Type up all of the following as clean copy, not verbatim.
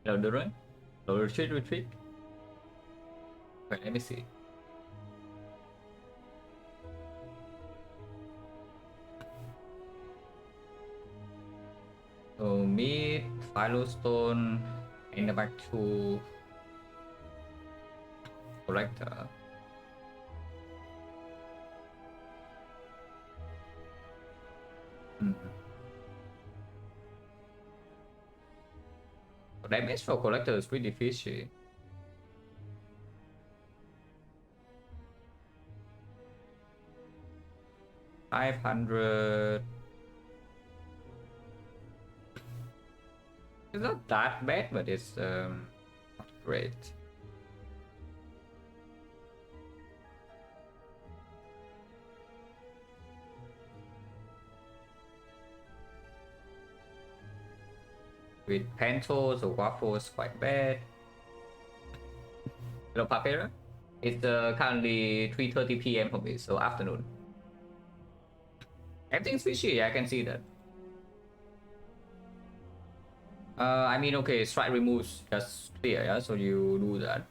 Hello, Duran. Hello, retreat, retreat. Wait, let me see. So mid, Philostone, and back to collector. Damage for collector is pretty fishy. $500. It's not that bad, but it's not great. With Pantos or Waffle is quite bad. Hello, Papera. It's currently 3:30 p.m. for me, so afternoon. Everything's fishy, I can see that. I mean, okay, strike removes just clear, yeah, so you do that.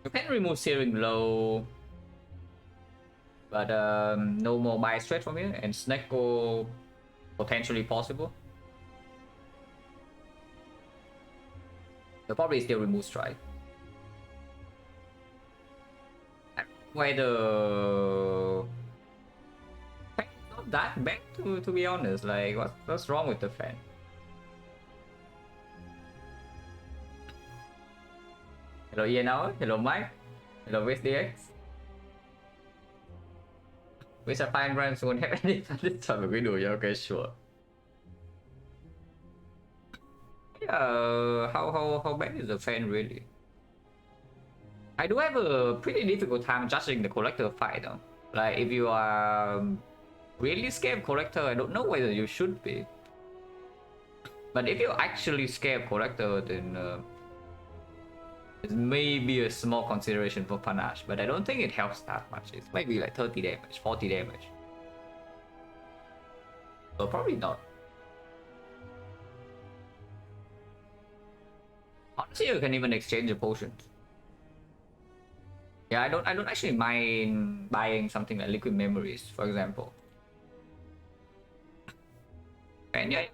You can remove Searing Blow, but no more buy straight from here, and Snecko potentially possible. They'll probably still remove strike. Whether not that bad to be honest. Like what's wrong with the fan? Hello ENR, hello Mike, hello WestDX. With a fine brand soon have any this time we do, yeah, okay, sure. Yeah, how bad is the fan really? I do have a pretty difficult time judging the collector fight though. Like if you are really scared of collector, I don't know whether you should be. But if you're actually scared of collector, then it may be a small consideration for panache, but I don't think it helps that much. It's maybe like 30 damage, 40 damage. So probably not. Honestly, you can even exchange the potions. Yeah, I don't actually mind buying something like liquid memories, for example. And yeah,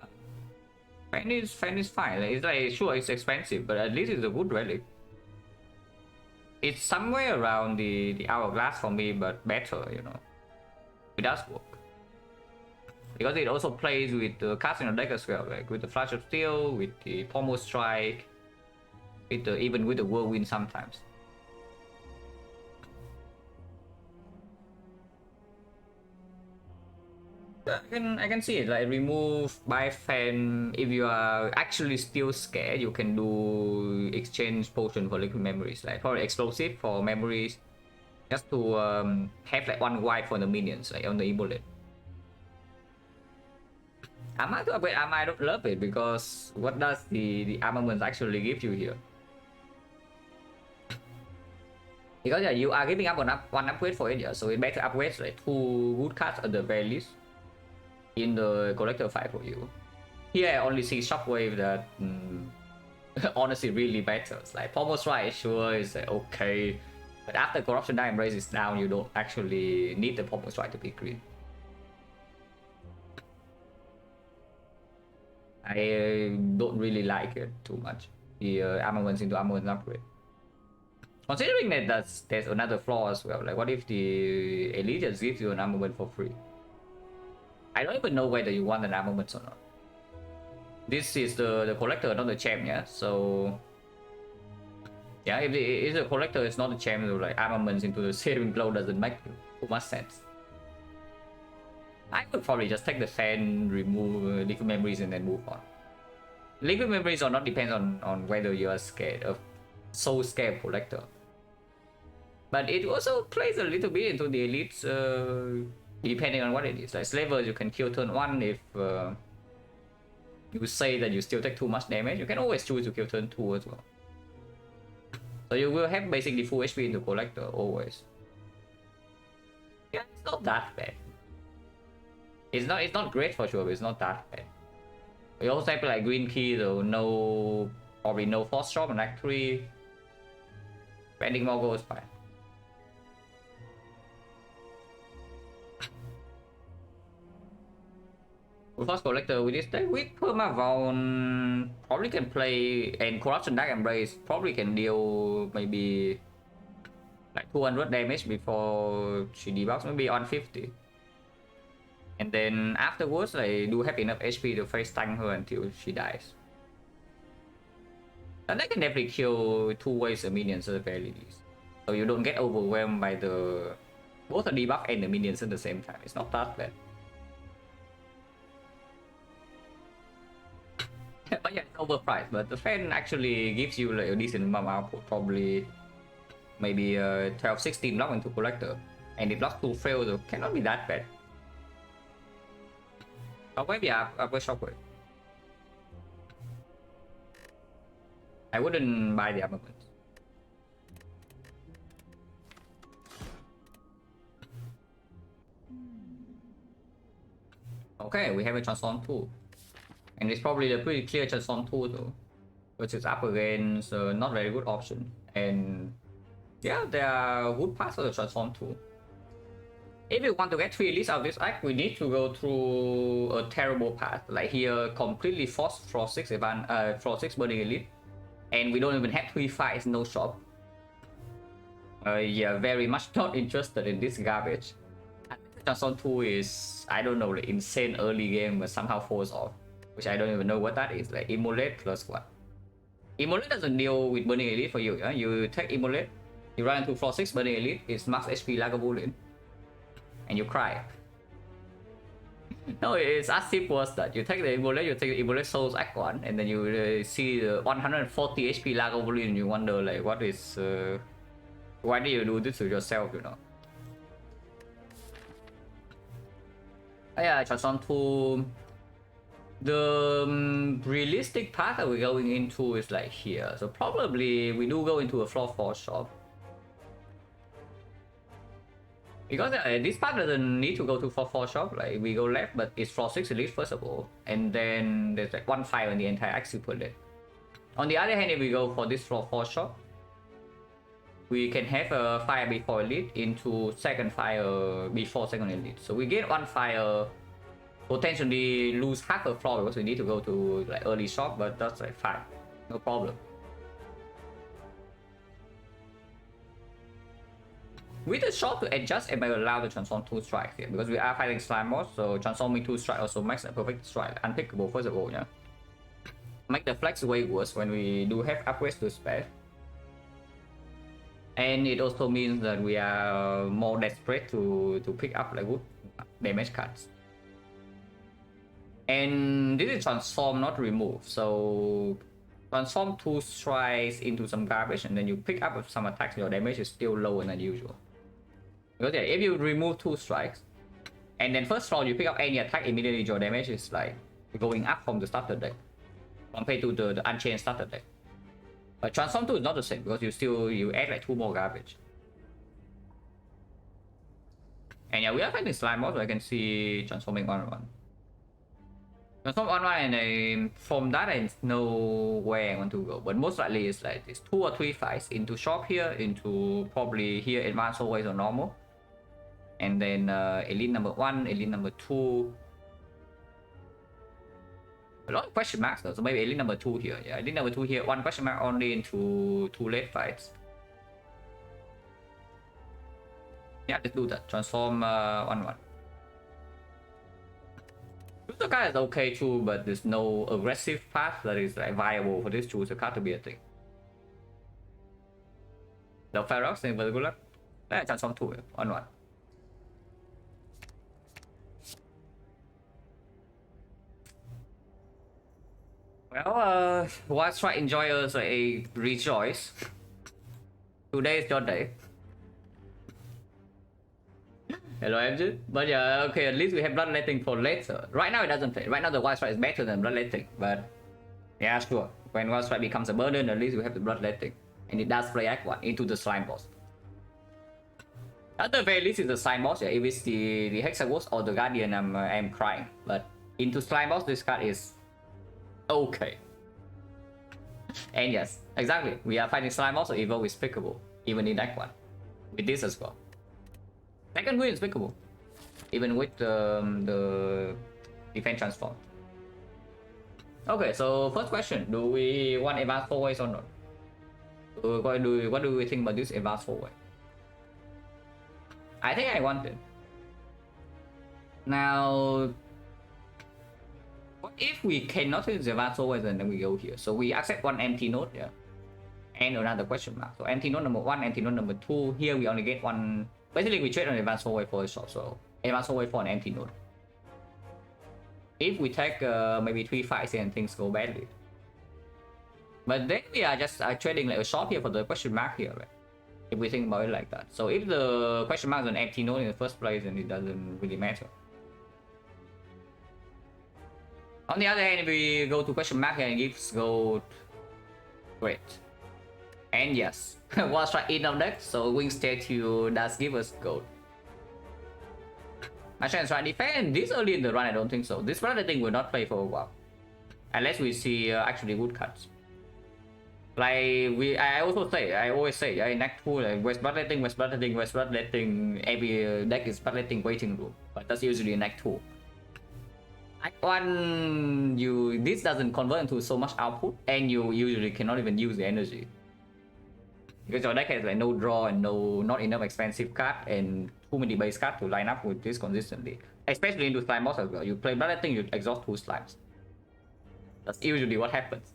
fan is fine. Like, it's like sure it's expensive, but at least it's a good relic. It's somewhere around the hourglass for me, but better, you know. It does work. Because it also plays with the casting on deck as well, like with the Flash of Steel, with the Pommel Strike, with the, even with the Whirlwind sometimes. I can see it, like remove by fan. If you are actually still scared, you can do exchange potion for liquid memories, like for explosive for memories, just to have like one wipe for the minions, like on the Ebolet. Armor to upgrade armor, I don't love it because what does the armaments actually give you here? Because yeah, you are giving up one upgrade for it, yeah, so it better upgrades like 2 good cards at the very least in the collector fight for you. Here I only see Shockwave that honestly really matters. Like Pommel Strike, sure, is okay, but after Corruption Die Embrace is down, you don't actually need the Pommel Strike to be green. I don't really like it too much. The armaments into armaments upgrade. Considering that there's another flaw as well. Like what if the elite just gives you an armament for free? I don't even know whether you want an armament or not. This is the collector, not the champ, yeah. So yeah, if the collector is not the champ, so like armaments into the saving blow doesn't make too much sense. I would probably just take the fan, remove liquid memories, and then move on. Liquid memories or not depends on whether you are scared of scared of collector. But it also plays a little bit into the elites, depending on what it is. Like slavers, you can kill turn 1 if you say that you still take too much damage. You can always choose to kill turn 2 as well. So you will have basically full HP into collector always. Yeah, it's not that bad. It's not great for sure, but it's not that bad. We also have like green key though, no, probably no force shop on act 3. Spending more gold is fine. With Force Collector, with this deck, with Permavound, probably can play, and Corruption Dark Embrace, probably can deal maybe like 200 damage before she debuffs, maybe on 50. And then afterwards, I do have enough HP to face tank her until she dies. And that can definitely kill 2 waves of minions at the very least. So you don't get overwhelmed by the both the debuff and the minions at the same time. It's not that bad. But yeah, it's overpriced. But the fan actually gives you like a decent amount of output, probably maybe 12-16 block into collector, and the block 2 fail, so cannot be that bad. Or maybe upper shockwave. I wouldn't buy the armament. Okay, we have a transform tool. And it's probably a pretty clear transform tool though, which is up against not very good option. And yeah, there are good parts of the transform tool. If we want to get 3 elites out of this act, we need to go through a terrible path. Like here, completely forced floor 6 burning elite. And we don't even have 3 fights, no shop. Yeah, very much not interested in this garbage. I think the transform tool is, I don't know, like insane early game, but somehow falls off. Which I don't even know what that is, like Immolate plus what? Immolate doesn't deal with burning elite for you, yeah? You take Immolate, you run into floor 6 burning elite, it's max HP like a bullet, and you cry. No, it's as simple as that. You take the Immolate, you take the Immolate Souls Act 1, and then you see the 140 HP Lagavulin, and you wonder like what is... why do you do this to yourself, you know? Yeah, transform to... The realistic path that we're going into is like here. So probably we do go into a floor 4 shop. Because this path doesn't need to go to floor 4 shop. Like we go left, but it's floor 6 elite first of all. And then there's like 1 fire in the entire act super late. On the other hand, if we go for this floor 4 shop, we can have a fire before elite into second fire before second elite. So we get 1 fire, potentially lose half a floor because we need to go to like early shop, but that's like fine, no problem. With the shop to adjust, it may allow the transform 2 strikes here because we are fighting slime boss, so transforming 2 strike also makes a perfect strike, unpickable first of all, yeah. Make the flex way worse when we do have upgrades to spare. And it also means that we are more desperate to pick up like good damage cards. And this is transform, not remove. So transform 2 strikes into some garbage, and then you pick up some attacks. Your damage is still lower than usual. Because yeah, if you remove 2 strikes, and then first round you pick up any attack, immediately your damage is like going up from the starter deck compared to the unchained starter deck. But transform 2 is not the same because you add like 2 more garbage. And yeah, we are fighting slime boss, so I can see transforming 1-1. Transform 1-1, and from that I know where I want to go. But most likely it's like this 2 or 3 fights into shop here, into probably here advanced always or normal. And then elite number 1, elite number 2. A lot of question marks though, so maybe elite number 2 here. Yeah, elite number 2 here, 1 question mark only into 2 late fights. Yeah, let's do that. Transform 1-1. Chooser card is okay too, but there's no aggressive path that is like viable for this chooser card to be a thing. The Ferox in particular, let's transform 2 1-1. Well, Wild Strike enjoyers rejoice. Today is your day. Hello MJ. But yeah, okay, at least we have bloodletting for later. Right now it doesn't play. Right now the Wild Strike is better than bloodletting, but yeah, sure. When Wild Strike becomes a burden, at least we have the bloodletting. And it does play Act 1 into the slime boss. At the very least, it's the slime boss. Yeah, if it's the Hexaghost or the Guardian, I'm crying. But into slime boss, this card is Okay. And yes, exactly. We are fighting slime also evil with Pickable, even in that one. With this as well. Second win is Pickable. Even with the defense transform. Okay, so first question. Do we want advanced forwards or not? What do we think about this advanced forward? I think I want it. Now, what if we cannot use the advanced forward and then we go here? So we accept one empty node, yeah, and another question mark. So empty node number 1, empty node number 2. Here we only get one. Basically, we trade on advanced forward for a shot. So advanced forward for an empty node. If we take maybe 3 fights and things go badly, but then we are just trading like a short here for the question mark here, right? If we think about it like that. So if the question mark is an empty node in the first place, then it doesn't really matter. On the other hand, if we go to question mark and gives gold, great. And yes, one strike in our deck, so wing statue does give us gold. I shall try defend this early in the run. I don't think so. This brother thing will not play for a while, unless we see actually good cuts. Like I always say, in Act 2, like West bloodletting, every deck is bloodletting waiting room, but that's usually in Act 2. Act 1, this doesn't convert into so much output, and you usually cannot even use the energy. Because your deck has like no draw and not enough expensive card and too many base cards to line up with this consistently. Especially into slime boss as well. You play bloodletting, you exhaust 2 slimes. That's usually what happens.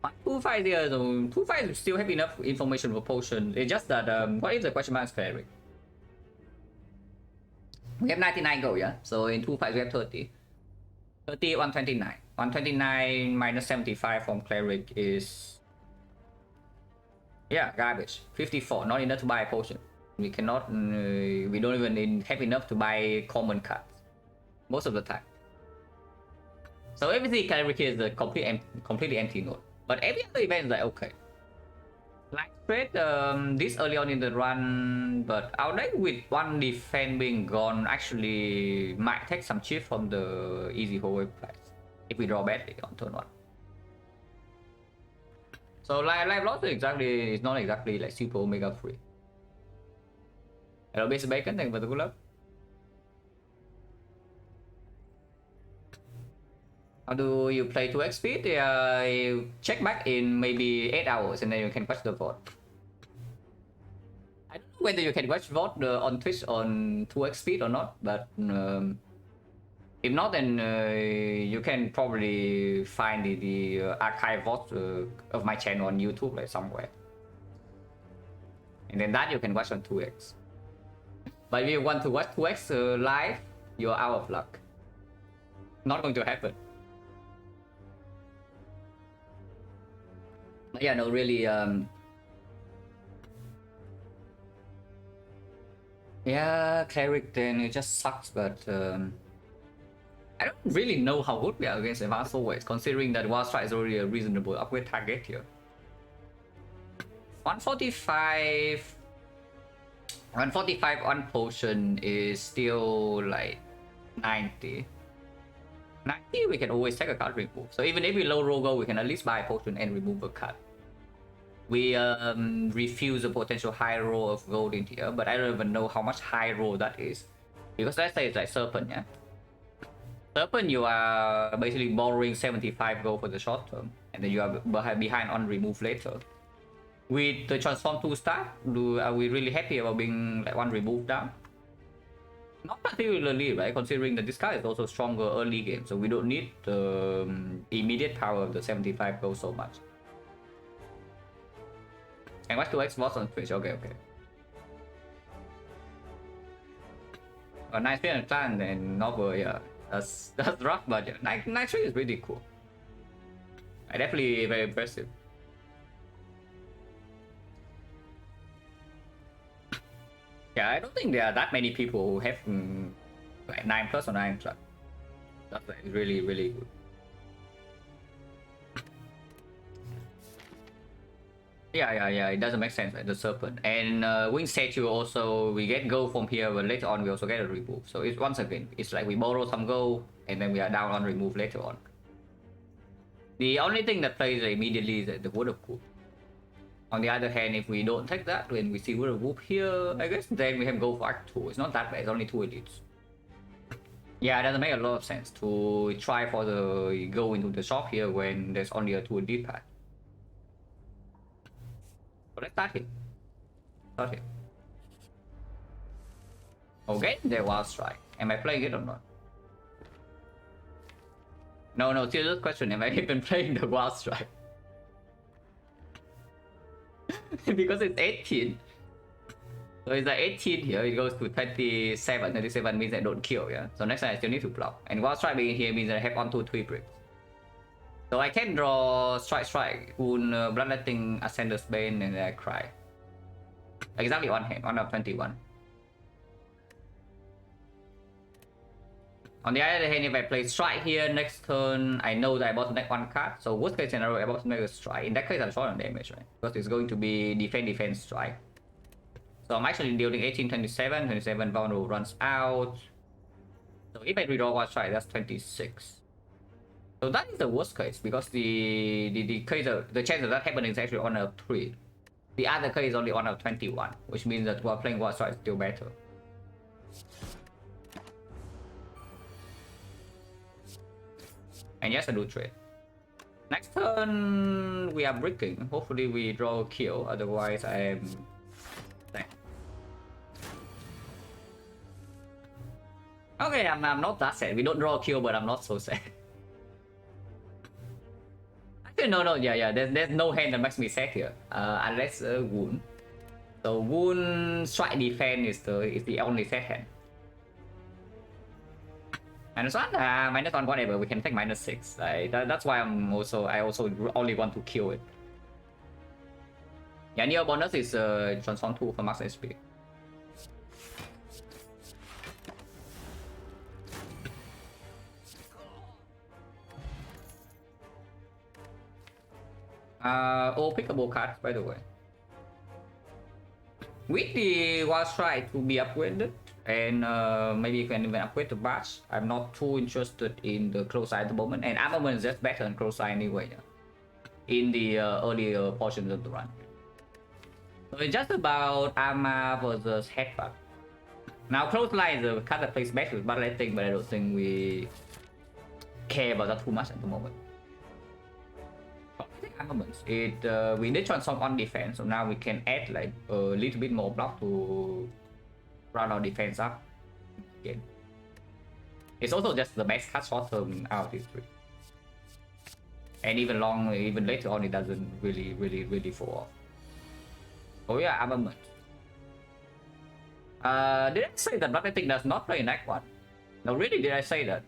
But 2-5 here, so 2-5 still have enough information for potion. It's just that what if the question mark is cleric? We have 99 gold, yeah? So in 2-5 we have 30. 30, 129. 129 minus 75 from cleric is, yeah, garbage. 54, not enough to buy a potion. We cannot, we don't even have enough to buy common cards most of the time. So everything cleric here is a completely empty node. But every other event is like okay. Like trade this early on in the run, but our deck with one defense being gone actually might take some chip from the easy hold price if we draw badly on turn 1. So live loss is not exactly like super omega free. Hello base bacon, thank you for the good luck. How do you play 2x speed? Check back in maybe 8 hours and then you can watch the VOD. I don't know whether you can watch VOD on Twitch on 2x speed or not, but if not, then you can probably find the archive VOD of my channel on YouTube like somewhere. And then that you can watch on 2x. But if you want to watch 2x live, you're out of luck. Not going to happen. Yeah, no, really, yeah, cleric then it just sucks, but I don't really know how good we are against advanced forwards, considering that Wild Strike is already a reasonable upgrade target here. 145 on potion is still like 90. 90 we can always take a card remove. So even if we low roll gold, we can at least buy a potion and remove a card. We refuse a potential high roll of gold in here, but I don't even know how much high roll that is. Because let's say it's like Serpent, yeah? Serpent, you are basically borrowing 75 gold for the short term, and then you are behind on remove later. With the transform 2-star, are we really happy about being like 1 remove down? Not particularly, right? Considering that this card is also stronger early game, so we don't need the immediate power of the 75 gold so much. And watch 2x boss on Twitch, okay. A nice Ironclad and novel, yeah. That's rough, but yeah, Night 3 is really cool. Definitely very impressive. Yeah, I don't think there are that many people who have like 9+ or 9+. That's like really, really good. Yeah, it doesn't make sense, right? The serpent and wing statue also, we get gold from here, but later on we also get a remove. So it's once again, it's like we borrow some gold and then we are down on remove later on. The only thing that plays immediately is the wood of Coop. On the other hand, if we don't take that, when we see wood of Whoop here, I guess then we have gold for Act 2. It's not that bad, it's only 2 elites. Yeah, it doesn't make a lot of sense to try for the go into the shop here when there's only a 2 elite pad. So let's start here. Start here. Okay, there was strike. Am I playing it or not? No, serious question. Am I even playing the wild strike? Because it's 18. So it's like 18 here, it goes to 27. 27 means I don't kill, yeah? So next time I still need to block. And wild strike being here means I have on 2-3 bricks. So I can draw strike, bloodletting, Ascender's Bane, and then I cry. Exactly one hand, 1 of 21. On the other hand, if I play strike here next turn, I know that I bought to deck 1 card. So worst case scenario, I bought to make a strike. In that case, I'm short on damage, right? Because it's going to be defense strike. So I'm actually dealing 18, 27. 27 vulnerable runs out. So if I redraw 1 strike, that's 26. So that is the worst case because the chance of that happening is actually 1 out of 3. The other case is only 1 out of 21, which means that while playing 1 strike is still better. And yes, I do trade. Next turn, we are bricking. Hopefully we draw a kill, otherwise I am... Okay, I'm not that sad. We don't draw a kill, but I'm not so sad. Actually, no, yeah. There's no hand that makes me sad here, unless wound. So wound strike defense is the only sad hand. -1, whatever. We can take -6. That's why I also only want to kill it. Yeah, Neo bonus is transform 2 for max HP. All pickable cards, by the way. With the wild strike to be upgraded, and maybe you can even upgrade the badge. I'm not too interested in the close eye at the moment, and armament is just better than close eye anyway. Yeah. In the earlier portions of the run. So it's just about armor versus headbutt. Now close line is a card that plays best with bloodletting, but I don't think we care about that too much at the moment. Armaments. We did transform on defense, so now we can add like a little bit more block to round our defense up. Again. It's also just the best card short term out of these 3. And even later on, it doesn't really fall off. Oh yeah, armament. Did I say that bloodletting does not play in Act 1? No, really, did I say that?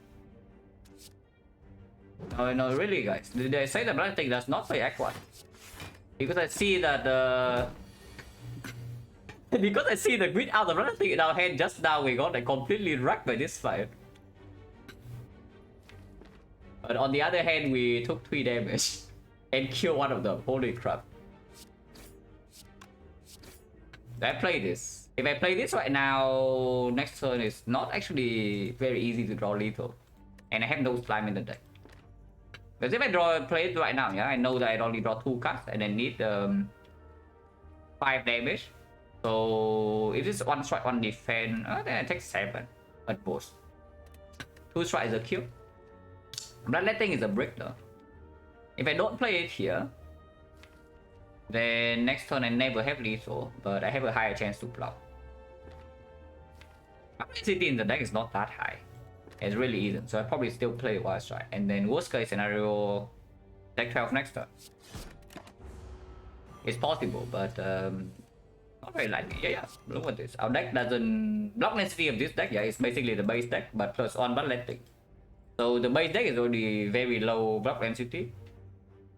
No, really, guys. Did I say that bloodletting does not play Act 1? Because I see that because I see the grid out of bloodletting in our hand just now, we got like completely wrecked by this fight. But on the other hand, we took 3 damage and killed one of them. Holy crap. I play this. If I play this right now, next turn is not actually very easy to draw lethal. And I have no slime in the deck. Because if I play it right now, yeah, I know that I only draw 2 cards and I need 5 damage. So if it's 1 strike, 1 defense, then I take 7 at most. 2 strike is a kill. Bloodletting is a brick though. If I don't play it here, then next turn I never have lethal, but I have a higher chance to block. Capacity in the deck is not that high. It really isn't, so I probably still play Wild Strike. And then worst case scenario, deck 12 next turn. It's possible, but not very likely. Yeah, look at this. Our deck doesn't... Block density of this deck, yeah, it's basically the base deck, but plus 1 bloodletting. So the base deck is already very low block density.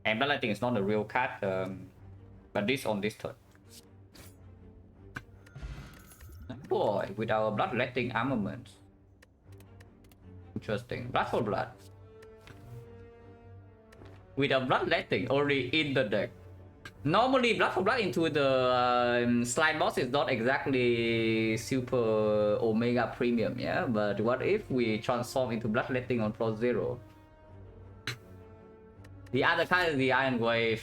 And bloodletting is not a real card, but this on this turn. Boy, with our bloodletting armaments. Interesting. Blood for blood. With a bloodletting already in the deck. Normally, blood for blood into the slide boss is not exactly super omega premium, yeah. But what if we transform into bloodletting on floor 0? The other card is the Iron Wave.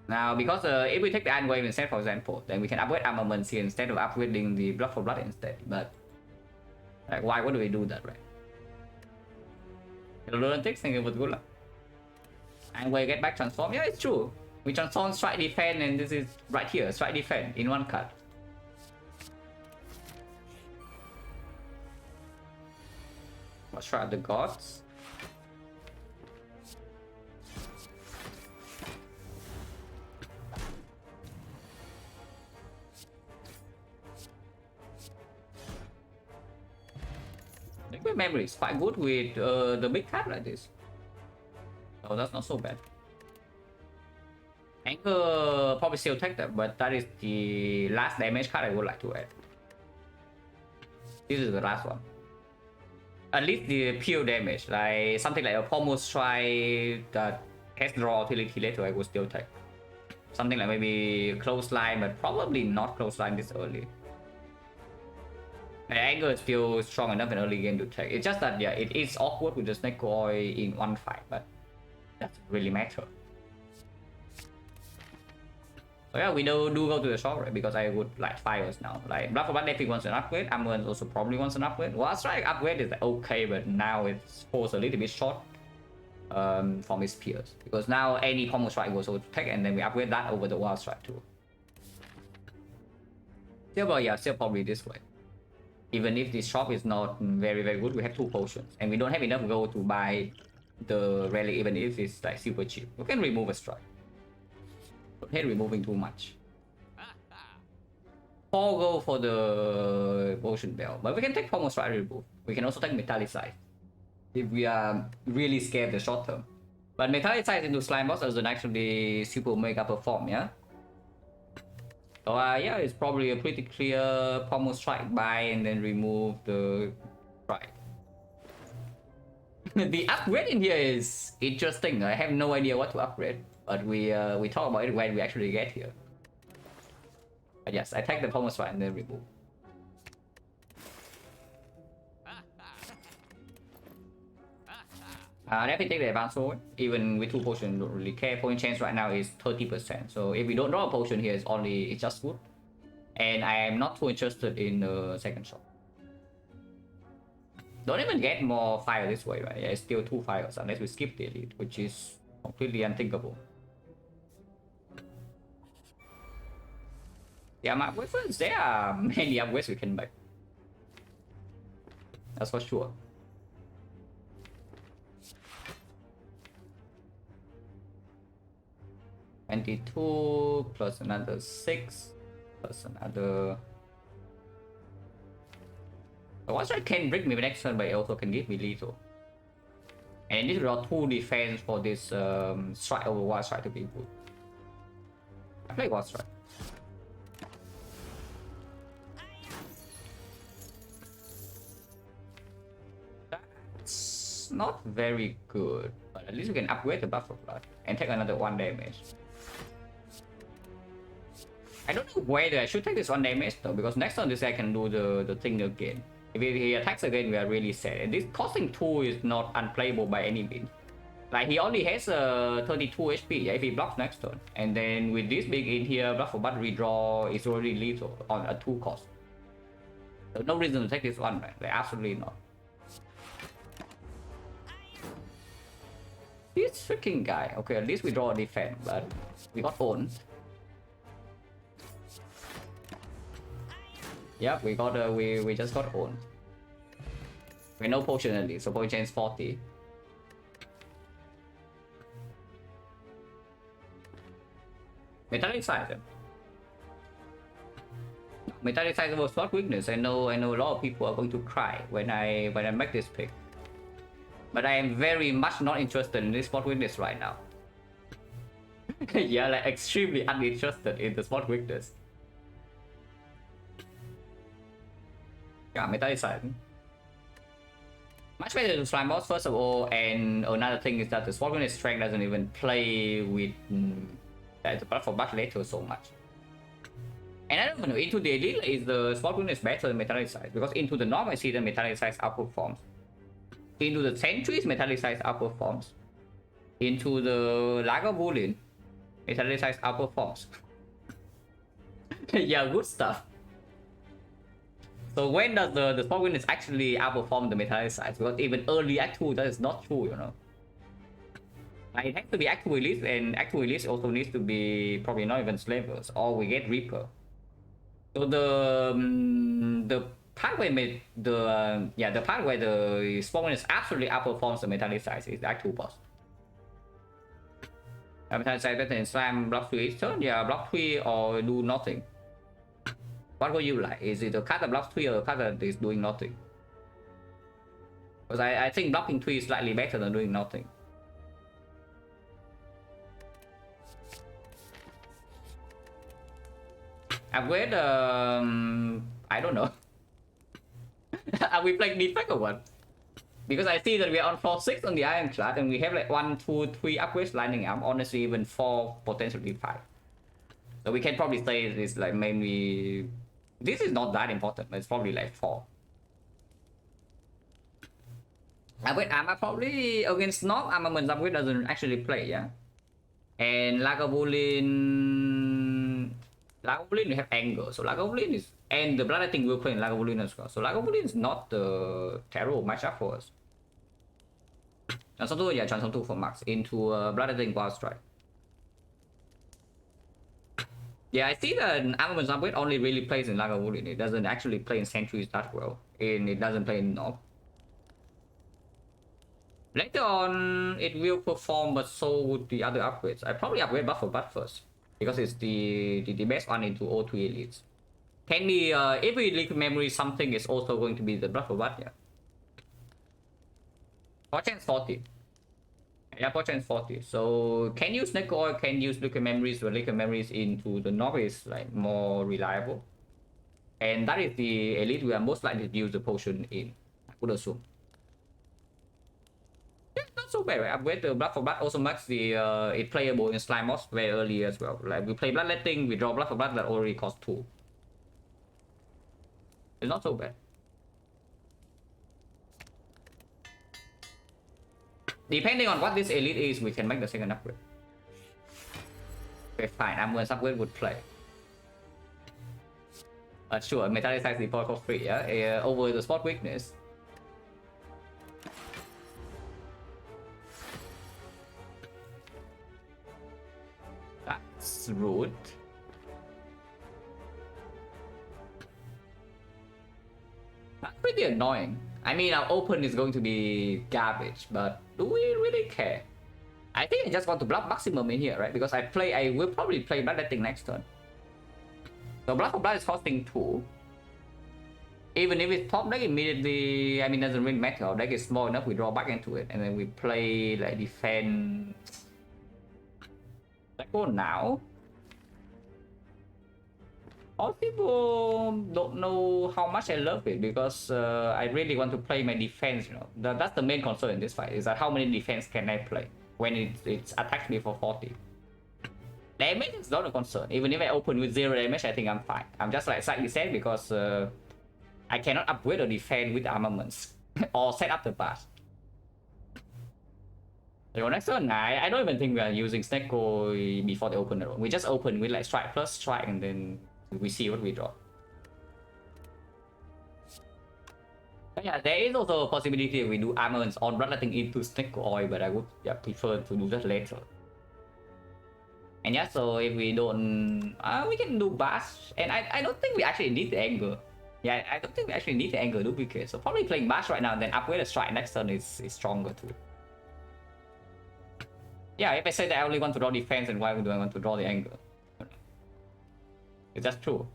Now, because if we take the Iron Wave instead, for example, then we can upgrade armaments here instead of upgrading the blood for blood instead. But like, why would we do that, right? Hello, thank you for the good luck. Iron Wave get back transform. Yeah, it's true. We transform strike defense, and this is right here, strike defense in one card. Let's try the gods. Liquid memory is quite good with the big card like this. Oh, that's not so bad. Anchor probably still take that, but that is the last damage card I would like to add. This is the last one. At least the pure damage, like something like a pommel strike that has draw utility later, I would still take. Something like maybe close line, but probably not close line this early. The angle is still strong enough in early game to take. It's just that, yeah, it is awkward with the snake oil in one fight, but that doesn't really matter. So yeah, we do go to the shop, right? Because I would like fires now. Like Blood for Blood definitely wants an upgrade. Amon also probably wants an upgrade. Well, Strike upgrade is like, okay, but now it's falls a little bit short from his peers. Because now any pommel strike goes over to tech, and then we upgrade that over the wild strike too. Silver, yeah, still probably this way. Even if this shop is not very good, we have 2 potions, and we don't have enough gold to buy the relic, even if it's like super cheap. We can remove a strike. Don't hate removing too much. 4 gold for the potion bell, but we can take pommel strike remove. We can also take metallicize if we are really scared the short term. But metallicize into slime boss doesn't actually super mega perform, yeah. So yeah, it's probably a pretty clear pommel strike buy and then remove the strike. The upgrade in here is interesting. I have no idea what to upgrade, but we talk about it when we actually get here. But yes, I take the pommel strike and then remove. Definitely take the advanced sword. Even with 2 potions, don't really care. Point chance right now is 30%. So if we don't draw a potion here, it's just good. And I am not too interested in the second shot. Don't even get more fire this way, right? Yeah, it's still 2 fires unless we skip the elite, which is completely unthinkable. Yeah, my weapons, there are many upgrades we can make. That's for sure. $22 plus another 6 plus another. Once I can break me next turn, but it also can give me lethal. And I need to draw 2 defense for this strike over wild strike to be good. I play wild strike. That's not very good, but at least we can upgrade the buff of blood and take another 1 damage. I don't know whether I should take this 1 damage though, because next turn this guy can do the thing again. If he attacks again, we are really sad. And this costing 2 is not unplayable by any means. Like, he only has 32 HP if he blocks next turn. And then with this big in here, blood for blood redraw is already lethal on a 2 cost. So no reason to take this one, right? Like, absolutely not. This freaking guy. Okay, at least we draw a defense, but we got owned. Yep, we got we just got owned. We no potion at least, so point chance 40. Metallic size. Metallic size was not weakness. I know a lot of people are going to cry when I make this pick. But I am very much not interested in this spot weakness right now. Yeah, like extremely uninterested in the spot weakness. Yeah, metallicize. Much better to slime boss first of all, and another thing is that the spot weakness strength doesn't even play with the blood for blood later so much. And I don't know, into the elite is the spot weakness better than metallicize, because into the norm I see the metallicize outperforms. Into the centuries, metallicize outperforms. Into the Lagavulin, metallicize outperforms. Yeah, good stuff. So when does the spot weakness actually outperform the metallicize? Because even early Act 2 that is not true, you know. It has to be active release, and active release also needs to be probably not even slavers, or we get Reaper. So the part where the part where the spawn is absolutely outperforms the metallicize is Act 2 boss. Metallicize better in slam block 3 each turn, yeah, block 3 or do nothing. What would you like? Is it a card that blocks 3 or a card that is doing nothing? Because I think blocking 3 is slightly better than doing nothing. Upgrade, I don't know. Are we playing defect or what? Because I see that we are on floor 6 on the Ironclad and we have like 1, 2, 3 upgrades lining up. Honestly, even 4, potentially 5. So we can probably say it's like mainly... This is not that important, but it's probably like 4. Upgrade armor probably against Snob, armament upgrade doesn't actually play, yeah? And Lagavulin we have anger, so Lagavulin is, and the Bloodletting will play in Lagavulin as well. So Lagavulin is not the terrible matchup for us. Transform 2, yeah, Transform 2 for Max into Bloodletting Wild Strike. Yeah, I see that Armament Upgrade only really plays in Lagavulin. It doesn't actually play in Centuries that well, and it doesn't play in Nob. Later on, it will perform, but so would the other upgrades. I probably upgrade Buff for Butt first, because it's the best one into all 3 elites. Can be every liquid memory something is also going to be the Buff for Butt, yeah. Fortune 40. Yeah, Fortune 40. So can use Snake Oil, can use liquid memories, but liquid memories into the novice like more reliable. And that is the elite we are most likely to use the potion in, I would assume. Not so bad, right? Upgrade the Blood for Blood also makes the it playable in Slime Moss very early as well. Like we play Bloodletting, we draw Blood for Blood that already costs 2. It's not so bad. Depending on what this elite is, we can make the second upgrade. Okay, fine. I'm going to upgrade would play. Sure, metallicize the point for free, yeah? Over the spot weakness. That's rude. That's pretty annoying. I mean, our open is going to be garbage, but do we really care? I think I just want to block maximum in here, right? Because I will probably play Bloodletting next turn. So Blood for Blood is costing 2. Even if it's top deck immediately, I mean, doesn't really matter. Our deck is small enough, we draw back into it, and then we play like defend. Let's go now. People don't know how much I love it because I really want to play my defense, you know. That's the main concern in this fight, is that how many defense can I play when it's attacks me for 40. Damage is not a concern. Even if I open with 0 damage, I think I'm fine. I'm just like slightly sad because I cannot upgrade or defend with armaments or set up the pass. So next turn, I don't even think we are using Snake Oil before the open the room. We just open with like strike plus strike and then we see what we draw. But yeah, there is also a possibility we do armaments on Bloodletting into Snake Oil, but I would prefer to do that later. And yeah, so if we don't, we can do Bash, and I don't think we actually need the anger. Yeah, I don't think we actually need the anger duplicate. So probably playing Bash right now and then upgrade the strike next turn is stronger too. Yeah, if I say that I only want to draw defense, and why do I want to draw the anger? Is that true?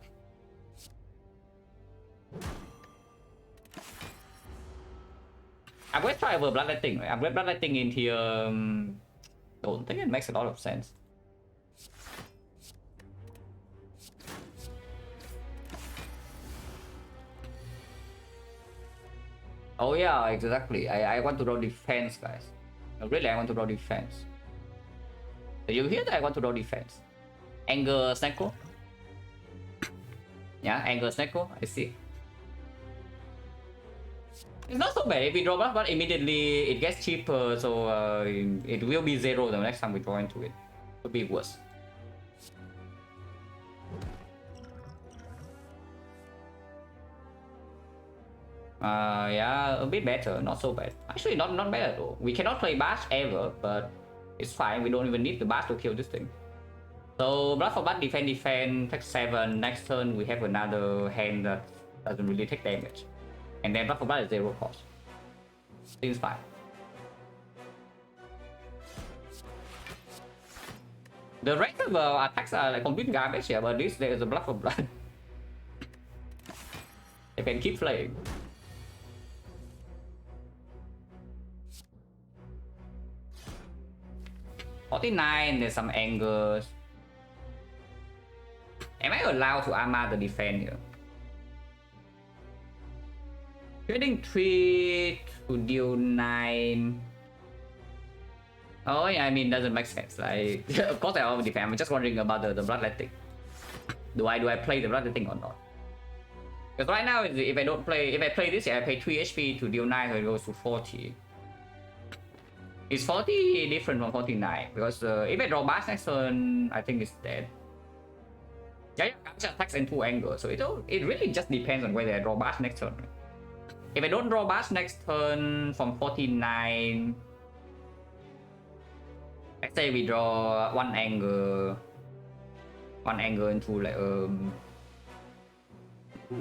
Upgrade try over Bloodletting, right? Upgrade Bloodletting in here. Don't think it makes a lot of sense. Oh yeah, exactly. I want to draw defense, guys. Really, I want to draw defense. You hear that I want to draw defense. Anger Snecko. Yeah, Anger Snecko, I see. It's not so bad. If we draw buff, but immediately it gets cheaper, so it will be 0 the next time we draw into it. It would be worse. Yeah, a bit better, not so bad. Actually, not bad at all. We cannot play Bash ever, but it's fine. We don't even need the Bash to kill this thing. So blood for blood, defend, take 7. Next turn we have another hand that doesn't really take damage, and then blood for blood is 0 cost. Seems fine. The rest of the attacks are like complete garbage here, but this there is a blood for blood. They can keep playing. $49, there's some angers. Am I allowed to armor the defense here? Trading 3 to deal 9. Oh yeah, I mean, doesn't make sense. Like, of course I always defend. I'm just wondering about the bloodletting. Do I play the bloodletting or not? Because right now, if I play this, I pay 3 HP to deal 9, so it goes to 40. Is 40 different from 49? Because if I draw Bash next turn, I think it's dead. Yeah, gotcha attacks and 2 angles, so it really just depends on whether I draw Bash next turn. If I don't draw Bash next turn from 49, let's say we draw one angle into like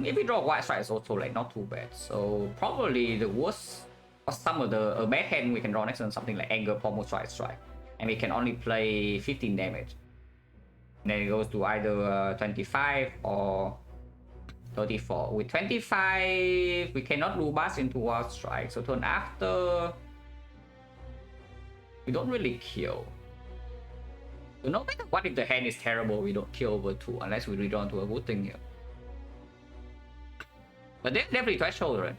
if we draw White Strike, it's also like not too bad. So probably the worst or some of the bad hand we can draw next turn, something like Anger, Pommel, Strike, and we can only play 15 damage. And then it goes to either 25 or 34. With 25, we cannot do Bash into Wild Strike. So turn after, we don't really kill. So no matter what, if the hand is terrible, we don't kill over 2 unless we redraw into a good thing here. But there's definitely threshold, right?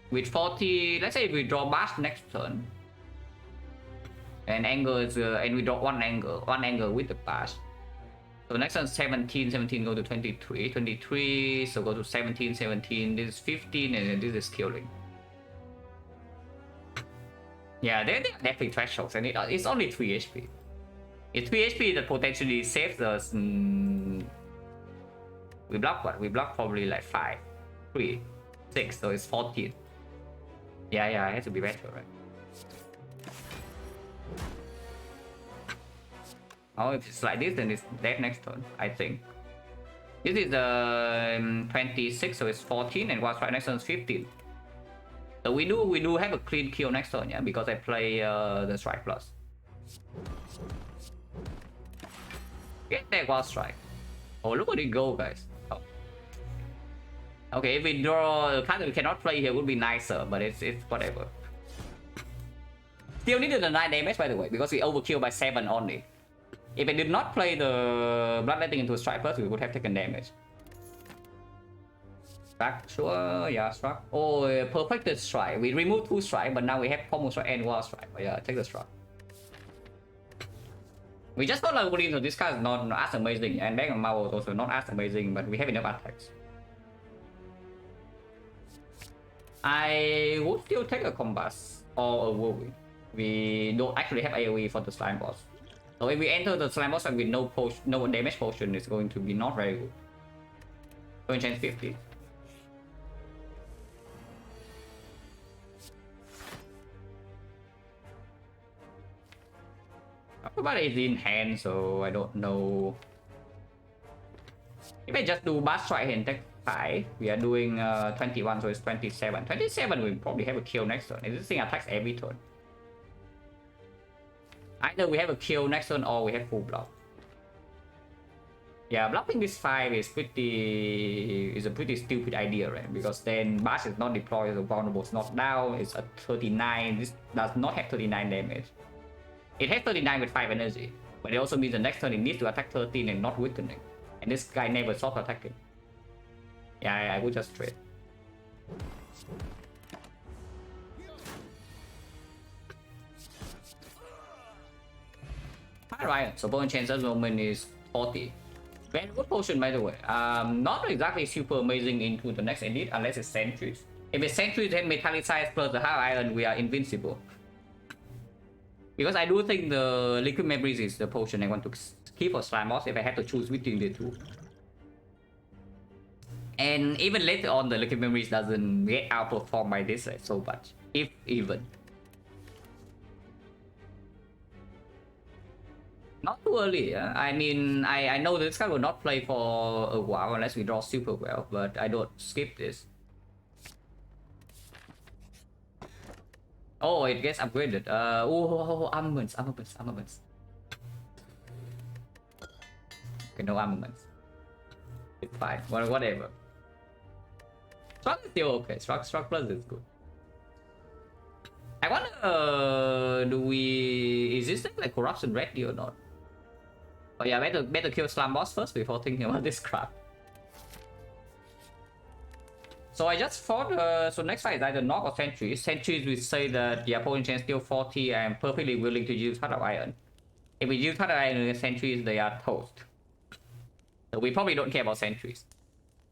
With 40, let's say if we draw Bash next turn, and angle is and we draw one angle with the Bash. So next turn 17 go to 23, so go to 17, this is 15, and then this is killing. Yeah, they're definitely thresholds, and it's only 3 HP. It's 3 HP that potentially saves us. We block what? We block probably like 5, 3, 6, so it's 14. Yeah, it has to be better, right? Oh, if it's like this, then it's dead next turn, I think. This is 26, so it's 14, and what's right next turn is 15. So we do have a clean kill next turn, yeah, because I play the Strike Plus. Get that Wild Strike. Oh, look at it go, guys. Oh. Okay, if we draw a card that we cannot play here, would be nicer, but it's whatever. Still needed the 9 damage, by the way, because we overkill by 7 only. If I did not play the Bloodletting into a Strike Plus, we would have taken damage. Struck, sure, yeah, Struck. Oh, Perfected Strike. We removed 2 Strike, but now we have Pommel Strike and Wild Strike. But yeah, take the Struck. We just thought like so this card is not as amazing, and Bank of Marvel is also not as amazing, but we have enough attacks. I would still take a Combust or a Whirlwind. We don't actually have AoE for the Slime Boss. So if we enter the Slime Boss with no damage potion, it's going to be not very good. So enchant 50. But it's in hand, so I don't know. If I just do Bash Strike and take 5, we are doing 21, so it's 27. 27 we probably have a kill next turn. And this thing attacks every turn. Either we have a kill next turn or we have full block. Yeah, blocking this 5 is a pretty stupid idea, right? Because then Bash is not deployed, the vulnerable is not down, it's at 39. This does not have 39 damage. It has 39 with 5 energy, but it also means the next turn it needs to attack 13 and not weakening. And this guy never stops attacking. Yeah, I would just trade. Alright, so bone chance at the moment is 40. Very good potion, by the way. Not exactly super amazing into the next elite unless it's sentries. If it's sentries, then metallicize plus the hard iron, we are invincible. Because I do think the liquid memories is the potion I want to keep for slime boss if I have to choose between the two. And even later on, the liquid memories doesn't get outperformed by this so much, if even. Not too early. I mean, I know this guy will not play for a while unless we draw super well, but I don't skip this. Oh, it gets upgraded. Armaments. Okay, no armaments. It's fine. Whatever. Struck is still okay. Struck plus is good. I wonder, is this thing like corruption ready or not? Oh yeah, better kill Slime Boss first before thinking about this crap. So I just thought, so next fight is either knock or sentries. Sentries will say that the opponent can steal 40 and I'm perfectly willing to use Heart of Iron. If we use Heart of Iron against sentries, they are toast. So we probably don't care about sentries.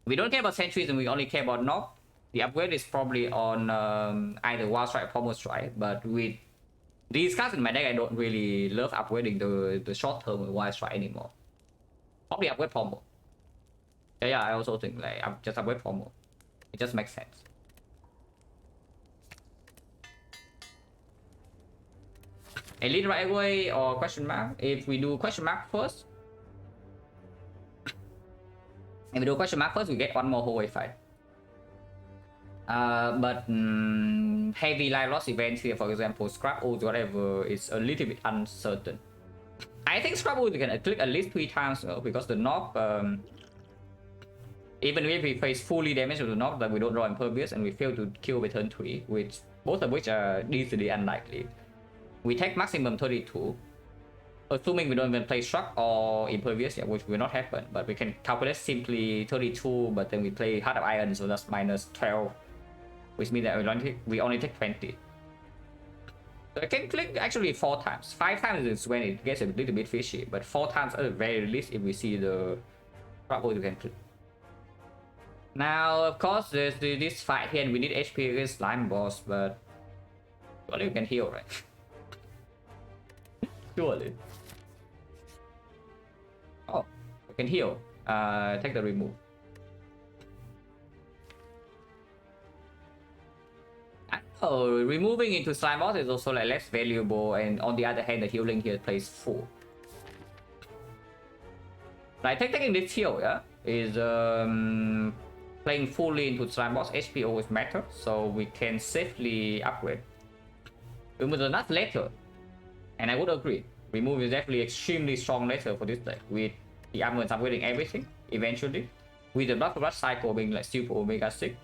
We don't care about sentries and we only care about knock. The upgrade is probably on either Wild Strike or Pommel Strike, but with these cards in my deck, I don't really love upgrading the short term with Wild Strike anymore. Probably upgrade Pommel. Yeah, I also think like just upgrade Pommel. It just makes sense. Elite right away or question mark? If we do question mark first, we get one more hallway fight. But heavy life loss events here, for example, scrap ult, whatever, is a little bit uncertain. I think scrap ult can click at least 3 times because the knock, even if we face fully damage with the knock, that we don't draw impervious and we fail to kill by turn 3, which both of which are easily unlikely. We take maximum 32, assuming we don't even play struck or impervious, yeah, which will not happen, but we can calculate simply 32, but then we play Heart of Iron, so that's minus 12. Which means that we only take 20. So I can click actually 4 times. 5 times is when it gets a little bit fishy, but 4 times at the very least if we see the trouble you can click. Now, of course, there's this fight here and we need HP against Slime Boss, but surely we can heal, right? Surely. Oh, we can heal. Take the remove. Oh, removing into Slime Boss is also like less valuable, and on the other hand, the healing here plays full. Like taking this heal, yeah, is playing fully into Slime Boss. HP always matters, so we can safely upgrade. Remove the nut later, and I would agree. Remove is definitely extremely strong later for this deck, with the armor upgrading everything eventually, with the Blood for Blood cycle being like super Omega 6.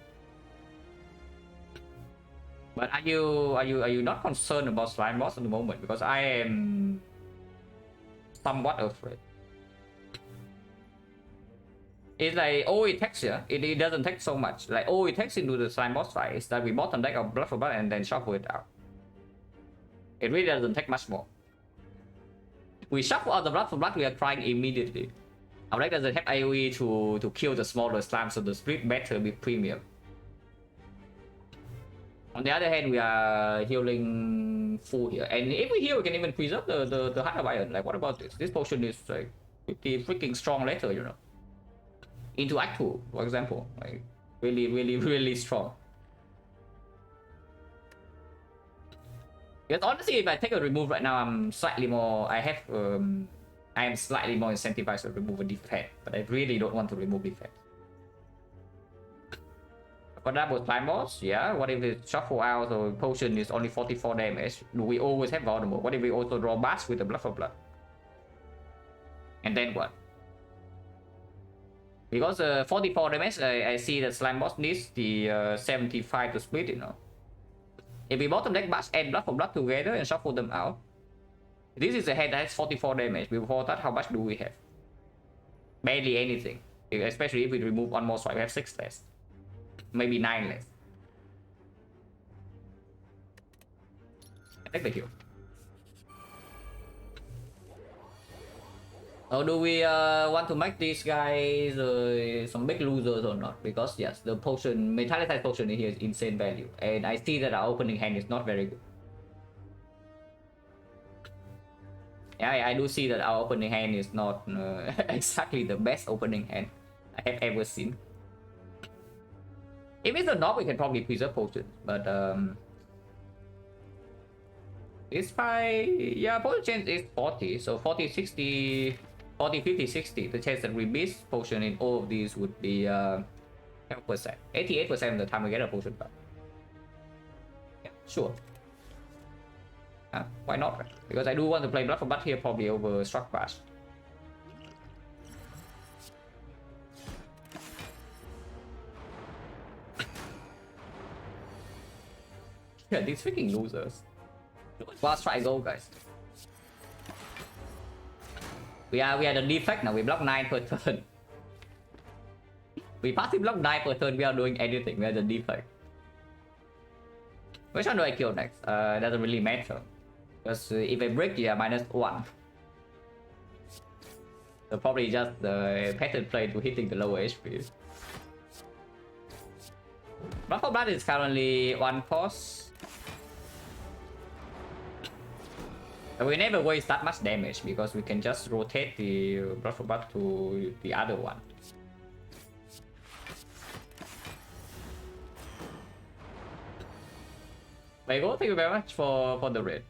But are you not concerned about Slime Boss at the moment? Because I am somewhat afraid. It's like all it takes here. It doesn't take so much. Like all it takes into the Slime Boss fight is that we bottom deck of Blood for Blood and then shuffle it out. It really doesn't take much more. We shuffle out the Blood for Blood, we are crying immediately. Our deck doesn't have AoE to kill the smaller slime, so the split better with premium. On the other hand, we are healing full here, and if we heal, we can even preserve the Heart of Iron. Like, what about this? This potion is like pretty freaking strong later, you know. Into Act 2, for example, like really strong. Because honestly, if I take a remove right now, I'm slightly more. I am slightly more incentivized to remove a defect, but I really don't want to remove defect. For double Slime Boss, yeah. What if it shuffle out the potion is only 44 damage? Do we always have vulnerable? What if we also draw Bash with the Blood for Blood? And then what? Because 44 damage, I see that Slime Boss needs the 75 to split, you know. If we bottom deck Bash and Blood for Blood together and shuffle them out, this is a head that has 44 damage. Before that, how much do we have? Barely anything. Especially if we remove one more swipe, we have 6 less. Maybe 9 less. I take the heal. Or do we want to make these guys some big losers or not? Because yes, the potion, metallized potion in here is insane value, and I see that our opening hand is not very good. Yeah, I do see that our opening hand is not exactly the best opening hand I have ever seen. If it's a knock, we can probably preserve potions, but this fight, yeah, potion chance is 40, so 40, 60, 40, 50, 60. The chance that we miss potion in all of these would be 10%. 88% of the time we get a potion back. Yeah, sure. Why not? Because I do want to play Blood for Blood here, probably over Struck Bash. Yeah, these freaking losers. Last try go, guys. We are the defect now. We block 9 per turn. We passive block 9 per turn. We are doing anything. We are the defect. Which one do I kill next? Doesn't really matter. Because if I break, you are -1. So probably just the pattern play to hitting the lower HP. Blood for Blood is currently 1 cost. We never waste that much damage because we can just rotate the Blood for Blood to the other one. Lego, thank you very much for the raid.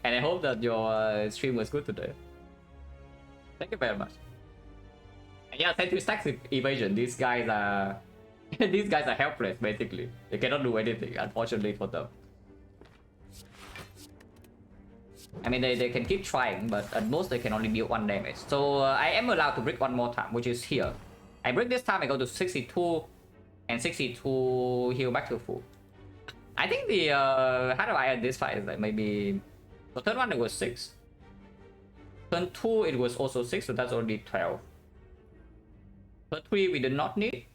And I hope that your stream was good today. Thank you very much. And yeah, send 2 stacks with evasion. These guys are these guys are helpless basically. They cannot do anything, unfortunately for them. I mean, they can keep trying, but at most they can only deal 1 damage. So I am allowed to break 1 more time, which is here. I break this time, I go to 62, and 62 heal back to full. I think the how do I add this fight is like maybe for turn 1 it was 6. Turn 2 it was also 6, so that's already 12. Turn 3 we did not need.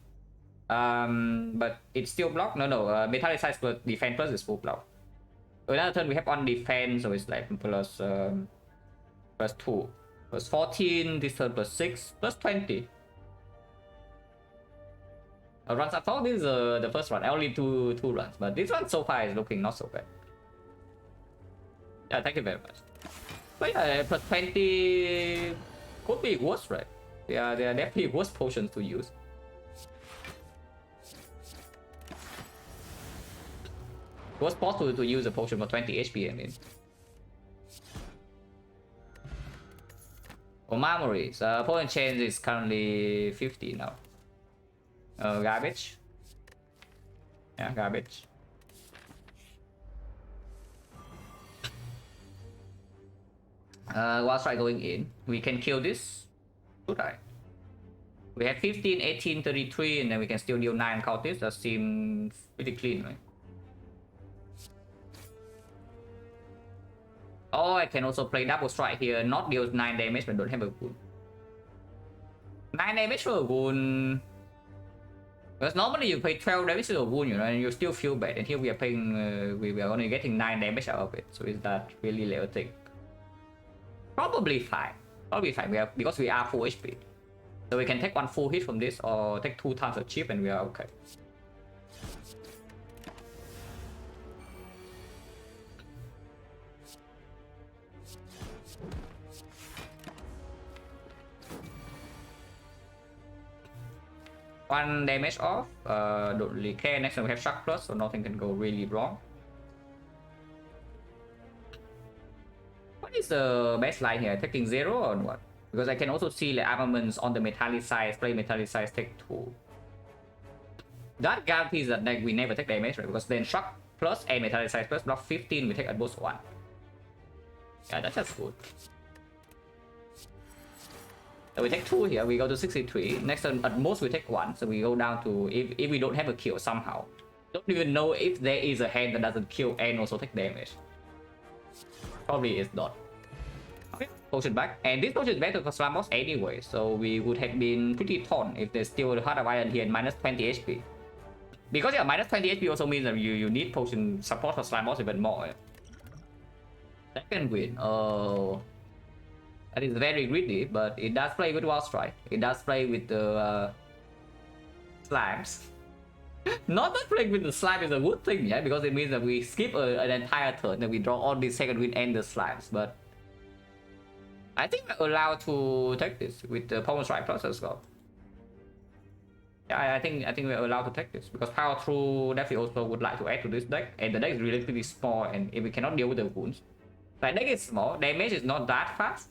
But it's still blocked. No, metallized plus defense plus is full block. Another turn we have 1 defense, so it's like plus 2, plus 14. This turn plus 6, plus 20. Runs I thought this is the first run. I only two runs, but this one so far is looking not so bad. Yeah, thank you very much. But yeah, plus 20 could be worse, right? Yeah, they are definitely worse potions to use. It was possible to use a potion for 20 HP, I mean. Oh, memories. Potion change is currently 50 now. Garbage. Yeah, garbage. While try going in, we can kill this. Should I? We have 15, 18, 33, and then we can still deal 9 cultists. That seems pretty clean, right? Oh, I can also play double strike here, not deal 9 damage but don't have a wound. 9 damage for a wound. Because normally you pay 12 damage to a wound, you know, and you still feel bad. And here we are paying, we are only getting 9 damage out of it. So is that really little thing? Probably fine. Probably fine. We are, because we are full HP. So we can take 1 full hit from this or take 2 times a chip and we are okay. One damage off, don't really care. Next time we have Shock Plus, so nothing can go really wrong. What is the best line here? Taking 0 or what? Because I can also see like armaments on the metallized, play metallized take 2. That guarantees that like, we never take damage, right? Because then Shock Plus and metallized plus block 15, we take at most 1. Yeah, that's just good. So we take 2 here, we go to 63. Next turn, at most we take 1. So we go down to, if we don't have a kill somehow. Don't even know if there is a hand that doesn't kill and also take damage. Probably is not. Okay, potion back. And this potion is better for Slime Boss anyway. So we would have been pretty torn if there's still the Heart of Iron here and minus 20 HP. Because yeah, minus 20 HP also means that you need potion support for Slime Boss even more. Second win. Oh. That is very greedy, but it does play with Wall Strike. It does play with the slimes. Not that playing with the slime is a good thing, yeah, because it means that we skip an entire turn and we draw all the second wind and the slimes. But I think we're allowed to take this with the Power Strike Plus as well. Yeah, I think we're allowed to take this because Power Through definitely also would like to add to this deck, and the deck is relatively small, and if we cannot deal with the wounds, like deck is small, damage is not that fast,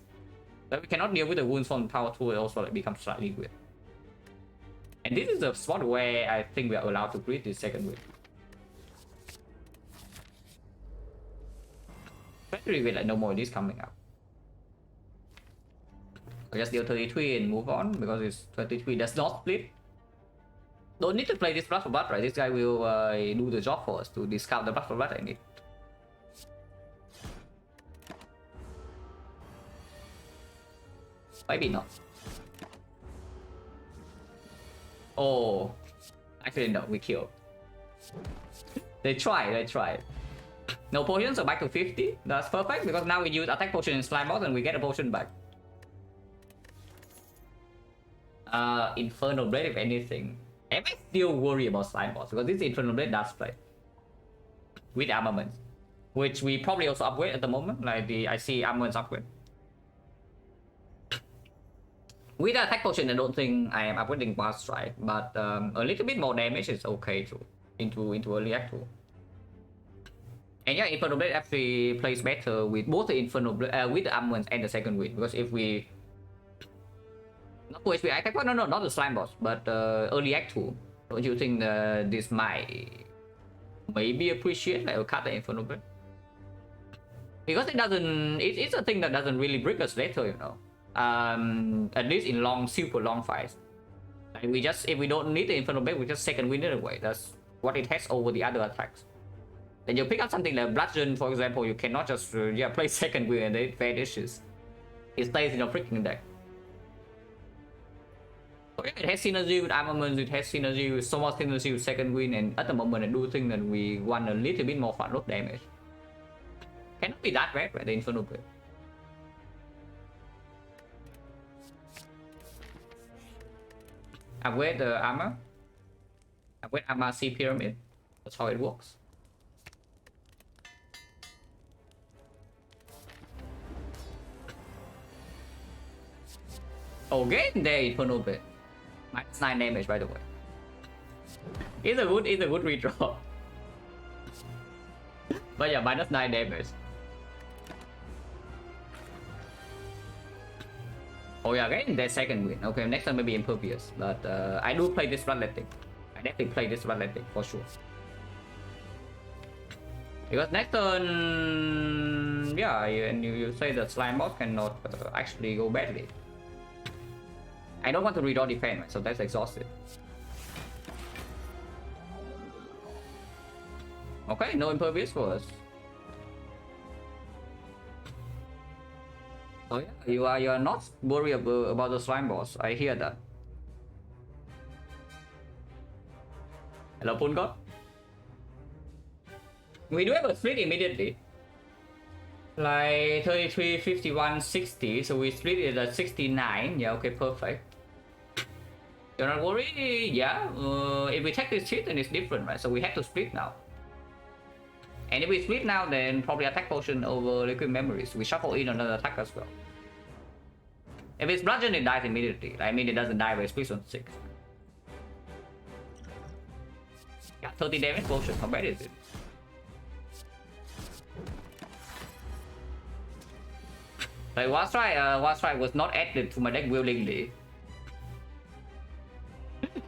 but we cannot deal with the wounds from Power Through, it also like becomes slightly weird. And this is the spot where I think we are allowed to create this second wave. Especially with like no more of this coming up. I'll just deal 33 and move on because it's 23 does not split. Don't need to play this Blood for Blood, right? This guy will do the job for us to discount the Blood for Blood I need. Maybe not. Oh, actually no, we kill. They try. No potions, so back to 50. That's perfect because now we use attack potion in slime boss and we get a potion back. Infernal Blade if anything. Am I still worried about slime boss because this Infernal Blade does play with armaments, which we probably also upgrade at the moment. Like I see armaments upgrade. With the attack potion, I don't think I am upgrading Wild Strike, but a little bit more damage is okay too into early act 2. And yeah, Infernal Blade actually plays better with both the Infernal Blade, with the armaments and the second wind, because if we not 2 HP attack, no, not the slime boss, but early act 2, don't you think this might maybe appreciate like a cut the Infernal Blade? Because it doesn't, it's a thing that doesn't really break us later, you know. At least in super long fights. Like if we don't need the Infernal Blade, we just second wind it away. That's what it has over the other attacks. Then you pick up something like Bludgeon, for example, you cannot just play second wind and it vanishes. It stays in your freaking deck. So yeah, it has synergy with armaments, it has synergy with so much synergy with second wind, and at the moment I do think that we want a little bit more front load damage. Cannot be that bad, right? The Infernal Blade. Upgrade the armor. Upgrade armor C pyramid. That's how it works. Okay, there Infernal Blade. Minus 9 damage by the way. It's a good redraw. But yeah, minus 9 damage. Oh yeah, again, their second win. Okay, next time maybe Impervious. But I do play this Bloodletting. I definitely play this Bloodletting for sure. Because next turn, yeah, and you say that Slime Boss cannot actually go badly. I don't want to redraw defense, right? So that's exhausted. Okay, no Impervious for us. Oh yeah, you are not worried about the slime boss. I hear that. Hello, Pungot. We do have a split immediately. Like 33, 51, 60. So we split it at 69. Yeah, okay, perfect. You're not worried? Yeah. If we take this hit, then it's different, right? So we have to split now. And if we split now, then probably attack potion over liquid memories. We shuffle in another attack as well. If it's bludgeon, it dies immediately. I mean, it doesn't die, but it splits on 6. Yeah, 30 damage potion. How bad is it? Like Wild Strike was not added to my deck willingly.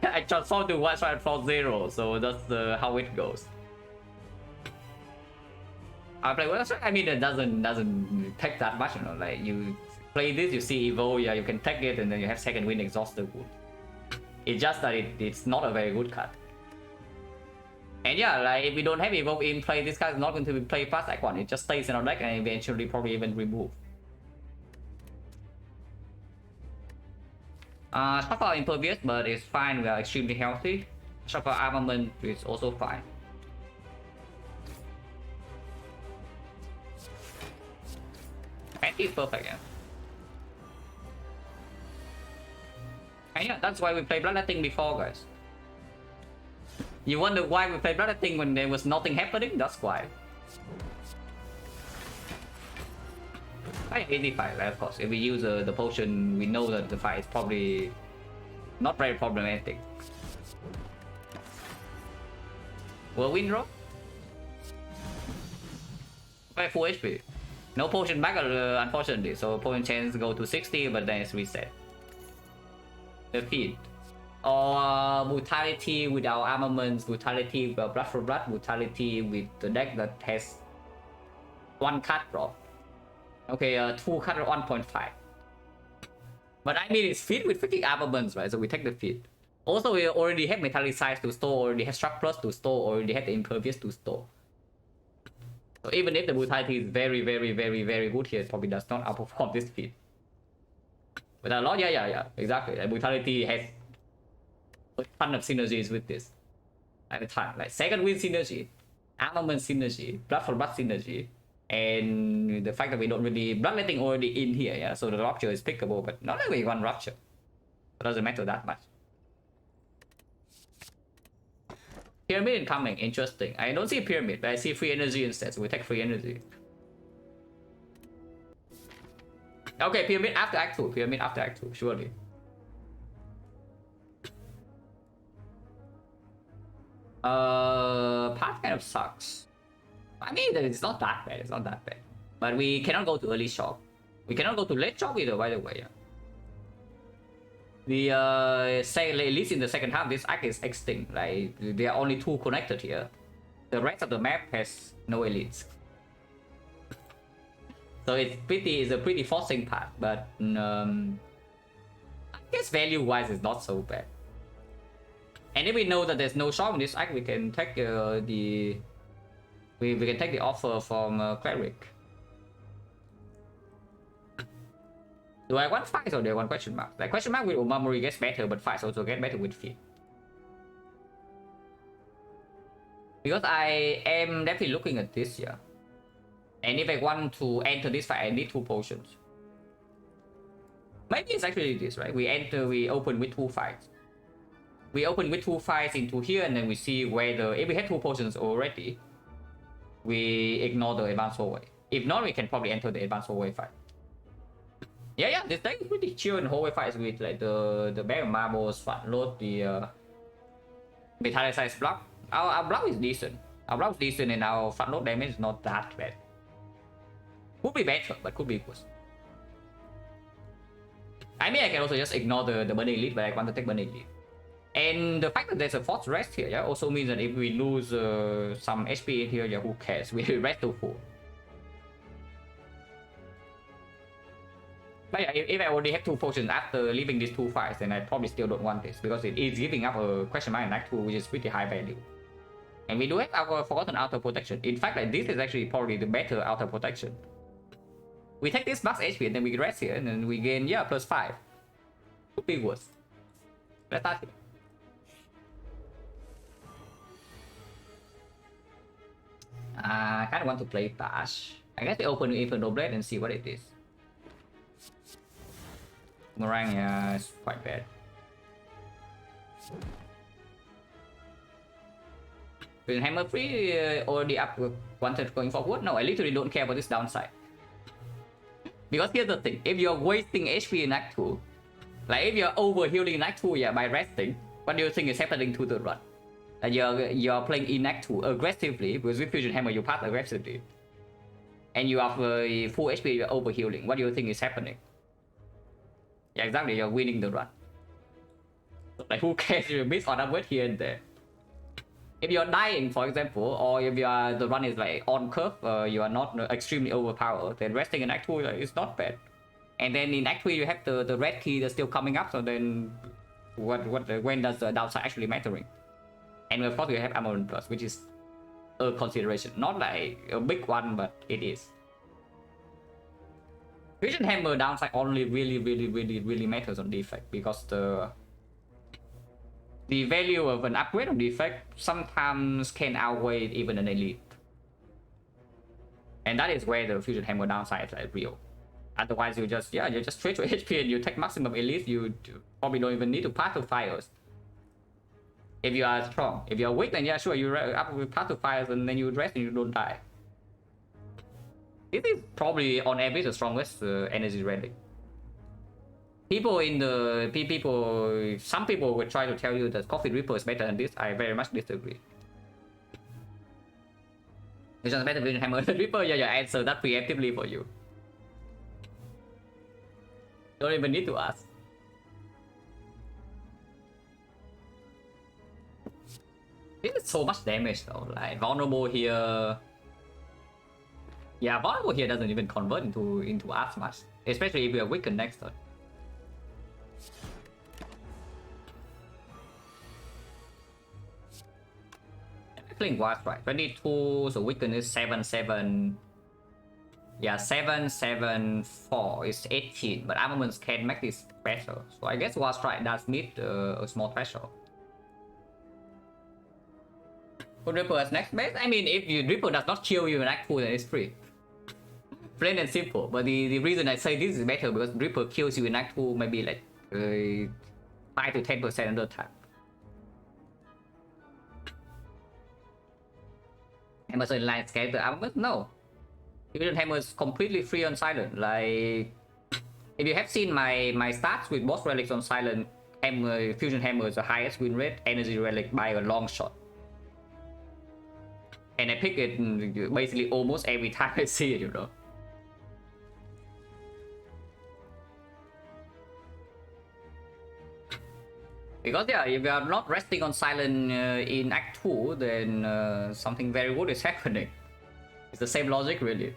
I transformed to Wild Strike for 0, so that's how it goes. I play Wild Strike. I mean, it doesn't take that much, you know. Like you play this, you see Evo, yeah, you can take it, and then you have second wind exhaust the wood. It's just that it's not a very good card. And yeah, like if we don't have Evo in play, this card is not going to be played past Act 1. It just stays in our deck and eventually probably even remove. Shuffle Impervious, but it's fine. We are extremely healthy. Shuffle Armament is also fine. Pet is perfect, yeah. And yeah, that's why we play Bloodletting before, guys. You wonder why we played Bloodletting when there was nothing happening? That's why. I 85, of course. If we use the potion, we know that the fight is probably not very problematic. Will win draw? Play full HP. No potion back, unfortunately. So potion chance go to 60, but then it's reset. Defeat. Or brutality without armaments, brutality without blood for blood, brutality with the deck that has 1 card drop. Okay, 2 card 1.5. But I mean, it's fit with freaking armaments, right? So we take the fit. Also, we already have metallicize to store, already have struck plus to store, already have the impervious to store. So even if the brutality is very, very, very, very good here, it probably does not outperform this fit. But a lot, yeah, exactly. The brutality has a ton of synergies with this. Like a ton. Like second wind synergy, armament synergy, blood for blood synergy, and the fact that we don't really bloodletting already in here, yeah. So the rupture is pickable, but not only one rupture. It doesn't matter that much. Pyramid incoming, interesting. I don't see pyramid, but I see free energy instead, so we take free energy. Okay, pyramid after Act 2. Pyramid after Act 2, surely. Path kind of sucks. I mean, it's not that bad. It's not that bad. But we cannot go to early shock. We cannot go to late shock either, by the way. Yeah. Say at least in the second half, this act is extinct. Like there are only 2 connected here. The rest of the map has no elites. So it's a pretty forcing part, but I guess value-wise it's not so bad. And if we know that there's no shock in this act, we can take we can take the offer from Cleric. Do I want fights or do I want question mark? Like question mark with Omamori gets better, but fights also get better with feet. Because I am definitely looking at this here. And if I want to enter this fight, I need 2 potions. Maybe it's actually this, right? We open with 2 fights. We open with 2 fights into here, and then we see whether if we have 2 potions already, we ignore the advanced hallway. If not, we can probably enter the advanced hallway fight. Yeah, this deck is pretty chill in hallway fights with like the bag of marbles, front load, the metallicize block. Our block is decent. Our block is decent, and our front load damage is not that bad. Could be better, but could be worse. I mean, I can also just ignore the burning elite, but I want to take burning elite. And the fact that there's a forced rest here, yeah, also means that if we lose some HP in here, yeah, who cares? We rest to full. But yeah, if I already have 2 potions after leaving these 2 fights, then I probably still don't want this, because it is giving up a question mark in Act 2, which is pretty high value. And we do have our Forgotten Outer Protection. In fact, like, this is actually probably the better Outer Protection. We take this max HP and then we rest here, and then we gain, yeah, +5. Could be worse. Let's start here. I kind of want to play Bash. I guess we open with Inferno Blade and see what it is. Boomerang, yeah, it's quite bad. With Hammer Free already up with 1 going forward? No, I literally don't care about this downside. Because here's the thing, if you're wasting HP in Act 2, like if you're over healing in Act 2, yeah, by resting, what do you think is happening to the run? Like you're playing in Act 2 aggressively, because with Fusion Hammer you pass aggressively. And you have full HP, you're over healing. What do you think is happening? Yeah, exactly, you're winning the run. So, like, who cares if you miss on upward here and there? If you're dying, for example, or if the run is like on curve, you are not extremely overpowered, then resting in Act 2 is not bad. And then in Act 3 you have the red key that's still coming up, so then when does the downside actually mattering? And of course we have Armor Plus, which is a consideration. Not like a big one, but it is. Fusion Hammer downside only really matters on defect, because the value of an upgrade on defect sometimes can outweigh even an elite. And that is where the Fusion Hammer downside is like real. Otherwise, you just straight to HP and you take maximum elite. You probably don't even need to path to fires. If you are strong, if you are weak, then yeah, sure, you up with path to fires and then you rest and you don't die. This is probably on average the strongest energy relic. Some people will try to tell you that Coffee Reaper is better than this. I very much disagree. It's just better than Hammer Reaper. Yeah, answer that preemptively for you. Don't even need to ask. This is so much damage though. Like vulnerable here. Yeah, vulnerable here doesn't even convert into as much, especially if we are weakened next turn. Playing Wild Strike 22, so weaken is 7-7. Yeah, 7-7-4 is 18, but armaments can make this better. So I guess Wild Strike does need a small threshold. Put Ripper as next best. I mean, if Ripper does not kill you in Act 2, then it's free. Plain and simple. But the reason I say this is better because Ripper kills you in Act 2 maybe like 5 to 10% under attack. Hammer's in line scale the armament? No. Fusion Hammer is completely free on silent. Like, if you have seen my stats with boss relics on silent, Fusion Hammer is the highest win rate energy relic by a long shot. And I pick it basically almost every time I see it, you know. Because yeah, if you are not resting on silent in Act 2, then something very good is happening. It's the same logic, really.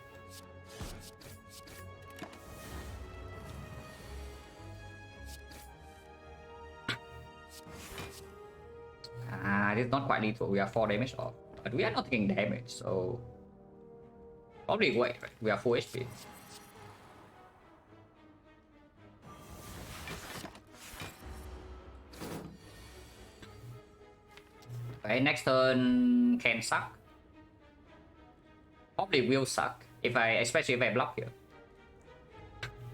This is not quite lethal. We are 4 damage off. But we are not taking damage, so... Probably wait, right? We are full HP. Okay, next turn can suck. Probably will suck especially if I block here.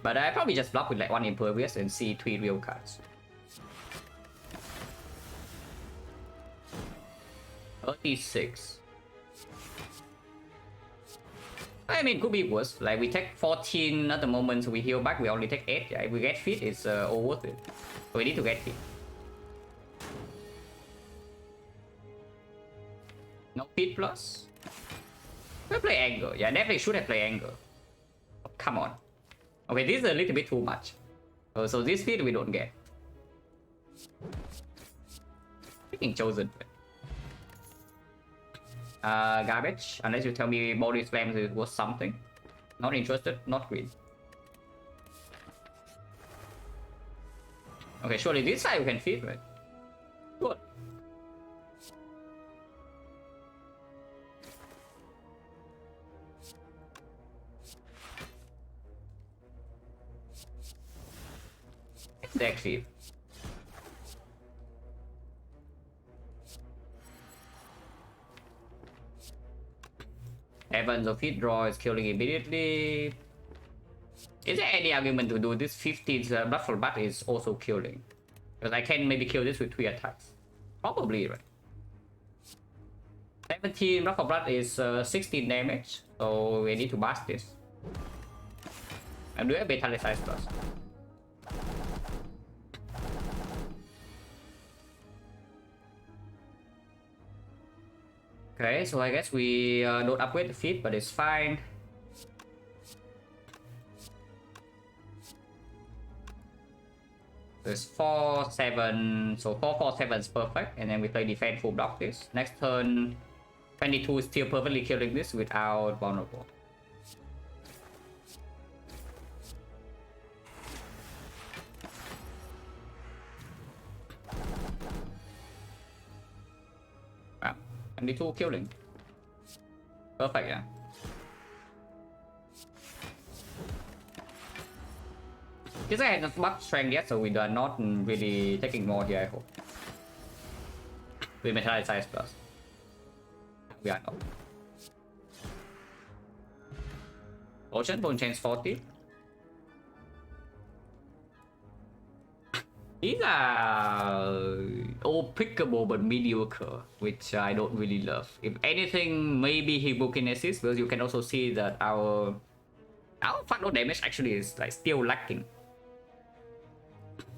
But I probably just block with like 1 Impervious and see 3 real cards. 36. I mean, could be worse. Like we take 14 at the moment, so we heal back. We only take 8. Yeah, if we get fit, it's all worth it. So we need to get fit. No fit plus. We'll play Anger. Yeah, definitely should have played Anger. Oh, come on. Okay, this is a little bit too much. So this fit we don't get. Freaking chosen. Garbage. Unless you tell me body slams it was something. Not interested. Not green. Okay, surely this side we can fit, right? Good. Exactly. Evans of hit draw is killing immediately. Is there any argument to do this? 15's Bloodful Bat is also killing. Because I can maybe kill this with 3 attacks. Probably, right? 17 Bloodful Blood is 16 damage. So we need to bust this. And do a Beta Size Plus. Okay, so I guess we don't upgrade the feat, but it's fine. There's 4, 7, so 4, 4, 7 is perfect, and then we play defense full block this. Next turn, 22 is still perfectly killing this without vulnerable. Wow, 22 killing. Perfect, yeah. This guy has not much strength yet, so we are not really taking more here, I hope. With Metallic Size Plus. We are not. Potion change 40. These are all pickable but mediocre, which I don't really love. If anything, maybe Hibokinesis, because you can also see that our front damage actually is like still lacking.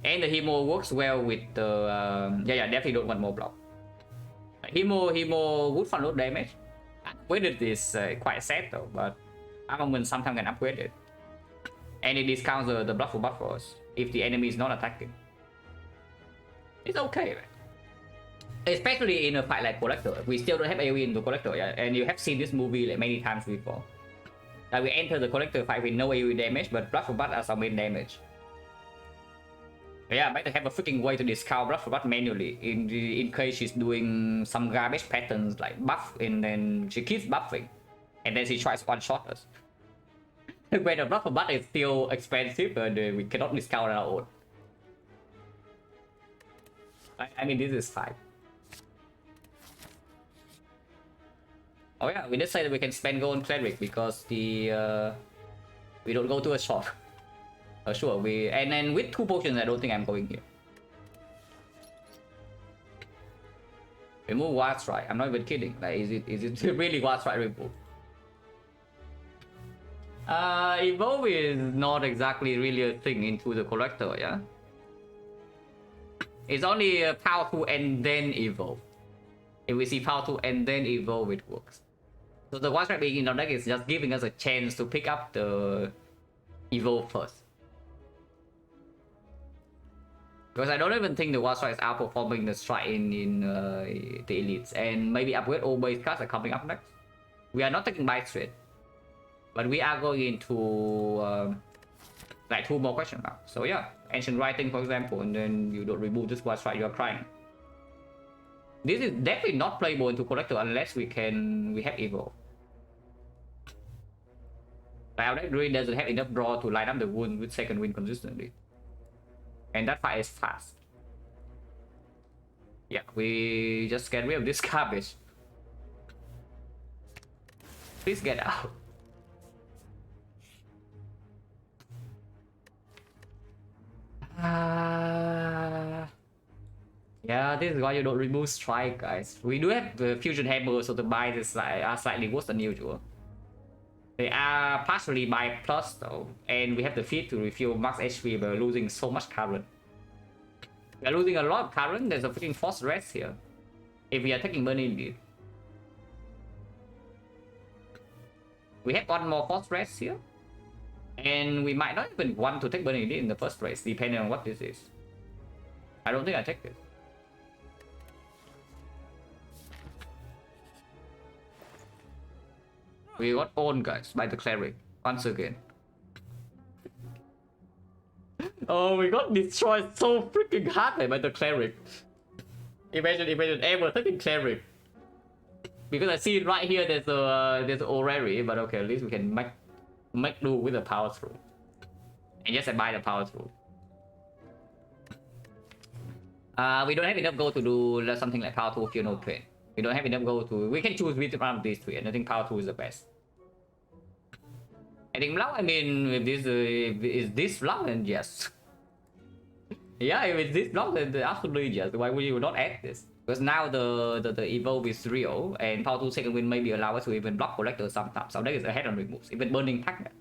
And the Himo works well with the yeah, definitely don't want more block. Himo good front load damage. Upgraded is quite sad though, but armament sometimes can upgrade it. And it discounts the block for buffers if the enemy is not attacking. It's okay, man. Especially in a fight like Collector. We still don't have AoE in the Collector, yeah? And you have seen this movie like many times before. Like we enter the Collector fight with no AoE damage, but blood for blood as our main damage. Yeah, better have a freaking way to discount blood for blood manually in case she's doing some garbage patterns like buff and then she keeps buffing. And then she tries one-shot us. When the blood for blood is still expensive, but we cannot discount our own. I mean, this is fine. Oh yeah, we just say that we can spend gold on cleric because the we don't go to a shop. Sure, and then with 2 potions, I don't think I'm going here. Remove Wild Strike. I'm not even kidding. Like, is it really Wild Strike remove? Evolve is not exactly really a thing into the Collector, yeah. It's only power 2 and then evolve. If we see power 2 and then evolve, it works. So the Wild Strike being in our deck is just giving us a chance to pick up the evolve first. Because I don't even think the Wild Strike is outperforming the Strike in the Elites. And maybe upgrade all base cards are coming up next. We are not taking Bite Straight. But we are going into like 2 more question marks. So yeah, Ancient Writing for example, and then you don't remove this Wild Strike, you are crying. This is definitely not playable into Collector unless we have Evolve. Like our deck really doesn't have enough draw to line up the wound with second wind consistently. And that fight is fast. Yeah, we just get rid of this garbage. Please get out. Yeah, this is why you don't remove strike, guys. We do have the fusion hammer, so the buys are slightly worse than usual. They are partially buy plus though, and we have the feed to refuel max HP. We're losing so much current. We're losing a lot of current. There's a freaking force rest here. If we are taking burning lead. We have 1 more force rest here. And we might not even want to take burning lead in the first place, depending on what this is. I don't think I take this. We got owned, guys, by the cleric once again. Oh, we got destroyed so freaking hard by the cleric. Imagine ever taking cleric. Because I see right here there's a orrery, but okay, at least we can make do with the power through. And yes, I buy the power through. We don't have enough gold to do something like power 2 if you no trade. We don't have enough gold to. We can choose which one of these 3, and I think power 2 is the best. I think now, I mean, if this is this block, then yes. Yeah, if it's this block, then absolutely yes. Why would you not add this? Because now the evolve is real, and power 2 second wind maybe allow us to even block Collector sometimes. So that is ahead on removes, even burning pack.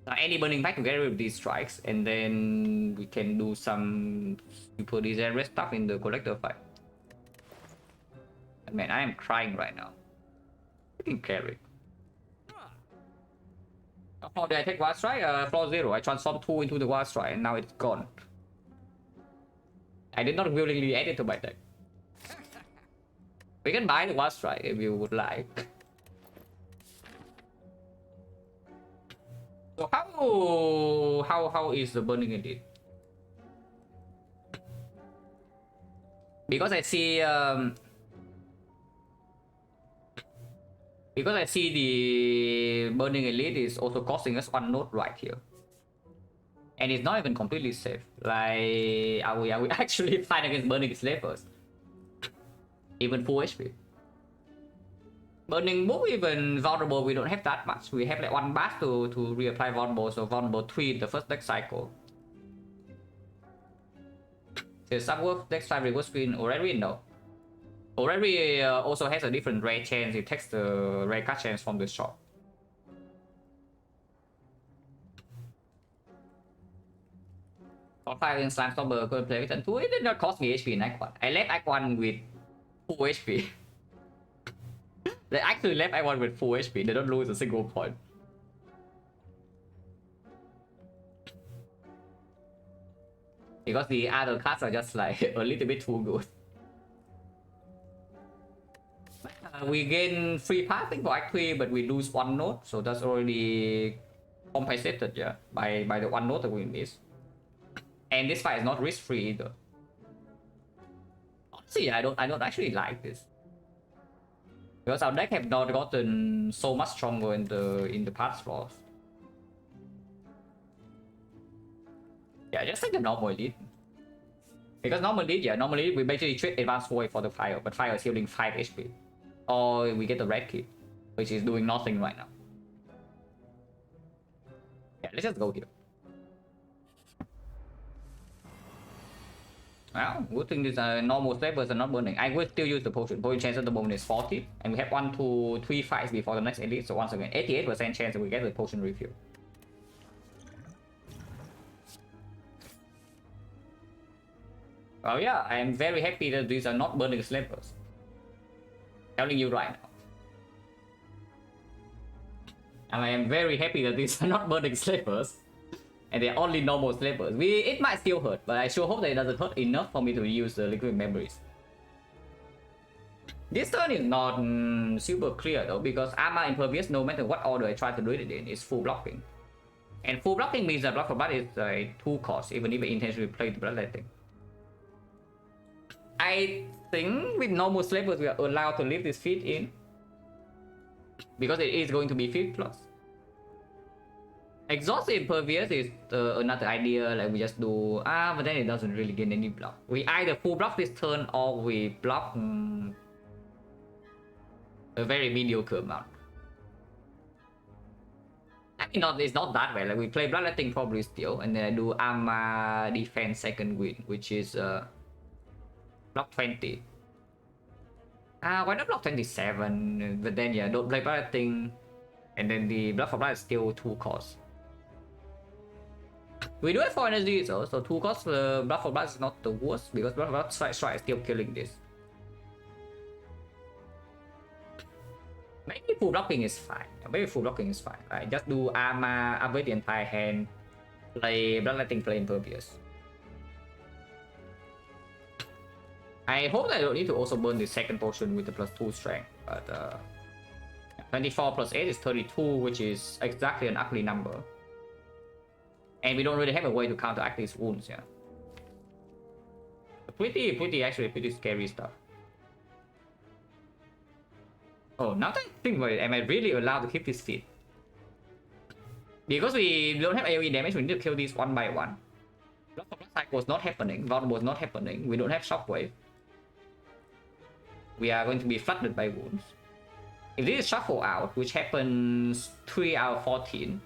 Now any burning pack to get rid of these strikes, and then we can do some super disastrous stuff in the Collector fight. Man, I am crying right now. Freaking carry. How did I take Wild Strike? Floor 0. I transformed 2 into the Wild Strike, and now it's gone. I did not willingly add it to my deck. We can buy the Wild Strike if you would like. So how is the burning indeed? Because I see the burning elite is also costing us 1 node right here, and it's not even completely safe. Like, are we actually fighting against burning slavers? Even full HP. Burning book even vulnerable, we don't have that much. We have like 1 bath to reapply vulnerable, so vulnerable 3 in the first deck cycle. The subwork next time reverse screen already no. Already also has a different rare chance. It takes the rare card chance from the shop. Top 5 in Slime Stormer could play with and 2. It did not cost me HP in Act 1. I left Act 1 with full HP. They actually left Act 1 with full HP. They don't lose a single point. Because the other cards are just like a little bit too good. We gain free passing for Act 3, but we lose 1 note, so that's already compensated, yeah, by the 1 note that we miss. And this fight is not risk free either. Honestly, I don't actually like this. Because our deck have not gotten so much stronger in the past floors. Yeah, just like the normal elite. Because normally we basically trade advanced void for the fire, but fire is healing 5 HP. Or we get the red kit, which is doing nothing right now. Yeah, let's just go here. Well, good thing is normal slavers are not burning. I will still use the potion. Potion chance at the moment is 40. And we have 1, 2, 3 fights before the next elite. So once again, 88% chance that we get the potion refill. Oh yeah, I am very happy that these are not burning slavers. Telling you right now. And I am very happy that these are not burning slavers. And they're only normal slavers. It might still hurt, but I sure hope that it doesn't hurt enough for me to use the liquid memories. This turn is not super clear though, because Armor Impervious, no matter what order I try to do it in, is full blocking. And full blocking means that block for blood is 2 cost, even if I intentionally play the bloodletting. I think with normal slavers we are allowed to leave this feat in, because it is going to be 5th plus. Exhaust Impervious is another idea, like we just do, but then it doesn't really gain any block. We either full block this turn or we block a very mediocre amount. I mean, it's not that way, like we play Bloodletting probably still, and then I do Armor Defense second win, which is block 20. Why not block 27? But then yeah, don't play Bloodletting, and then the block for blood is still 2 cost. We do have 4 energy though, so 2 cost blood for blood is not the worst, because blood for blood strike is still killing this. Maybe full blocking is fine. Maybe full blocking is fine. Right? Just do armor, upgrade the entire hand, play bloodletting, play impervious. I hope that I don't need to also burn the second potion with the +2 strength, but 24 plus 8 is 32, which is exactly an ugly number. And we don't really have a way to counteract these wounds, yeah. Actually pretty scary stuff. Oh, now that I think about it, am I really allowed to keep this feat? Because we don't have AoE damage, we need to kill these one by one. Blood for blood cycle was not happening, Rod was not happening, we don't have shockwave. We are going to be flooded by wounds. If this is shuffle out, which happens 3 out of 14,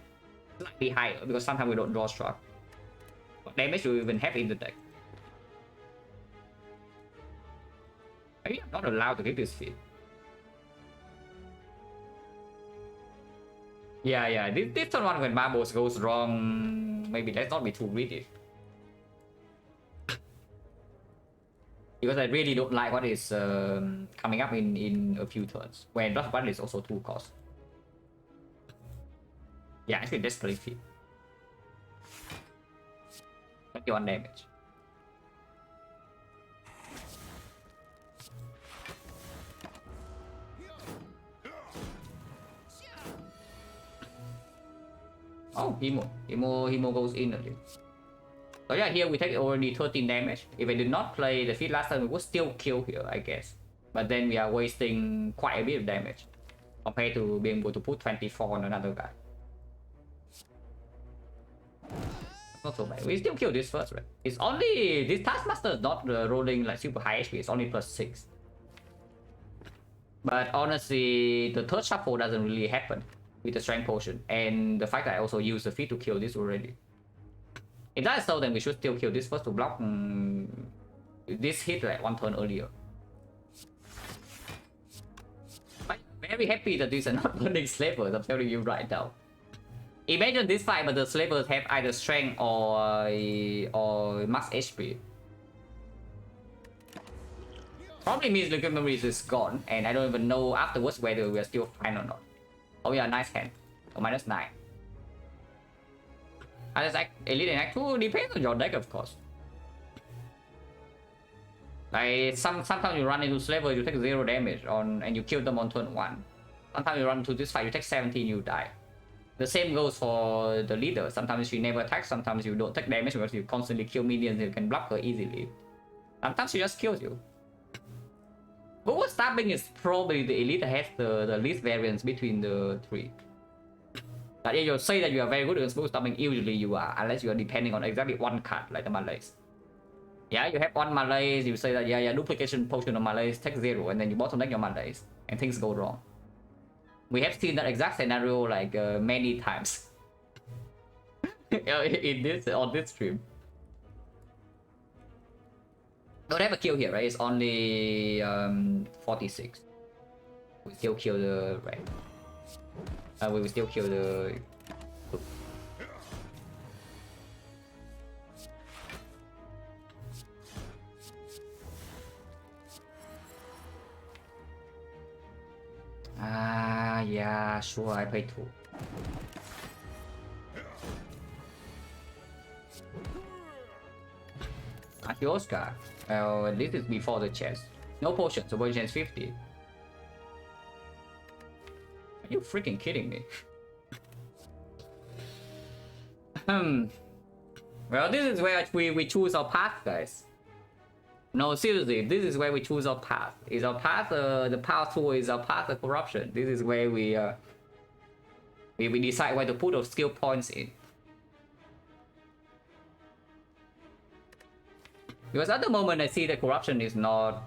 slightly higher, because sometimes we don't draw struck. What damage do we even have in the deck? Maybe I'm not allowed to keep this feat. Yeah, this turn one when marbles goes wrong, maybe let's not be too greedy. Because I really don't like what is coming up in a few turns, when Blood Blood is also 2 cost. Yeah, actually Desperate Feat. 21 damage. Oh, Hemo goes in a little. So yeah, here we take already 13 damage. If I did not play the feat last time, we would still kill here, I guess. But then we are wasting quite a bit of damage compared to being able to put 24 on another guy. Not so bad. We still kill this first, right? It's only this Taskmaster is not rolling like super high HP. It's only +6. But honestly, the third shuffle doesn't really happen with the strength potion, and the fact that I also use the feat to kill this already. If that is so, then we should still kill this first to block this hit like one turn earlier. But very happy that these are not burning slavers, I'm telling you right now. Imagine this fight, but the slavers have either strength or max HP. Probably means the memories is gone, and I don't even know afterwards whether we are still fine or not. Oh yeah, nice hand. Oh, -9. As Act Elite and Act 2 depends on your deck, of course. Like sometimes you run into Slaver, you take 0 damage on, and you kill them on turn 1. Sometimes you run into this fight, you take 17, you die. The same goes for the leader. Sometimes you never attack, sometimes you don't take damage because you constantly kill minions, you can block her easily. Sometimes she just kills you. But stabbing is probably the elite that has the least variance between the 3. But if you say that you are very good at smooth stabbing, usually you are, unless you are depending on exactly one card, like the Malays. Yeah, you have one Malays, you say that yeah, duplication potion of Malays, take 0, and then you bottom deck your Malays, and things go wrong. We have seen that exact scenario like many times on this stream. Don't have a kill here, right? It's only 46. We still kill the right. We will still kill the. Yeah, sure. I play 2. Oscar. Well, this is before the chest. No potion, so potion is 50. Are you freaking kidding me? Well, this is where we choose our path, guys. No, seriously, this is where we choose our path. Is our path the path tool is our path of corruption. This is where we decide where to put our skill points in. Because at the moment I see that corruption is not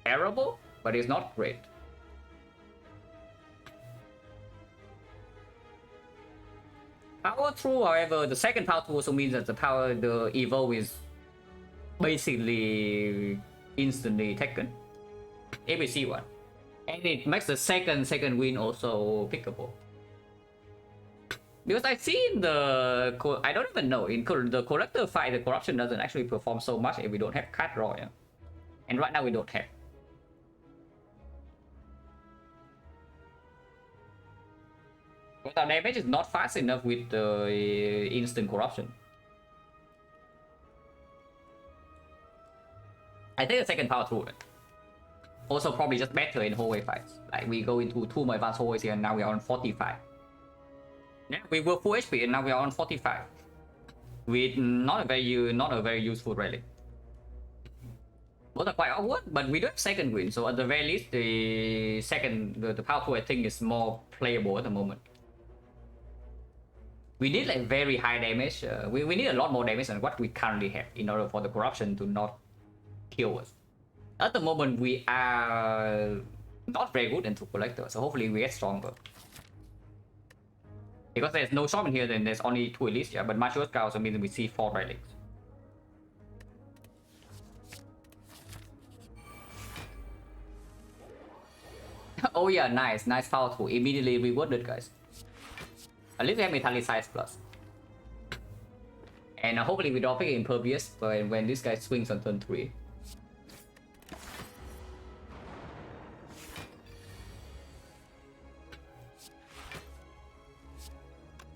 terrible, but it's not great. Power through, however, the second power through also means that the evil is basically instantly taken. If we see one. And it makes the second win also pickable. Because I've seen I don't even know, in the collector fight, the corruption doesn't actually perform so much if we don't have card draw, yeah? And right now we don't have. But our damage is not fast enough with the instant corruption. I think the second power through it. Also probably just better in hallway fights. Like we go into 2 more advanced hallways here and now we are on 45. Yeah, we were full HP and now we are on 45. With not a very useful relic. Both are quite awkward, but we do have second win, so at the very least the power through I think is more playable at the moment. We need like very high damage. We need a lot more damage than what we currently have in order for the corruption to not kill us. At the moment we are not very good into collector, so hopefully we get stronger. Because there's no shaman here, then there's only 2 elites here, but Martial Scout also means we see 4 relics. Oh yeah, nice power tool. Immediately rewarded, guys. At least we have Metallicize plus. And hopefully we don't pick Impervious when this guy swings on turn 3.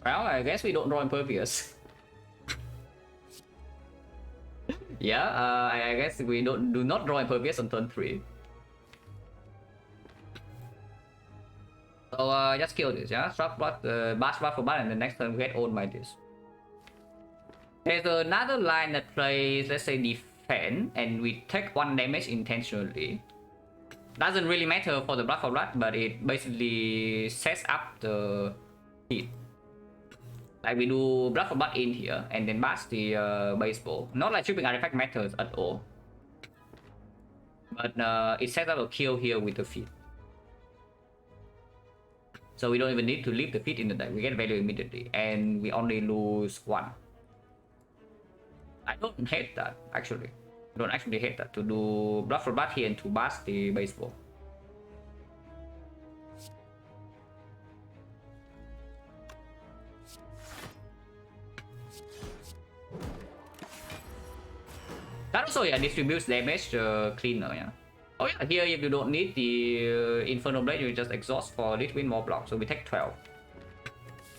Well, I guess we don't draw Impervious. Yeah, I guess we do not draw Impervious on turn 3. So just kill this, yeah? Bash blood for blood, and the next turn we get owned by this. There's another line that plays, let's say, defend, and we take 1 damage intentionally. Doesn't really matter for the blood for blood, but it basically sets up the hit. Like we do blood for blood in here, and then bash the baseball. Not like tripping artifact matters at all. But it sets up a kill here with the feet. So we don't even need to leave the feet in the deck. We get value immediately, and we only lose 1. I don't hate that actually. I don't actually hate that to do blood for blood here and to bust the baseball. That also distributes damage cleaner, yeah. Oh yeah, here if you don't need the Inferno Blade, you just exhaust for a little bit more block, so we take 12.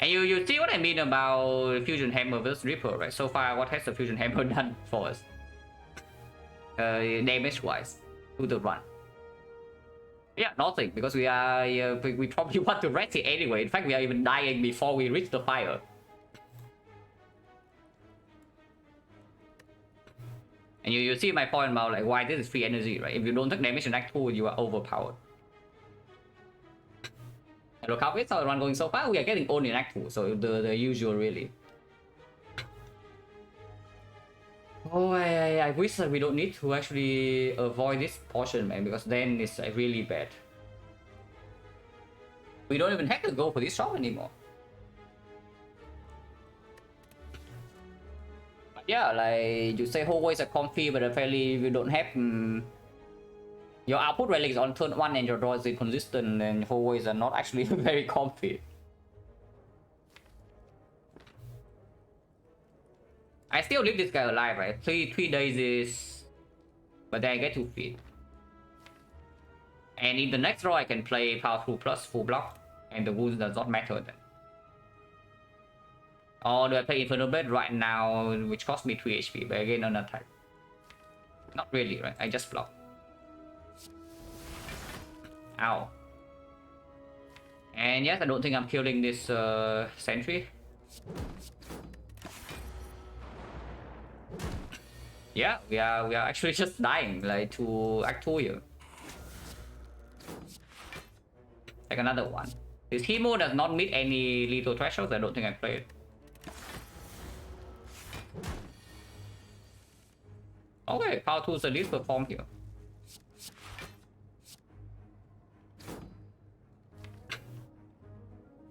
And you see what I mean about Fusion Hammer versus Reaper, right? So far, what has the Fusion Hammer done for us? Damage-wise, to the run. Yeah, nothing, because we are we probably want to rest it anyway. In fact, we are even dying before we reach the fire. And you see my point about like why this is free energy, right? If you don't take damage in Act 2, you are overpowered. And look how it's our run going so far. We are getting only in Act 2, so the usual really. Oh, I wish that we don't need to actually avoid this portion, man, because then it's like, really bad. We don't even have to go for this shop anymore. But yeah, like you say hallways are comfy, but apparently if you don't have your output relics on turn 1 and your draw is inconsistent, and hallways are not actually very comfy. I still leave this guy alive, right? Three days is... But then I get 2 feet. And in the next draw I can play Power Through plus full block. And the wounds does not matter then. Or do I play Inferno Blade right now, which costs me 3 HP, but again on attack? Not really, right? I just block. Ow. And yes, I don't think I'm killing this sentry. Yeah, we are actually just dying like to Act 2 here. Like another one. This Hemo does not meet any lethal thresholds. I don't think I play it. Okay, Power 2 is the least perform here.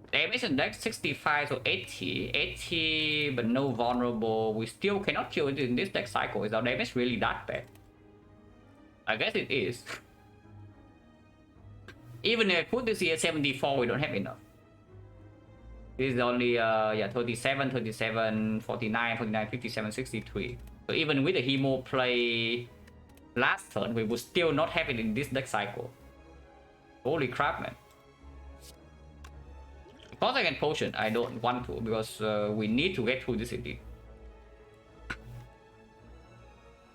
Damage index 65 to 80. 80 but no vulnerable. We still cannot kill it in this deck cycle. Is our damage really that bad? I guess it is. Even if I put this here 74, we don't have enough. This is only yeah, 37, 37, 49, 49, 57, 63. So even with the Hemo play last turn, we would still not have it in this deck cycle. Holy crap, man. Because I can potion, I don't want to, because we need to get through this indeed.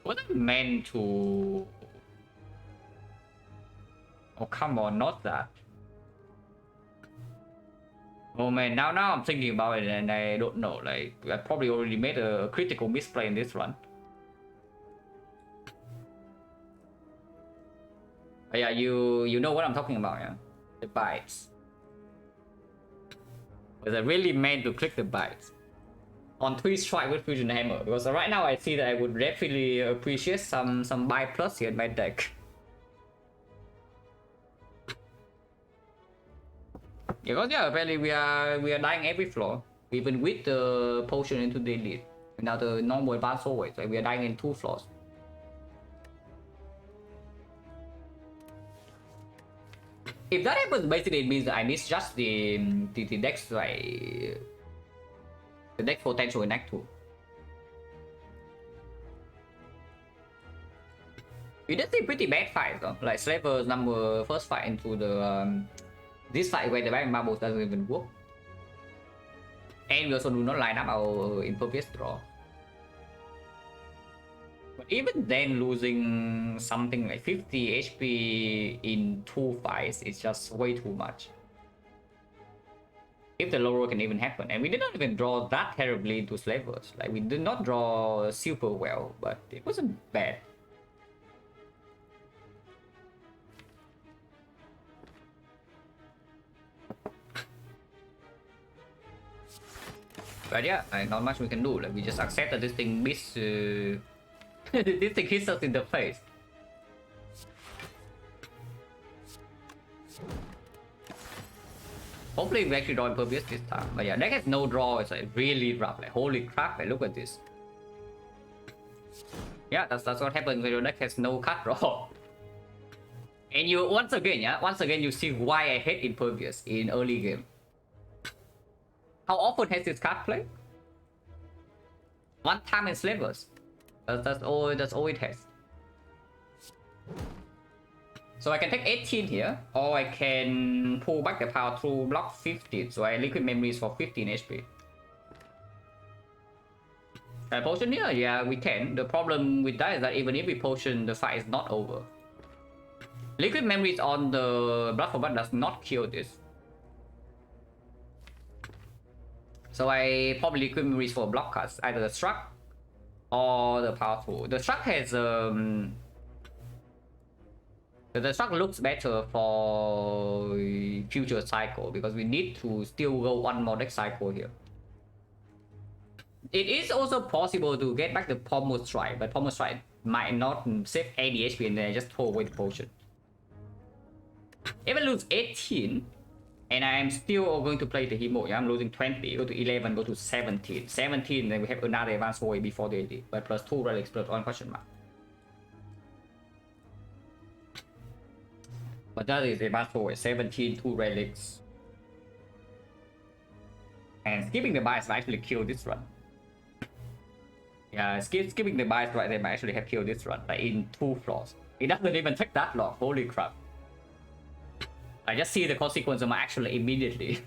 Wasn't meant to... Oh, come on, not that. Oh man, now I'm thinking about it and I don't know, like, I probably already made a critical misplay in this run. But yeah, you know what I'm talking about, yeah? The bites. Was I really meant to click the bites on 3 strike with Fusion Hammer? Because right now I see that I would definitely appreciate some bite plus here in my deck. Because yeah, apparently we are dying every floor, even with the potion into the elite. And now the normal advanced always, like we are dying in 2 floors. If that happens, basically it means that I need just the dex, like the dex potential in Act 2. We did see pretty bad fights though, like Slaver's number first fight into the this fight where the Baron Marbles doesn't even work. And we also do not line up our impervious draw. But even then, losing something like 50 HP in 2 fights is just way too much. If the low roll can even happen. And we did not even draw that terribly into Slavers. Like, we did not draw super well, but it wasn't bad. But yeah, not much we can do. Like, we just accept that this thing miss. This thing hits us in the face. Hopefully we actually draw impervious this time. But yeah, deck has no draw. It's like really rough. Like, holy crap, like, look at this. Yeah, that's what happens when your deck has no card draw. And you once again you see why I hate Impervious in early game. How often has this card played? One time in Slavers. That's all it has. So I can take 18 here, or I can pull back the power through block 15, so I liquid memories for 15 HP. Can I potion here? Yeah, we can. The problem with that is that even if we potion, the fight is not over. Liquid memories on the blood for blood does not kill this. So I probably liquid memories for block cards, either the struck or the power through. The struck has the struck looks better for future cycle because we need to still go one more deck cycle here. It is also possible to get back the Pommel Strike, but Pommel Strike might not save any HP and then I just throw away the potion. If I lose 18, and I am still going to play the Himo, yeah, I'm losing 20, go to 11, go to 17. 17, then we have another advanced void before the AD, but plus 2 relics plus 1 question mark. But that is advanced void, 17, 2 relics. And skipping the bias might actually kill this run. Yeah, skipping the bias right there might actually have killed this run, like in 2 floors. It doesn't even take that long, holy crap. I just see the consequence of my action immediately.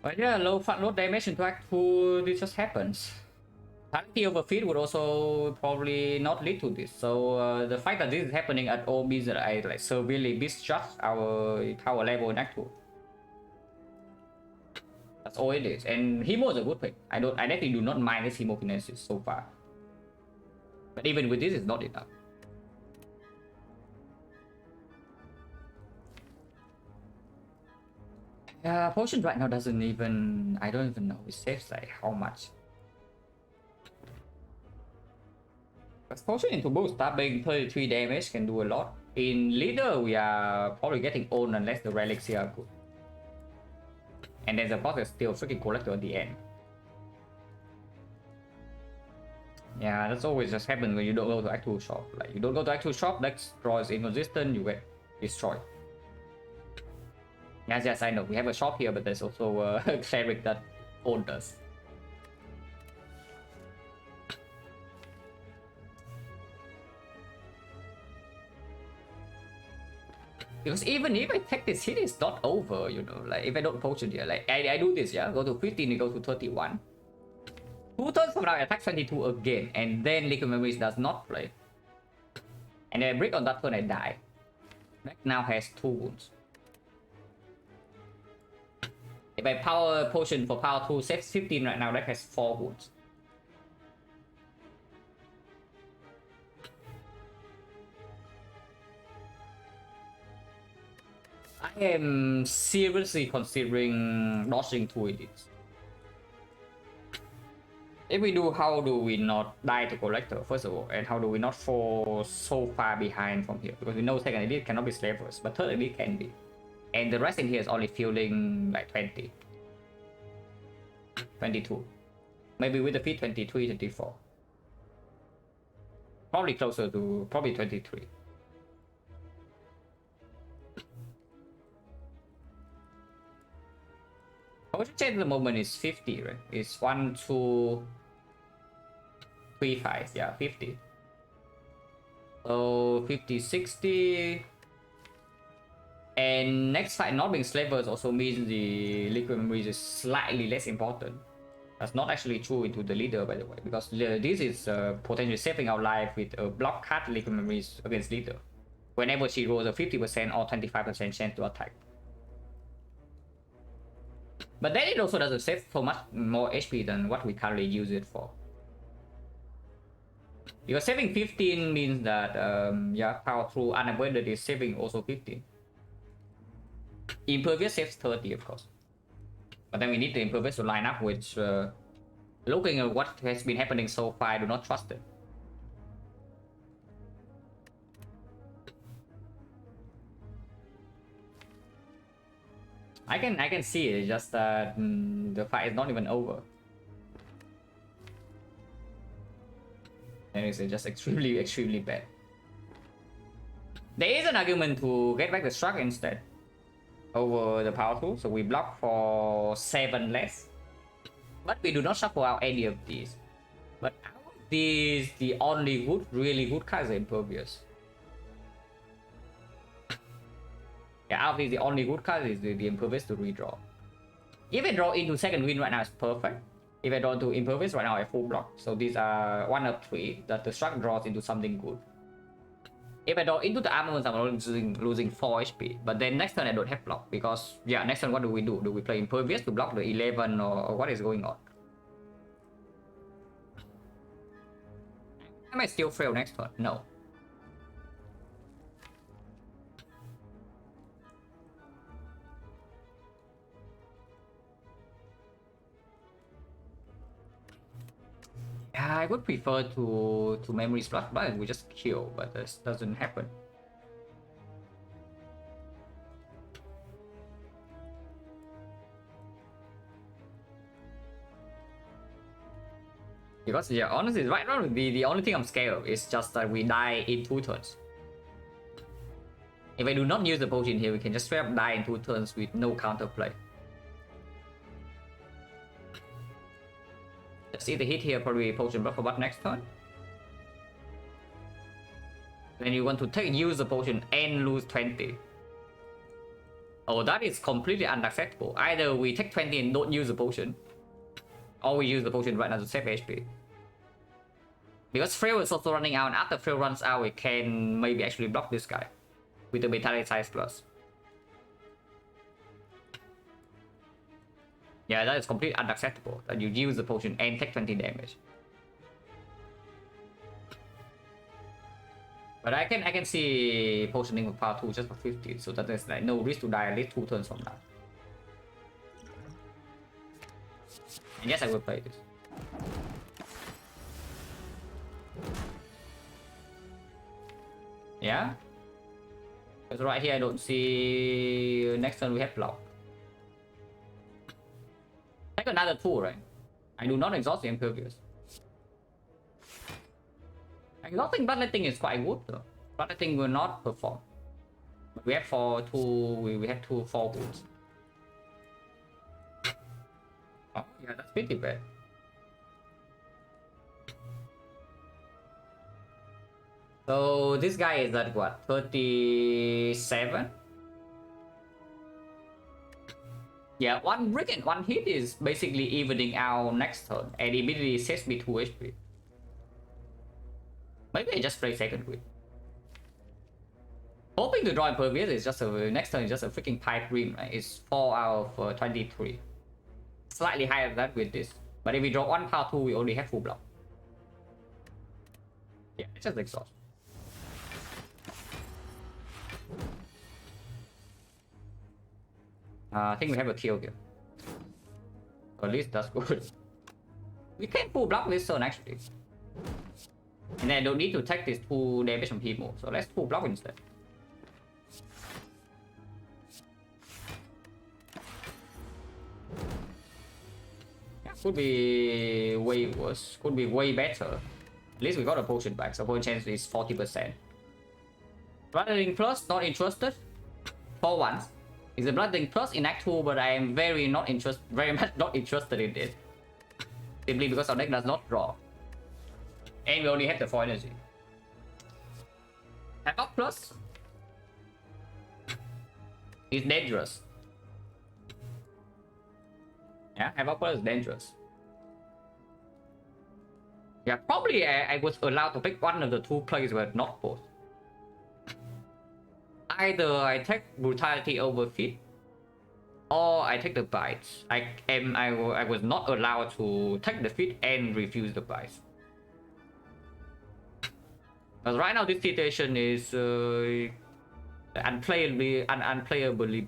But yeah, low damage into Act 2, this just happens. Parity over feed would also probably not lead to this. So the fact that this is happening at all means that I like severely misjudged our power level in Act 2. That's all it is. And Himo is a good pick. I definitely do not mind this Himo Kinesis so far. But even with this, it's not enough. Yeah, potion right now doesn't even... I don't even know. It saves like how much. But potion into boost stabbing 33 damage can do a lot. In leader, we are probably getting owned unless the relics here are good. And then the boss is still freaking collector at the end. Yeah, that's always just happens when you don't go to actual shop. Like, you don't go to actual shop, that destroys inconsistent, you get destroyed. Yes, I know. We have a shop here, but there's also a cleric that owns us. Because even if I take this hit, it's not over, you know. Like, if I don't potion here, like, I do this, yeah? Go to 15 and go to 31. 2 turns from now, I attack 22 again, and then Liquid Memories does not play. And then I break on that turn, I die. Deck now has 2 wounds. If I power potion for power 2, saves 15 right now, deck has 4 wounds. I am seriously considering dodging 2 edits. If we do, how do we not die to collector, first of all, and how do we not fall so far behind from here? Because we know second elite cannot be slavers, but third elite can be. And the rest in here is only feeling like 20. 22. Maybe with the feet 23, 24. Probably closer to, probably 23. Our change at the moment is 50, right? It's 1, 2, 3, 5. Yeah, 50. So 50, 60. And next fight not being slavers also means the liquid memories is slightly less important. That's not actually true into the leader, by the way, because this is potentially saving our life with a block cut liquid memories against leader. Whenever she rolls a 50% or 25% chance to attack. But then it also doesn't save so much more HP than what we currently use it for. Because saving 15 means that, yeah, power through unavoided is saving also 15. Impervious saves 30, of course. But then we need the Impervious to line up, which, looking at what has been happening so far, I do not trust it. I can see it. It's just that the fight is not even over. And it's just extremely bad. There is an argument to get back the struck instead over the power tool, so we block for 7 less. But we do not shuffle out any of these. But out of these, the only good, really good card is Impervious. Yeah, out of these, the only good card is the Impervious to redraw. If I draw into second wind right now, it's perfect. If I draw into Impervious right now, I full block. So these are 1 of 3 that the struck draws into something good. If I draw into the armaments, I'm only losing 4 HP. But then next turn I don't have block because, yeah, next turn what do? Do we play Impervious to block the 11 or what is going on? I might still fail next turn. No. Yeah, I would prefer to memory splash, but we just kill, but this doesn't happen. Because yeah, honestly, right now the only thing I'm scared of is just that we die in 2 turns. If I do not use the potion here, we can just straight up die in 2 turns with no counterplay. Let's see the hit here, probably potion block for what next turn. Then you want to use the potion and lose 20. Oh, that is completely unacceptable. Either we take 20 and don't use the potion, or we use the potion right now to save HP. Because Frail is also running out, and after Frail runs out, we can maybe actually block this guy with the Vitality Size Plus. Yeah, that is completely unacceptable, that you use the potion and take 20 damage. But I can see potioning with power 2 just for 50, so that there's like no risk to die at least 2 turns from now. And yes, I will play this. Yeah? Because right here I don't see next turn we have block. Take another tool, right? I do not exhaust the Impervious. Exhausting Bloodletting is quite good though. Bloodletting will not perform. But we have we have 2 4 wounds. Oh yeah, that's pretty bad. So this guy is at what? 37? Yeah, 1 brick and 1 hit is basically evening out next turn, and immediately sets me 2 HP. Maybe I just play second wind. Hoping to draw Impervious is just a next turn is just a freaking pipe dream, right? It's 4 out of 23. Slightly higher than that with this. But if we draw 1 power 2, we only have full block. Yeah, it's just exhaust. I think we have a kill here. At least that's good. We can full block this turn actually. And then I don't need to take this 2 damage from Timo, so let's full block instead. Yeah, could be way worse, could be way better. At least we got a potion back, so potion chance is 40%. Bloodletting Plus, not interested. For once. It's a Bloodletting Plus in Act 2, but I am very much not interested in it. Simply because our deck does not draw. And we only have the 4 energy. Havoc Plus is dangerous. Yeah, Havoc Plus is dangerous. Yeah, probably I was allowed to pick one of the 2 plays, but not both. Either I take Brutality over Fit, or I take the Bites. I was not allowed to take the Fit and refuse the Bites. Because right now this situation is unplayably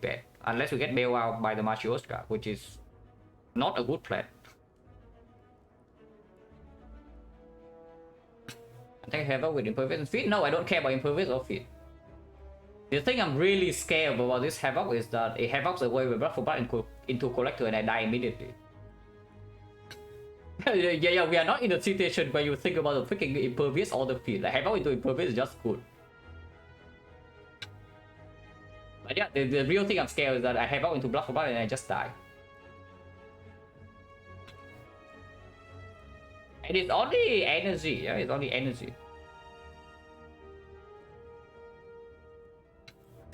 bad. Unless we get bailed out by the Machioska, which is not a good plan. I take Havoc with Impervious and Fit? No, I don't care about Impervious or Fit. The thing I'm really scared about this Havoc is that it Havoc's away with Blood for Blood into Collector and I die immediately. yeah, we are not in a situation where you think about the freaking Impervious or the field. Like Havoc into Impervious is just good. But yeah, the real thing I'm scared is that I Havoc into Blood for Blood and I just die. And it's only energy, yeah, it's only energy.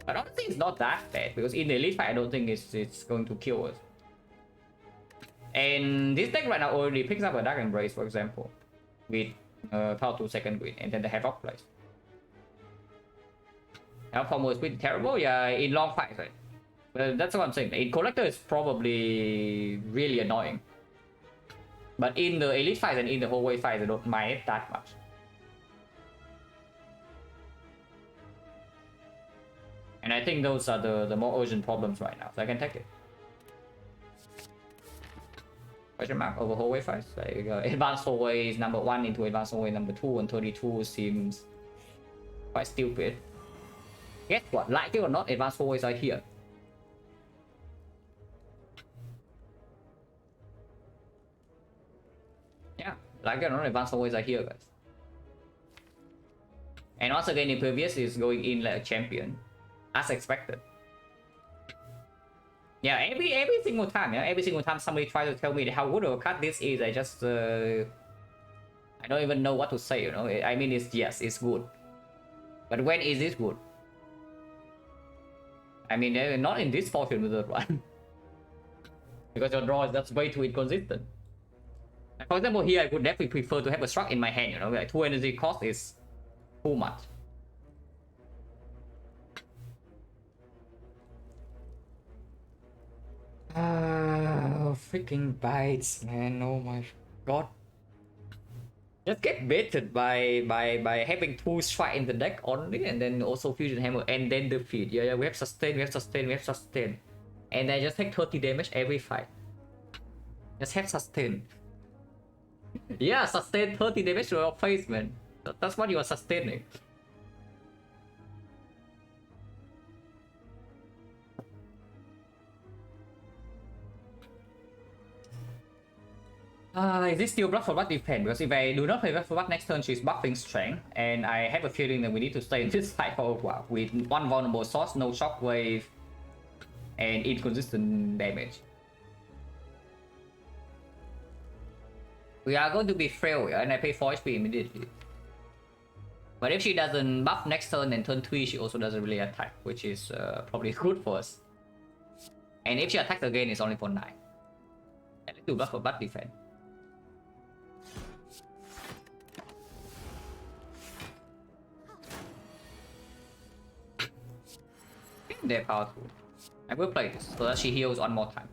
But honestly, it's not that bad because in the elite fight, I don't think it's going to kill us. And this deck right now already picks up a Dark Embrace, for example, with power 2 second green, and then the Havoc plays. Now, combo is pretty terrible, yeah, in long fights, right? But that's what I'm saying. In Collector, it's probably really annoying. But in the elite fight and in the hallway fight, I don't mind it that much. And I think those are the more urgent problems right now, so I can take it. Question mark over hallway fights. Like advanced hallway is number 1 into advanced hallway number 2, and 32 seems quite stupid. Guess what? Like it or not, advanced hallways are here. Yeah, like it or not, advanced hallways are here, guys. And once again, Impervious is going in like a champion, as expected. Yeah, every single time, yeah, every single time somebody tries to tell me how good of a card this is, I just I don't even know what to say, you know. I mean, it's yes, it's good, but when is it good? I mean, not in this portion of the run, because your draw is just way too inconsistent. Like, for example, here I would definitely prefer to have a struck in my hand, you know, like 2 energy cost is too much. Freaking bites, man! Oh my god! Just get baited by having 2 strike in the deck only, and then also fusion hammer, and then defeat. Yeah, we have sustain, we have sustain, we have sustain, and I just take 30 damage every fight. Just have sustain. Yeah, sustain 30 damage to your face, man. That's what you are sustaining. Is this still Blood for Blood defense? Because if I do not play Blood for Blood next turn, she's buffing strength, and I have a feeling that we need to stay in this fight for a while with 1 vulnerable source, no shockwave, and inconsistent damage. We are going to be frail, and I pay 4 HP immediately. But if she doesn't buff next turn, and turn 3 she also doesn't really attack, which is probably good for us. And if she attacks again, it's only for 9. And let's do Blood for Blood defense. They're powerful. I will play this so that she heals 1 more time.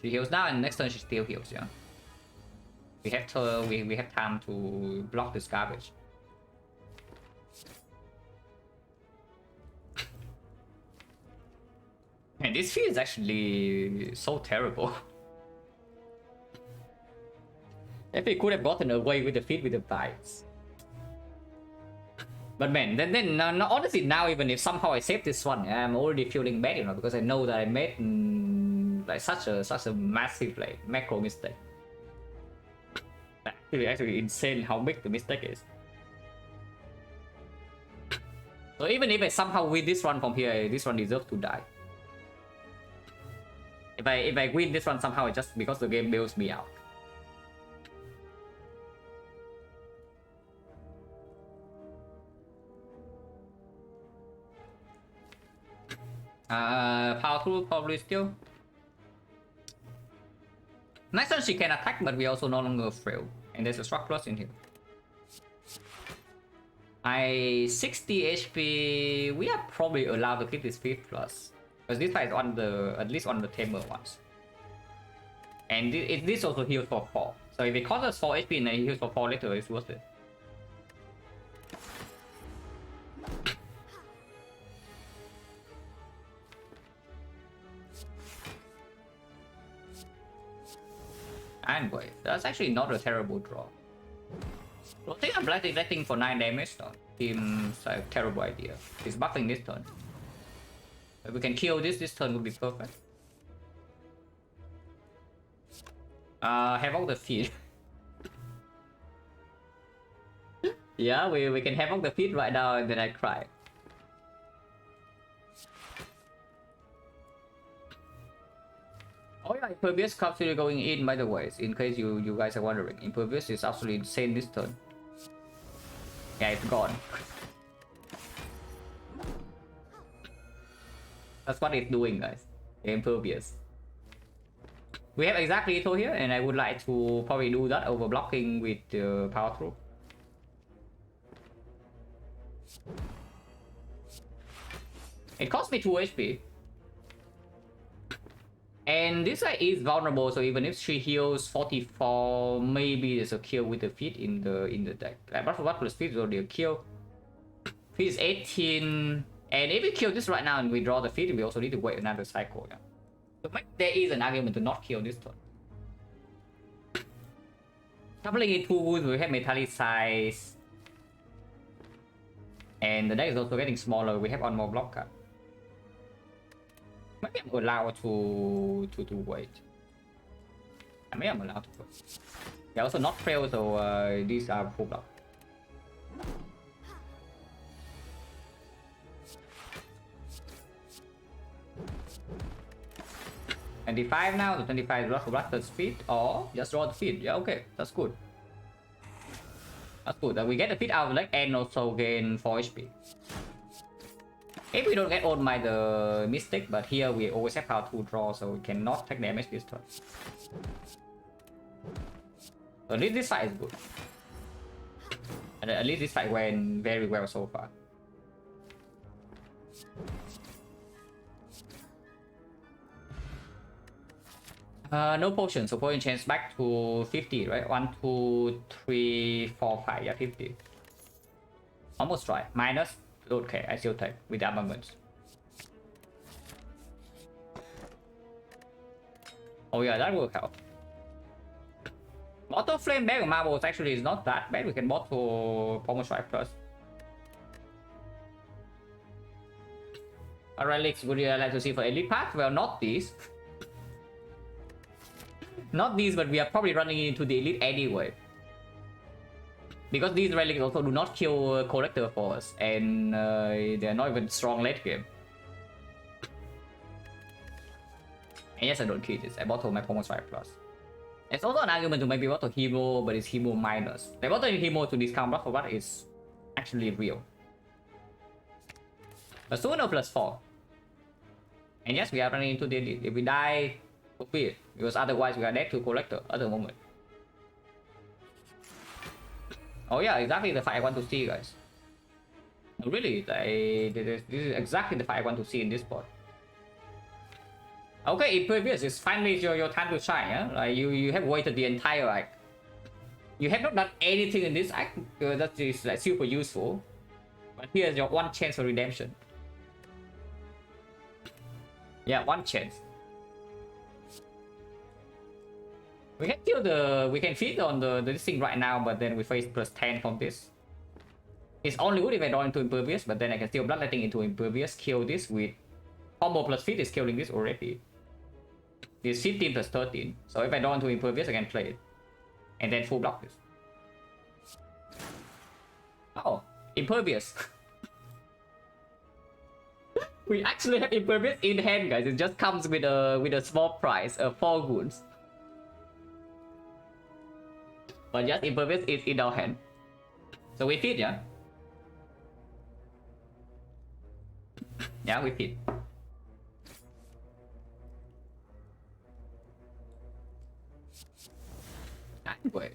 She heals now, and next turn she still heals. Yeah. We have time to block this garbage. And this field is actually so terrible. If we could have gotten away with the feed with the bites. But man, then honestly now, even if somehow I save this one, I'm already feeling bad, you know, because I know that I made like such a massive like macro mistake. Actually insane how big the mistake is. So even if I somehow win this one from here, this one deserves to die. If I win this one somehow, it's just because the game bails me out. Powerful probably still. Next turn she can attack, but we also no longer frail. And there's a struck plus in here. 60 HP. We are probably allowed to keep this 5th plus. Because this fight is on the, at least on the tamer ones. And this also heals for 4. So if it costs us 4 HP and then it heals for 4 later, it's worth it. And wait, that's actually not a terrible draw. think I'm letting for 9 damage though. Seems like a terrible idea. He's buffing this turn. If we can kill this turn would be perfect. Havoc the feed. Yeah, we can havoc the feed right now and then I cry. Oh yeah, Impervious capsule going in by the way, in case you guys are wondering. Impervious is absolutely insane this turn. Yeah, it's gone. That's what it's doing, guys. Impervious. We have exactly Ito here, and I would like to probably do that over blocking with power through. It cost me 2 HP. And this guy is vulnerable, so even if she heals 44, maybe there's a kill with the feet in the deck. Like what plus feet is already a kill. Feet is 18, and if we kill this right now and we draw the feet, we also need to wait another cycle. Yeah. So there is an argument to not kill this turn. Doubling in 2 wounds, we have metallic size. And the deck is also getting smaller, we have one more block card. Maybe I'm allowed to wait. Maybe I'm allowed to wait. They're also not fail, so these are full block. And 25 now, the 25 is block the speed or just draw the feed. Yeah, okay, that's good. That's good. We get the feed out of the deck and also gain 4 HP. If we don't get owned by the Mystic, but here we always have power to draw, so we cannot take damage this turn. So at least this fight is good. And at least this fight went very well so far. No potion, so potion change back to 50, right? 1, 2, 3, 4, 5, yeah, 50. Almost try. Minus. Okay, I still take with armaments. Oh yeah, that will help. Auto flame back on marbles actually is not that bad. We can bot for Pommel Strike plus. Relics would you like to see for elite path? Well, not these. Not these, but we are probably running into the elite anyway. Because these relics also do not kill collector for us, and they're not even strong late game. And yes, I don't kill this. I bottle my Pommel Strike plus. It's also an argument to maybe bottle hero, but it's hero minus. The bottle hero to discount block for what is actually real. But Suno plus 4. And yes, we are running into the elite. If we die, could be it. Because otherwise we are dead to collector at the moment. Oh yeah, exactly the fight I want to see, guys. Really, this is exactly the fight I want to see in this spot. Okay, in previous, it's finally your time to shine, yeah? Like you have waited the entire act. You have not done anything in this act, that is like super useful. But here's your one chance for redemption. Yeah, one chance. We can kill we can feed on this thing right now, but then we face plus 10 from this. It's only good if I draw into Impervious, but then I can still bloodletting into Impervious, kill this with combo plus feed is killing this already. This 15 plus 13. So if I draw into Impervious, I can play it. And then full block this. Oh, Impervious. We actually have Impervious in hand, guys. It just comes with a small price, 4 goons. But just Impervious is in our hand. So we feed, yeah? Yeah, we feed. Anyways.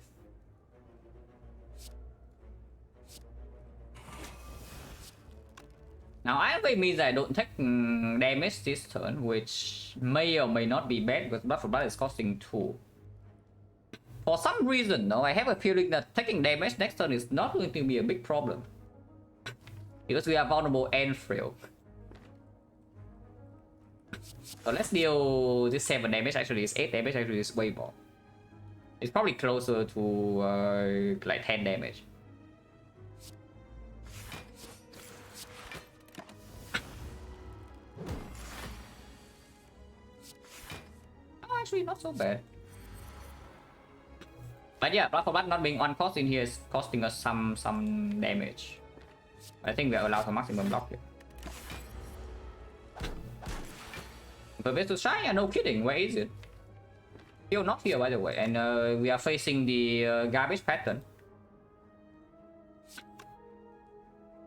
Now IFA means I don't take damage this turn, which may or may not be bad because Blood for Blood is costing 2. For some reason, though, I have a feeling that taking damage next turn is not going to be a big problem. Because we are vulnerable and frail. So let's deal this 7 damage, actually it's 8 damage, actually it's way more. It's probably closer to like 10 damage. actually not so bad. But yeah, Blood for Blood not being on cost in here is costing us some damage. I think we are allowed to maximum block here. But to shine? Yeah, no kidding. Where is it? Still not here, by the way. And we are facing the garbage pattern.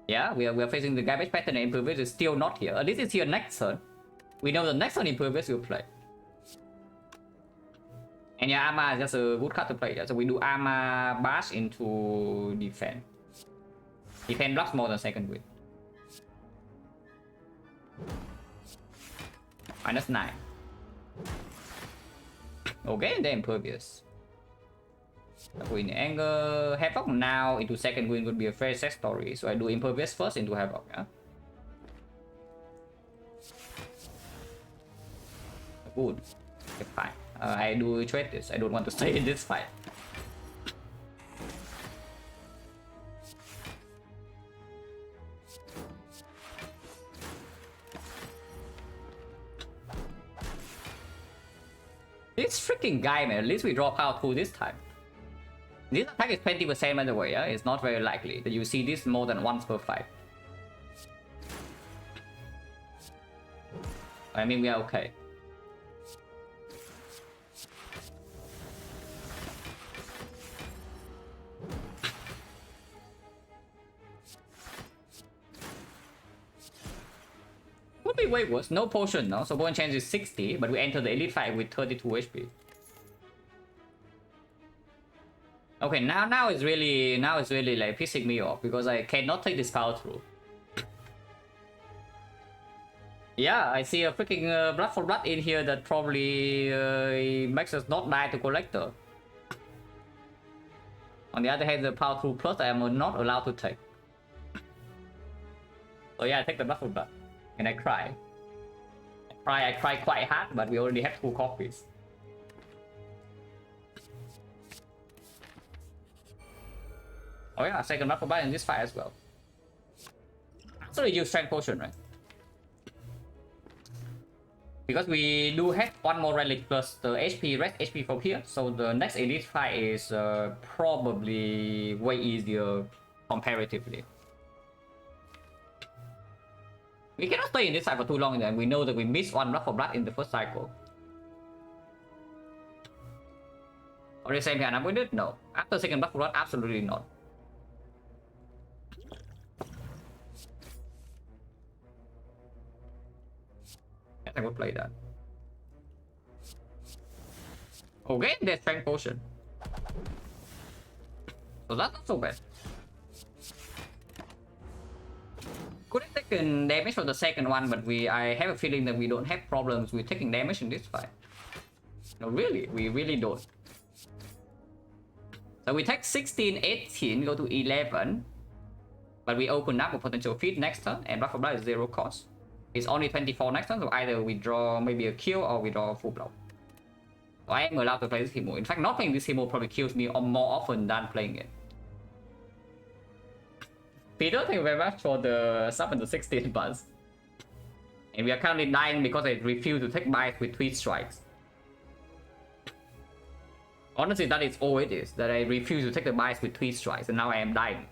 Yeah, we are facing the garbage pattern, and Impervious is still not here. At least it's here next turn. We know the next turn Impervious will play. And yeah, Arma is just a good card to play. So we do Arma Bash into defense. Defense blocks more than second wind. -9. Okay, then Impervious. Win Anger. Havoc now into second wind would be a very sad story. So I do Impervious first into Havoc. Yeah? Good. Okay, fine. I do trade this. I don't want to stay in this fight. This freaking guy, man. At least we draw power 2 this time. This attack is 20% by the way, yeah? It's not very likely that you see this more than once per fight. I mean, we are okay. Would be way worse. No potion, no? So bone chance is 60, but we enter the elite fight with 32 HP. Okay, now it's really like pissing me off because I cannot take this power through. Yeah, I see a freaking Blood for Blood in here that probably makes us not die to Collector. On the other hand, the power through plus I am not allowed to take. So yeah, I take the Blood for Blood. And I cry. I cry quite hard, but we already have 2 copies. Oh yeah, second Blood for Blood in this fight as well. So we use Strength Potion, right? Because we do have one more relic plus the HP, rest HP from here. So the next elite fight is probably way easier comparatively. We cannot stay in this side for too long, and we know that we missed one Blood for Blood in the first cycle. Or the same hand, we did? No. After second Blood for Blood, absolutely not. I would play that. Okay, there's Strength Potion. So that's not so bad. Could have taken damage from the second one, but I have a feeling that we don't have problems with taking damage in this fight. No, really, we really don't. So we take 16, 18, go to 11. But we open up a potential feed next turn, and Blood for Blood is 0 cost. It's only 24 next turn, so either we draw maybe a kill or we draw a full block. So I am allowed to play this Himo. In fact, not playing this Himo probably kills me more often than playing it. Peter, thank you very much for the sub and the 16 buzz. And we are currently dying because I refuse to take bites with Tweet Strikes. Honestly, that is all it is. That I refuse to take the bites with Tweet Strikes, and now I am dying.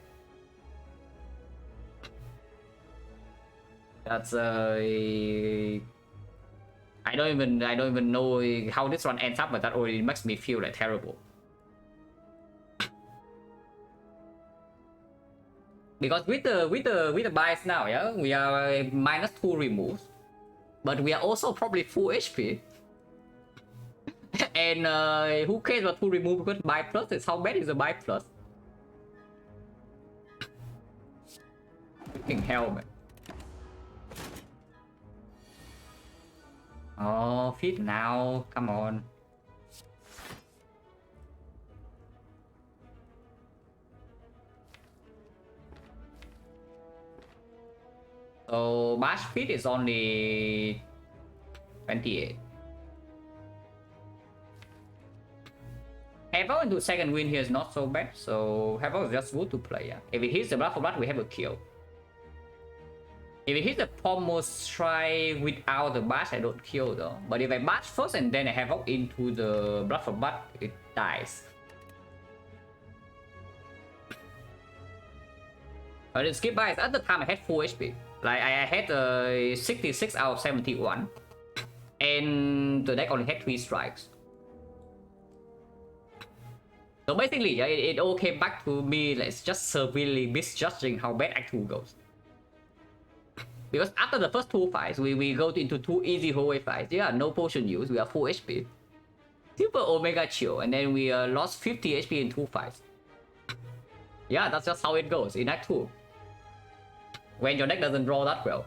That's I don't even know how this one ends up, but that already makes me feel like terrible. Because with the bias now, yeah, we are -2 removes, but we are also probably full HP. And who cares about 2 remove because buy plus is how bad is the buy plus? Freaking hell, man. Oh, feed now, come on. So bash feed is only 28. Havoc into second win here is not so bad, so Havoc is just good to play. Yeah. If it hits the Blood for Blood, we have a kill. If it hits the pommel strike without the bash, I don't kill though. But if I bash first and then I have up into the blood for blood, it dies. But in skip buys, at the time I had full HP. Like I had 66 out of 71. And the deck only had 3 strikes. So basically, yeah, it all came back to me like just severely misjudging how bad Act 2 goes. Because after the first 2 fights, we go into 2 easy hallway fights. Yeah, no potion use, we are full HP. Super Omega chill, and then we lost 50 HP in 2 fights. Yeah, that's just how it goes in Act 2. When your deck doesn't draw that well.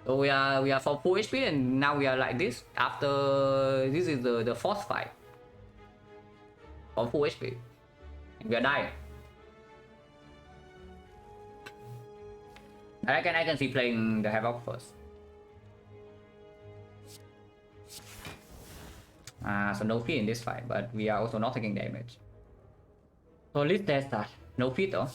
So we are from full HP and now we are like this. After this is the 4th fight. From full HP. And we are dying. I can see playing the Havoc first. So no feat in this fight, but we are also not taking damage. So let's test that. No feat though.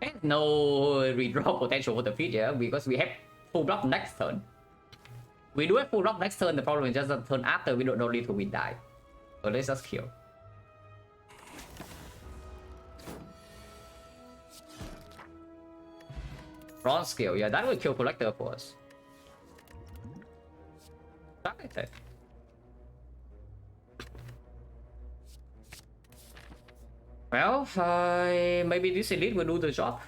There's no redraw potential for the feat, yeah, because we have full block next turn. We do have full block next turn, the problem is just the turn after we don't need to win die. So let's just kill. Bronze skill, yeah, that will kill Collector for us. Dark attack. Well, maybe this elite will do the job.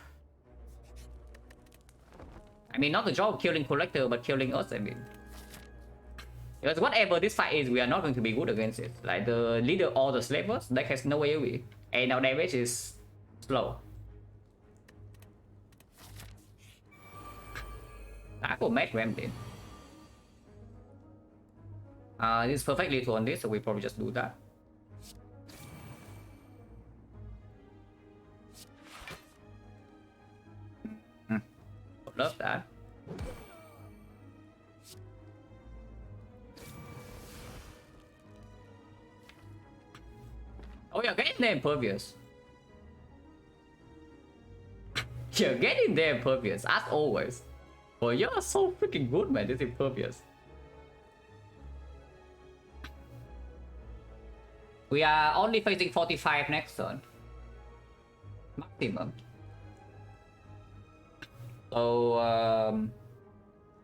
I mean, not the job of killing Collector, but killing us, I mean. Because whatever this fight is, we are not going to be good against it. Like the leader or the slavers, that has no AoE. And our damage is slow. I will make Remedy. This is perfectly to on this, so we probably just do that. Love that. Oh, you're getting there impervious. You're getting there impervious, as always. Oh, you're so freaking good, man, this impervious. We are only facing 45 next turn. Maximum. So, I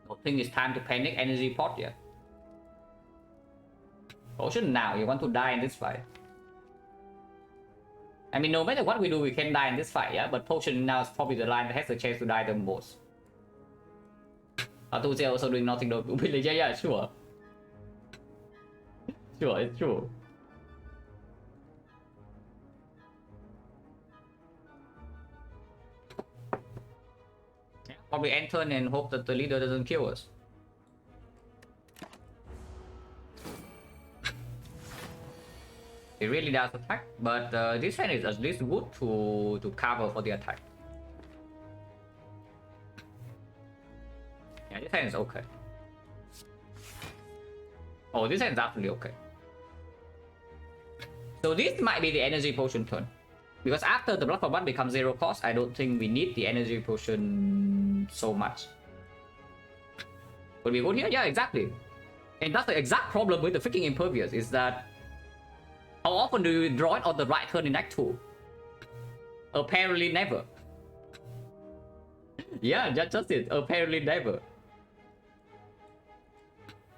don't think it's time to panic energy pot yet. Potion now, you want to die in this fight. I mean, no matter what we do, we can die in this fight, yeah? But potion now is probably the line that has the chance to die the most. R2 also doing nothing though. Yeah, sure. Sure, it's true. Yeah, probably end turn and hope that the leader doesn't kill us. It really does attack, but this hand is at least good to cover for the attack. Yeah, this hand is okay. Oh, this hand is absolutely okay. So this might be the energy potion turn. Because after the blood for blood becomes 0 cost, I don't think we need the energy potion so much. Would we go here? Yeah, exactly. And that's the exact problem with the freaking impervious, is that how often do you draw it on the right turn in Act 2? Apparently never. Yeah, just it. Apparently never.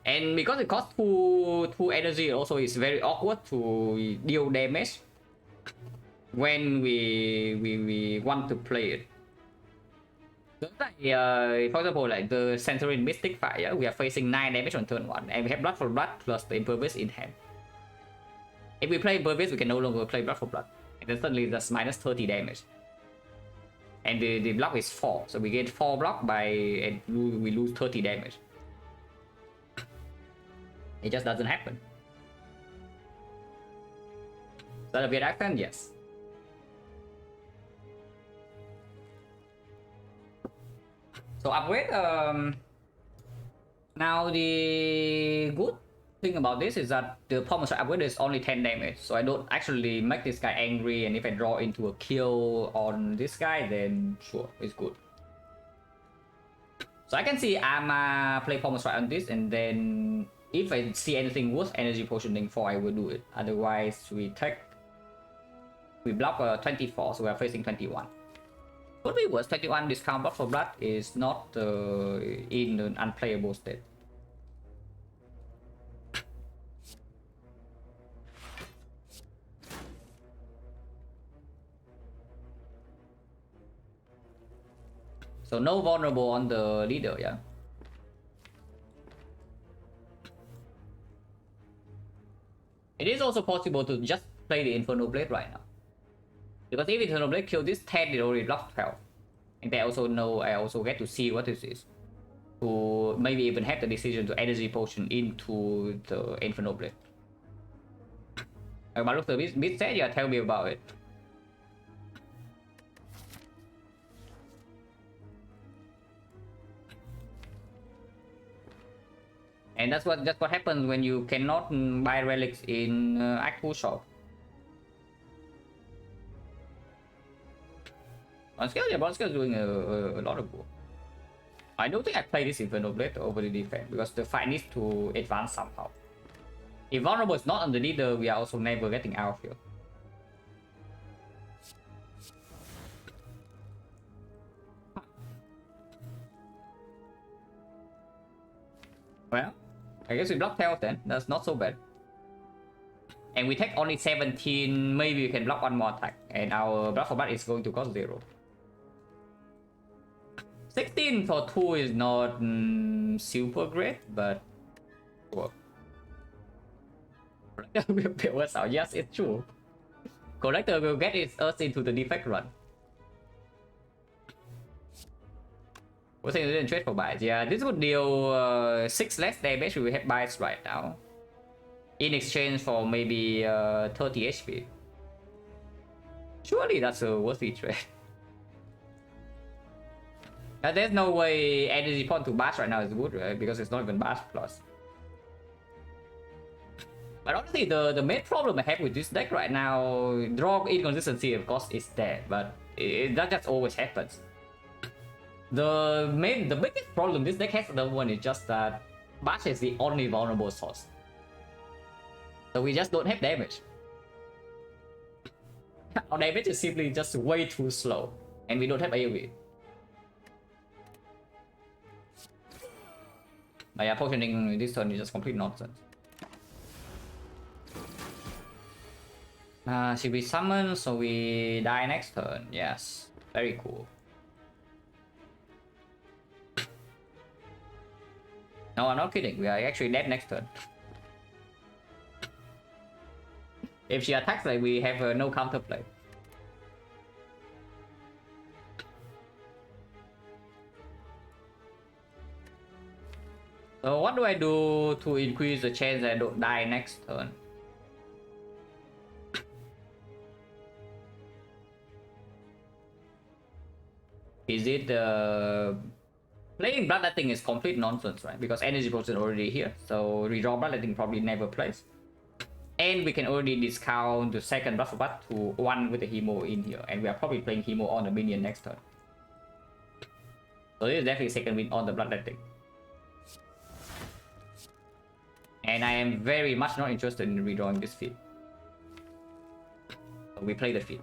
And because it costs 2 energy, also it's very awkward to deal damage when we want to play it. So like, for example, like the Centurion Mystic fight, yeah, we are facing 9 damage on turn 1, and we have blood for blood plus the impervious in hand. If we play impervious, we can no longer play blood for blood, and then suddenly that's minus 30 damage. And the block is 4, so we get 4 block by and we lose 30 damage. It just doesn't happen. Is that a weird accent? Yes. So upgrade. Now the good Thing about this is that the pommel strike upgrade is only 10 damage, so I don't actually make this guy angry, and if I draw into a kill on this guy, then sure, it's good. So I can see Ama play pommel strike on this, and then if I see anything worth energy potioning for, I will do it. Otherwise, we block 24, so we are facing 21. Could be worse. 21 discount block for blood is not in an unplayable state. So no vulnerable on the leader, yeah. It is also possible to just play the Infernal Blade right now. Because if Infernal Blade kill this 10, it already blocked 12. And I also get to see what this is. To maybe even have the decision to energy potion into the Infernal Blade. But look, the mid set, yeah, tell me about it. And that's what happens when you cannot buy relics in Act 2 shop. On scale, yeah, on scale is doing a lot of work. I don't think I play this Infernal Blade over the defense because the fight needs to advance somehow. If vulnerable is not on the leader, we are also never getting out of here. Well, I guess we block 12 then. That's not so bad. And we take only 17. Maybe we can block one more attack. And our block for blood is going to cost 0. 16 for 2 is not super great, but work. Collector will bail us out. Yes, it's true. Collector will get us into the defect run. We're saying we didn't trade for bites. Yeah, this would deal 6 less damage if we have bites right now. In exchange for maybe 30 HP. Surely that's a worthy trade. There's no way energy point to bash right now is good, right? Because it's not even bash plus. But honestly, the main problem I have with this deck right now, draw inconsistency of course is there, but that just always happens. The biggest problem this deck has at the one is just that bash is the only vulnerable source. So we just don't have damage. Our damage is simply just way too slow, and we don't have AoE. But yeah, potioning this turn is just complete nonsense. Should we summon so we die next turn? Yes, very cool. No, I'm not kidding. We are actually dead next turn. If she attacks, like we have no counterplay. So what do I do to increase the chance that I don't die next turn? Is it playing bloodletting is complete nonsense, right? Because energy potion already here, so redraw bloodletting probably never plays. And we can already discount the second buff to 1 with the Hemo in here, and we are probably playing Hemo on the minion next turn. So this is definitely second win on the bloodletting. And I am very much not interested in redrawing this feat. So we play the feat.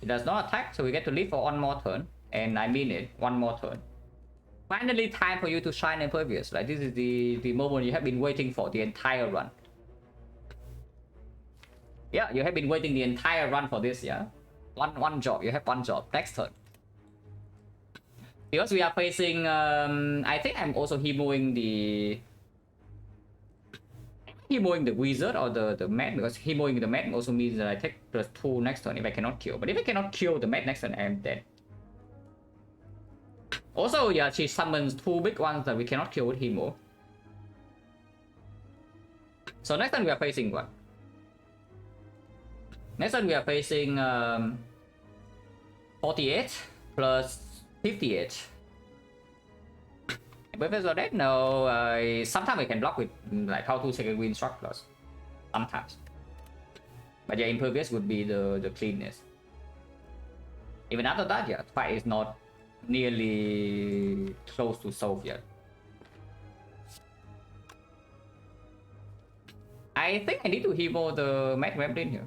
It does not attack, so we get to live for one more turn. And I mean it, one more turn. Finally time for you to shine Impervious. Like this is the moment you have been waiting for the entire run. Yeah, you have been waiting the entire run for this, yeah? One job, you have one job. Next turn. Because we are facing, I think I'm also hemoing the wizard or the mat, because hemoing the mat also means that I take +2 next turn if I cannot kill. But if I cannot kill the mat next turn, I am dead. Also, yeah, she summons 2 big ones that we cannot kill with hemo. So next turn we are facing what? Next turn we are facing 48 plus 58. But if it's dead, no. Sometimes we can block with like how to second wind struck plus. Sometimes. But yeah, impervious would be the cleanness. Even after that, yeah, fight is not nearly close to solved yet. I think I need to hemo the Mad Gremlin here.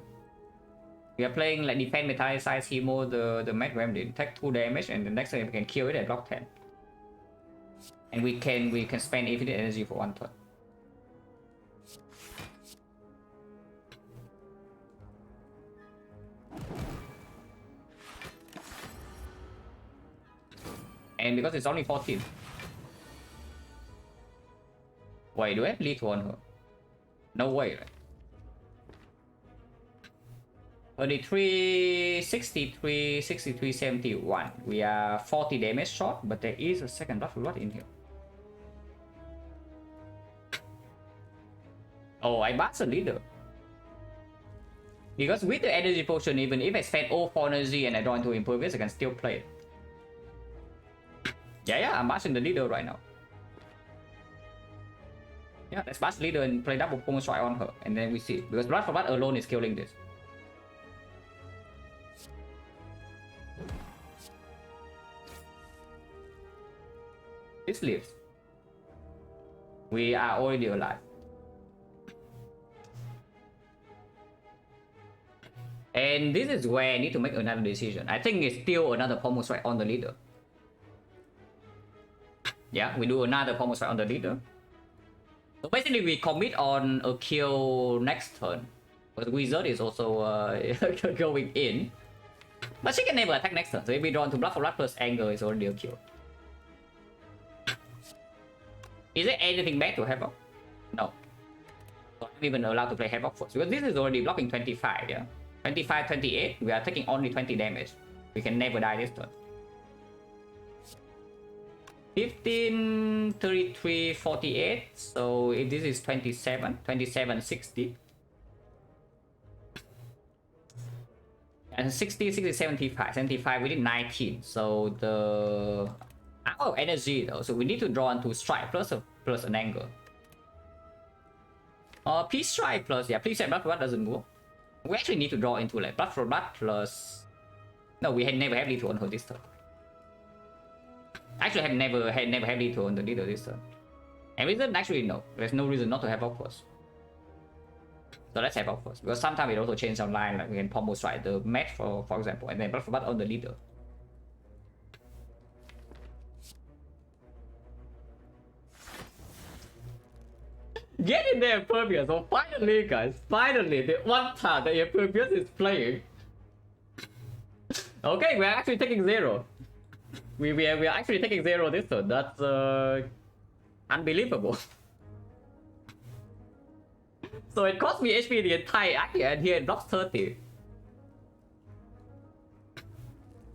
We are playing like defense metallicize hemo the Mad Gremlin, take 2 damage, and the next time we can kill it at block 10. And we can spend infinite energy for 1 turn. And because it's only 14. Wait, do I have lethal on her? No way, right? 33, 63, 63, 71. We are 40 damage short, but there is a second Blood for Blood in here. Oh, I bust a leader. Because with the energy potion, even if I spend all 4 energy and I draw into impervious, I can still play it. Yeah, I'm bashing the leader right now. Yeah, let's bash leader and play double Pomo Strike on her, and then we see. Because Blood for Blood alone is killing this. This lives. We are already alive. And this is where I need to make another decision. I think it's still another Pomo Strike on the leader. Yeah, we do another Pomo Strike on the leader. So basically we commit on a kill next turn. But the wizard is also going in. But she can never attack next turn. So if we draw into Blood for Blood plus anger, it's already a kill. Is there anything bad to Havoc? No. So I'm even allowed to play Havoc first. Because this is already blocking 25, yeah? 25, 28, we are taking only 20 damage. We can never die this turn. 15, 33, 48. So if this is 27, 27, 60. And 60, 60, 75. 75, we did 19. So the our energy though. So we need to draw into strike plus an angle. Peace strike plus, yeah, please say Blood for Blood doesn't go. We actually need to draw into like Blood for Blood plus. No, we had never have lethal on her this turn. Actually, have never had lethal on the leader this turn. And reason actually no. There's no reason not to have out first. So let's have out first. Because sometimes it also change our line, like we can Pomo Strike the match for example, and then Blood for Blood on the leader. Get in there, Impervious. So finally, guys, finally, the one time that Impervious is playing. Okay, we're actually taking 0. We are actually taking 0 this turn. That's unbelievable. So it cost me HP the entire actually, and here it blocks 30.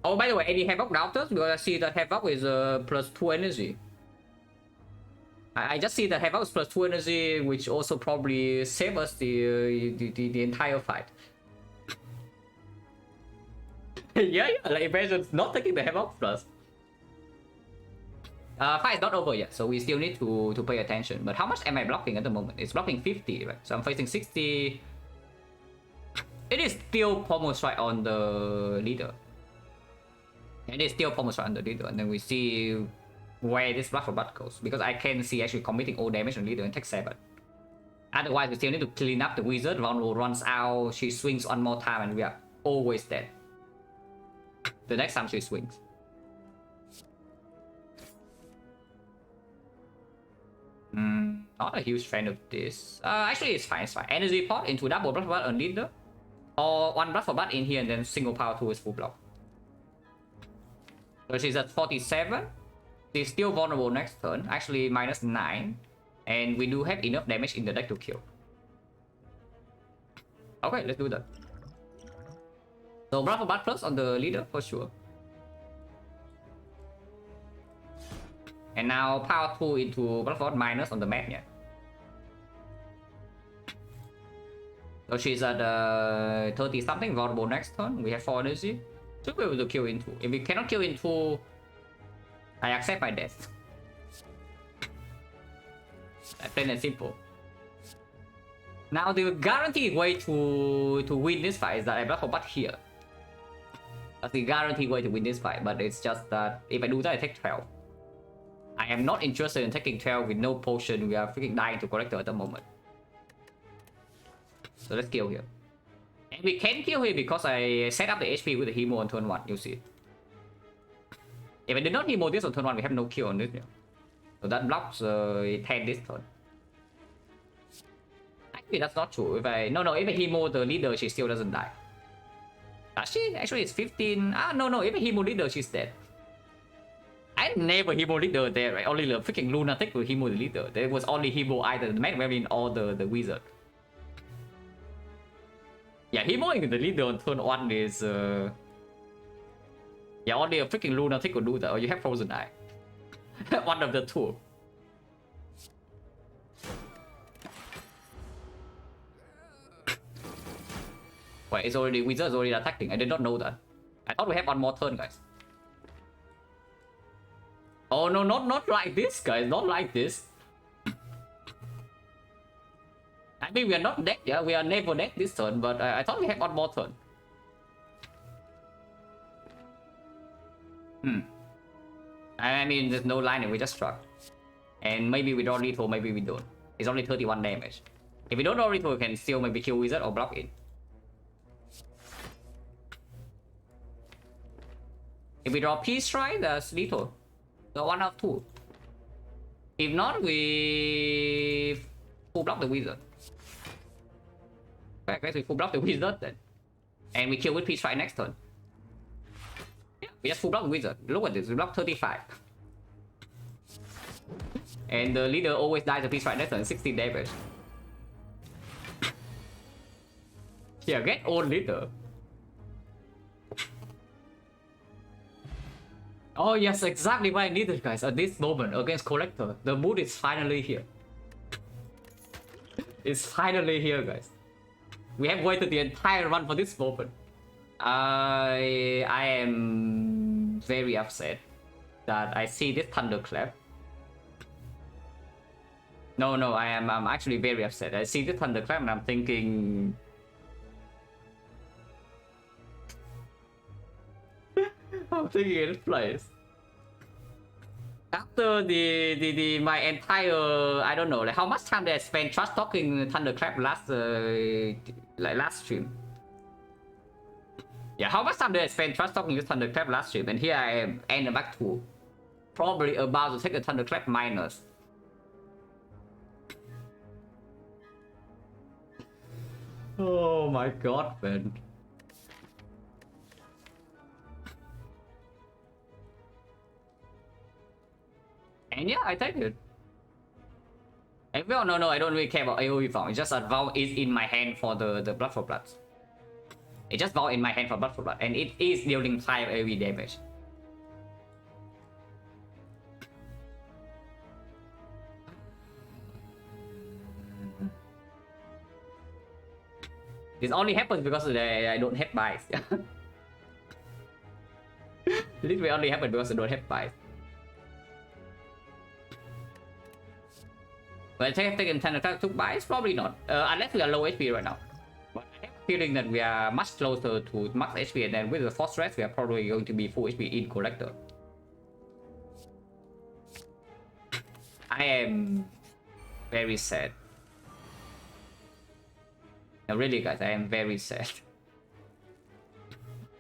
Oh, by the way, any Havoc doubters? Because I see that Havoc is plus 2 energy. I just see that Havoc is plus 2 energy, which also probably saves us the entire fight. yeah, like imagine not taking the Havoc plus. Fight is not over yet, so we still need to pay attention. But how much am I blocking at the moment? It's blocking 50, right? So I'm facing 60. It is still Pomo Strike on the leader. It is still Pomo Strike on the leader, and then we see where this Blood for Blood goes. Because I can see actually committing all damage on leader and take 7. Otherwise, we still need to clean up the wizard. Vulnerable runs out, she swings one more time, and we are always dead. The next time she swings. Not a huge fan of this. Actually, it's fine, it's fine. Energy pot into double Blood for Blood on leader. Or 1 Blood for Blood in here and then single power 2 is full block. So she's at 47. She's still vulnerable next turn. Actually, minus 9. And we do have enough damage in the deck to kill. Okay, let's do that. So Blood for Blood plus on the leader for sure. And now power 2 into Blood for Blood minus on the map, yeah. So she's at 30 something, vulnerable next turn. We have 4 energy. Should be able to kill into. If we cannot kill into, I accept my death. Plain and simple. Now the guaranteed way to win this fight is that I block for butt here. That's the guaranteed way to win this fight, but it's just that if I do that, I take 12. I am not interested in taking 12 with no potion. We are freaking dying to collector at the moment. So let's kill here. And we can kill here because I set up the HP with the Hemo on turn 1, you see. If I did not Hemo this on turn 1, we have no kill on this here. So that blocks 10 this turn. Actually, that's not true. If I if I Hemo the leader, she still doesn't die. Does she? Actually, it's 15. No. If I Hemo leader, she's dead. I never Hemo leader there, right? Only the freaking lunatic will Hemo the leader. There was only Hemo either the Magdalene or the wizard. Yeah, Hemoing the leader on turn 1 is yeah, only a freaking lunatic will do that, or you have Frozen Eye. One of the two. Wait, it's already wizard's already attacking. I did not know that. I thought we have one more turn, guys. Oh no, not like this, guys. Not like this. I mean, we are not dead, yeah. We are never dead this turn, but I thought we had one more turn. I mean, there's no line, and we just struck. And maybe we draw lethal, maybe we don't. It's only 31 damage. If we don't draw lethal, we can still maybe kill wizard or block it. If we draw peace strike, that's lethal. So 1 out of 2. If not, we full block the wizard. I guess we full block the wizard then. And we kill with peace strike next turn. Yeah, we just full block the wizard. Look at this, we block 35. And the leader always dies to peace strike next turn, 16 damage. Yeah, get old leader. Oh yes, exactly what I needed, guys, at this moment against Collector. The mood is finally here. It's finally here, guys. We have waited the entire run for this moment. I am very upset that I see this thunderclap. No, I'm actually very upset. I see this thunderclap and I'm thinking... I'm thinking in place. After my entire, I don't know, like how much time did I spend trust talking thunderclap last last stream? Yeah, how much time did I spend trust talking this thunderclap last stream? And here I am, and back to probably about to take the thunderclap minus. Oh my god, man. And yeah, I take it. And well, no, I don't really care about AoE farm. It's just that Vow is in my hand for the Blood for Blood. It's just Vow in my hand for Blood for Blood. And it is dealing 5 AoE damage. This only happens because I don't have buys. This will only happen because I don't have buys. But I think taking 10 attack took buys? Probably not. Unless we are low HP right now. But I have a feeling that we are much closer to max HP, and then with the Force Rest, we are probably going to be full HP in Collector. I am very sad. No, really, guys, I am very sad.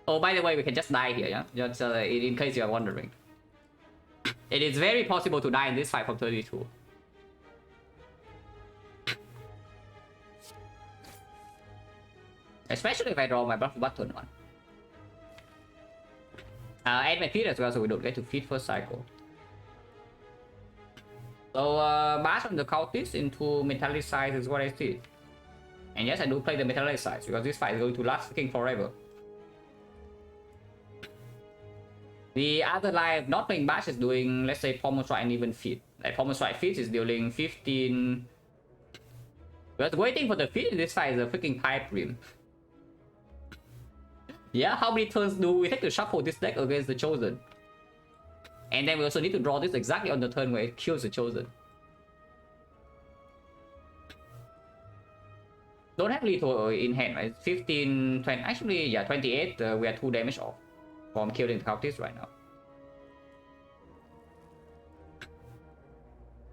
Oh, by the way, we can just die here, yeah? Just in case you are wondering. It is very possible to die in this fight from 32. Especially if I draw my buff button on. And my feed as well, so we don't get to feed first cycle. So, bash on the cultist into metallicize is what I see. And yes, I do play the metallicize because this fight is going to last freaking forever. The other line not playing bash is doing, let's say, Pommel Strike and even feed. Like Pommel Strike feed is dealing 15. But waiting for the feed in this fight is a freaking pipe dream. Yeah, how many turns do we take to shuffle this deck against the Chosen? And then we also need to draw this exactly on the turn where it kills the Chosen. don't have lethal in hand, right? 15, 20, actually, yeah, 28. We are 2 damage off from killing the cultists right now.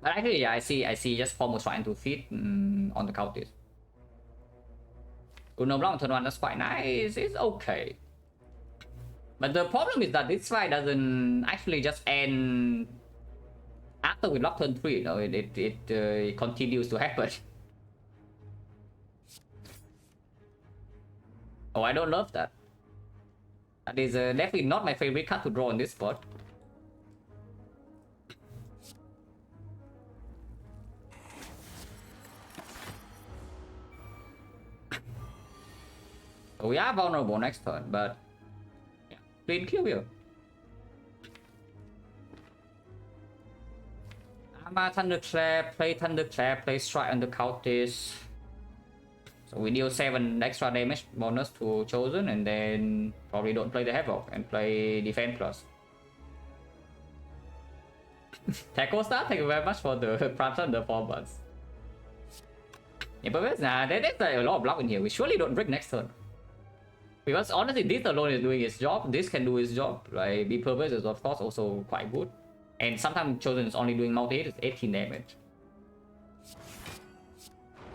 But actually, yeah, I see just Formos trying to feed on the cultist. Uno Blanc turn 1, that's quite nice. It's okay. But the problem is that this fight doesn't actually just end after we block turn 3. You know, it continues to happen. Oh, I don't love that. That is definitely not my favorite card to draw on this spot. So we are vulnerable next turn, but yeah, clean kill here. Thunderclap, play Thunderclap, play Strike on the Cultist. So we deal 7 extra damage bonus to Chosen, and then probably don't play the Havoc and play Defend Plus. Tackle Star, thank you very much for the Prime Thunder 4 months. Yeah, but nah, there's like a lot of block in here. We surely don't break next turn. Because honestly, this alone is doing its job. This can do its job. Like, Be Purpose is of course also quite good. And sometimes Chosen is only doing multi-hit, it's 18 damage.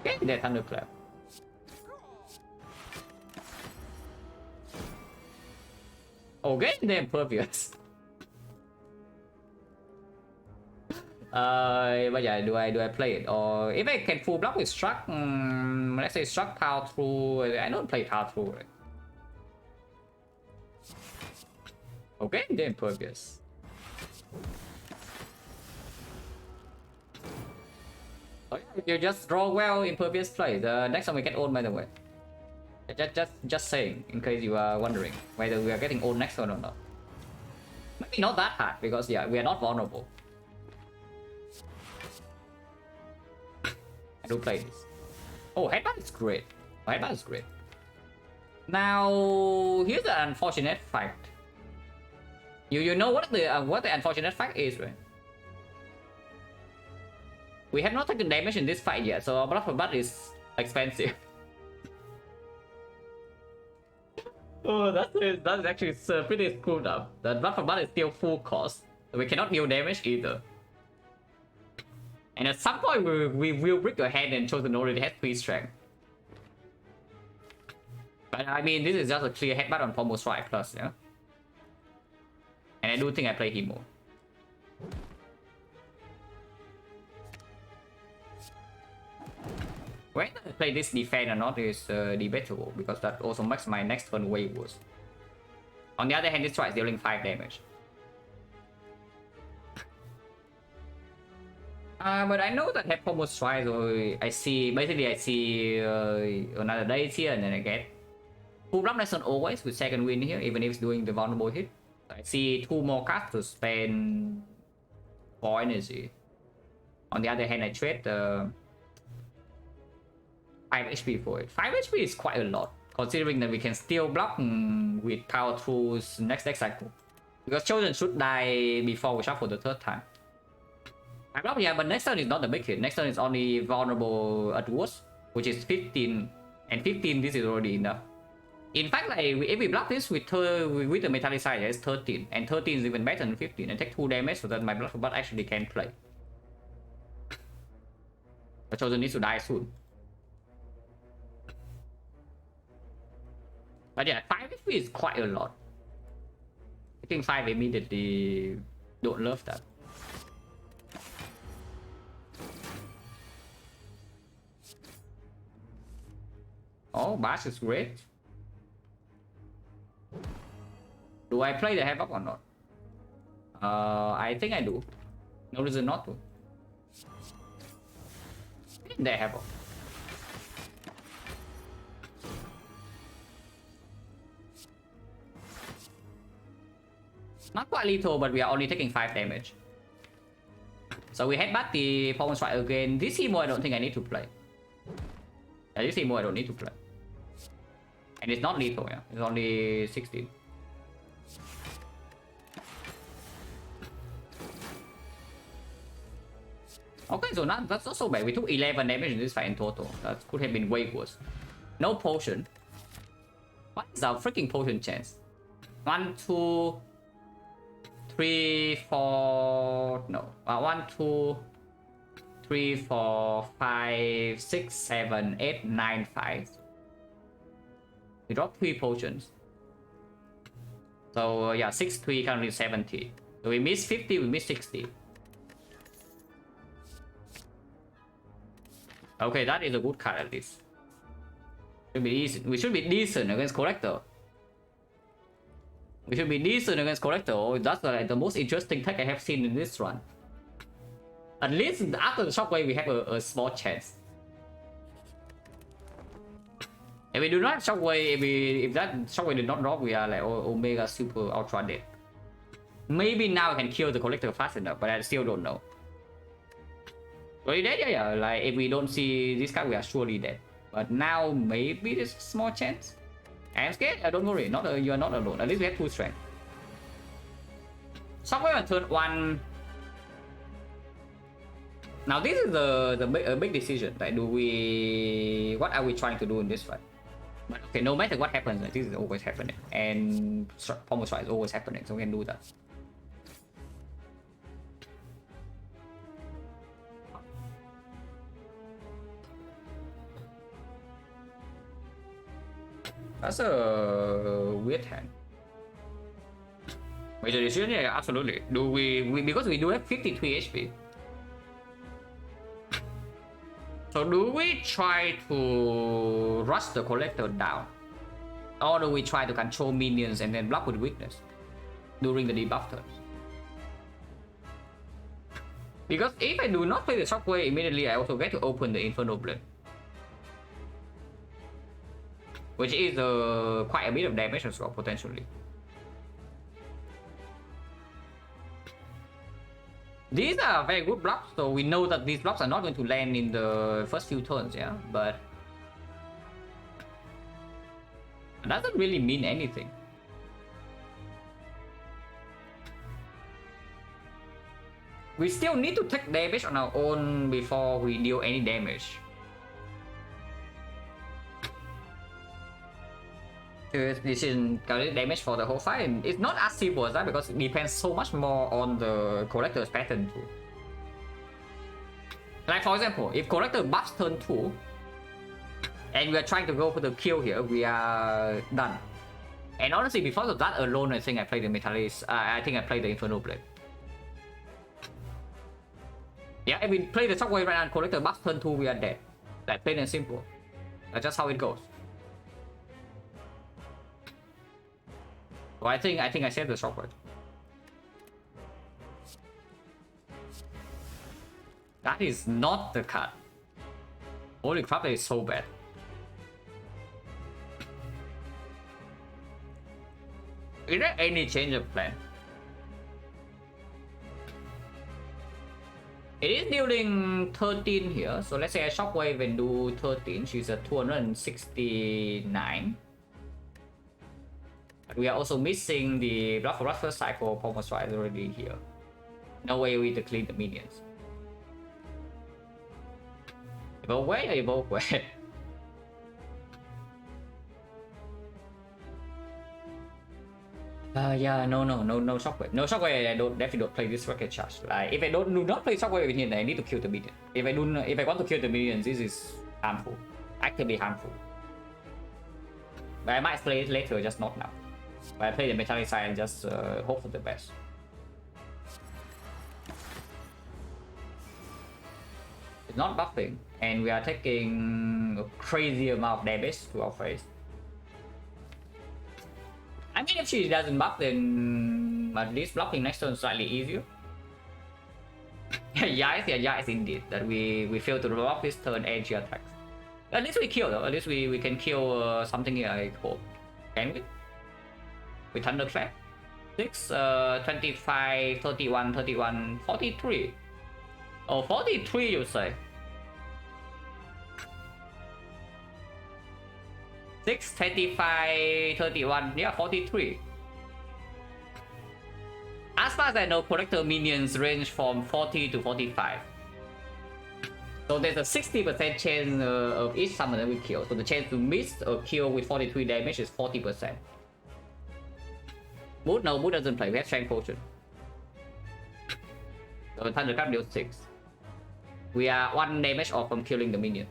Okay, that Thunderclap. Okay, damn Pervious. But yeah, do I play it? Or if I can full block with Struck, let's say Struck Power Through, I don't play Power Through, right? Okay, damn Pervious. Oh, yeah, you just draw well in Pervious play. The next time we get owned, by the way. Just saying, in case you are wondering whether we are getting owned next turn or not. Maybe not that hard, because yeah, we are not vulnerable. I do play this. Oh, Headbutt is great. Oh, Headbutt is great. Now, here's the unfortunate fact. You know what the unfortunate fact is, right? We have not taken damage in this fight yet, so our Blood for Blood is expensive. Oh, that's actually pretty screwed up. The Blood for Blood is still full cost, so we cannot deal damage either. And at some point, we will break your hand and Chosen already has 3 strength. But I mean, this is just a clear headbutt on Pommel Strike plus, yeah? And I do think I play him more. Whether I play this defend or not is debatable, because that also makes my next turn way worse. On the other hand, this strike is dealing 5 damage. But I know that have Pommel Strike, so I see another days here, and then I get full block next turn always with second win here, even if it's doing the vulnerable hit. I see 2 more cards to spend 4 energy. On the other hand, I trade 5 HP for it. 5 HP is quite a lot, considering that we can still block with Power Through's next deck cycle. Because Chosen should die before we shuffle the 3rd time. I block, yeah, but next turn is not the big hit. Next turn is only vulnerable at worst, which is 15. And 15, this is already enough. In fact, like, if we block this with the Metallicite, it's 13. And 13 is even better than 15. And take 2 damage so that my Blood for Blood actually can play. But Chosen needs to die soon. But yeah, 5 HP is quite a lot. I think 5 immediately don't love that. Oh, Bash is great. Do I play the Havoc or not? I think I do. No reason not to. The Havoc. Not quite lethal, but we are only taking 5 damage. So we headbutt the Pommel Strike again. This Hemo I don't think I need to play. Yeah, this Hemo I don't need to play. And it's not lethal, yeah. It's only 16. Okay, so that's not so bad. We took 11 damage in this fight in total. That could have been way worse. No potion. What is our freaking potion chance? 1, 2, 3, 4. No. 1, 2, 3, 4, 5, 6, 7, 8, 9, 5. We dropped 3 potions. So yeah, 6, 3, currently 70. So we miss 50, we miss 60. Okay, that is a good card at least. Should be decent. We should be decent against Collector. We should be decent against Collector. Oh, that's the most interesting tech I have seen in this run. At least after the Shockwave, we have a small chance. If we do not have Shockwave, if that Shockwave did not drop, we are like Omega Super Ultra dead. Maybe now I can kill the Collector fast enough, but I still don't know. Are you dead? Yeah. Like if we don't see this card, we are surely dead. But now maybe there's a small chance. I'm scared. Don't worry. You are not alone. At least we have 2 strength. Shockwave on turn 1. Now this is a big decision. Like, what are we trying to do in this fight? But okay, no matter what happens, like, this is always happening, and Pommel Strike is always happening, so we can do that. That's a weird hand. Major decision, yeah, absolutely. Do we because we do have 53 HP. So do we try to rush the Collector down? Or do we try to control minions and then block with weakness during the debuff turns? Because if I do not play the Shockwave immediately, I also get to open the Inferno Blade, which is quite a bit of damage as well, potentially. These are very good blocks, so we know that these blocks are not going to land in the first few turns, yeah? But it doesn't really mean anything. We still need to take damage on our own before we deal any damage. This is damage for the whole fight. It's not as simple as that because it depends so much more on the Collector's pattern too. Like for example, if Collector buffs turn 2 and we are trying to go for the kill here, we are done. And honestly, because of that alone, I think I played the Metalis. I think I played the Inferno Blade. Yeah, if we play the Shockwave right now and Collector buffs turn 2, we are dead. Like plain and simple. That's just how it goes. So I think I saved the Shockwave. That is not the card. Holy crap, that is so bad. Is there any change of plan? It is dealing 13 here, so let's say I Shockwave and do 13. She's at 269. But we are also missing the Blood for Blood first cycle. Pommel Strike is already here. No way we to clean the minions. Evoke way or evoke way? Yeah, no Shockwave. No Shockwave, I definitely don't play this Rocket Charge. Like, if I do not play Shockwave in here, then I need to kill the minion. If I want to kill the minions, this is harmful. Actively harmful. But I might play it later, just not now. But I play the Metallic side and just hope for the best. It's not buffing, and we are taking a crazy amount of damage to our face. I mean, if she doesn't buff, then at least blocking next turn is slightly easier. Yes, indeed. That we fail to block this turn and she attacks. At least we kill though. At least we can kill something here, I hope. Can we? With Thunderclap? 6, 25, 31, 31, 43. Oh, 43 you say? 6, 25, 31, yeah, 43. As far as I know, Collector minions range from 40 to 45. So there's a 60% chance of each summoner will kill. So the chance to miss a kill with 43 damage is 40%. Boot, no, Boot doesn't play. We have Strength Potion. So Thunderclap deals 6. We are 1 damage off from killing the minion.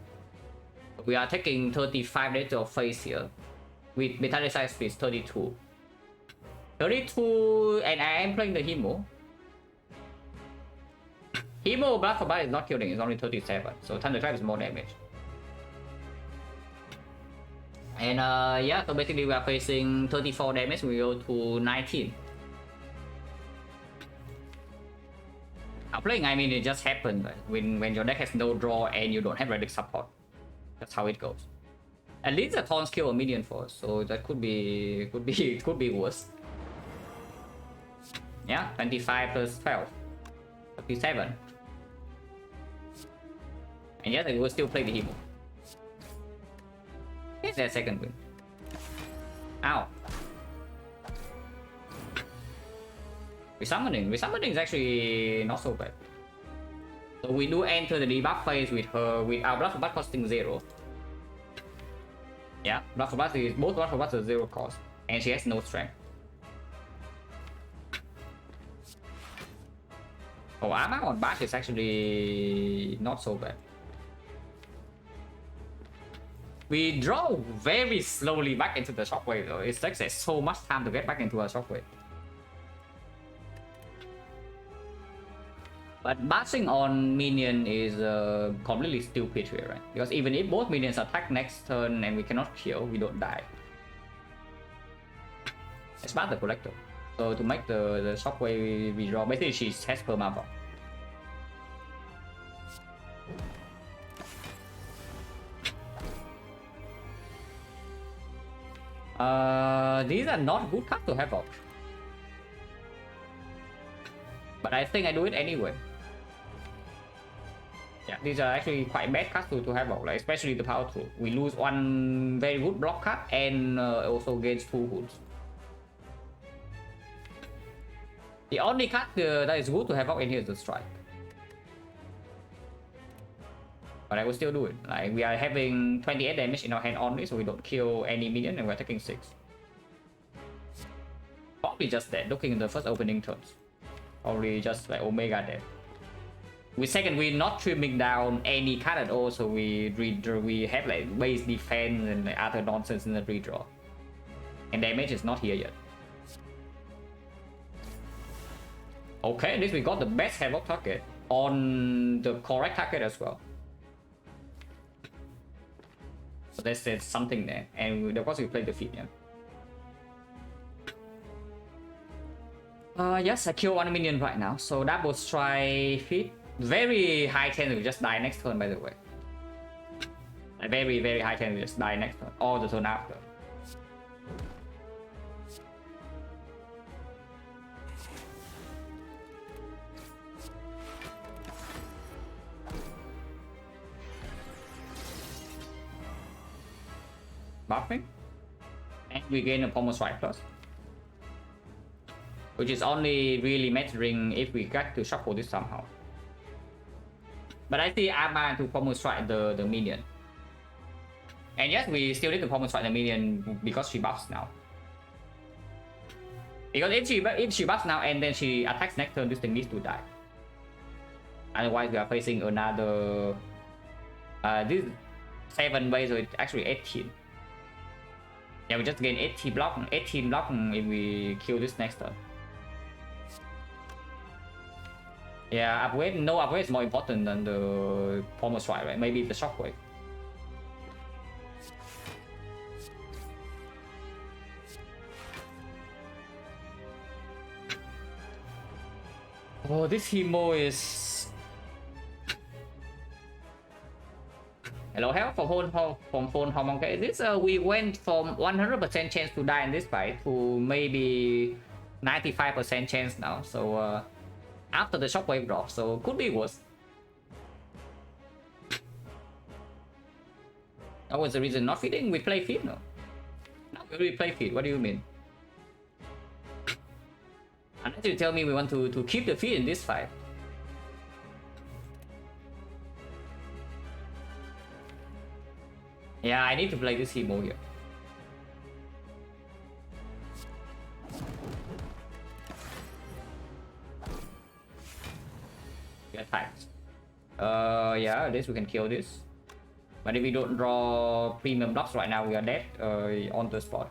We are taking 35 damage of face here. With Metallic Side Speed 32. 32, and I am playing the Himo. Himo Blood for Blood is not killing, it's only 37. So Thunderclap is more damage. And yeah, so basically we are facing 34 damage, we go to 19. Now playing I mean it just happened when your deck has no draw and you don't have relic support. That's how it goes. At least the Thorns kill a minion for us, so that could be worse. Yeah, 25 plus 12. 37. And yes, I will still play the Himo. Here's their second win. Ow. Resummoning is actually not so bad. So we do enter the debuff phase with our Blood for Blood costing 0. Yeah, Blood for Blood is both Blood for Blood are 0 cost, and she has no strength. Oh, armor on Bash is actually not so bad. We draw very slowly back into the shockwave though. It takes so much time to get back into a shockwave. But bashing on minion is completely stupid here, right? Because even if both minions attack next turn and we cannot kill, we don't die. It's bad the collector. So to make the shockwave we draw, basically she has permablock. These are not good cards to have up. But I think I do it anyway. Yeah, these are actually quite bad cards to have out, like especially the power tool. We lose 1 very good block card and also gains 2 hoods. The only card that is good to have out in here is the strike. But I will still do it. Like we are having 28 damage in our hand only, so we don't kill any minion and we're taking 6. Probably just that, looking at the first opening turns. Probably just like Omega dead. With second, we're not trimming down any card at all, so we have like base defense and like other nonsense in the redraw. And damage is not here yet. Okay, at least we got the best Havoc target on the correct target as well. So there's something there, and of course we play the feat, yeah. Yes, I kill 1 minion right now, so double strike feat. Very high chance we just die next turn, by the way. A very, very high chance we just die next turn, or the turn after. Buffing, and we gain a pommel strike plus, which is only really mattering if we get to shuffle this somehow. But I see Arma to pommel strike the minion, and yes, we still need to pommel strike the minion because she buffs now. Because if she buffs now and then she attacks next turn, this thing needs to die. Otherwise, we are facing another this 7 ways, so it's actually 18. Yeah, we just gain 18 block if we kill this next turn. Yeah, upgrade, no upgrade is more important than the pommel strike, right? Maybe the shockwave. Oh, this Himo is... Hello, health from phone Hormone. This we went from 100% chance to die in this fight to maybe 95% chance now. So after the shockwave drop, so could be worse. That was the reason not feeding. We play feed no. No, we play feed. What do you mean? Unless you tell me we want to keep the feed in this fight. Yeah, I need to play this Hemo here. We attacked. Yeah, at least we can kill this. But if we don't draw premium blocks right now, we are dead on the spot.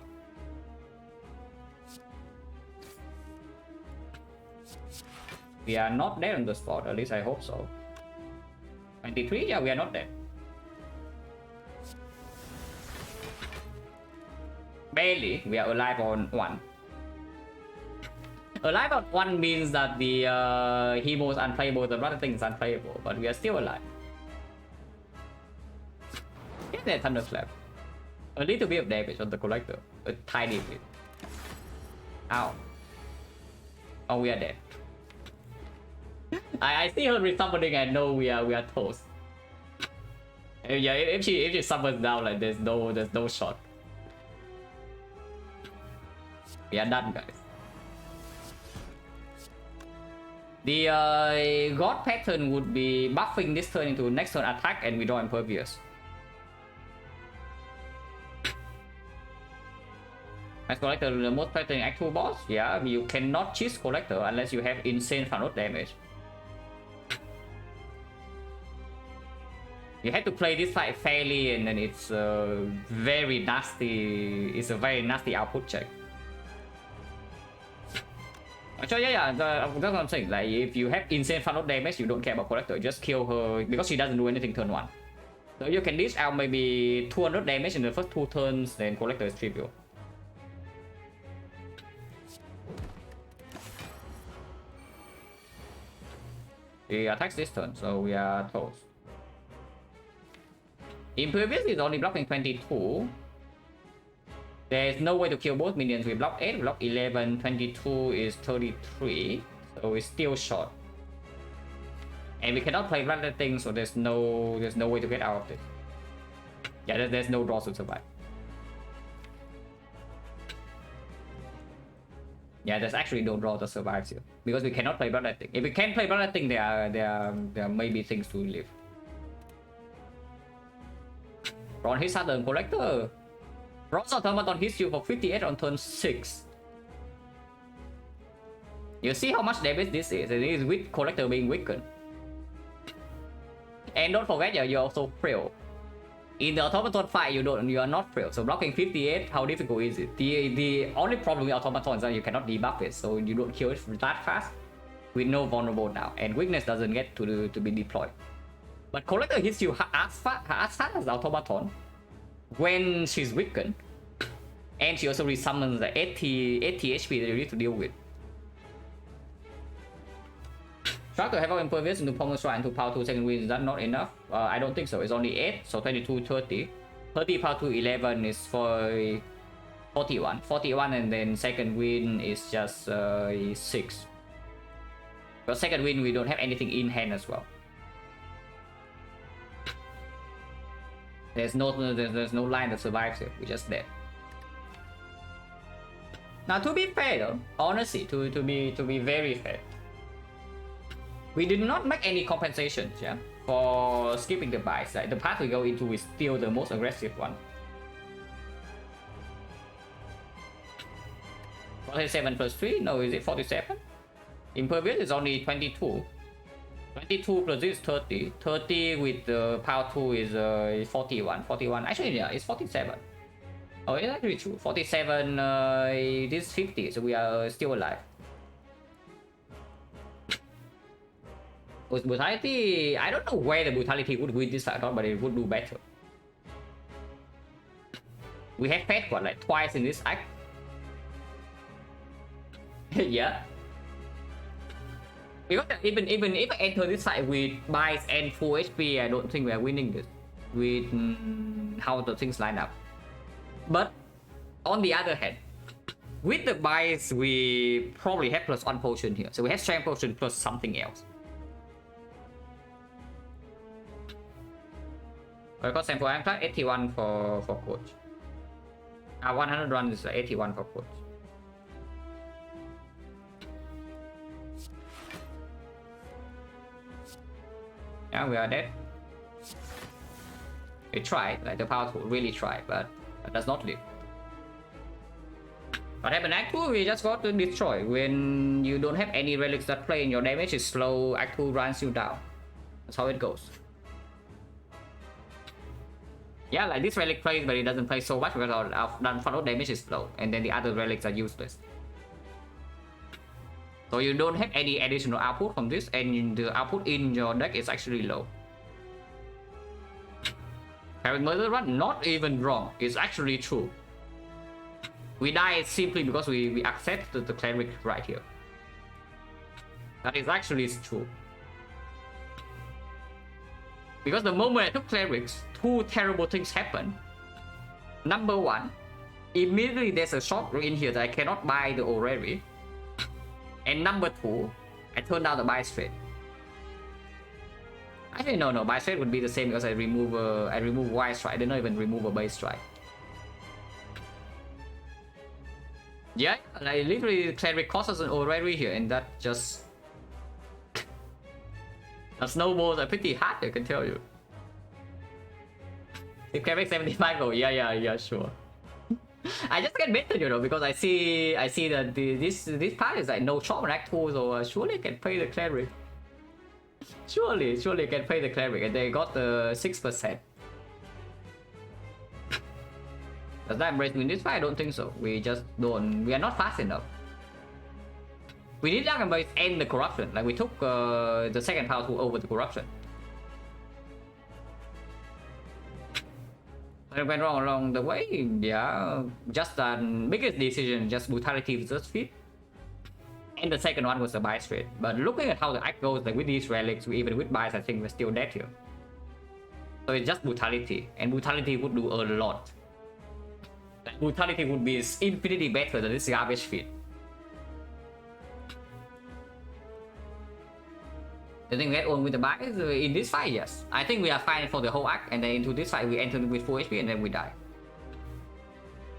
We are not dead on the spot, at least I hope so. 23? Yeah, we are not dead. Barely, we are alive on 1. Alive on 1 means that the Hemo is unplayable, the other thing is unplayable, but we are still alive. Get that Thunderclap. A little bit of damage on the collector. A tiny bit. Ow. Oh, we are dead. I see her resummoning and know we are toast. Yeah, if she summons down, like there's no shot. We are done, guys. The God pattern would be buffing this turn into next turn attack and we draw Impervious. As Collector, the most threatening actual boss, yeah, you cannot cheese Collector unless you have insane front damage. You have to play this fight fairly and then it's very nasty, it's a very nasty output check. So yeah, that's what I'm saying. Like if you have insane front damage, you don't care about Collector. Just kill her because she doesn't do anything turn 1. So you can dish out maybe 200 damage in the first 2 turns, then Collector is trivial. He attacks this turn, so we are toast. Impervious is only blocking 22. There's no way to kill both minions. We block 8, block 11, 22 is 33. So it's still short. And we cannot play random things, so there's no way to get out of this. Yeah, there's no draws to survive. Yeah, there's actually no draw that survives here. Because we cannot play Blood Thing. If we can play Blood Thing, there may be things to live. Ron hits Southern Collector. Ron's Automaton hits you for 58 on turn 6. You see how much damage this is. It is with Collector being weakened. And don't forget, you're also frail. In the Automaton fight, you are not frail. So blocking 58, how difficult is it? The only problem with Automaton is that you cannot debuff it, so you don't kill it that fast. With no vulnerable now, and weakness doesn't get to be deployed. But Collector hits you as fast as Automaton when she's weakened, and she also resummons the 80 HP that you need to deal with. Try to have our Impervious into Pommel Strike and 2 power 2 second wind. Is that not enough? I don't think so. It's only 8, so 22, 30. 30 power 2, 11 is for 41. 41 and then second wind is just 6. But second wind we don't have anything in hand as well. There's no line that survives here. We're just dead. Now to be fair though, honestly, to be very fair, we did not make any compensations, yeah, for skipping the buys. Like the path we go into is still the most aggressive one. 47 plus 3? No, is it 47? Impervious is only 22. 22 plus this is 30. 30 with the power 2 is 41. 41. Actually, yeah, it's 47. Oh, it's actually true. 47, this is 50, so we are still alive. With Brutality, I don't know where the Brutality would win this fight, but it would do better. We have fed what, like twice in this act? Yeah. Because even if I enter this fight with buys and full HP, I don't think we are winning this with how the things line up. But on the other hand, with the buys, we probably have +1 potion here. So we have strength potion plus something else. I got sample Ironclad, 81 for coach. 100 runs is 81 for coach. Yeah, we are dead. It tried, like the power tool really tried, but does not live. What happened Act 2? We just got to destroy. When you don't have any relics that play and your damage is slow, Act 2 runs you down. That's how it goes. Yeah, like this relic plays, but it doesn't play so much because our follow damage is low, and then the other relics are useless. So you don't have any additional output from this, and the output in your deck is actually low. Having murder run, not even wrong. It's actually true. We die simply because we accept the cleric right here. That is actually true. Because the moment I took clerics, two terrible things happen. Number one, immediately there's a shot in here that I cannot buy the orrery. And number two, I turn down the buy straight. Actually, no, buy straight would be the same because I remove wide strike. I did not even remove a base strike. Yeah, like literally cleric costs us an orrery here, and that just the snowballs are pretty hard, I can tell you. If cleric 75 go, yeah, sure. I just get better, you know, because I see that this part is like no shop on Act 2, so surely can pay the cleric. Surely can pay the cleric, and they got the 6%. Does that embrace win this fight? I don't think so. We just don't. We are not fast enough. We need Dark Embrace end the corruption. Like we took the second power tool over the corruption. It went wrong along the way. Yeah, just the biggest decision, just brutality versus speed. And the second one was the buy straight. But looking at how the act goes, like with these relics, even with buys, I think we're still dead here. So it's just brutality, and brutality would do a lot. Like, brutality would be infinitely better than this garbage feat. I think we get on with the buys in this fight, yes. I think we are fine for the whole act, and then into this fight we enter with full HP and then we die.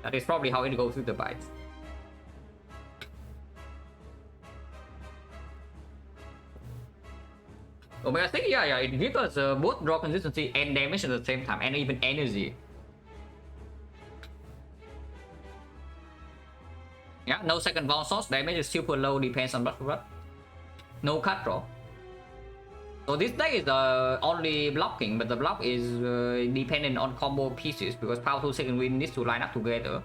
That is probably how it goes with the buys. Omega 6, yeah, it gives us both draw consistency and damage at the same time, and even energy. Yeah, no second bounce source, damage is super low, depends on blood for blood. No cut draw. So this deck is only blocking, but the block is dependent on combo pieces, because power 2 second wind needs to line up together.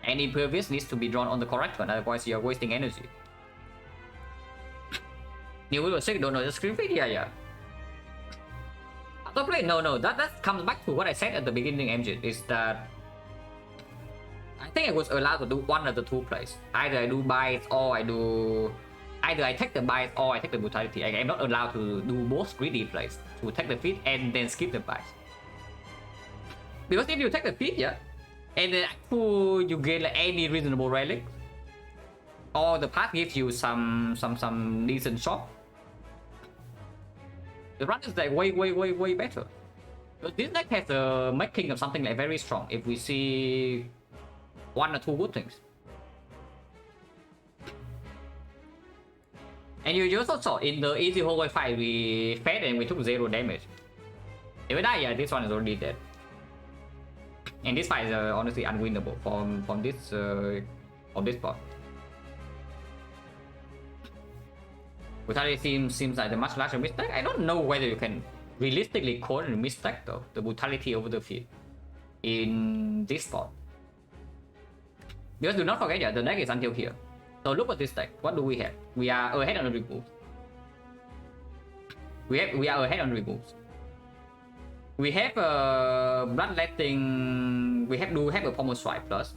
Any previous needs to be drawn on the correct one, otherwise you're wasting energy. New Will 6, don't know the screen feed? Yeah. Autoplay? No, that comes back to what I said at the beginning, MJ, is that I think I was allowed to do one of the two plays. Either I do buys or either I take the buys or I take the brutality. I am not allowed to do both greedy plays, to take the feed and then skip the buys. Because if you take the feed, yeah, and then you get like any reasonable relic, or the path gives you some decent shot, the run is like way better. But this deck has a making of something like very strong if we see one or two good things. And you also saw in the easy hallway fight we fed and we took 0 damage. If we die, yeah, this one is already dead. And this fight is honestly unwinnable from this part. Brutality seems like a much larger mistake. I don't know whether you can realistically call it a mistake though, the brutality over the field in this spot. Because do not forget, yeah, the deck is until here. So look at this deck. What do we have? We are ahead on the removes. We are ahead on removes. We have a bloodletting. We do have a pommel strike plus.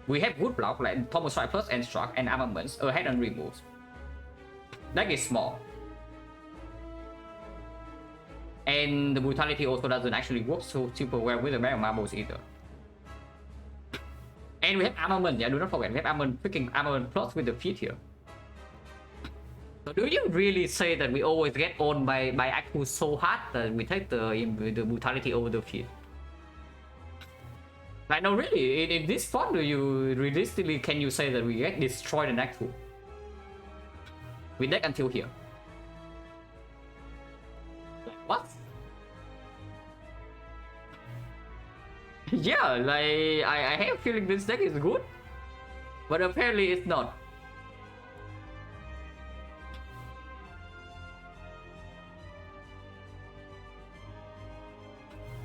We have good block like pommel strike plus and struck and armaments ahead on removes. Deck is small. And the brutality also doesn't actually work so super well with the bag of marbles either. And we have armament, yeah, do not forget, we have armament plus with the feet here. So do you really say that we always get owned by Aku so hard that we take the brutality over the feet? Like, no, really, in this spot, do you realistically can you say that we get destroyed in Aku? We deck until here. Like, what? Yeah, like I have a feeling this deck is good, but apparently it's not.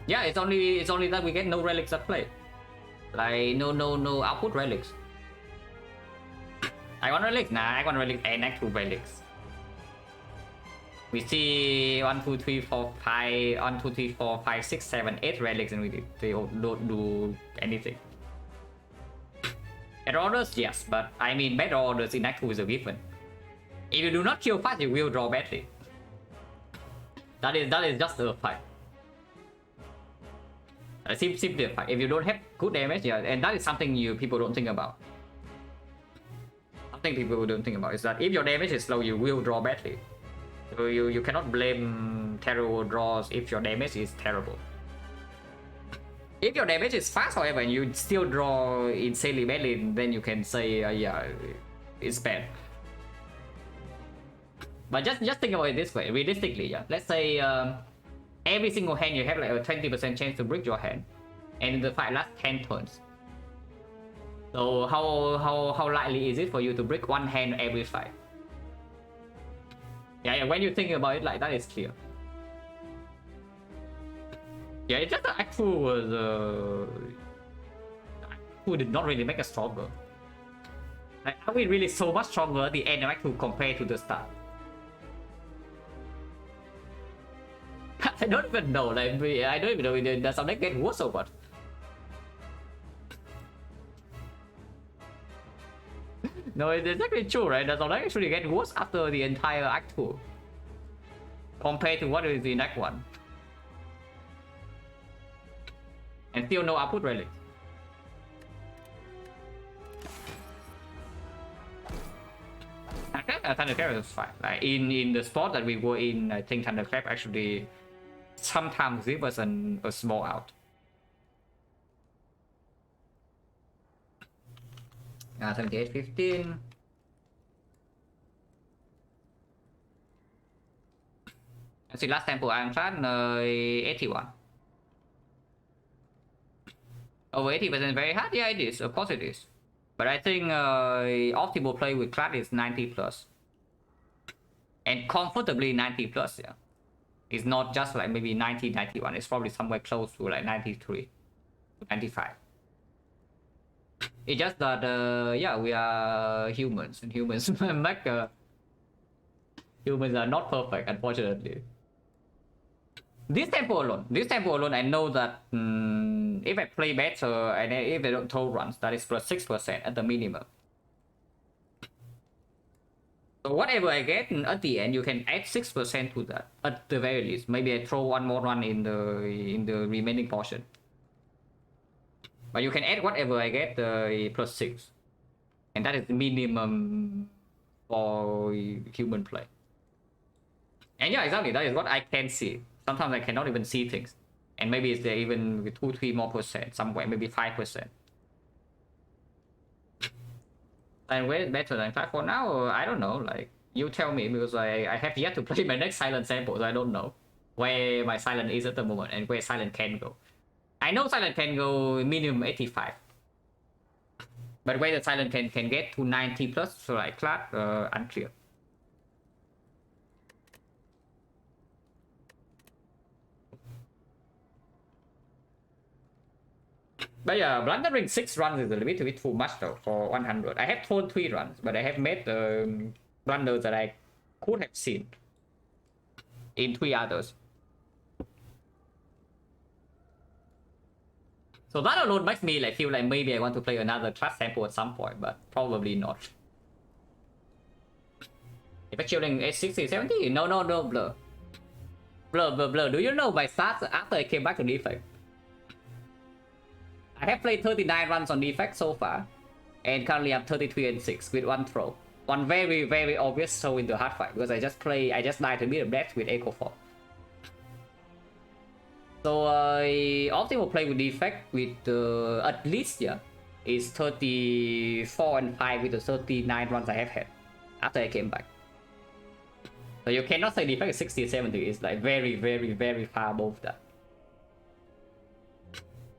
Yeah, it's only that we get no relics at play. Like no output relics. Icon relics? Nah, Icon relics and actual relics. We see 1, 2, 3, 4, 5, 1, 2, 3, 4, 5, 6, 7, 8 relics and they don't do anything. Better orders, yes, but I mean better orders in Act 2 is a given. If you do not kill fast, you will draw badly. That is just a fact. Simply a fact. If you don't have good damage, yeah, and that is something people don't think about. Something people don't think about is that if your damage is low, you will draw badly. So you cannot blame terrible draws if your damage is terrible. If your damage is fast, however, and you still draw insanely badly, then you can say, yeah, it's bad. But just think about it this way, realistically, yeah. Let's say every single hand you have like a 20% chance to break your hand, and the fight lasts 10 turns. So how likely is it for you to break one hand every fight? Yeah, when you think about it like that, it's clear. Yeah, it's just that Act 2 was Act 2 did not really make us stronger. Like, are we really so much stronger at the end of Act 2 compared to the start? I don't even know. Like, I don't even know. Does our deck get worse or what? No, it's actually true, right? Does our deck actually get worse after the entire Act 2 compared to what is in Act 1? And still no output relic. Thunderclap is fine. Like in the spot that we were in, I think Thunderclap actually sometimes give us a small out. 78, 15. Let's see, last tempo Ironclad, 81. Over 80% very hard? Yeah, it is. Of course it is. But I think optimal play with Clad is 90 plus. And comfortably 90 plus, yeah. It's not just like maybe 90, 91. It's probably somewhere close to like 93, 95. It's just that, yeah, we are humans, and humans make humans are not perfect, unfortunately. This tempo alone, I know that if I play better and if I don't throw runs, that is plus 6% at the minimum. So whatever I get at the end, you can add 6% to that at the very least. Maybe I throw one more run in the remaining portion. But you can add whatever I get plus 6, and that is the minimum for human play. And yeah, exactly, that is what I can see. Sometimes I cannot even see things, and maybe it's there even with 2-3 more percent somewhere, maybe 5%. And where better than 5 for now? I don't know. Like, you tell me, because I have yet to play my next silent sample, so I don't know where my silent is at the moment and where silent can go. I know silent can go minimum 85, but where the silent can get to 90 plus, so like Clad, unclear. But yeah, blundering 6 runs is a little bit too much though for 100. I have thrown 3 runs, but I have made blunders that I could have seen in 3 others. So that alone makes me like feel like maybe I want to play another class sample at some point, but probably not. If I shielding 60, 70? No, Blur. Blur. Do you know my stats after I came back to defect? I have played 39 runs on defect so far, and currently I'm 33 and 6 with 1 throw. One very obvious throw in the hard fight, because I just died to beat a death with Echo Fall. So optimal play with defect with at least, yeah, is 34 and 5 with the 39 runs I have had after I came back. So you cannot say defect is 60 or 70, it's like very far above that.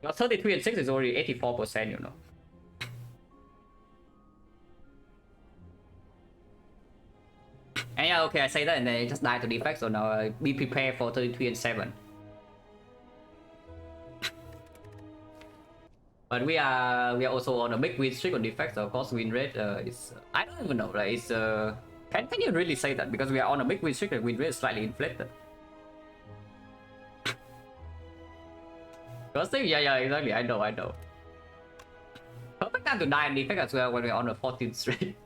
Your 33 and 6 is already 84%, you know. And yeah, okay, I say that and then it just died to defect, so now be prepared for 33 and 7. But we are also on a big win streak on defect, so of course win rate is I don't even know, like it's can you really say that, because we are on a big win streak and win rate is slightly inflated. Because yeah, exactly, I know. Perfect time to die and defect as well when we're on a 14th streak.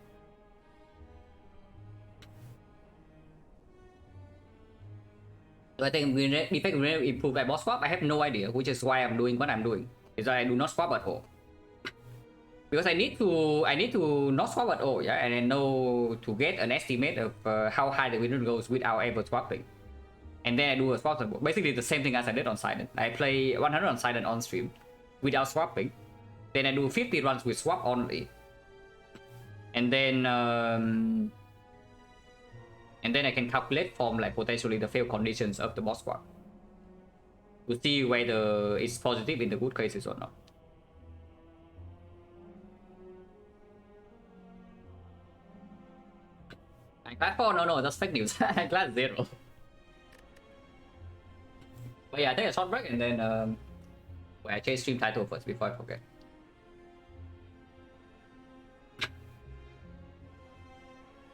Do I think win rate, defect win rate improve by boss swap? I have no idea, which is why I'm doing what I'm doing. Is that I do not swap at all. Because I need to not swap at all, yeah, and I know to get an estimate of how high the win rate goes without ever swapping. And then I do a swap. Basically the same thing as I did on Silent. I play 100 on Silent on stream without swapping. Then I do 50 runs with swap only. And then I can calculate from like potentially the fail conditions of the boss swap to see whether it's positive in the good cases or not. And class 4, no, that's fake news. Class 0. But yeah, I take a short break and then wait, I change stream title first before I forget.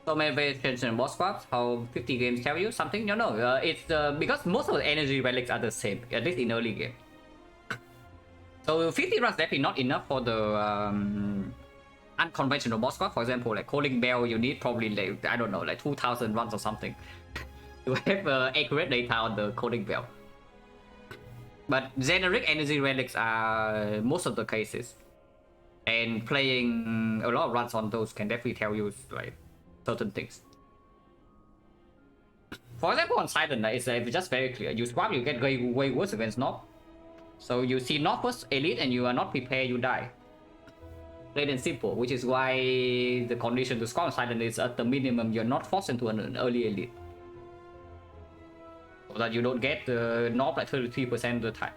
So many variations in boss swaps, how 50 games tell you something? No, it's because most of the energy relics are the same, at least in early game. So 50 runs definitely not enough for the unconventional boss swap. For example, like Calling Bell, you need probably like, I don't know, like 2000 runs or something to have accurate data on the Calling Bell. But generic energy relics are most of the cases, and playing a lot of runs on those can definitely tell you like certain things. For example, on Silent, it's just very clear. You swap, you get way worse against Knob. So you see Knob first elite and you are not prepared, you die. Plain and simple, which is why the condition to swap on Silent is at the minimum you're not forced into an early elite. So that you don't get the Knob like 33% of the time.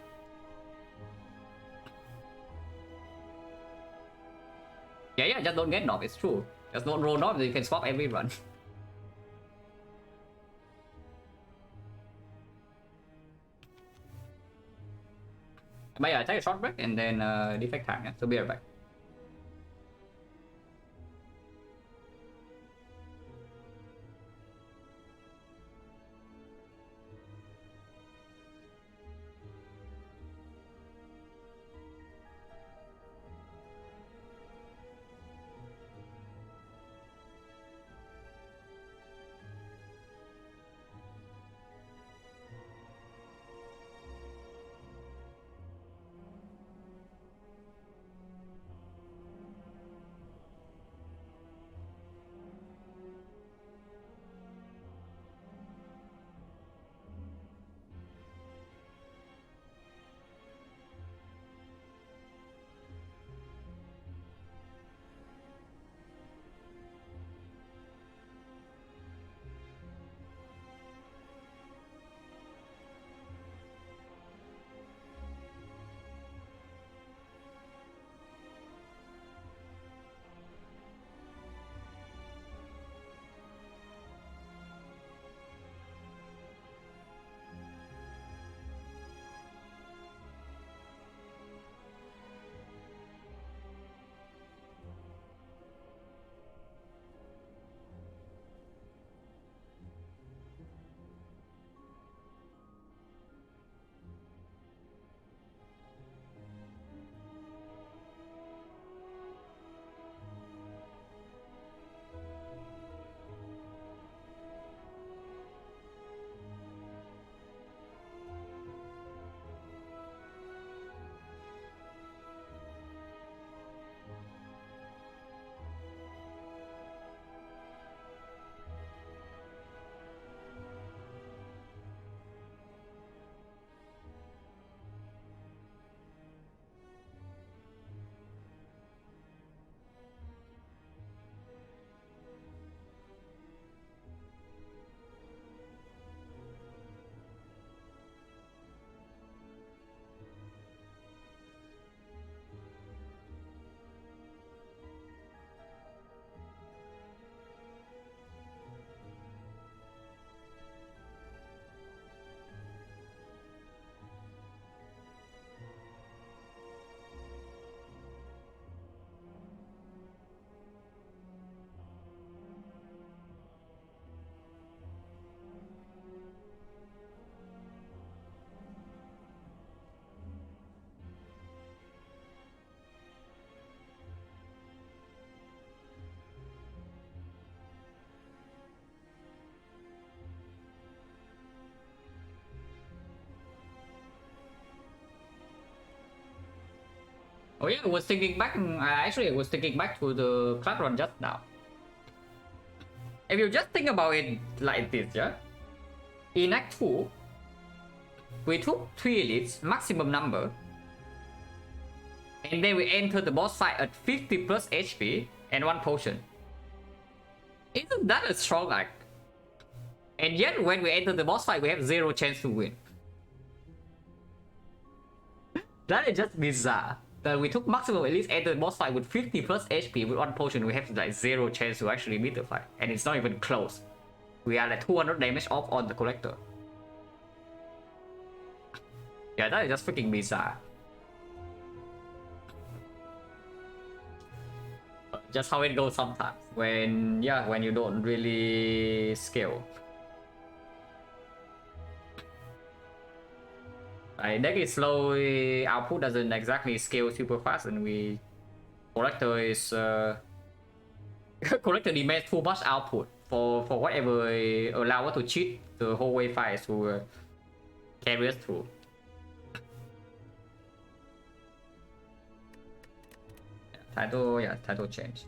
Yeah, just don't get Knob, it's true. Just don't roll Knob, you can swap every run. But yeah, take a short break and then defect time, yeah? So be right back. Oh yeah, I was thinking back. Actually, I was thinking back to the class run just now. If you just think about it like this, yeah. In Act 2, we took 3 elites, maximum number. And then we enter the boss fight at 50 plus HP and 1 potion. Isn't that a strong act? And yet when we enter the boss fight, we have 0 chance to win. That is just bizarre. That we took maximum elites, enter the boss fight with 50 plus HP with 1 potion, we have like 0 chance to actually beat the fight. And it's not even close. We are like 200 damage off on the collector. Yeah, that is just freaking bizarre. Just how it goes sometimes when you don't really scale. Deck is slow, output doesn't exactly scale super fast, and we collector is collector demands too much output for whatever allow us to cheat the whole way fight to carry us through. Title change.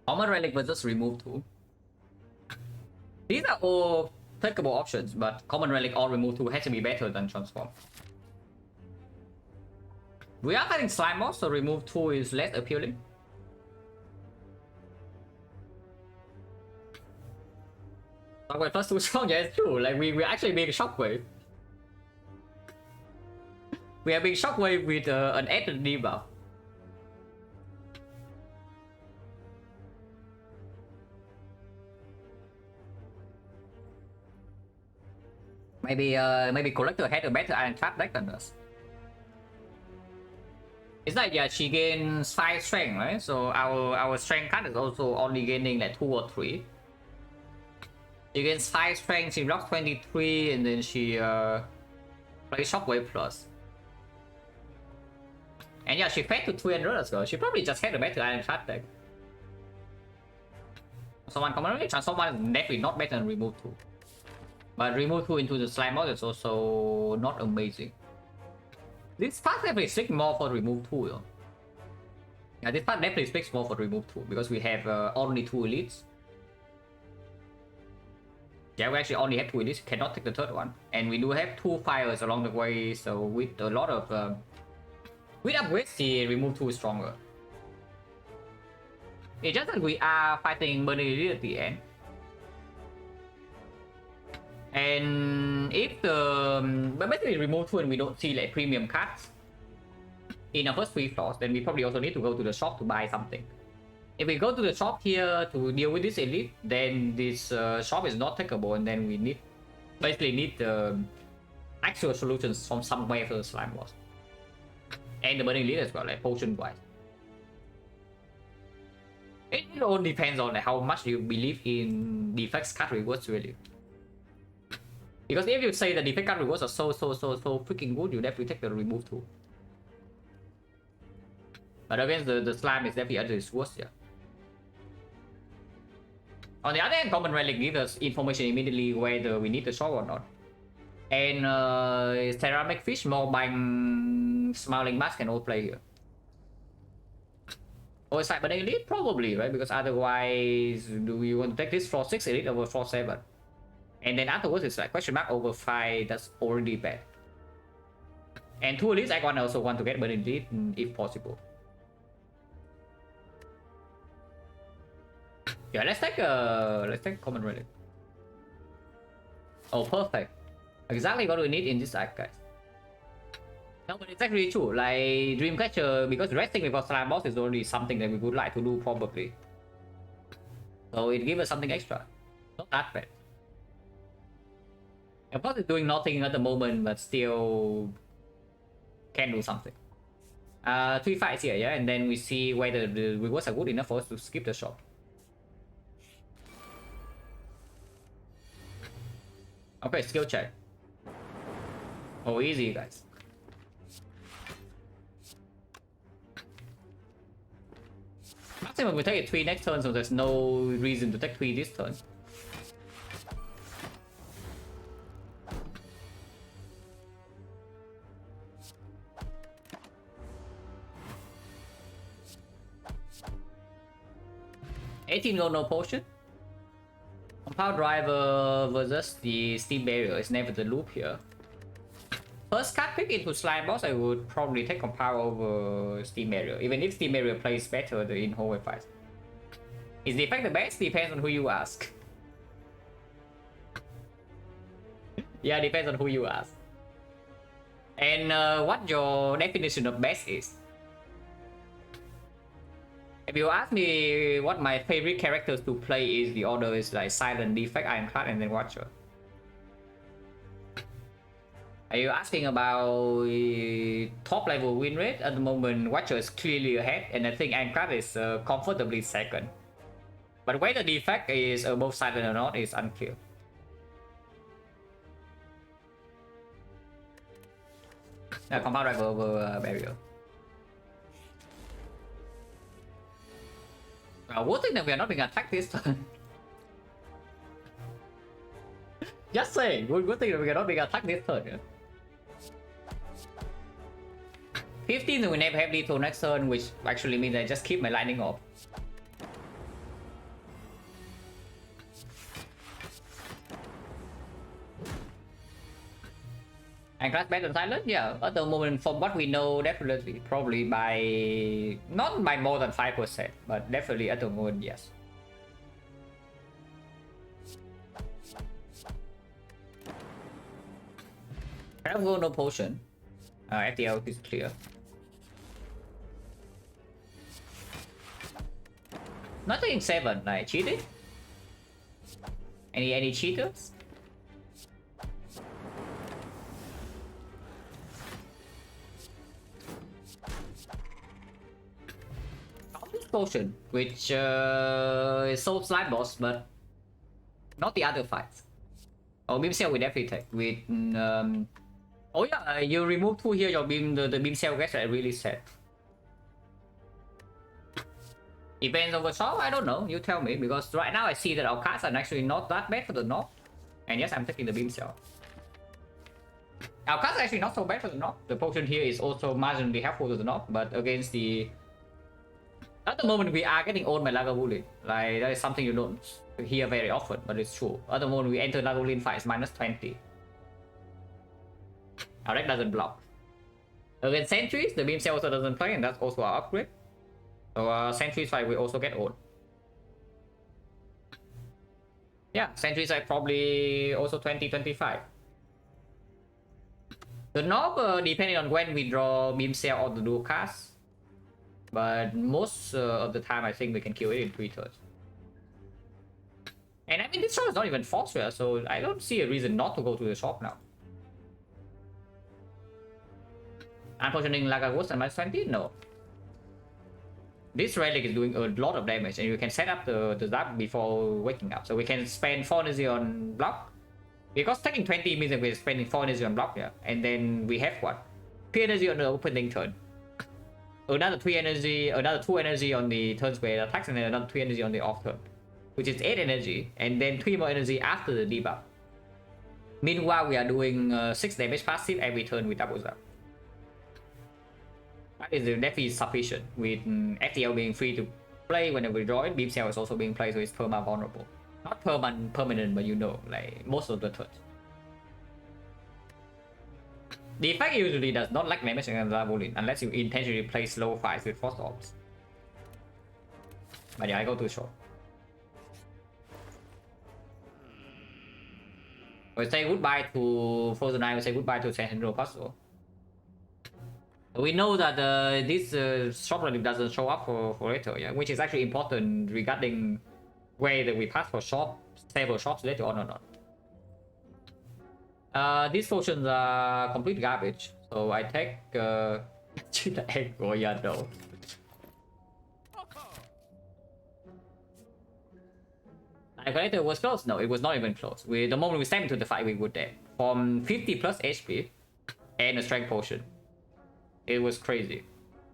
Common relic versus remove tool. These are all takeable options, but common relic or remove tool has to be better than transform. We are fighting slime boss, so remove tool is less appealing. Shockwave plus 2 strong, yeah, it's true. Like we're actually being shockwave. We are being shockwave with an added debuff. Maybe collector had a better Ironclad deck than us. It's like she gains 5 strength, right? So our strength card is also only gaining like 2 or 3. She gains 5 strength, she rocks 23, and then she plays Shockwave plus. And yeah, she fed to 300 as well. She probably just had a better Ironclad deck. So one common relic, transform one is definitely not better than remove 2. But remove 2 into the slime mod is also not amazing. This part definitely speaks more for remove 2 though. Yeah, this part definitely speaks more for remove 2 because we have only 2 elites. Yeah, we actually only have 2 elites, cannot take the third one. And we do have 2 fires along the way, so with a lot of... with upgrades, the remove 2 is stronger. It's just that we are fighting Burning Elite at the end. And if the... but basically remove 2 and we don't see like premium cards in our first 3 floors, then we probably also need to go to the shop to buy something. If we go to the shop here to deal with this elite, then this shop is not takeable, and then we need... basically need the actual solutions from somewhere for the slime boss. And the Burning Elite as well, like potion wise. It all depends on like, how much you believe in defects card rewards really. Because if you say the defect card rewards are so freaking good, you definitely take the remove tool. But against the slime is definitely under its worst, yeah. On the other hand, common relic gives us information immediately whether we need the shop or not. And ceramic fish, Morbang, smiling mask can all play here. Or it's like but elite probably, right? Because otherwise, do we want to take this floor 6 elite over floor 7? And then afterwards it's like question mark over 5, that's already bad. And 2 elites I also want to get Burning Elite if possible. Yeah, let's take common relic. Oh, perfect. Exactly what we need in this act, guys. No, but it's actually true. Like Dreamcatcher, because resting before slime boss is already something that we would like to do probably. So it gives us something extra. Not that bad. Of course, it's doing nothing at the moment, but still can do something. 3 fights here, yeah, and then we see whether the rewards are good enough for us to skip the shop. Okay, skill check. Oh, easy, guys. Maximum we take it 3 next turn, so there's no reason to take 3 this turn. 18 gold, no potion. Compound driver versus the steam barrier is never the loop here. First card pick into slime boss, I would probably take compound over steam barrier, even if steam barrier plays better in hallway fights. Is the effect the best? Depends on who you ask. Yeah, depends on who you ask. And what your definition of best is. If you ask me what my favorite characters to play is, the order is like Silent, Defect, Ironclad, and then Watcher. Are you asking about top level win rate? At the moment, Watcher is clearly ahead, and I think Ironclad is comfortably second. But whether Defect is above Silent or not is unclear. Compound driver over barrier. Good thing that we are not being attacked this turn. Just saying, good thing that we are not being attacked this turn. Yeah? 15 we never have lethal next turn, which actually means I just keep my lightning off. And class better than Silent? Yeah, at the moment, from what we know, definitely, probably by, not by more than 5%, but definitely at the moment, yes. I have no potion. FTL is clear. Nothing in 7, like cheating? Any cheaters? Potion, which is so slime boss, but not the other fights. Oh, beam cell we definitely take with. Oh yeah, you remove 2 here, your beam the beam cell gets really sad. Depends on the shop, I don't know. You tell me, because right now I see that our cards are actually not that bad for the knock, and yes, I'm taking the beam cell. Our cards are actually not so bad for the knock. The potion here is also marginally helpful to the knock, but against the. At the moment, we are getting owned by Lagavulin. Like, that is something you don't hear very often, but it's true. At the moment, we enter Lagavulin fights -20. Our deck doesn't block. Against Sentries, the beam cell also doesn't play, and that's also our upgrade. So, Sentries fight, we also get owned. Yeah, Sentries fight probably also 20-25. The knob, depending on when we draw beam cell or the dual cast. But most of the time, I think we can kill it in 3 turns. And I mean, this shop is not even force rare, so I don't see a reason not to go to the shop now. Unfortunately, Lagavulin and -20? No. This relic is doing a lot of damage, and you can set up the zap before waking up. So we can spend 4 energy on block. Because taking 20 means that we're spending 4 energy on block, yeah. And then we have what? 3 energy on the opening turn. Another 3 energy, another 2 energy on the turns where it attacks, and then another 3 energy on the off turn, which is 8 energy, and then 3 more energy after the debuff. Meanwhile, we are doing 6 damage passive every turn with double zap. That is definitely sufficient, with FTL being free to play whenever we draw it. Beam cell is also being played, so it's perma vulnerable. Not permanent, but you know, like most of the turns. The effect usually does not lack damage against Lagavulin unless you intentionally play slow fights with Frost Orbs. But yeah, I go too short. We say goodbye to Frozen Eye, we say goodbye to Sentinel Puzzle. We know that this shop relic doesn't show up for later, yeah, which is actually important regarding whether we pass for several shops later on or not. These potions are complete garbage, so I take egg Goyado. Calculator was close? No, it was not even close. The moment we stepped into the fight, we were dead. From 50 plus HP and a strength potion. It was crazy.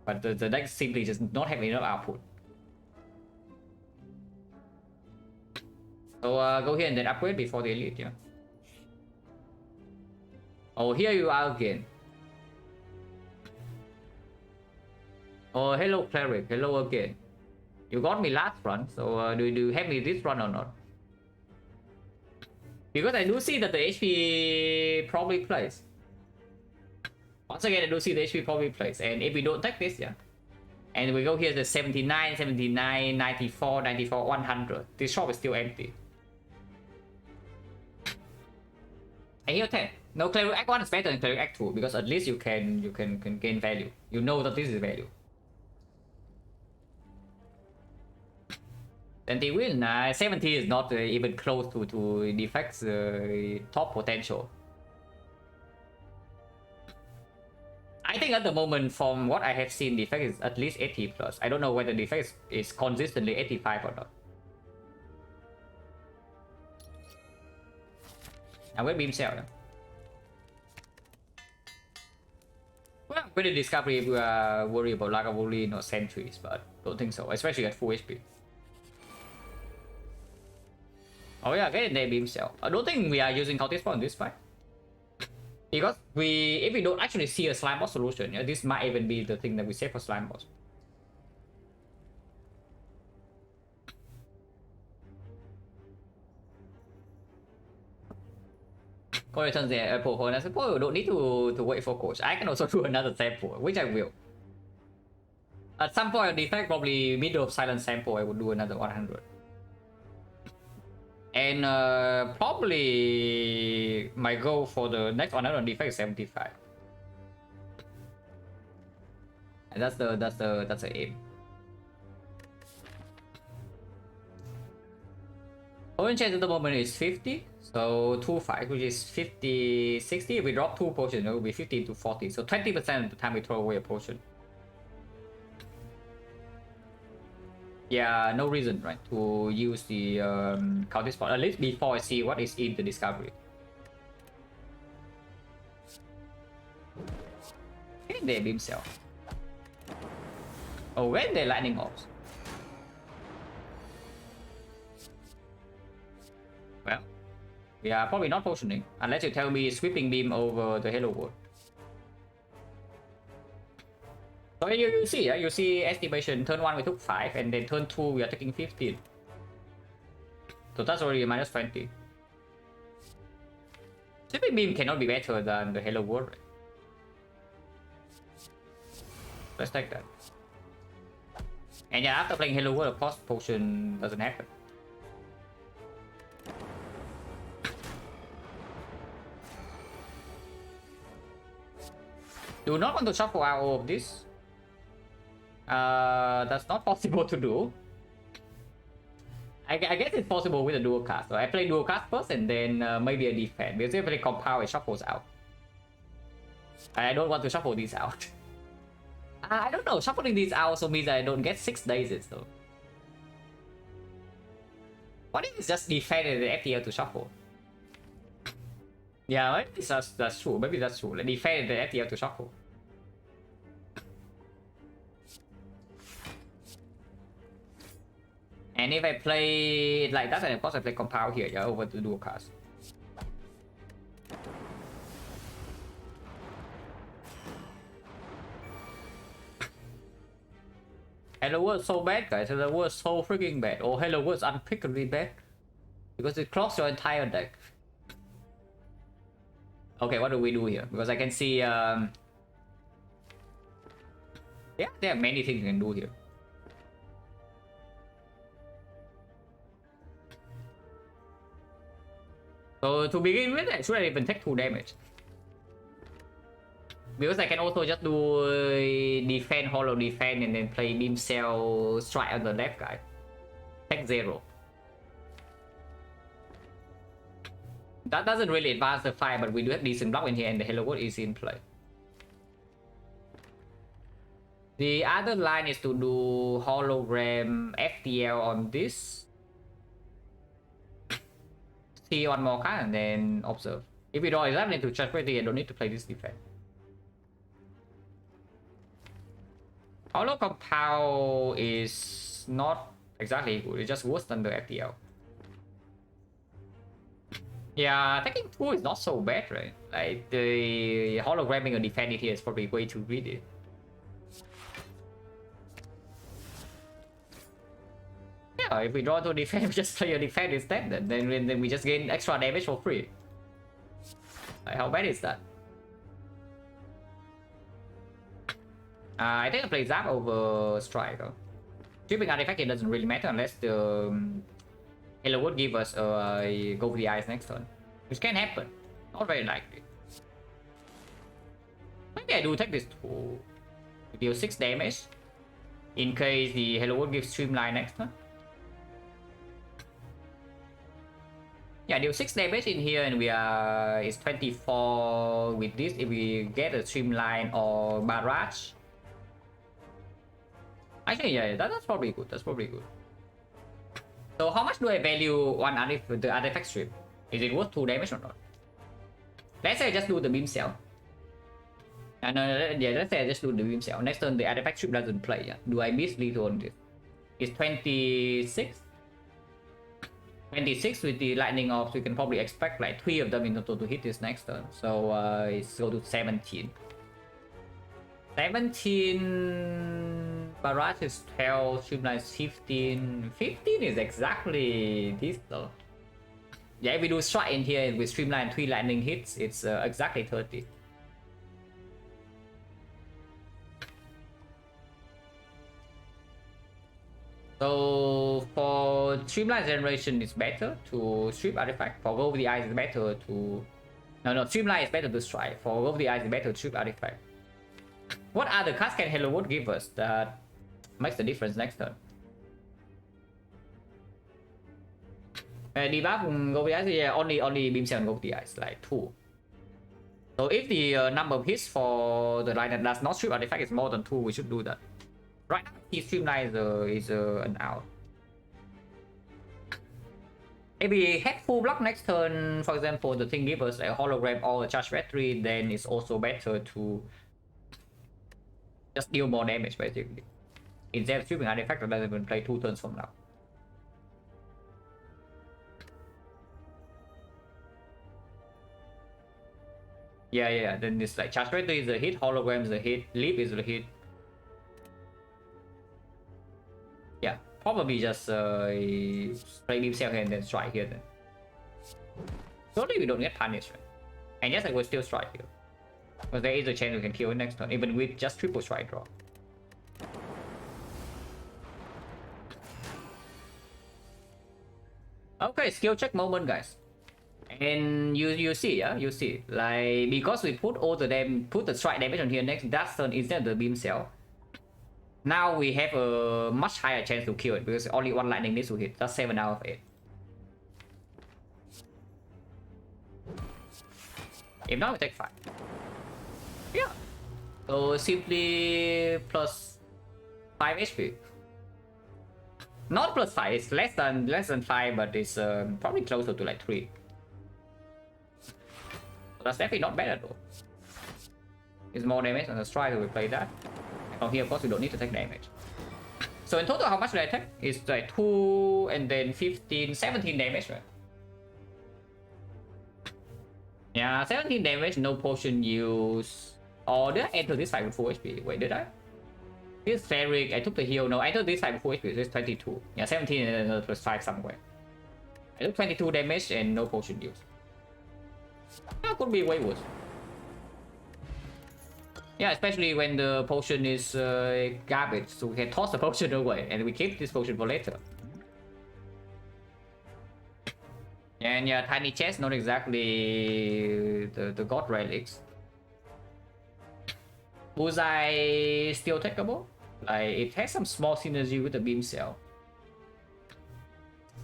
But the deck simply just not have enough output. So go here and then upgrade before the elite, yeah. Oh, here you are again. Oh, hello, Cleric. Hello again. You got me last run, so do you have me this run or not? Because I do see that the HP probably plays. Once again, I do see the HP probably plays, and if we don't take this, yeah. And we go here to 79, 79, 94, 94, 100. This shop is still empty. I heal 10. No, Cleric Act 1 is better than Cleric Act 2 because at least you can gain value. You know that this is value. And the win 70 is not even close to defect's top potential. I think at the moment, from what I have seen, defect is at least 80 plus. I don't know whether defect is consistently 85 or not. I'm going to beam cell. Well, with the discovery, we are worried about Lagavulin or sentries, but don't think so, especially at full HP. Oh yeah, get in there, beam cell. I don't think we are using Cultist Spawn in this fight. Because if we don't actually see a slime boss solution, yeah, this might even be the thing that we save for slime boss. Coach returns the apple, and I suppose you don't need to wait for coach. I can also do another sample, which I will. At some point, defect probably middle of silent sample, I would do another 100. And probably my goal for the next 100 defect is 75. And that's the aim. Orange chance at the moment is 50, so 2-5, which is 50, 60. If we drop 2 potions, it will be 15 to 40. So 20% of the time we throw away a potion. Yeah, no reason, right, to use the Cultist Spawn, at least before I see what is in the discovery. In there, beam cell. Oh, when the lightning orbs. Well, we are probably not potioning, unless you tell me sweeping beam over the Hello World. So you see, you see estimation, turn 1 we took 5, and then turn 2 we are taking 15. So that's already minus 20. Sweeping beam cannot be better than the Hello World, right? Let's take that. And yeah, after playing Hello World, of course, potion doesn't happen. Do not want to shuffle out of this. That's not possible to do. I guess it's possible with a dual cast. So I play dual cast first and then maybe a defense. Because if I play compound, it shuffles out. I don't want to shuffle these out. I don't know. Shuffling these out also means I don't get 6 days though. What if it's just defend and FTL to shuffle? Yeah, maybe that's true. Maybe that's true. Like defend and FTL to shuffle. And if I play it like that, then of course I play compound here, yeah, over the dual cast. Hello World so bad, guys. Hello World so freaking bad. Or Hello World's unpickably bad. Because it clogs your entire deck. Okay, what do we do here? Because I can see yeah, there are many things you can do here. So to begin with, I should have even take 2 damage. Because I can also just do defend, hollow defend, and then play beam cell strike on the left guy. Take 0. That doesn't really advance the fight, but we do have decent block in here, and the Hello World is in play. The other line is to do hologram FTL on this. See one more card and then observe. If we draw 11 into Chakra, I don't need to play this defense. Hollow Compound is not exactly good, it's just worse than the FTL. Yeah, taking 2 is not so bad, right? Like, the hologramming or defending here is probably way too greedy. Yeah, if we draw to defense, we just play a defense instead. Then we just gain extra damage for free. Like, how bad is that? I think I play Zap over Strike. Tripping artifact, it doesn't really matter unless the Hello would give us a go for the eyes next turn, which can happen. Not very likely. Maybe I do take this to deal 6 damage in case the Hello would give Streamline next turn. Yeah, deal 6 damage in here, and we are it's 24 with this. If we get a Streamline or Barrage, actually, yeah, that's probably good. That's probably good. So how much do I value one the artifact strip? Is it worth 2 damage or not? Let's say I just do the beam cell. And yeah, let's say I just do the beam cell. Next turn the artifact strip doesn't play. Yeah. Do I miss lethal on this? It's 26. 26 with the lightning off, so you can probably expect like 3 of them in total to hit this next turn. So it's go to 17. 17 barrage is 12, streamline is 15. 15 is exactly this though. Yeah, if we do strike in here with streamline 3 lightning hits, it's exactly 30. So for streamline generation, it's better to strip artifact. For go with the eyes, it's better to streamline is better to strike. For go with the eyes, it's better to strip artifact. What other cards can Hello Wood give us that makes the difference next turn? Debuff go with the eyes, yeah, only beam cell and go with the eyes, like 2. So if the number of hits for the line that does not strip artifact is more than 2, we should do that. Right now, his streamline is an out. If we had full block next turn, for example, the thing gives us a hologram or a charge battery, then it's also better to just deal more damage basically. Instead of stripping artifact that doesn't even play 2 turns from now. Yeah, then it's like charge battery is a hit, hologram is a hit, leap is a hit. Yeah, probably just play beam cell here and then strike here then. Surely we don't get punished, right? And yes, I will still strike here. Because there is a chance we can kill it next turn, even with just triple strike draw. Okay, skill check moment, guys. And you see, yeah, you see, like because we put all the strike damage on here next that turn instead of the beam cell. Now we have a much higher chance to kill it because only 1 lightning needs to hit. That's 7 out of 8. If not, we take 5. Yeah. So simply plus 5 HP. Not plus 5. It's less than 5, but it's probably closer to like 3. So that's definitely not bad at all. It's more damage on the strike, so we play that. From here, of course, we don't need to take damage. So in total, how much did I take? It's like 2 and then 15, 17 damage, right? Yeah, 17 damage, no potion use. Or did I enter this fight with full HP? Wait, did I? This Ferric, I took the heal. No, I entered this fight with full HP, so it's 22. Yeah, 17 and then plus 5 somewhere. I took 22 damage and no potion use. That could be way worse. Yeah, especially when the potion is garbage, so we can toss the potion away and we keep this potion for later. And yeah, tiny chest, not exactly the god relics. Bullseye still takeable. Like it has some small synergy with the beam cell.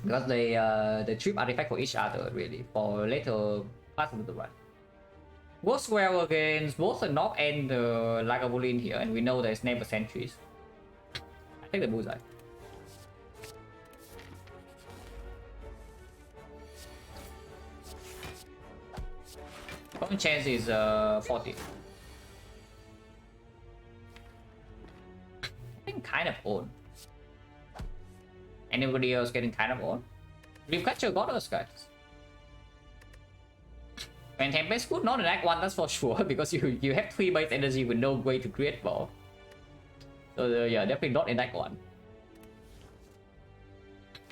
Because they trip artifact for each other really for later parts of the run. Works well against both the Knock and the Lagavulin here, and we know there's never sentries. I take the Bullseye. Common chance is 40. I think kind of own. Anybody else getting kind of own? We've got your goddess, guys. And Tempest good, not an Act 1, that's for sure, because you have 3 base energy with no way to create more. So yeah, definitely not in Act 1.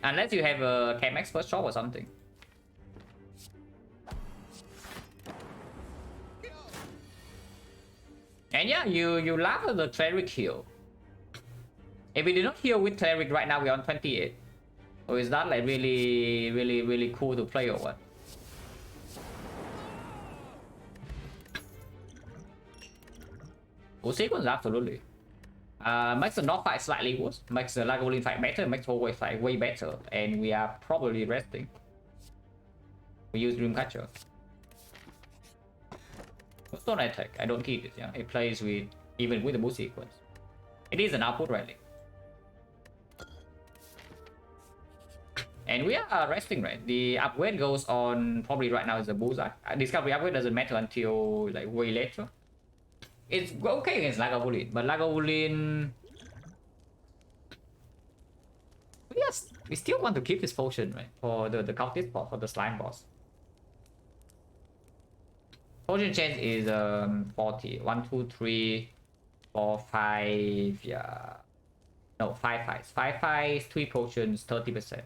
Unless you have a Chemex first shot or something. And yeah, you laugh at the cleric heal. If we did not heal with cleric right now, we're on 28. Or is that like really cool to play or what? Sequence, absolutely. Makes the knock fight slightly worse, makes the Lagavulin fight better, makes hallway fight way better, and we are probably resting. We use Dreamcatcher. Don't attack, I don't keep it, yeah. It plays with, even with the boost sequence. It is an output rally. And we are resting, right? The upgrade goes on, probably right now is the bullseye. Discovery upgrade doesn't matter until like way later. It's okay against Lagavulin, but Lagavulin... Yes, we still want to keep this potion, right? For the cultist boss, for the slime boss. Potion chance is 40. 1, 2, 3, 4, 5, yeah. No, 5 fights. 5 fights, 3 potions, 30%.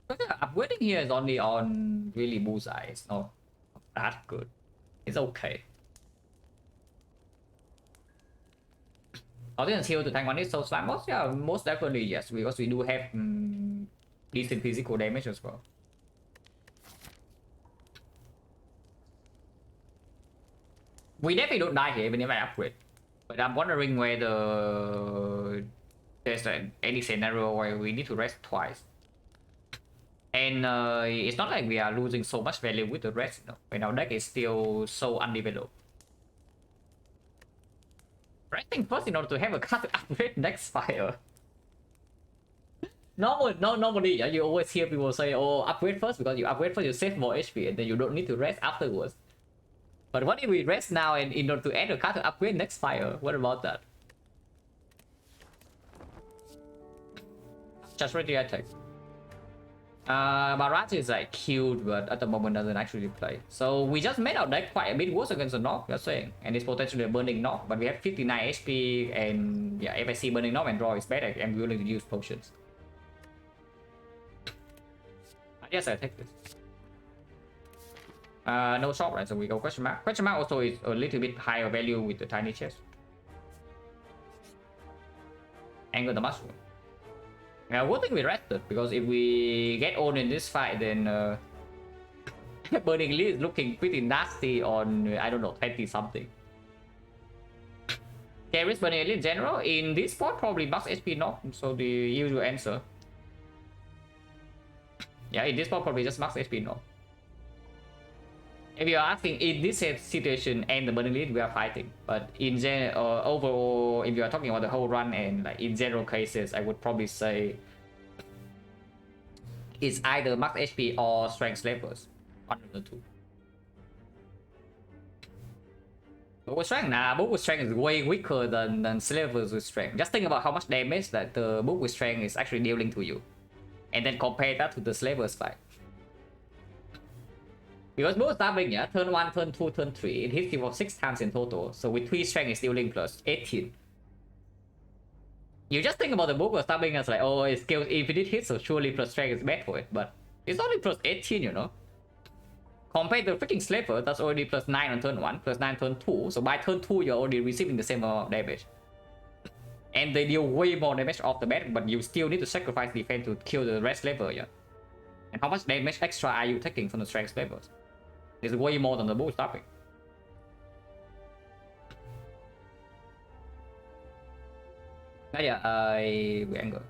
But yeah, upgrading here is only on really bullseye. It's not that good. It's okay. Audience heal to tank one is so slime boss? Yeah, most definitely yes, because we do have decent physical damage as well. We definitely don't die here even if I upgrade. But I'm wondering whether there's any scenario where we need to rest twice. And it's not like we are losing so much value with the rest, no. When our deck is still so undeveloped. Resting first in order to have a card to upgrade next fire. Normally, you always hear people say, oh, upgrade first, because you upgrade first, you save more HP, and then you don't need to rest afterwards. But what if we rest now and in order to add a card to upgrade next fire? What about that? Just ready attack. Barrage is like cute, but at the moment doesn't actually play. So we just made our deck quite a bit worse against the knock, just saying. And it's potentially a burning knock, but we have 59 HP, and yeah, if I see burning knock and draw is better, I'm willing to use potions. I guess I take this. No shop, right? So we go question mark. Question mark also is a little bit higher value with the tiny chest. Angle the mushroom. Good thing we rested, because if we get on in this fight, then Burning Lee is looking pretty nasty on, I don't know, 20 something. Carries Burning Lee in general, in this spot probably max HP knock, so the usual answer. Yeah, in this spot probably just max HP knock. If you are asking in this situation and the Burning Lead, we are fighting. But in general, overall, if you are talking about the whole run and like in general cases, I would probably say it's either max HP or strength slavers. One of the two. Book with strength? Nah, book with strength is way weaker than slavers with strength. Just think about how much damage that the book with strength is actually dealing to you. And then compare that to the slavers fight. Because both stabbing, yeah, turn 1, turn 2, turn 3, it hits you for 6 times in total. So with 3 strength is dealing plus 18. You just think about the book of stabbing as like, oh, it scales infinite hits, so surely plus strength is bad for it. But it's only plus 18, you know. Compared to the freaking slaver, that's already plus 9 on turn 1, plus 9 turn 2. So by turn 2, you're already receiving the same amount of damage. And they deal way more damage off the bat, but you still need to sacrifice defense to kill the rest slaver, yeah. And how much damage extra are you taking from the strength slavers? It's way more than the bull stopping. Yeah, we anger.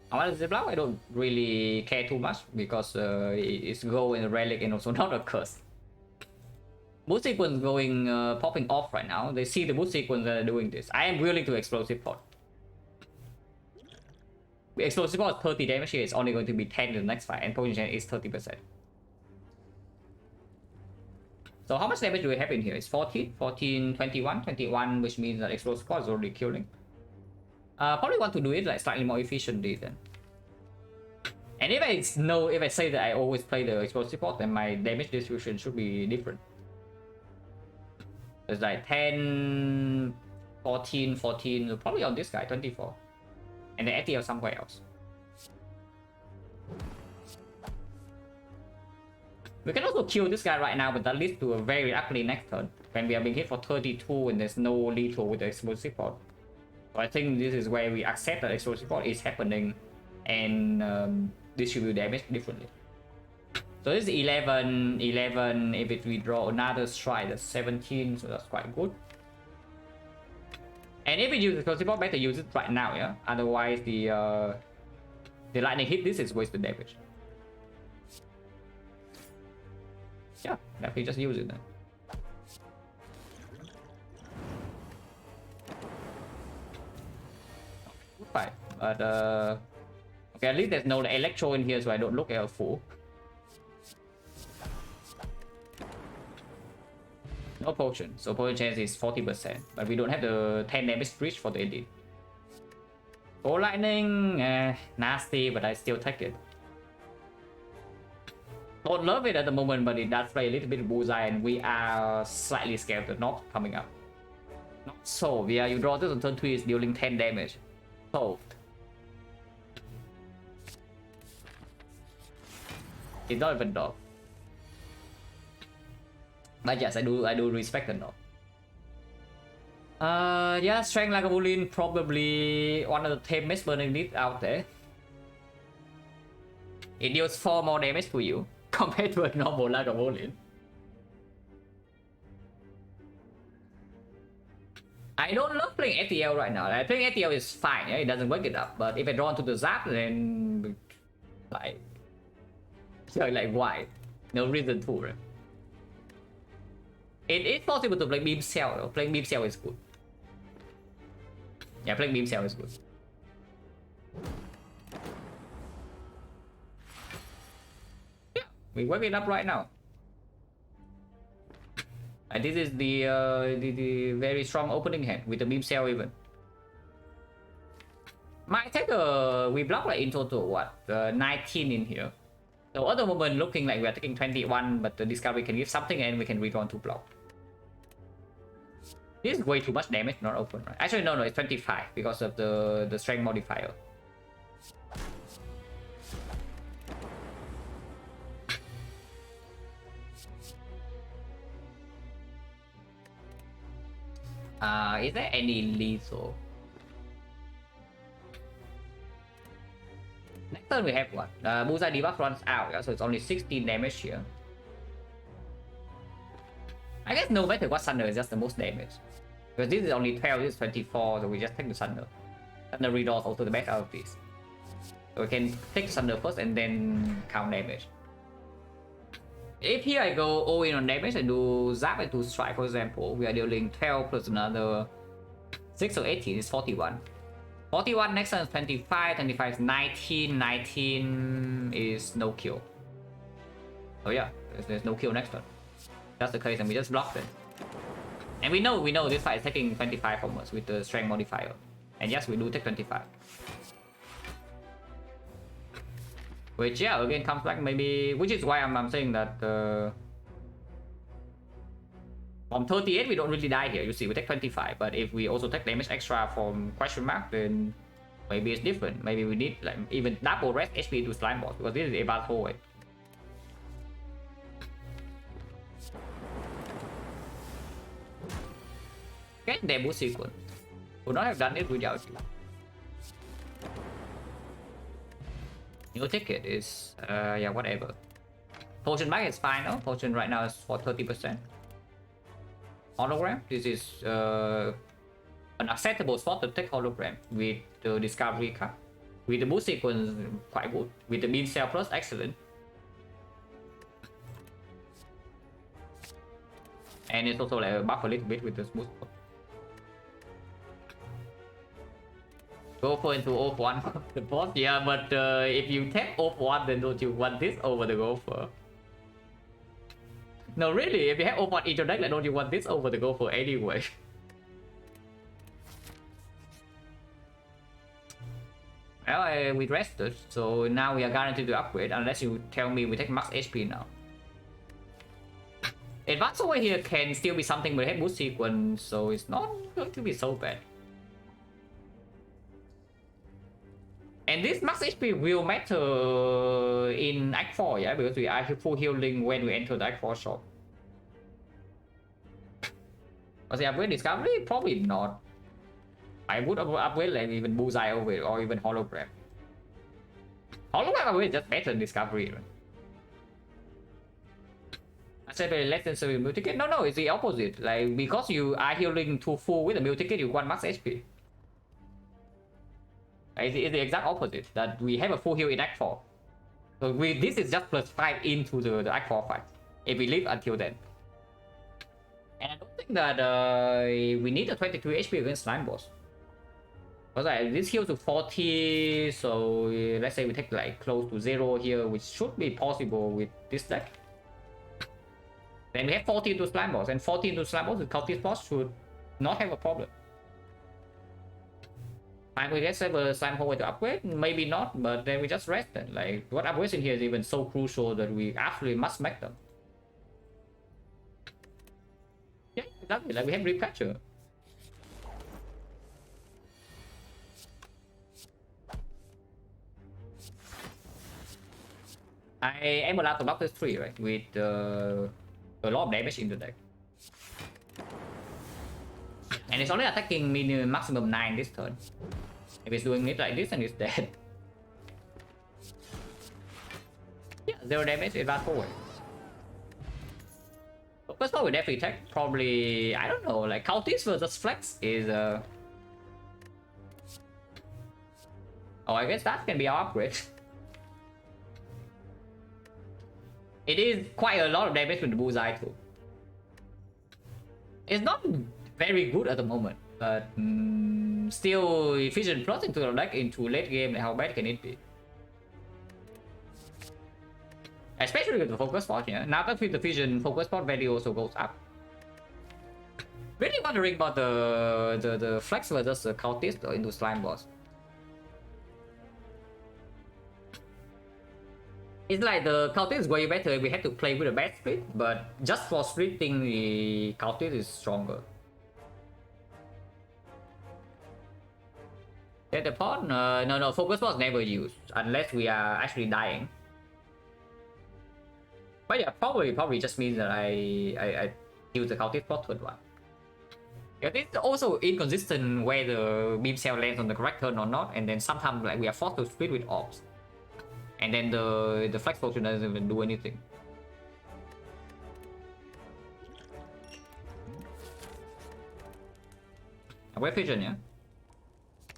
How much I don't really care too much because it's go in a relic and also not a curse. Boost sequence going popping off right now. They see the boost sequence that are doing this. I am willing to explosive pot. Explosive pot 30 damage here is only going to be 10 in the next fight, and potion is 30%. So how much damage do we have in here? It's 14, 14, 21, 21, which means that explosive pot is already killing. Probably want to do it like slightly more efficiently then. And if I say that I always play the explosive pot, then my damage distribution should be different. It's like 10, 14, 14, probably on this guy, 24. And then FTL somewhere else. We can also kill this guy right now, but that leads to a very ugly next turn when we are being hit for 32 and there's no lethal with the explosive pod. So I think this is where we accept that explosive pod is happening and distribute damage differently. So this is 11, 11. If we draw another strike, that's 17, so that's quite good. And if we use explosive pod, better use it right now, yeah. Otherwise, the lightning hit this is wasted damage. Yeah, definitely just use it then. Right, but okay, at least there's no electro in here, so I don't look at a fool. No potion, so potion chance is 40%, but we don't have the 10 damage breach for the elite. For lightning, nasty, but I still take it. Don't love it at the moment, but it does play a little bit bullseye, and we are slightly scared of the knock coming up. Not solved. Yeah, you draw this on turn 3 is dealing 10 damage. Solved. It's not even knock. But yes, I do respect the knock. Yeah, strength like a Bullion, probably one of the tamest burning lead out there. It deals 4 more damage to you compared to a normal Lagavulin. I don't love playing ATL right now. Like, playing ATL is fine, yeah? It doesn't wake it up. But if I draw into the Zap, then like, like why? No reason to, right? It is possible to play Beam Cell though. Playing Beam Cell is good. Yeah, playing Beam Cell is good. We wake it up right now. And this is the very strong opening hand with the beam cell even. Might take we block like in total what 19 in here. So at the moment looking like we are taking 21, but the discovery can give something and we can redraw 2 block. This is way too much damage, not open, right? Actually no, it's 25 because of the strength modifier. Is there any lethal? Next turn we have what? Bullseye debuff runs out, yeah? So it's only 16 damage here. I guess no matter what, Thunder is just the most damage. Because this is only 12, this is 24, so we just take the Thunder. Thunder redraws also the best out of this. So we can take the Thunder first and then count damage. If here I go all in on damage and do Zap and do Strike, for example, we are dealing 12 plus another 6 or 18 is 41. 41 next turn is 25, 25 is 19, 19 is no kill. Oh yeah, there's no kill next turn. That's the case and we just blocked it. And we know this fight is taking 25 from us with the strength modifier. And yes, we do take 25. Which yeah, again comes back maybe, which is why I'm saying that from 38 we don't really die here. You see, we take 25, but if we also take damage extra from question mark, then maybe it's different. Maybe we need like even double rest HP to slime boss because this is a bad hole. Get debut sequence. Would not have done it without you. New ticket is yeah, whatever. Potion back is fine, no? Potion right now is for 30%. Hologram, this is an acceptable spot to take hologram with the discovery card. With the boost sequence, quite good. With the beam cell plus, excellent. And it's also like a buff a little bit with the boost. Go for into off one the boss, yeah, but if you take off one, then don't you want this over the gopher? No, really, if you have off one in your deck, like, don't you want this over the gopher anyway? Well, we rested, so now we are guaranteed to upgrade unless you tell me we take max HP now. Advance over here can still be something with head boost sequence, so it's not going to be so bad. And this max HP will matter in Act 4, yeah, because we are full healing when we enter the Act 4 shop. But the upgrade discovery? Probably not. I would upgrade like even Bullseye over it, or even Hologram. Hologram upgrade is just better than discovery. Right? I said less than 7 meal ticket? No, it's the opposite. Like, because you are healing to full with the meal ticket, you want max HP. It's the exact opposite, that we have a full heal in Act 4. So this is just +5 into the Act 4 fight, if we live until then. And I don't think that we need a 22 HP against Slime Boss. Because this heals to 40, so let's say we take like close to 0 here, which should be possible with this deck. Then we have 40 into Slime Boss, and 40 into Slime Boss, the Cultist Boss should not have a problem. And we guess have a Slime Hole to upgrade? Maybe not, but then we just rest then. Like, what upgrades in here is even so crucial that we absolutely must make them. Yeah, exactly, like we have Reap Catcher. I am allowed to block this 3, right? With a lot of damage in the deck. And it's only attacking minimum maximum 9 this turn. If it's doing it like this, then it's dead. Yeah, 0 damage, advance forward. First of all, we definitely take probably, I don't know, like Cultist versus Flex is oh, I guess that can be our upgrade. It is quite a lot of damage with the Bullseye too. It's not very good at the moment, but still efficient plus into the deck into late game. How bad can it be? Especially with the focus spot, yeah. Now that with the vision, focus spot value also goes up. Really wondering about the Flex versus the Cultist into Slime Boss. It's like the Cultist is way better. We have to play with a bad split, but just for splitting, the Cultist is stronger. Get the pot? No, focus spot is never used unless we are actually dying. But yeah, probably just means that I use the Cultist for third one. Yeah, it's also inconsistent whether beam cell lands on the correct turn or not, and then sometimes like we are forced to split with orbs. And then the Flex potion doesn't even do anything. Upgrade Vision, yeah.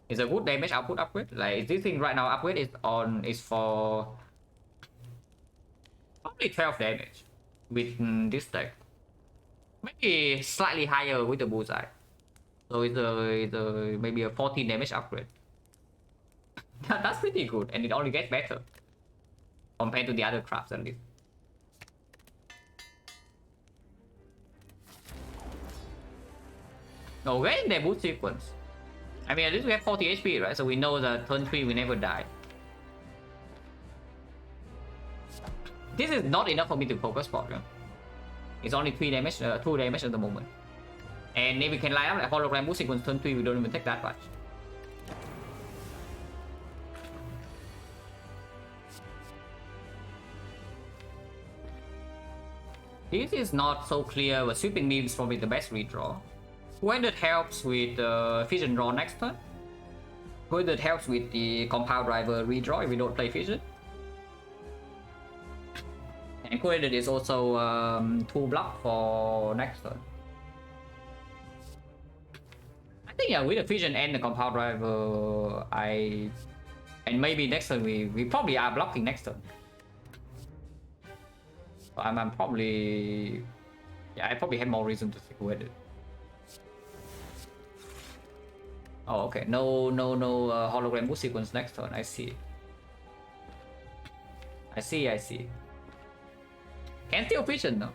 It's a good damage output upgrade. Like this thing right now, upgrade is for probably 12 damage with this deck. Maybe slightly higher with the Bullseye. So it's a maybe a 14 damage upgrade. That's pretty good, and it only gets better compared to the other crafts at least. Okay, the boost sequence. I mean, at least we have 40 HP, right? So we know that turn 3 we never die. This is not enough for me to focus spot, yeah? It's only 3 damage, 2 damage at the moment. And if we can line up like hologram boost sequence turn 3, we don't even take that much. This is not so clear, but sweeping beam is probably the best redraw. Who-handed helps with Fission draw next turn. Who-handed helps with the Compound Driver redraw if we don't play Fission. And Who-handed is also 2 block for next turn. I think yeah, with the Fission and the Compound Driver, and maybe next turn we probably are blocking next turn. So I'm probably, yeah, I probably have more reason to stick with it. Oh, okay. No hologram boost sequence next turn. I see. Can still Fission though.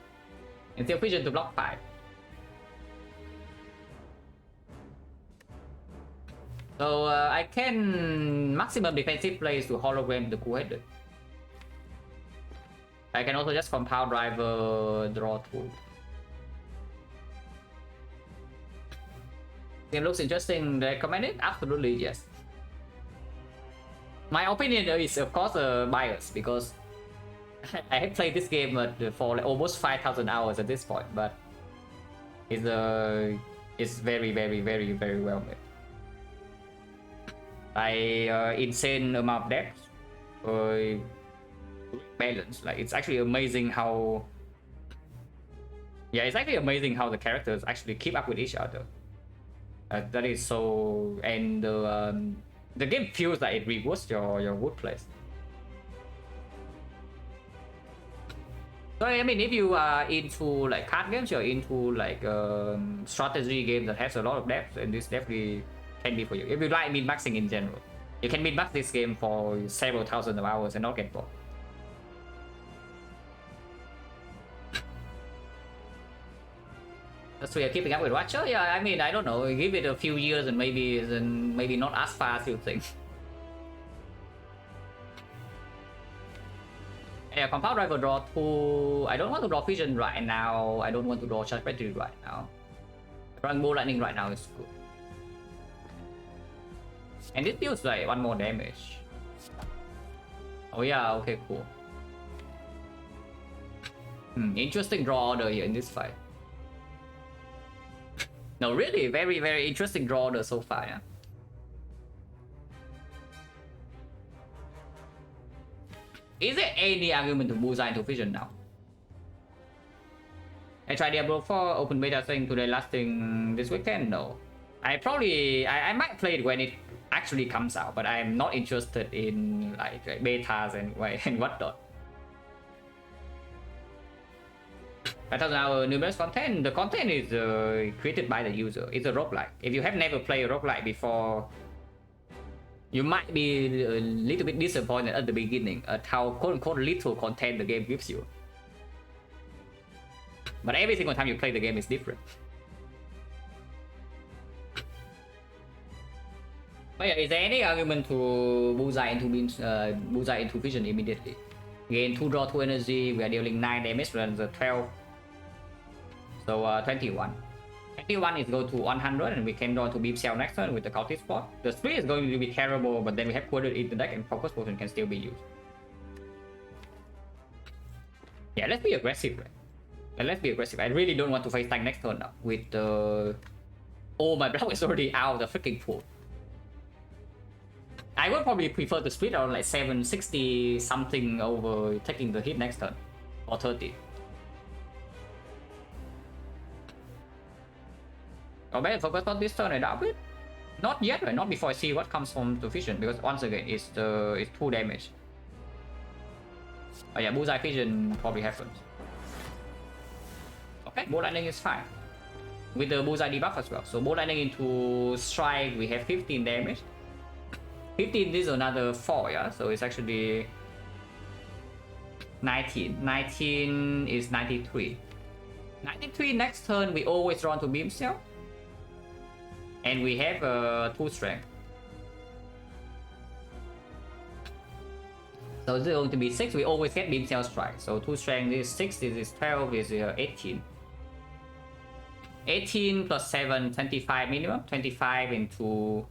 Can still Fission to block 5. So I can maximum defensive plays to hologram the Two-Headed. I can also just Compound Driver draw 2. It looks interesting. Recommend it? Absolutely yes. My opinion is of course biased because I have played this game for like almost 5,000 hours at this point, but it's very well made. By insane amount of depth, balance. Like it's actually amazing how. Yeah, it's actually amazing how the characters actually keep up with each other. That is so, and the game feels like it rewards your wood place. So I mean, if you are into like card games, you're into like strategy games that has a lot of depth, and this definitely can be for you. If you like min-maxing in general, you can min-max this game for several thousand of hours and not get bored. So you're keeping up with Watcher? Yeah, I mean, I don't know. Give it a few years and maybe not as fast, you think. Yeah, Compound Driver draw 2. I don't want to draw Fission right now. I don't want to draw Charge Battery right now. Drawing Bull Lightning right now is good. And it deals like 1 more damage. Oh yeah, okay, cool. Interesting draw order here in this fight. No, really, very interesting draw order so far, yeah. Is there any argument to bullseye into Fission now? I tried Diablo 4 open beta thing today lasting this weekend? No. I might play it when it actually comes out, but I'm not interested in like betas and whatnot. 5,000 hour numerous content. The content is created by the user. It's a roguelike. If you have never played a roguelike before, you might be a little bit disappointed at the beginning at how quote-unquote little content the game gives you. But every single time you play the game is different. But yeah, is there any argument to bullseye into Vision immediately? Gain 2 draw 2 energy, we are dealing 9 damage rather than 12. So 21. 21 is go to 100 and we can draw to Beam Cell next turn with the Cultist spot. The split is going to be terrible, but then we have Quartered in the deck and Focus Potion can still be used. Yeah, let's be aggressive. Let's be aggressive. I really don't want to face tank next turn now with the... Oh, my block is already out of the freaking pool. I would probably prefer to split around like 760 something over taking the hit next turn. Or 30. Oh, better focus on this turn and up it? Not yet, right? Not before I see what comes from the Fission, because once again, it's 2 damage. Oh yeah, Bullseye Fission probably happens. Okay, Bolt Lightning is fine. With the Bullseye debuff as well. So Bolt Lightning into Strike, we have 15 damage. 15 is another 4, yeah? So it's actually 19. 19 is 93. 93 next turn, we always run to Beam Cell. And we have 2 strength. So this is going to be 6. We always get Beam Cell Strike. So 2 strength is 6, this is 12, this is 18. 18 plus 7, 25 minimum. 25 into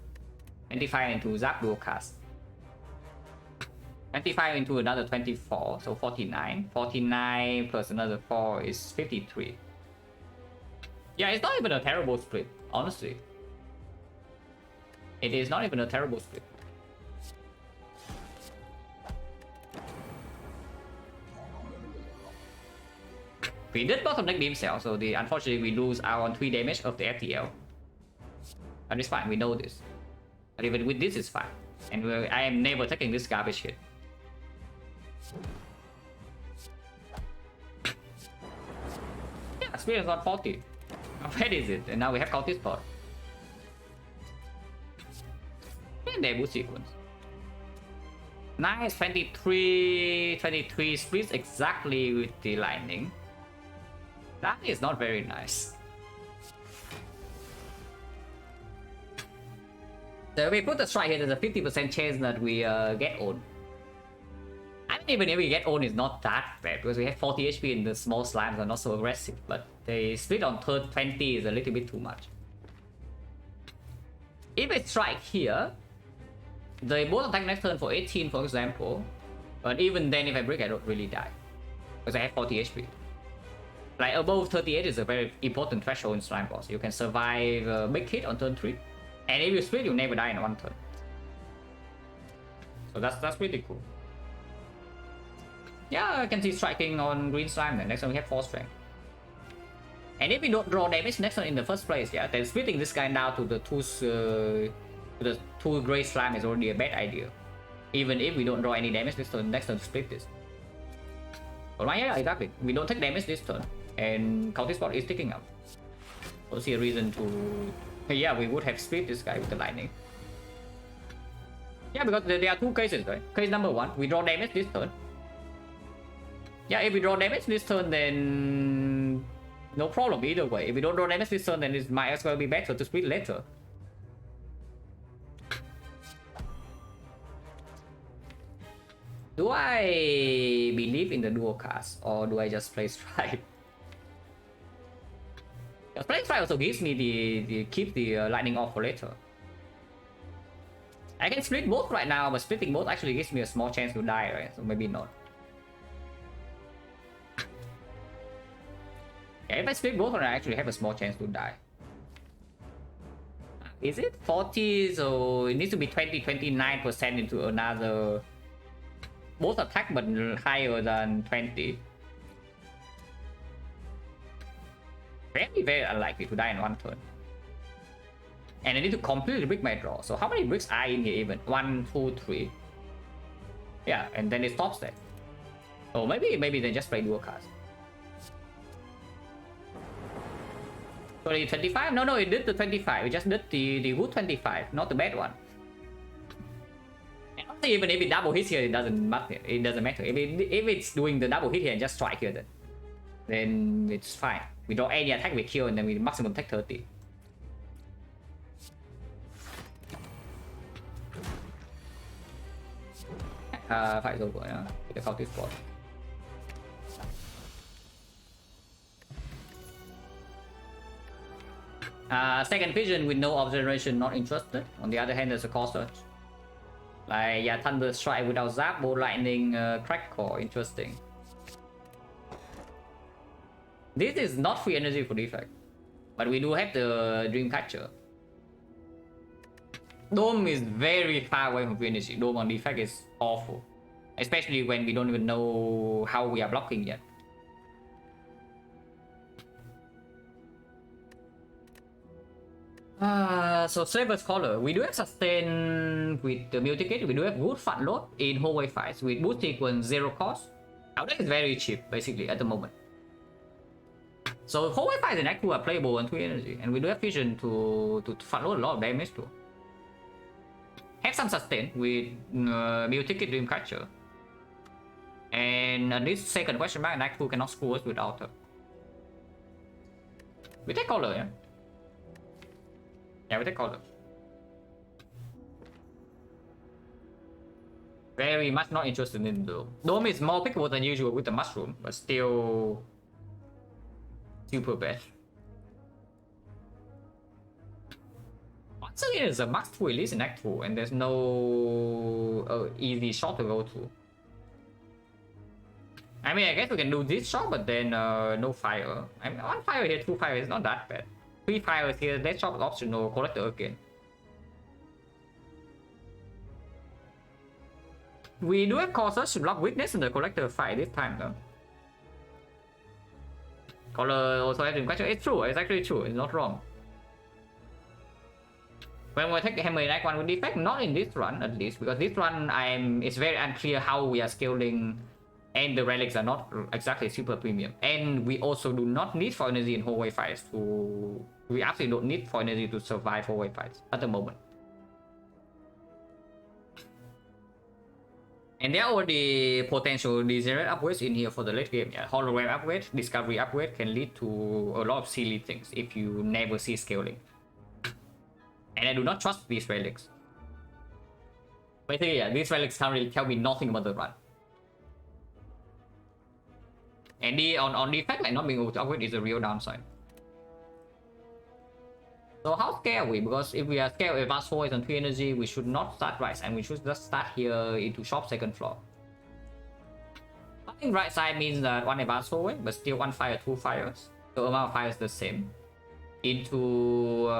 Zap Dual Cast. 25 into another 24, so 49. 49 plus another 4 is 53. Yeah, it's not even a terrible split, honestly. It is not even a terrible split. We did bottom deck Beam Cell, so unfortunately we lose out on 3 damage of the FTL. But it's fine, we know this. But even with this, it's fine. And I am never taking this garbage hit. Yeah, speed is not 40. How bad is it? And now we have Cultist spot. And debut sequence. Nice, 23 splits exactly with the lightning. That is not very nice. So we put the strike here, there's a 50% chance that we get owned. I mean, even if we owned, it's not that bad because we have 40 HP and the small slimes are not so aggressive. But they split on third 20 is a little bit too much. If I strike here, they both attack next turn for 18, for example. But even then, if I break, I don't really die. Because I have 40 HP. Like, above 38 is a very important threshold in Slime Boss. You can survive a big hit on turn 3. And if you split, you never die in one turn. So that's really cool. Yeah, I can see striking on green slime then. Next time we have 4 strength. And if we don't draw damage next turn in the first place, yeah, then splitting this guy down to the two gray slime is already a bad idea. Even if we don't draw any damage this turn, next turn split this. But yeah, exactly. We don't take damage this turn, and counter spot is ticking up. Don't see a reason to. Yeah, we would have split this guy with the lightning. Yeah, because there are 2 cases, right? Case number 1, we draw damage this turn. Yeah, if we draw damage this turn, then no problem either way. If we don't draw damage this turn, then it might as well be better to split later. Do I believe in the dual cast, or do I just play strike? Because playing strike also gives me the keep the lightning off for later. I can split both right now, but splitting both actually gives me a small chance to die, right? So maybe not. Yeah, if I split both, I actually have a small chance to die. Is it 40? So it needs to be 29% into another. Both attack but higher than 20. Very unlikely to die in one turn. And I need to completely brick my draw. So how many bricks are in here even? 1, 2, 3. Yeah, and then it stops that. Oh, maybe they just play dual cast. 25? No, it did the 25. It just did the good 25, not the bad one. And also, even if it double hits here, it doesn't matter. It doesn't matter. If it's doing the double hit here and just strike here, then it's fine. We draw any attack, we kill, and then we maximum take 30. Fight is over, yeah. The counter spot. Second vision with no observation, not interested. On the other hand, there's a core search. Like, yeah, Thunder Strike without Zap, Bolt Lightning, Crack Core, interesting. This is not free energy for defect. But we do have the Dreamcatcher. Dome is very far away from free energy. Dome on defect is awful. Especially when we don't even know how we are blocking yet. So Slaver's Collar. We do have sustain with the Muticate. We do have good front load in hallway fights with boost sequence 0 cost. Our deck is very cheap basically at the moment. So hallway fights and Act 2 are playable on 3 energy, and we do have vision to front load a lot of damage too. Have some sustain with Muticate Dreamcatcher. And this second question mark and Act 2 cannot screw us without her. We take Collar, yeah? Yeah, we take Collar. Very much not interested in Dome. Dome is more pickable than usual with the Mushroom, but still super bad. Once again, it's a max 2 release in Act 2, and there's no easy shot to go to. I mean, I guess we can do this shot, but then no fire. I mean, 1 fire here, 2 fire is not that bad. 3 fires here, that shot is optional, collector again. We do have causes to block weakness in the collector fight this time though. Color also has Dreamcatcher. It's true, it's actually true, it's not wrong. When we take the Hammer in Act 1 with defect, not in this run at least, because this run it's very unclear how we are scaling, and the relics are not exactly super premium. And we also do not need 4 energy in hallway fights to... We actually don't need 4 energy to survive hallway fights at the moment. And there are already potential degenerate upgrades in here for the late game. Yeah, hologram upgrade, discovery upgrade can lead to a lot of silly things if you never see scaling. And I do not trust these relics. Basically, yeah, these relics can't really tell me nothing about the run. And on defect, like not being able to upgrade is a real downside. So how scared are we? Because if we are scared of advanced force and 3 energy, we should not start right side, and we should just start here into shop second floor. I think right side means that 1 advanced forward, but still 1 fire, 2 fires. The amount of fire is the same. Into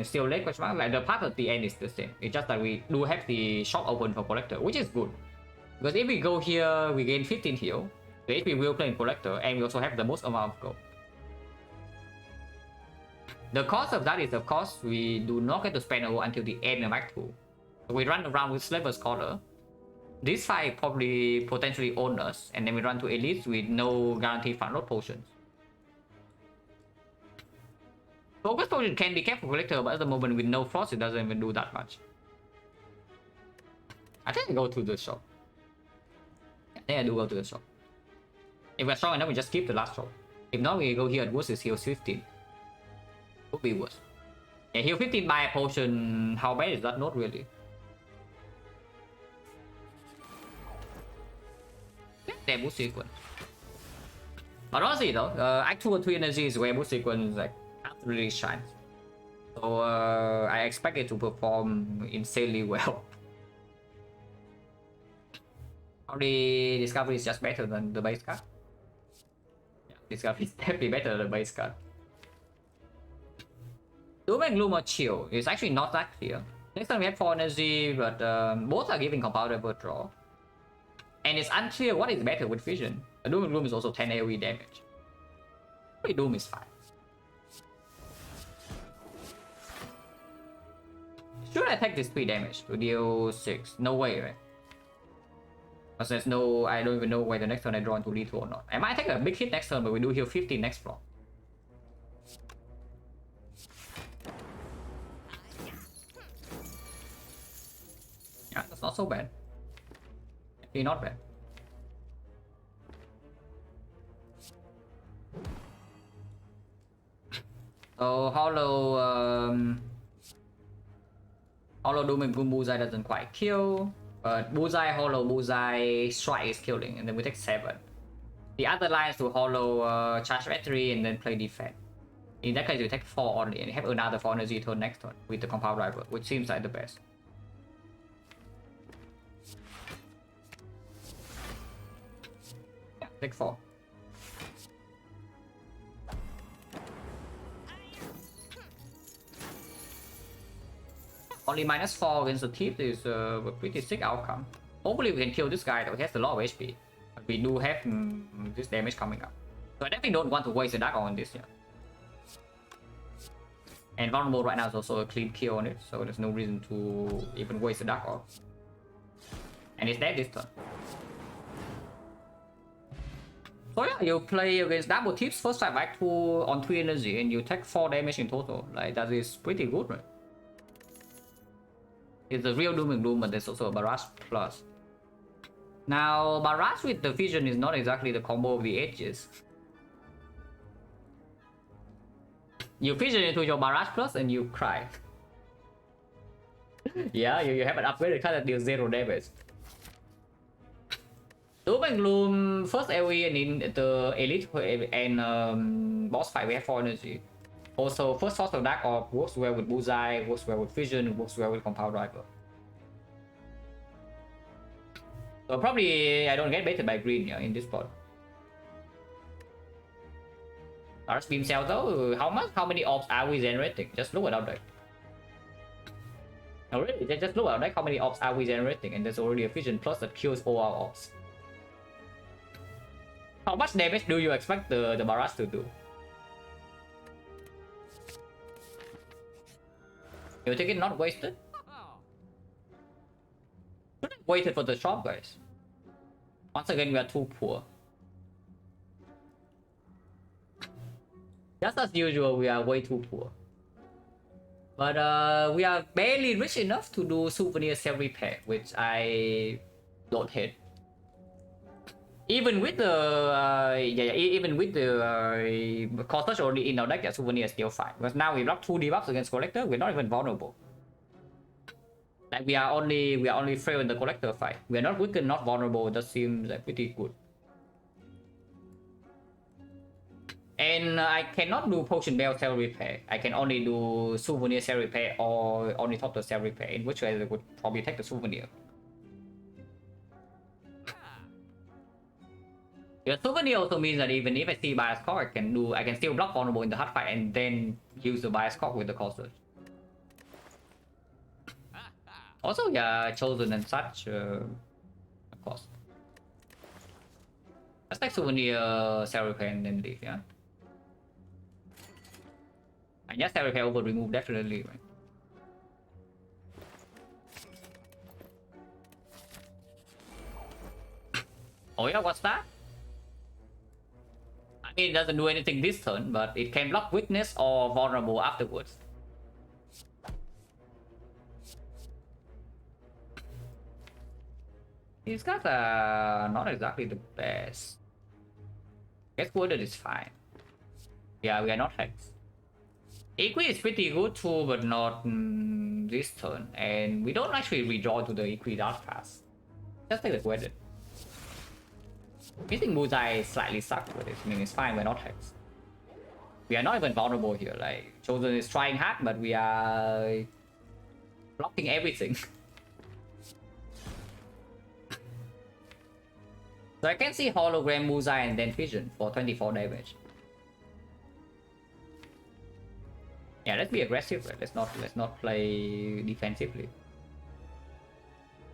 still late question mark, like the path at the end is the same. It's just that we do have the shop open for collector, which is good. Because if we go here, we gain 15 heal. The HP will play in collector, and we also have the most amount of gold. The cost of that is, of course, we do not get to spend all until the end of Act 2. So we run around with Slaver Scholar. This fight probably potentially own us, and then we run to Elites with no guaranteed front load potions. Focus potion can be kept for collector, but at the moment with no frost, it doesn't even do that much. I think I go to the shop. I think I do go to the shop. If we're strong enough, we just skip the last shop. If not, we go here at worst is heal 15. Could be worse. Yeah, heal 15 by a potion. How bad is that? Not really. Damn boost sequence. But honestly though, Act 2 or 3 energy is where boost sequence like absolutely shines. So I expect it to perform insanely well. Probably Discovery is just better than the base card. Yeah, Discovery is definitely better than the base card. Doom and Gloom or Chill is actually not that clear. Next time we have 4 energy, but both are giving compoundable draw. And it's unclear what is better with Vision. The Doom and Gloom is also 10 AoE damage. Probably Doom is fine. Should I take this 3 damage to deal 6? No way, right? Because there's no... I don't even know where the next turn I draw into lethal or not. I might take a big hit next turn, but we do heal 50 next floor. Yeah, that's not so bad. Actually, not bad. So Hollow Doom and Gloom Bullseye doesn't quite kill, but Bullseye, Hollow, Bullseye, Strike is killing, and then we take 7. The other lines to Hollow charge battery and then play defect. In that case, we take 4 only and have another 4 energy turn next turn with the compound rival, which seems like the best. Yeah, take 4. Only -4 against the thief is a pretty sick outcome. Hopefully we can kill this guy though, he has a lot of HP. But we do have this damage coming up. So I definitely don't want to waste a dark on this yet. And vulnerable right now is also a clean kill on it, so there's no reason to even waste a dark off. And it's dead this turn. So yeah, you play against double tips first time back 2 on 3 energy and you take 4 damage in total. Like that is pretty good, right? It's a real Doom and Gloom, but there's also a Barrage Plus. Now, Barrage with the Vision is not exactly the combo of the edges. You Vision into your Barrage Plus and you cry. Yeah, you have an upgraded card that deals 0 damage. Doom and Gloom, first AoE and in the Elite and boss fight we have 4 energy. Also, first source of Dark Orb works well with Bullseye, works well with Vision, works well with Compound Rival. So probably I don't get baited by green in this spot. Large Beam Cell though, how many orbs are we generating? Just look at our deck. No really, just look at our deck, how many orbs are we generating, and there's already a Vision Plus that kills all our orbs. How much damage do you expect the Barrage to do? You take it not wasted? Should have waited for the shop, guys. Once again, we are too poor. Just as usual, we are way too poor. But we are barely rich enough to do souvenir self repair, which I don't hate. Even with the even with the cost touch already in our deck, souvenir is still fine. Because now we block 2 debuffs against collector, we're not even vulnerable. Like we are only frail in the collector fight. We are not weakened, not vulnerable. That seems like pretty good. And I cannot do potion bell cell repair. I can only do souvenir cell repair or only total cell repair, in which way I would probably take the souvenir. The souvenir also means that even if I see bias core, I can still block vulnerable in the hard fight and then use the bias core with the core surge. Also, yeah, chosen and such, of course. Let's take souvenir cell repair and then leave, yeah. I guess cell repair over remove definitely, right? Oh yeah, what's that? I mean, it doesn't do anything this turn, but it can block weakness or vulnerable afterwards. These guys are not exactly the best. Guess worded is fine. Yeah, we are not hexed. Equi is pretty good too, but not this turn. And we don't actually redraw to the Equi Dark Pass. Just take the worded. Missing Muzai slightly sucks, but I mean, it's fine, we're not hexed. We are not even vulnerable here. Like, Chosen is trying hard, but we are blocking everything. So I can see Hologram, Muzai, and then Vision for 24 damage. Yeah, let's be aggressive. Right? Let's not play defensively.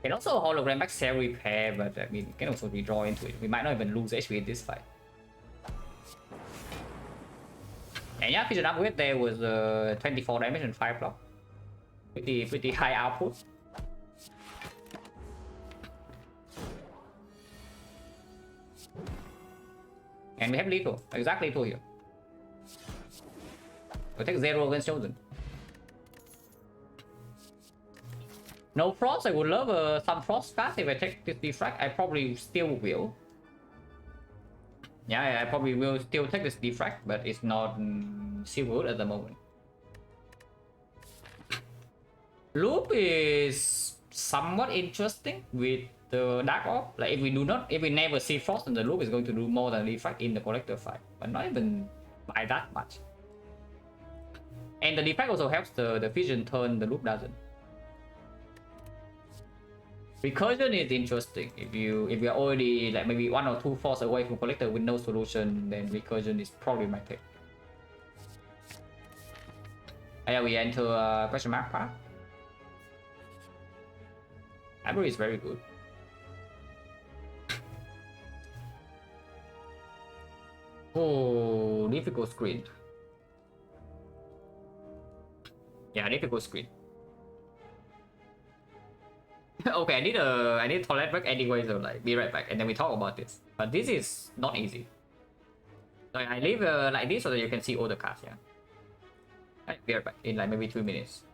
And also hologram back cell repair, but I mean, we can also redraw into it. We might not even lose HP in this fight. And yeah, Vision upgrade there was 24 damage and 5 block. Pretty high output. And we have lethal, exactly lethal here. We'll take 0 against Chosen. No frost, I would love some frost fast. If I take this defect, I probably still will. Yeah, I probably will still take this defect, but it's not silver at the moment. Loop is somewhat interesting with the Dark Orb. Like if we never see frost, then the loop is going to do more than defect in the collector fight, but not even by that much. And the defect also helps the vision turn, the loop doesn't. Recursion is interesting. If you're already like maybe 1 or 2 force away from collector with no solution, then recursion is probably my pick. Yeah, we enter question mark path. Ivory is very good. Oh, difficult screen. Yeah, difficult screen. Okay, I need toilet break anyway, so like be right back, and then we talk about this. But this is not easy. So I leave like this so that you can see all the cards. Yeah. Right, be right back in like maybe 2 minutes.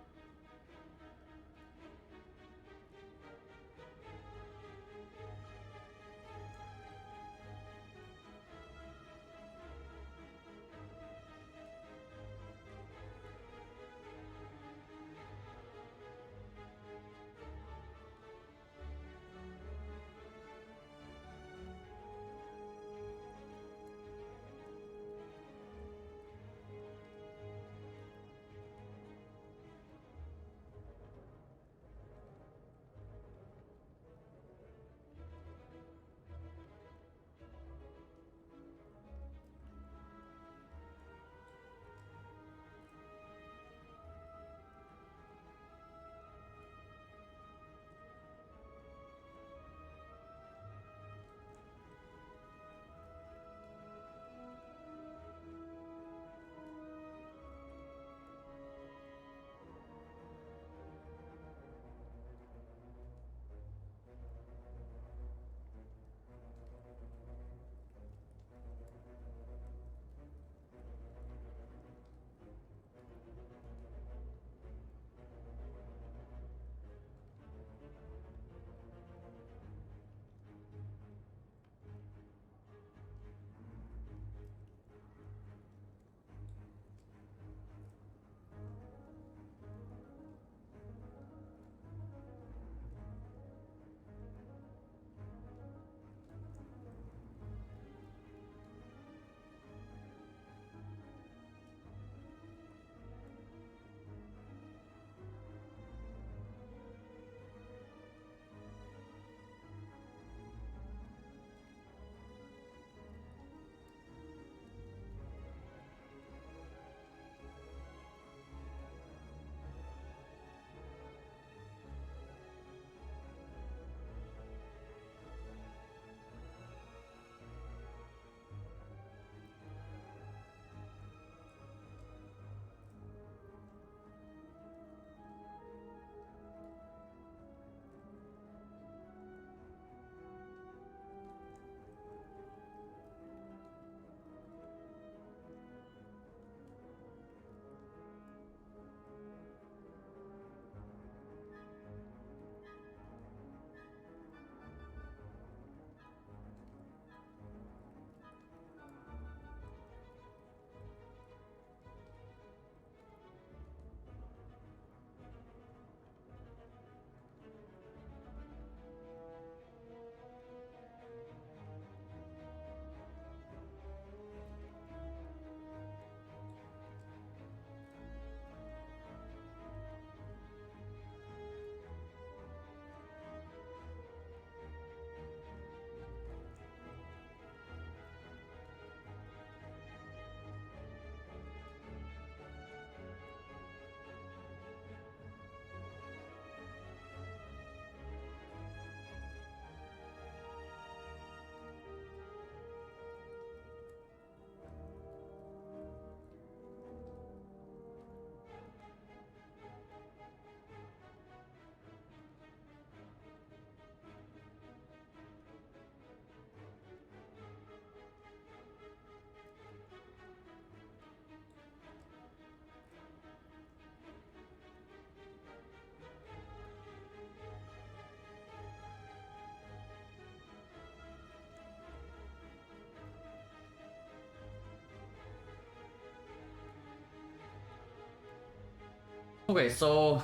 Okay, so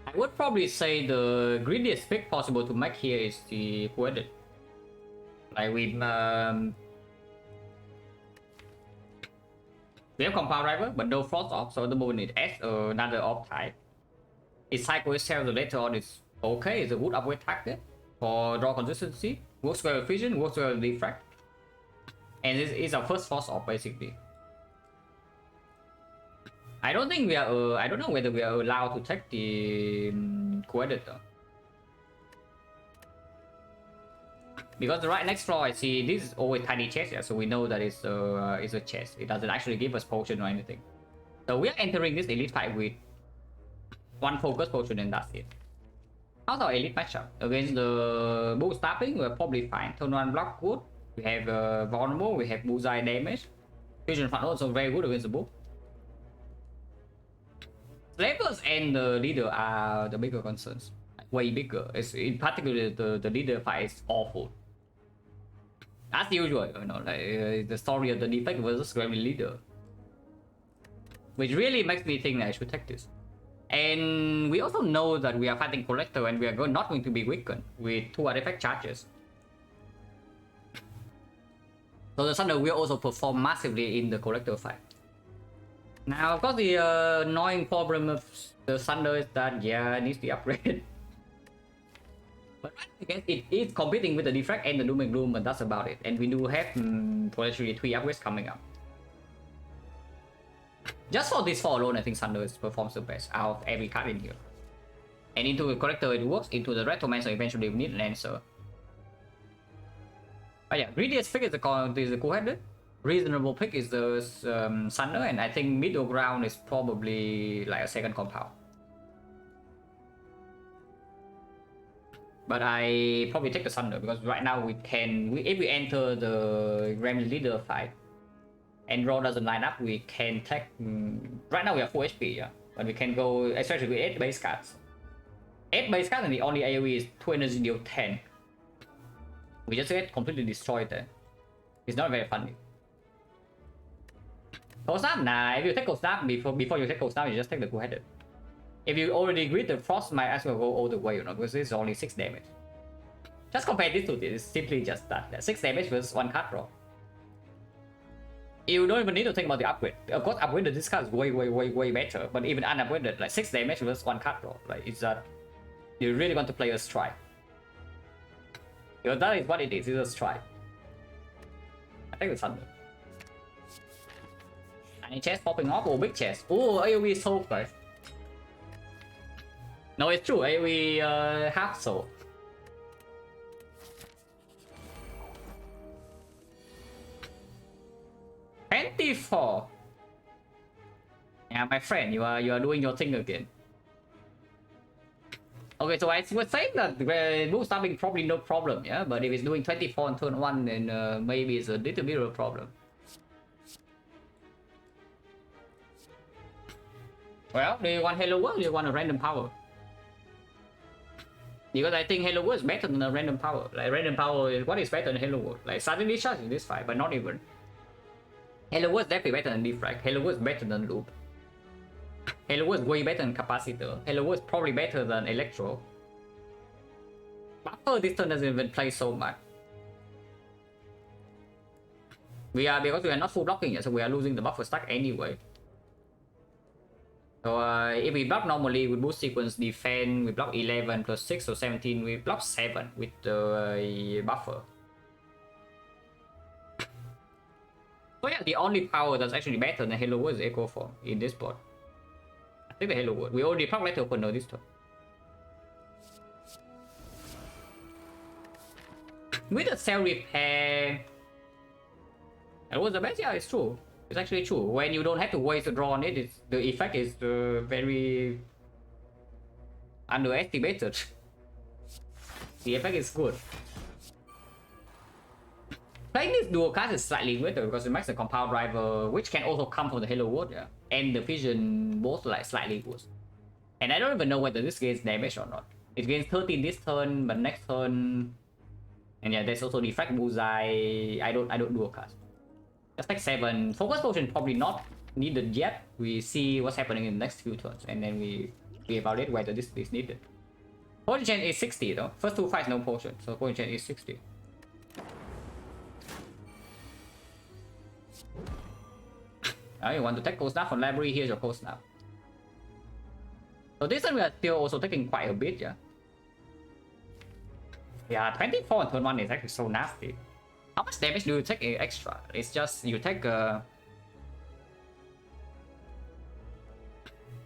I would probably say the greediest pick possible to make here is the co-edit. Like we have compound driver, but no frost off, so the moment it adds another off type. Its cycle itself later on is okay, it's a good upgrade target for draw consistency, works well with vision, works well with defect. And this is our first frost off basically. I don't think we are I don't know whether we are allowed to take the co-edit though. Because right next floor I see this is always tiny chest, yeah, so we know that it's a chest. It doesn't actually give us potion or anything. So we are entering this elite fight with one focus potion and that's it. How's our elite matchup? Against the bull stabbing, we're probably fine. Turn 1 block good. We have vulnerable, we have bullseye damage. Fusion front also very good against the bull. Slavers and the leader are the bigger concerns. Way bigger. It's, in particular, the leader fight is awful. As usual, you know, like the story of the defect versus Gremlin leader, which really makes me think that I should take this. And we also know that we are fighting collector and we are not going to be weakened with 2 artifact charges. So the Thunder will also perform massively in the collector fight. Now, of course, the annoying problem of the Thunder is that, yeah, it needs to be upgraded. But I guess it is competing with the defect and the doom and gloom, but that's about it. And we do have potentially 3 upgrades coming up. Just for this 4 alone, I think Thunder performs the best out of every card in here. And into the collector it works, into the Retromancer eventually we need an answer. But yeah, greediest pick is the co-headed. Reasonable pick is the Thunder, and I think middle ground is probably like a second compound. But I probably take the Thunder because right now we can, if we enter the Gremlin leader fight and draw doesn't line up, we can take. Right now we have 4 HP, yeah, but we can go, especially with 8 base cards. 8 base cards and the only AoE is 2 energy deal 10. We just get completely destroyed there. It's not very funny. Cold Snap, nah, if you take Cold Snap before you take Cold Snap, you just take the two-headed. If you already agreed, the Frost might as well go all the way, you know, because this is only 6 damage. Just compare this to this, it's simply just that. 6 damage versus 1 card draw. You don't even need to think about the upgrade. Of course, upgraded this card is way better, but even unupgraded, like 6 damage versus 1 card draw, like it's that you really want to play a strike. Because that is what it is, it's a strike. I take the Thunder. Tiny chest popping off, or big chest. Oh, AoE is so good. No, it's true, AoE half soul. $24. Yeah, my friend, you are doing your thing again. Okay, so I was saying that move stabbing probably no problem, yeah, but if it's doing 24 on turn 1, then maybe it's a little bit of a problem. Well, do you want Hello World or do you want a random power? Because I think Hello World is better than a random power. Like random power is what is better than Hello World. Like suddenly charge in this fight, but not even. Hello World is definitely better than Defrag. Hello World is better than Loop. Hello World is way better than Capacitor. Hello World is probably better than Electro. Buffer this turn doesn't even play so much. Because we are not full blocking yet, so we are losing the buffer stack anyway. So if we block normally with boost sequence defense, we block 11 plus 6, so 17, we block 7 with the buffer. So yeah, the only power that's actually better than Hello World is Echo Form in this board. I think the Hello World. We already proc Letter Opener this turn. With the Cell Repair, it was the best, yeah, it's true. It's actually true. When you don't have to waste a draw on it, the effect is very underestimated. The effect is good. Playing this dual card is slightly better because it makes the compound driver, which can also come from the Hello World, yeah, and the vision both like slightly worse. And I don't even know whether this gains damage or not. It gains 13 this turn, but next turn, and yeah, there's also defect bullseye. I don't dual cast. Just like 7. Focus potion probably not needed yet. We see what's happening in the next few turns, and then we evaluate whether this is needed. Potion chain is 60 though. First 2 fights no potion, so potion chain is 60. Now you want to take cold snap from library, here's your cold snap. So this time we are still also taking quite a bit, yeah. Yeah, 24 on turn 1 is actually so nasty. How much damage do you take extra? It's just you take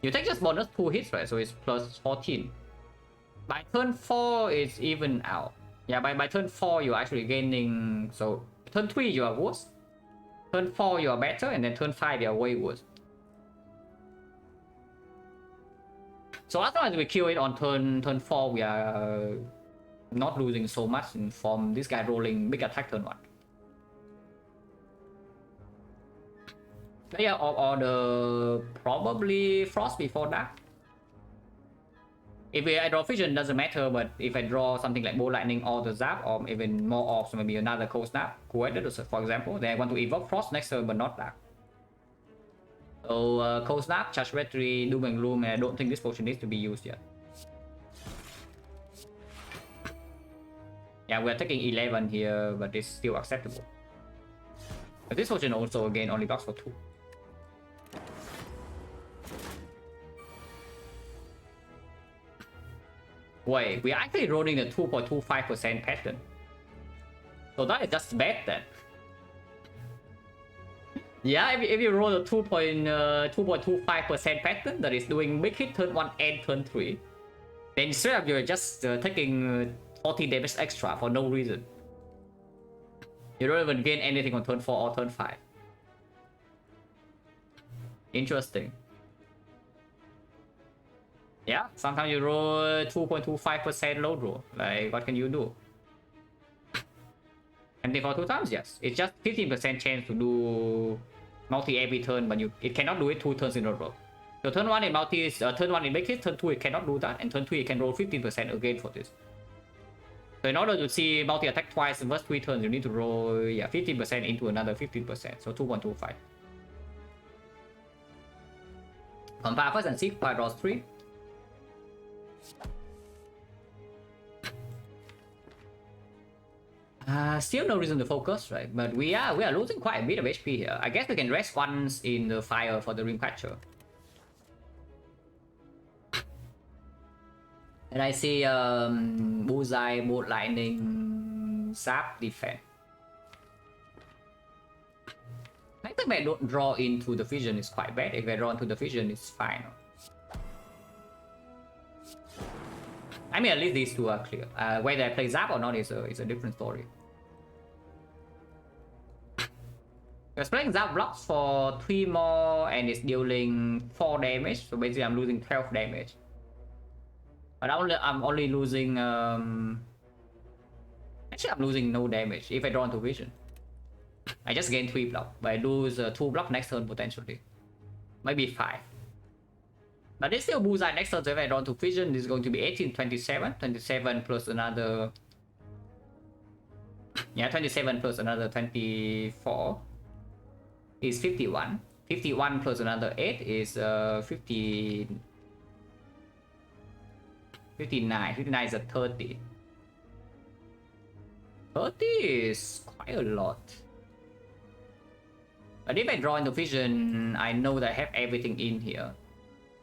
just bonus 2 hits, right? So it's plus 14. By turn 4 it's even out. Yeah, by turn 4 you're actually gaining. So turn 3 you are worse. Turn 4 you are better, and then turn 5 you are way worse. So as long as we kill it on turn 4, we are not losing so much from this guy rolling big attack turn 1. But yeah, or the probably Frost before that. If I draw Vision, doesn't matter, but if I draw something like Bolt Lightning or the Zap, or even more off, so maybe another Cold Snap, for example, then I want to evoke Frost next turn, but not that. So Cold Snap, Charge Battery, Doom and Gloom, and I don't think this potion needs to be used yet. Yeah, we're taking 11 here, but it's still acceptable. But this potion also again only blocks for 2. Wait, we're actually rolling a 2.25% pattern. So that is just bad then. Yeah, if you roll a 2.25% pattern that is doing big hit turn 1 and turn 3, then straight up you're just taking 40 damage extra for no reason. You don't even gain anything on turn 4 or turn 5. Interesting. Yeah, sometimes you roll 2.25% load roll. Like, what can you do? And for 2 times, yes. It's just 15% chance to do multi every turn, but it cannot do it 2 turns in a row. So turn 1 in multi is turn 1 in make it, turn 2 it cannot do that, and turn 3 it can roll 15% again for this. So in order to see multi attack twice in first 3 turns, you need to roll 15% into another 15%, so 2.25. Compare first and 6, 5 draws 3. Still no reason to focus, right? But we are losing quite a bit of HP here. I guess we can rest once in the fire for the Rimcatcher. And I see Bullseye, Bolt Lightning, Zap, Defect. I think if I don't draw into the vision, it's quite bad. If I draw into the vision, it's fine. I mean, at least these two are clear. Whether I play Zap or not is a different story. Because playing Zap blocks for 3 more and it's dealing 4 damage, so basically I'm losing 12 damage. But I'm only losing actually I'm losing no damage if I draw into vision. I just gain 3 block, but I lose 2 block next turn potentially. Maybe 5. But it's still bullseye next turn, so if I draw into vision, this is going to be 18, 27. 27 plus another... Yeah, 27 plus another 24 is 51. 51 plus another 8 is 59. 59 is a 30. 30 is quite a lot. But if I draw into vision, I know that I have everything in here.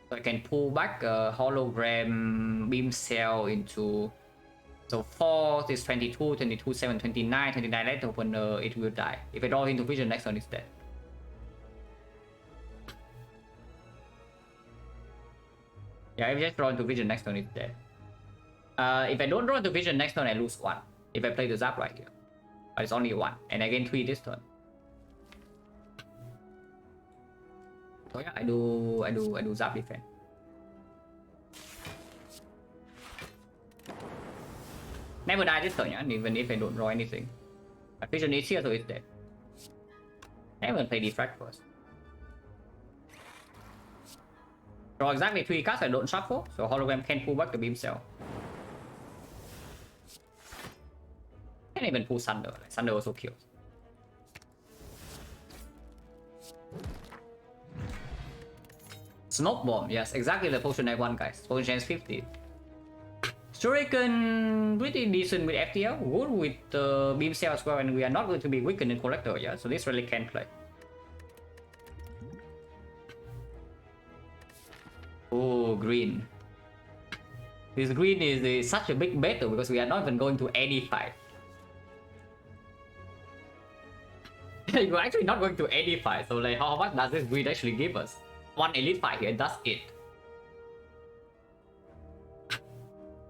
So I can pull back a hologram beam cell into... So 4 is 22, 22, 7, 29, 29 left opener, it will die. If I draw into vision, next one is dead. Yeah, if I just draw into vision, next turn is dead. If I don't draw into vision, next turn I lose 1. If I play the Zap right here. But it's only 1. And I gain 3 this turn. So yeah, I do Zap defense. Never die this turn, yeah? Even if I don't draw anything. But vision is here, so it's dead. Never play defect first. Draw exactly 3 cards I don't shuffle, so hologram can pull back the beam cell. Can even pull Sunder, like Sunder also kills. Smoke bomb, yes, exactly the potion I want, guys. Potion chance 50. Shuriken pretty decent with FTL, good with beam cell as well, and we are not going to be weakened in collector, yeah. So this really can play. Oh, green. This green is such a big battle because we are not even going to any fight. You're actually not going to any fight, so like how much does this green actually give us? One elite fight here, that's it.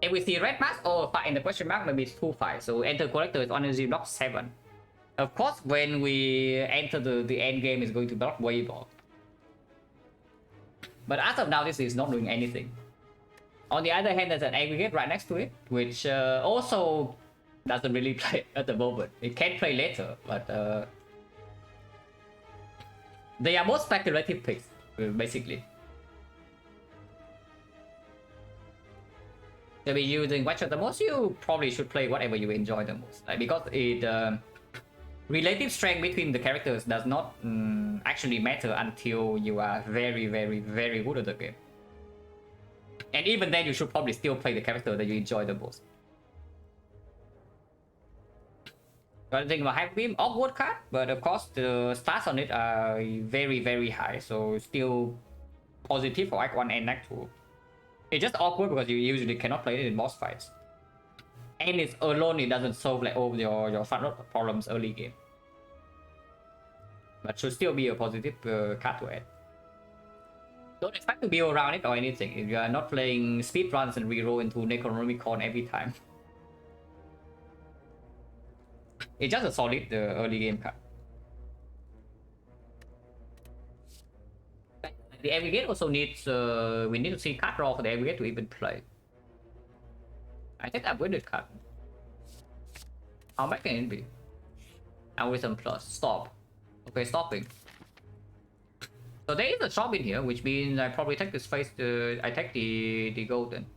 If we see red mask or fight in the question mark, maybe it's 2 fights. So enter collector is on energy block 7. Of course, when we enter the end game, it's going to block way more. But as of now, this is not doing anything. On the other hand, there's an aggregate right next to it, which also doesn't really play at the moment. It can play later, but they are both speculative picks, basically. To be using Watcher the most, you probably should play whatever you enjoy the most. Like, because it relative strength between the characters does not actually matter until you are very, very, very good at the game. And even then, you should probably still play the character that you enjoy the most. But the thing about Hyper Beam, awkward card, but of course the stats on it are very, very high, so still positive for Act 1 and Act 2. It's just awkward because you usually cannot play it in boss fights. And it's alone, it doesn't solve like all your front row problems early game. But should still be a positive card to add. Don't expect to build around it or anything if you are not playing speedruns and reroll into Necronomicon every time. It's just a solid early game card. The aggregate also needs, we need to see card draw for the aggregate to even play. I think I upgraded card. How much can it be? Algorithm plus, stop. Okay, stopping. So there is a shop in here, which means I probably take this face, I take the golden.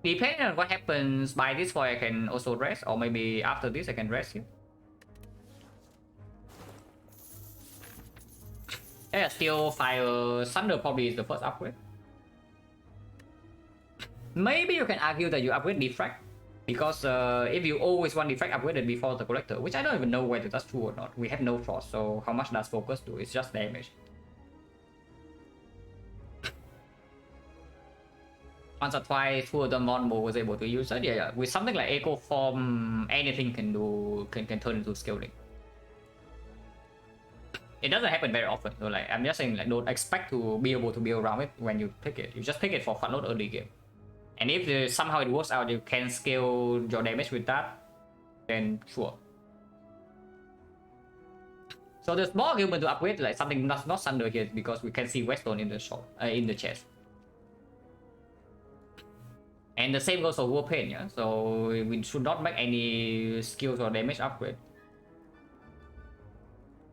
Depending on what happens by this point, I can also rest, or maybe after this I can rest here. Yeah, still fire thunder probably is the first upgrade. Maybe you can argue that you upgrade defect, because if you always want defect upgraded before the collector, which I don't even know whether that's true or not. We have no frost, so how much does focus do? It's just damage. Once or twice, two of them was able to use it. Yeah, with something like Echo Form, anything can turn into scaling. It doesn't happen very often, so like I'm just saying, like don't expect to be able to build around it when you pick it. You just pick it for fun load early game. And if somehow it works out, you can scale your damage with that, then sure. So there's more argument to upgrade like something that's not Thunder here because we can see Westone in the shop, in the chest. And the same goes for War Pain, yeah? So we should not make any skills or damage upgrade.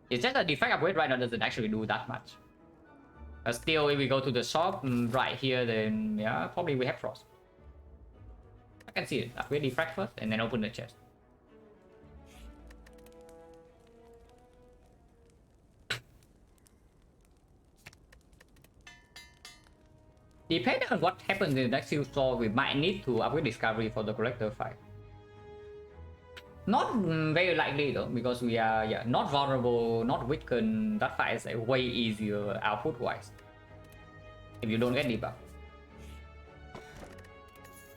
It's just a defect upgrade right now doesn't actually do that much. But still, if we go to the shop right here, then yeah, probably we have Frost. I can see it. Upgrade defect first and then open the chest. Depending on what happens in the next few stores, we might need to upgrade Discovery for the collector fight. Not very likely though, because we are not vulnerable, not weakened. That fight is like, way easier output-wise. If you don't get debuff.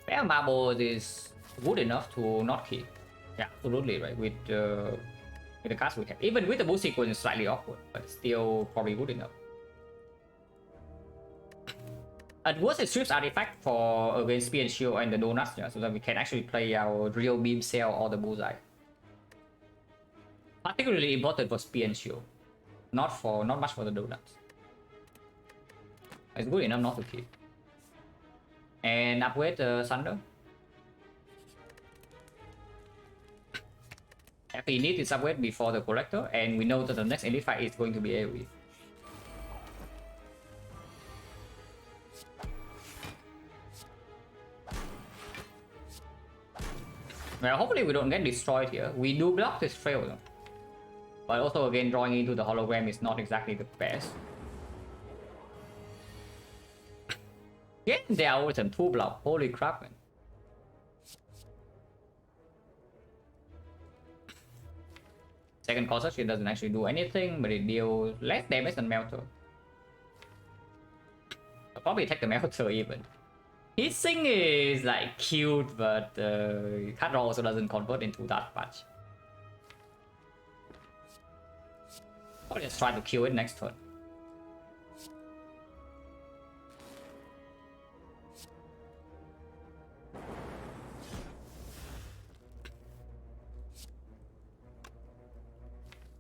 Well, Marble is good enough to not keep. Yeah, absolutely right. With the cards we have. Even with the boost sequence, it's slightly awkward, but still probably good enough. At worst, it strips artifact for against Spear and Shield and the donuts, yeah, so that we can actually play our real beam cell or the bullseye. Particularly important for Spear and Shield, not much for the donuts. It's good enough not to keep. And upgrade the Thunder. We need this upgrade before the collector, and we know that the next elite fight is going to be AoE. Well, hopefully we don't get destroyed here. We do block this trail though. But also again, drawing into the hologram is not exactly the best. Get the item 2 block. Holy crap, man. Second Cossack, it doesn't actually do anything, but it deals less damage than Melter. I'll probably take the Melter even. His thing is like cute, but cut also doesn't convert into that much. I'll just try to kill it next turn.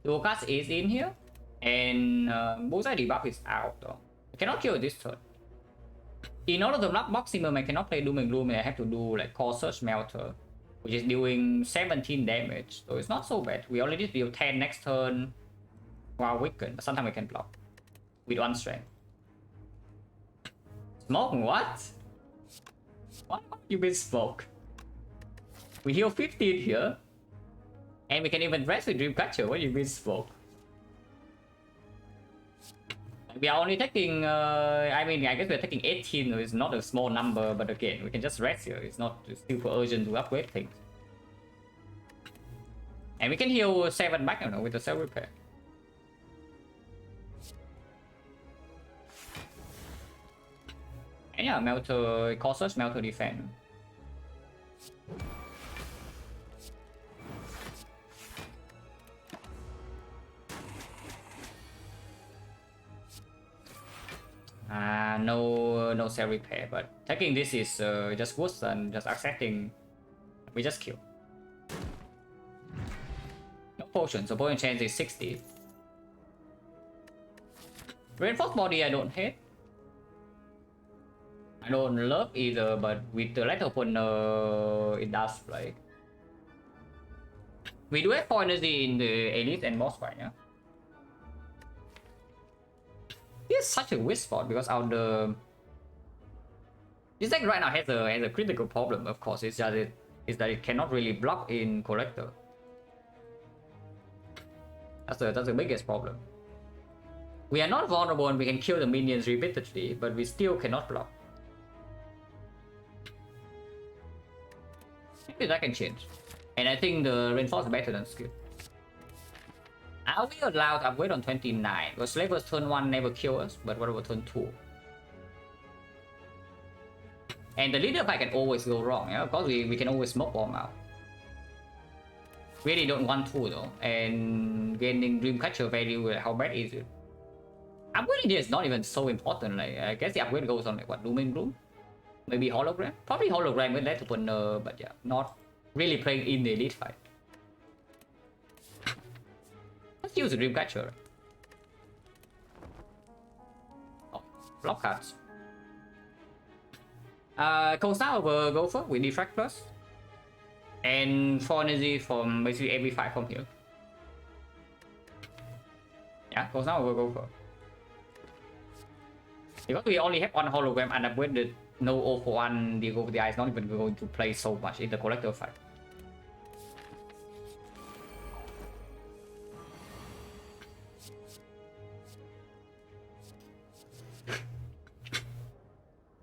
Lucas is in here, and Bullseye debuff is out though. I cannot kill this turn. In order to block maximum, I cannot play Doom and Gloom, and I have to do like Core Search Melter, which is doing 17 damage, so it's not so bad. We already deal 10 next turn while weakened, but sometimes we can block with 1 strength. Smoke? What? What you mean smoke? We heal 15 here. And we can even rest with Dreamcatcher. What do you mean smoke? We are only taking, I mean, I guess we're taking 18, so it's not a small number, but again, we can just rest here. It's not super urgent to upgrade things. And we can heal 7 back, you know, with the Cell Repair. And yeah, Melter, Core Search, Melter Defend. No Cell Repair, but taking this is just worse than just accepting. We just kill. No potion, so potion chance is 60. Reinforced Body I don't hate. I don't love either, but with the Lethal Opener, it does like. We do have 4 energy in the Elite and Boss fight, yeah? This is such a weird spot because our this deck right now has a critical problem. Of course, it's that it cannot really block in Collector. That's the biggest problem. We are not vulnerable and we can kill the minions repeatedly, but we still cannot block. Maybe that can change, and I think the reinforce is better than skill. Are we allowed to upgrade on 29? Because Slavers turn 1 never kill us, but what about turn 2? And the leader fight can always go wrong, yeah? Of course, we can always smoke bomb out. Really don't want to though, and gaining Dreamcatcher value, how bad is it? Upgrading here is not even so important, like, I guess the upgrade goes on like what, Doom and Gloom? Maybe Hologram? Probably Hologram with Lethal Opener, but yeah, not really playing in the elite fight. Let's use the Dreamcatcher. Oh, block cards. Cold Snap over Gopher with Defect Plus. And 4 energy from basically every fight from here. Yeah, Cold Snap over Gopher. Because we only have 1 hologram and upgraded, no 0 for 1, the Go for the Eye is not even going to play so much in the Collector fight.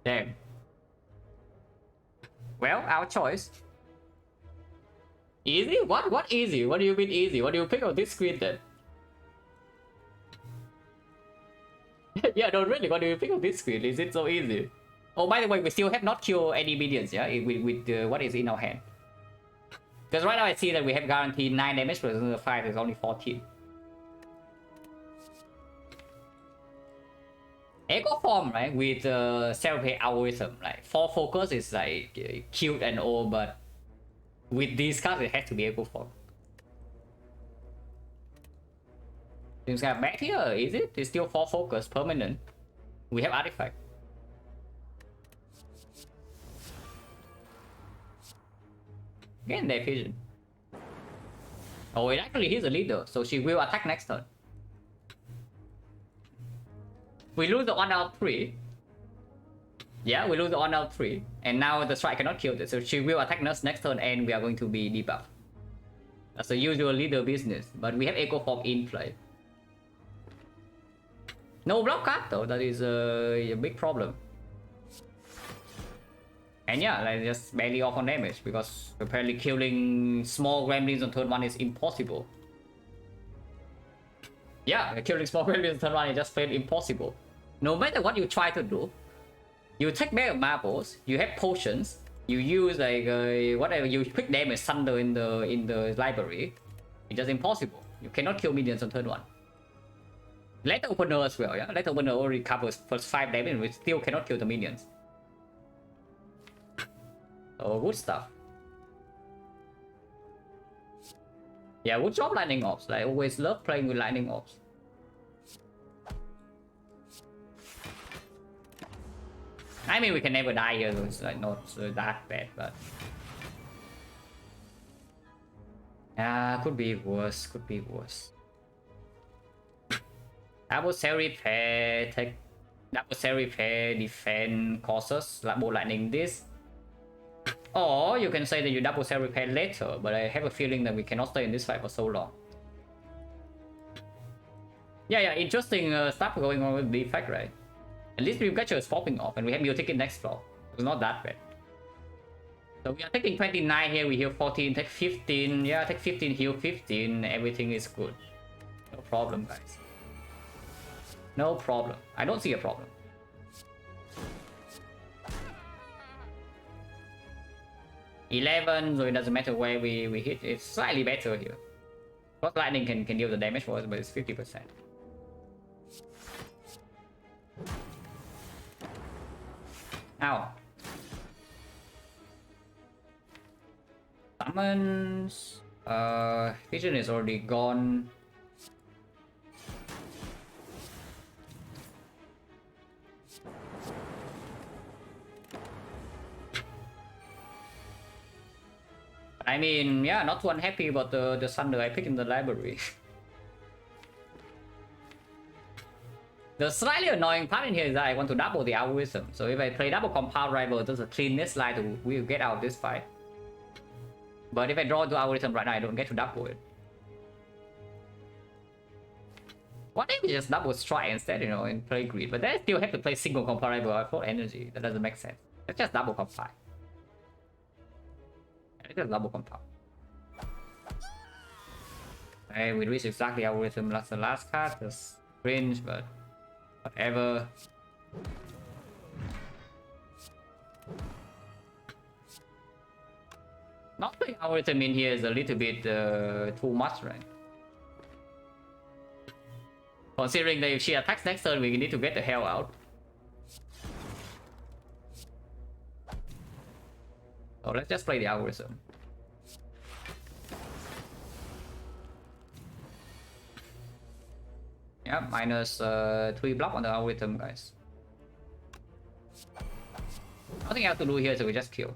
Damn. Well, our choice. Easy? What easy? What do you mean easy? What do you pick on this screen then? Yeah, no, really, what do you pick on this screen? Is it so easy? Oh, by the way, we still have not killed any minions, yeah? With what is in our hand. Because right now I see that we have guaranteed 9 damage, but the fight is only 14. Echo Form, right, with self-pay algorithm, like 4 focus is like cute and all, but with these cards it has to be Echo Form. Things got back here, is it? It's still 4 focus, permanent. We have artifact. Again, their vision. Oh, it actually is a leader, so she will attack next turn. We lose the 1 out 3. Yeah, we lose the 1 out 3. And now the strike cannot kill it. So she will attack us next turn and we are going to be debuffed. That's the usual leader business. But we have Echo Form in play. No block card though, that is a big problem. And yeah, like just barely off on damage because apparently killing small gremlins on turn 1 is impossible. Yeah, killing small gremlins on turn 1 is just plain impossible. No matter what you try to do, you take bag of marbles, you have potions, you use like whatever, you quick damage thunder in the library. It's just impossible. You cannot kill minions on turn 1. Letter opener as well, yeah. Letter opener already covers first 5 damage, we still cannot kill the minions. Oh, good stuff. Yeah, good job lightning orbs. I always love playing with lightning orbs. I mean, we can never die here, so it's like not that bad, but could be worse. Could be worse. Double cell repair, take double cell repair, defend causes like more lightning this. Or you can say that you double cell repair later, but I have a feeling that we cannot stay in this fight for so long. Yeah, interesting stuff going on with defect, right? At least Dreamcatcher is popping off, and we have Mutic in next floor. It's not that bad. So we are taking 29 here, we heal 14, take 15. Yeah, take 15, heal 15. Everything is good. No problem, guys. No problem. I don't see a problem. $11, so it doesn't matter where we hit. It's slightly better here. Because lightning can deal the damage for us, but it's 50%. Ow. Summons. Vision is already gone. I mean, yeah, not too unhappy about the Thunder I picked in the library. The slightly annoying part in here is that I want to double the algorithm. So if I play double compound rival, there's a cleanest line we'll get out of this fight. But if I draw the algorithm right now, I don't get to double it. What if we just double strike instead, you know, and play greed? But then I still have to play single compound rival for energy. That doesn't make sense. Let's just double compound. Let's just double compound. Okay, we reach exactly algorithm. That's the last card. Just cringe, but whatever. Not playing algorithm in here is a little bit too much, right? Considering that if she attacks next turn, we need to get the hell out. So let's just play the algorithm. Yeah, minus 3 block on the algorithm, guys. Nothing else to do here, so we just kill.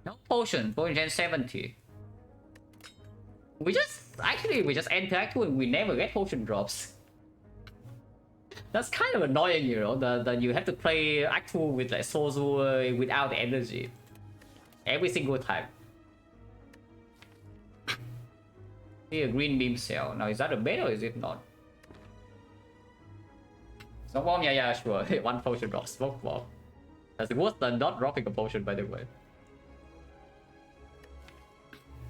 No potion, potion gen 70. We just enter Act 2 and we never get potion drops. That's kind of annoying, you know, that you have to play Act 2 with like Sozu without energy. Every single time. See a green beam cell. Now is that a bait or is it not? Smoke bomb, yeah, sure. 1 potion drop, smoke bomb. That's worse than not dropping a potion, by the way.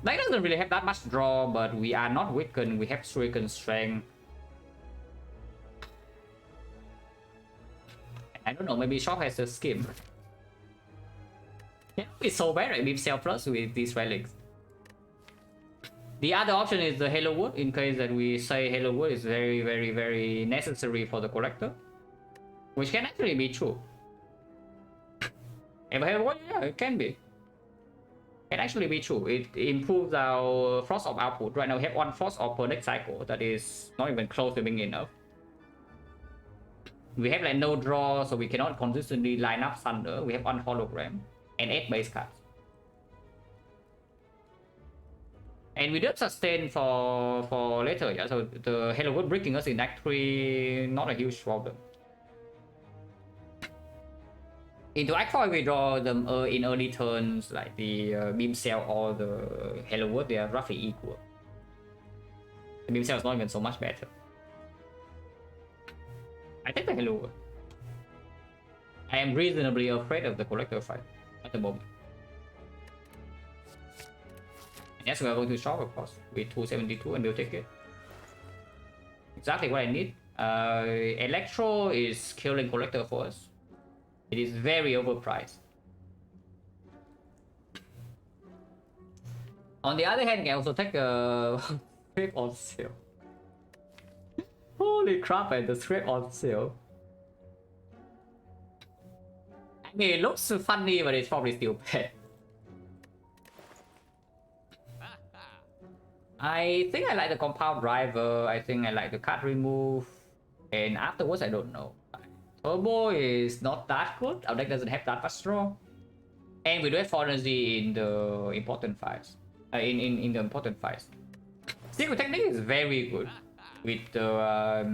That doesn't really have that much draw, but we are not weakened. We have stricken strength. I don't know, maybe Shop has a skim. Yeah, it's so bad, right? Beam cell plus with these relics. The other option is the Halo Wood, in case that we say Halo Wood is very, very, very necessary for the collector. Which can actually be true. If Halo Wood, yeah, it can be. Can actually be true. It improves our Frost Orb output. Right now we have 1 Frost Orb per next cycle. That is not even close to being enough. We have like no draw, so we cannot consistently line up Thunder. We have 1 hologram and 8 base cards. And we do have sustain for later, yeah. So the Halo Wood breaking us in Act 3, not a huge problem. Into Act 4 we draw them in early turns, like the Beam Cell or the Halo Wood, they are roughly equal. The Beam Cell is not even so much better. I take the Halo Wood. I am reasonably afraid of the collector fight at the moment. Yes, we are going to shop, of course, with 272, and we'll take it. Exactly what I need. Electro is killing collector for us. It is very overpriced. On the other hand, I can also take a scrap on sale. Holy crap, and the scrap on sale. I mean, it looks funny, but it's probably still bad. I think I like the compound driver. I think I like the card remove. And afterwards, I don't know. Turbo is not that good. Our deck doesn't have that much draw. And we do have 4 energy in the important fights. In the important fights. Secret technique is very good. With the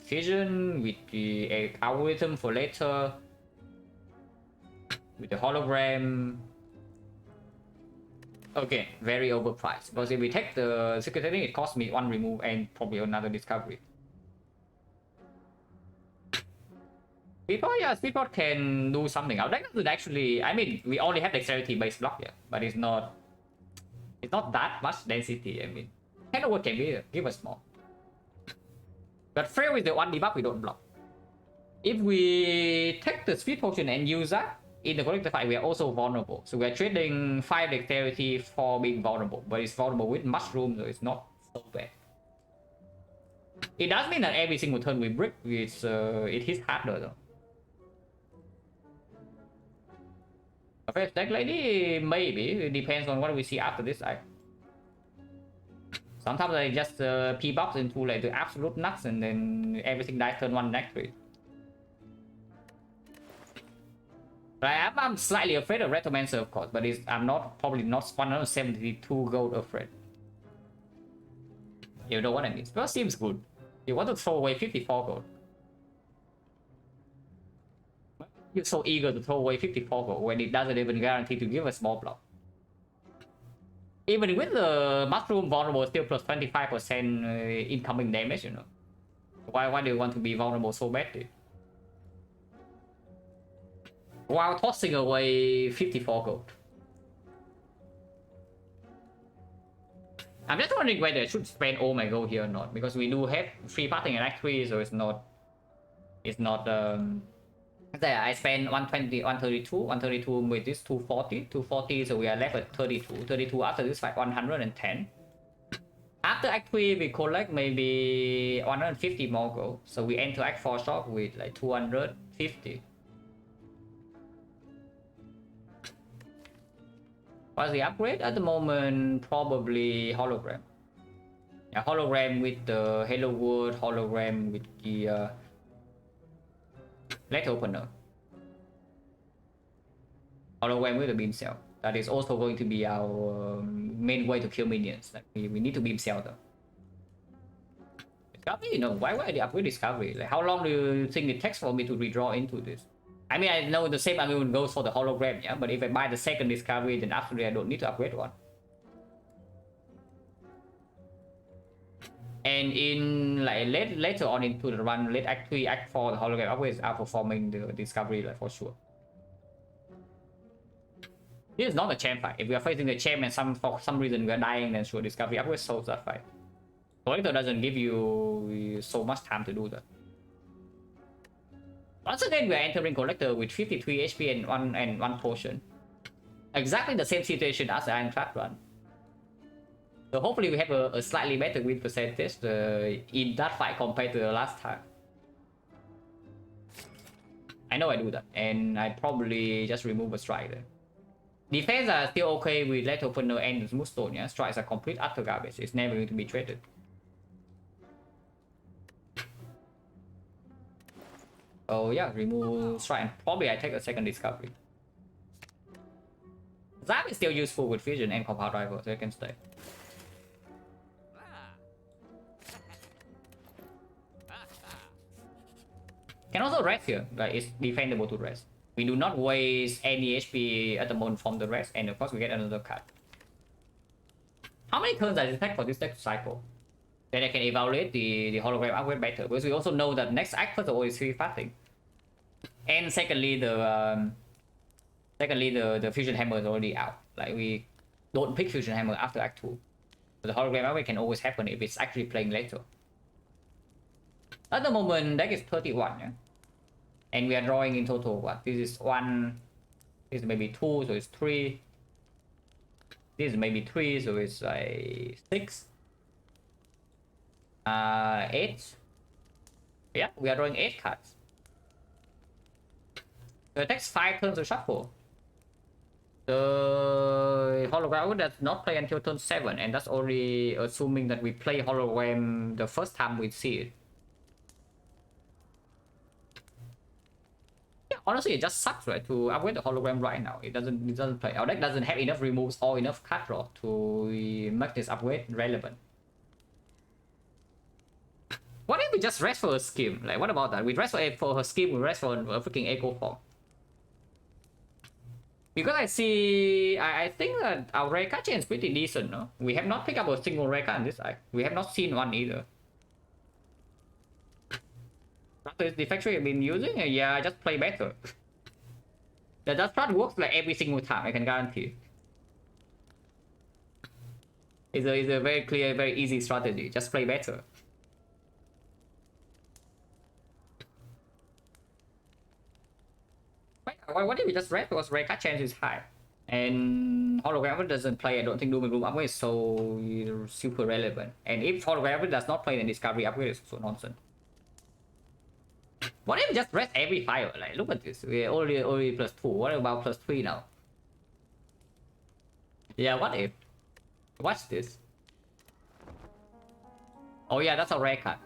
vision, with the algorithm for later. With the hologram. Okay, very overpriced. Because if we take the secret technique, it costs me 1 remove and probably another discovery. Speedport, yeah, Speedport can do something. Our deck doesn't actually. I mean, we only have dexterity based block here, but it's not that much density. I mean, Hanover can give us more. But fail with the 1 debuff, we don't block. If we take the speed potion and use that in the collector fight, we are also vulnerable. So we are trading 5 dexterity for being vulnerable, but it's vulnerable with mushroom, so it's not so bad. It does mean that every single turn we brick, it hits harder though. A first deck lady, maybe. It depends on what we see after this act. Sometimes I just P-box into like the absolute nuts and then everything dies turn 1 next 3. Right, I'm slightly afraid of Retromancer, of course, but I'm probably not 172 gold afraid. You know what I mean? Spell seems good. You want to throw away 54 gold. You're so eager to throw away 54 gold when it doesn't even guarantee to give a small block. Even with the mushroom vulnerable, still plus 25% incoming damage, you know. Why do you want to be vulnerable so badly? While tossing away 54 gold. I'm just wondering whether I should spend all my gold here or not, because we do have free parting in Act 3, so it's not there. I spent 120, 132, 132 with this 240, so we are left at 32 after this fight, 110. After Act 3, we collect maybe 150 more gold, so we enter Act 4 shop with like 250. What's the upgrade? At the moment, probably hologram. Yeah, hologram with the Hello World, hologram with the letter opener. Hologram with the beam cell. That is also going to be our main way to kill minions. Like we need to beam cell though. Discovery, you know, why would I upgrade discovery? Like how long do you think it takes for me to redraw into this? I mean, I know the same argument goes for the hologram, yeah, but if I buy the second discovery, then absolutely I don't need to upgrade one. And in like later on into the run, late Act 3, Act 4, the hologram always outperforming the discovery, like for sure. This is not a champ fight. If we are facing the champ and for some reason we are dying, then sure, discovery always solves that fight. Collector doesn't give you so much time to do that. Once again, we are entering collector with 53 HP and one potion. Exactly the same situation as the Ironclad run. So hopefully we have a slightly better win percentage in that fight compared to the last time. I know I do that, and I probably just remove a strike there. Defense are still okay with Letter Opener and the Smooth Stone, yeah? Strikes are complete utter garbage. It's never going to be traded. Oh yeah, remove strike, and probably I take a second discovery. Zap is still useful with vision and compound driver, so it can stay. Can also rest here, like it's defendable to rest. We do not waste any HP at the moment from the rest, and of course we get another card. How many turns does it take for this deck to cycle? Then I can evaluate the hologram upgrade better, because we also know that next act first of all is free fighting. And secondly, the fusion hammer is already out. Like we don't pick fusion hammer after Act 2. So the hologram upgrade can always happen if it's actually playing later. At the moment, deck is 31, yeah? And we are drawing in total what? This is 1, this is maybe 2, so it's 3. This is maybe 3, so it's like 6. 8. Yeah, we are drawing 8 cards. So it takes 5 turns to shuffle. The hologram does not play until turn 7, and that's only assuming that we play hologram the first time we see it. Yeah, honestly, it just sucks, right? To upgrade the hologram right now. It doesn't play. Our deck doesn't have enough removes or enough card draw to make this upgrade relevant. What if we just rest for a scheme? Like, what about that? We rest for her scheme, we rest for a freaking echo form. Because I think that our rare card chain is pretty decent, no? We have not picked up a single rare card in this deck. We have not seen one either. After the factory I've been using, yeah, just play better. That strat works like every single time, I can guarantee. It's a very clear, very easy strategy. Just play better. What if we just read? Because rare card chance is high. And hologram doesn't play, I don't think Doom and Gloom upgrade is so super relevant. And if hologram does not play, then discovery upgrade is also nonsense. What if we just rest every fire? Like, look at this. We're already plus 2. What about plus 3 now? Yeah, what if? What's this? Oh yeah, that's a rare card.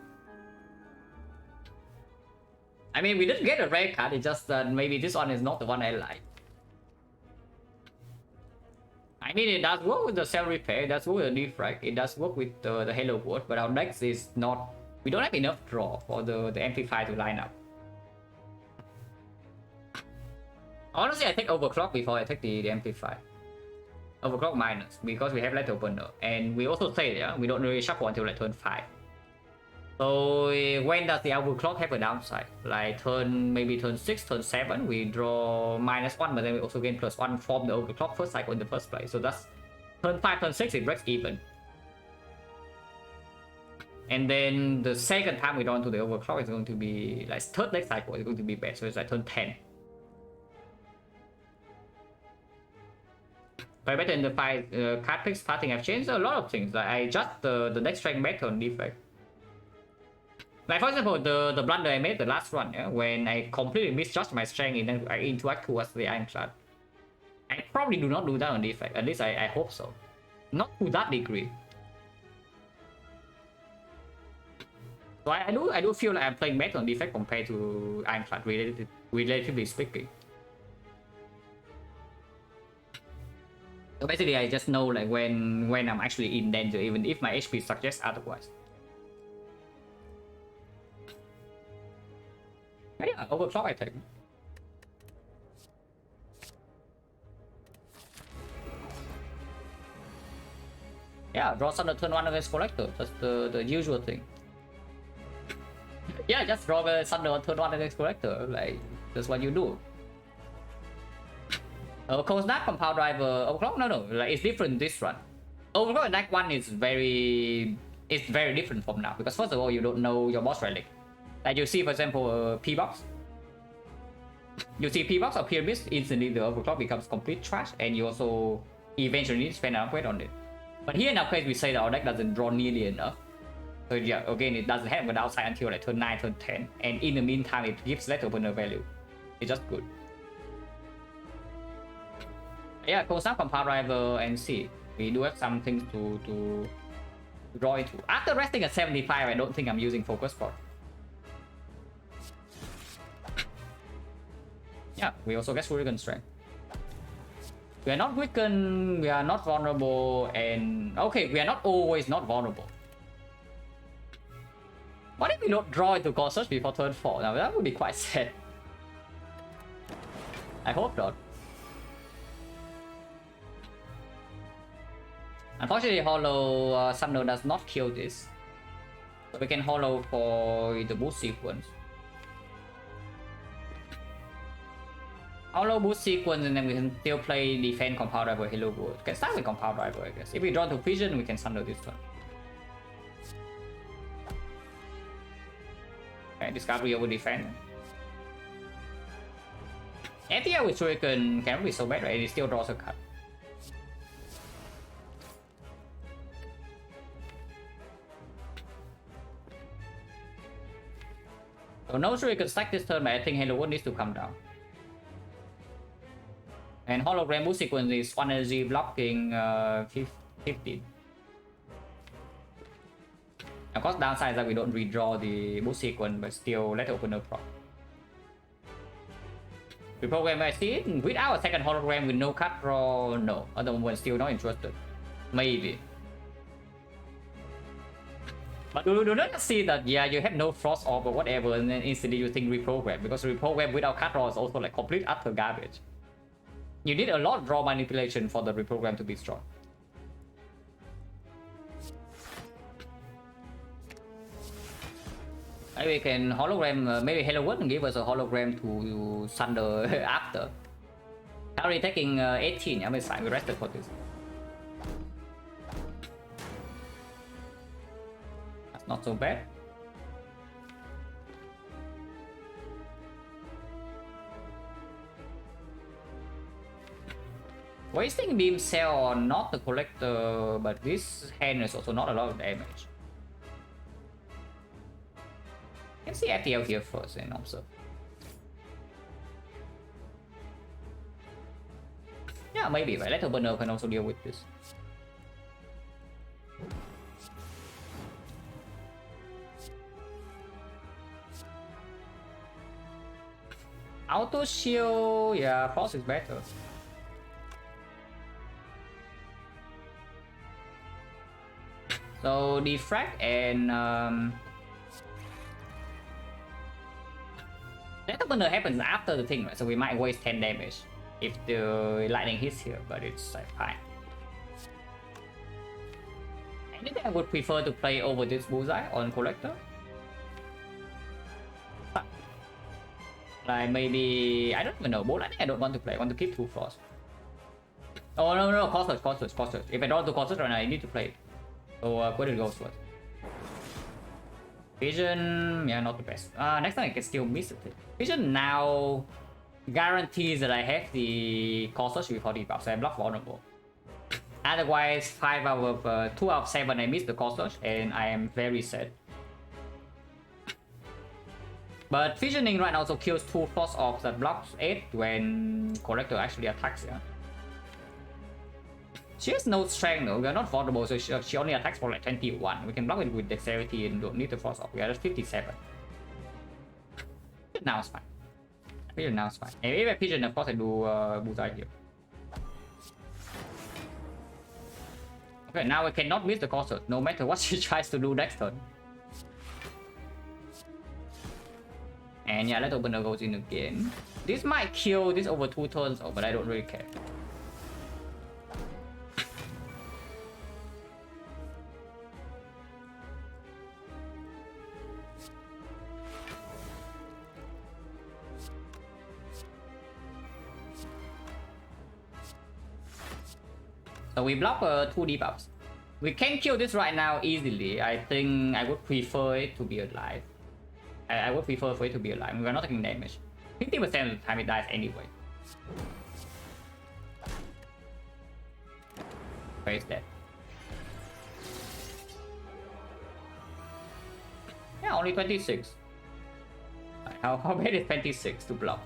I mean, we didn't get a rare card, it's just that maybe this one is not the one I like. I mean, it does work with the cell repair, it does work with the defect, it does work with the halo word, but our deck is not... We don't have enough draw for the amplify to line up. Honestly, I take overclock before I take the amplify. Overclock minus, because we have left opener. And we also say, yeah, we don't really shuffle until like turn 5. So when does the overclock have a downside? Like maybe turn 6, turn 7, we draw -1, but then we also gain +1 from the overclock first cycle in the first place. So that's turn 5, turn 6, it breaks even. And then the second time we draw into the overclock is going to be like third next cycle is going to be bad. So it's like turn 10. But better in the 5 card picks starting, I've changed a lot of things. Like I adjust the next strength back on defect. Like for example, the blunder I made the last run, yeah, when I completely misjudged my strength and then I interact towards the Ironclad. I probably do not do that on defect, at least I hope so. Not to that degree. So I do feel like I'm playing better on defect compared to Ironclad, relatively speaking. So basically I just know like when I'm actually in danger, even if my HP suggests otherwise. Yeah, overclock I think. Yeah, draw Thunder turn 1 against Collector. That's the usual thing. Yeah, just draw the Thunder on turn 1 against Collector. Like, that's what you do. Cold Snap, Compound Driver, Overclock? No. Like, it's different this run. Overclock in Act 1 is very different from now. Because first of all, you don't know your boss relic. Like you see, for example, P-Box. You see P-Box or Pyramid, instantly the overclock becomes complete trash, and you also eventually need to spend an upgrade on it. But here in our case, we say that our deck doesn't draw nearly enough. So yeah, again, it doesn't have a downside until like turn 9, turn 10, and in the meantime, it gives less opener value. It's just good. Yeah, Cold Snap, Compound Driver, and C. We do have some things to draw into. After resting at 75, I don't think I'm using Focus Spot. Yeah, we also get Shuriken Strength. We are not weakened, we are not vulnerable, and... Okay, we are not always not vulnerable. What if we don't draw into Core Search before turn 4? Now that would be quite sad. I hope not. Unfortunately, Hollow Thunder does not kill this. So we can Hollow for the boost sequence. Hollow boost sequence, and then we can still play defense compound driver Hello World. Can start with compound driver, I guess. If we draw to vision, we can sunder this turn. Okay, discovery over defense. FTL with Shuriken cannot be so bad, right? It still draws a card. So no Shuriken stack this turn, but I think Hello World needs to come down. And hologram boost sequence is 1 energy blocking 15. Of course, downside is that we don't redraw the boost sequence, but still let opener prop. Reprogram I see it without a second hologram with no cut draw. No, at the moment still not interested. Maybe. But do not see that, yeah, you have no frost off or whatever, and then instantly you think reprogram, because reprogram without cut draw is also like complete utter garbage. You need a lot of draw manipulation for the reprogram to be strong. Maybe we can hologram, maybe Hello World can give us a hologram to sunder after. Already taking 18, I'm fine, we rested for this. That's not so bad. Wasting beam cell on not the collector, but this hand is also not a lot of damage. Can see FTL here first and observe. Yeah, maybe, right? Letter burner can also deal with this. Auto shield, yeah, Frost is better. So defect and Letter burner happens after the thing, right? So we might waste 10 damage if the lightning hits here, but it's like fine. Anything I would prefer to play over this bullseye on collector. Like maybe I don't even know. Bolt, I think I don't want to play. I want to keep 2 frost. Oh no, cost search. If I draw to cost search right now, I need to play it. So where did it go first? Vision, yeah, not the best. Next time I can still miss it. Vision now guarantees that I have the cost search before the buff, so I'm not vulnerable. Otherwise, 2 out of 7 I miss the cost search, and I am very sad. But visioning right now also kills 2 frost off that blocks 8 when collector actually attacks. Yeah. She has no strength though, we are not vulnerable, so she only attacks for like 21. We can block it with dexterity and don't need the frost off. We are at 57. Now it's fine. Pigeon now is fine. And if I pigeon, of course I do bullseye here. Okay, now we cannot miss the cost search, no matter what she tries to do next turn. And yeah, let opener goes in again. This might kill this over 2 turns, but I don't really care. So we block 2 debuffs. We can kill this right now easily. I think I would prefer it to be alive. I would prefer for it to be alive. We're not taking damage. 50% of the time it dies anyway. Where is that? Yeah, only 26. How bad is 26 to block?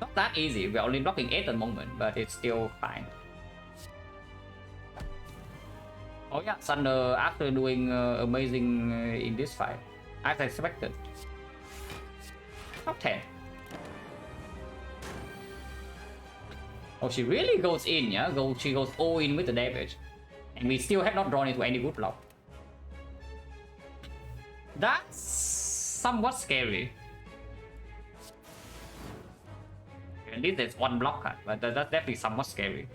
Not that easy. We're only blocking 8 at the moment, but it's still fine. Oh yeah, Sunder after doing amazing in this fight, as expected. Top 10. Oh, she really goes in, yeah? She goes all in with the damage. And we still have not drawn into any good block. That's somewhat scary. At least there's 1 block card, but that's definitely somewhat scary.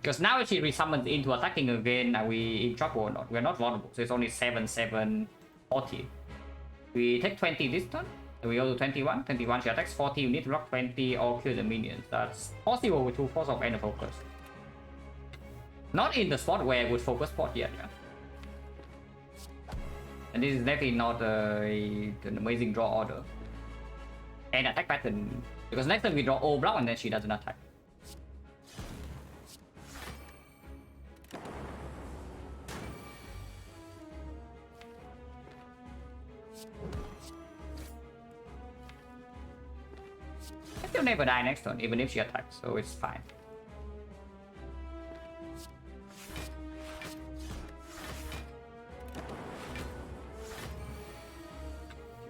Because now if she resummons into attacking again, are we in trouble or not? We're not vulnerable, so it's only 7, 7, 40. We take 20 this turn, and we go to 21. 21, she attacks 40, you need to block 20 or kill the minions. That's possible with 2 Force of End Focus. Not in the spot where I would focus spot yet, yeah. And this is definitely not an amazing draw order. And attack pattern, because next time we draw O block and then she doesn't attack. She'll never die next turn, even if she attacks, so it's fine.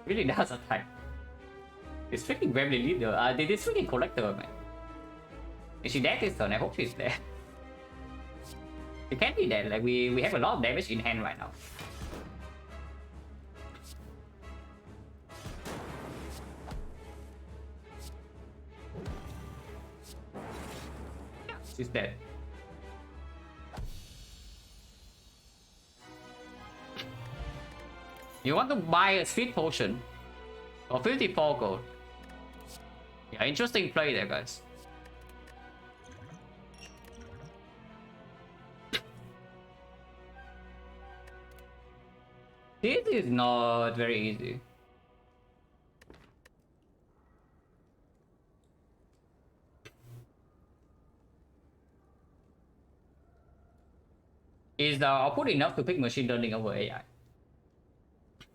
She really does attack. This freaking Gremlin leader, this freaking collector, man. Is she dead this turn? I hope she's dead. She can't be dead, like we have a lot of damage in hand right now. She's dead. You want to buy a speed potion for 54 gold. Yeah, interesting play there, guys. This is not very easy. Is the output enough to pick machine learning over AI?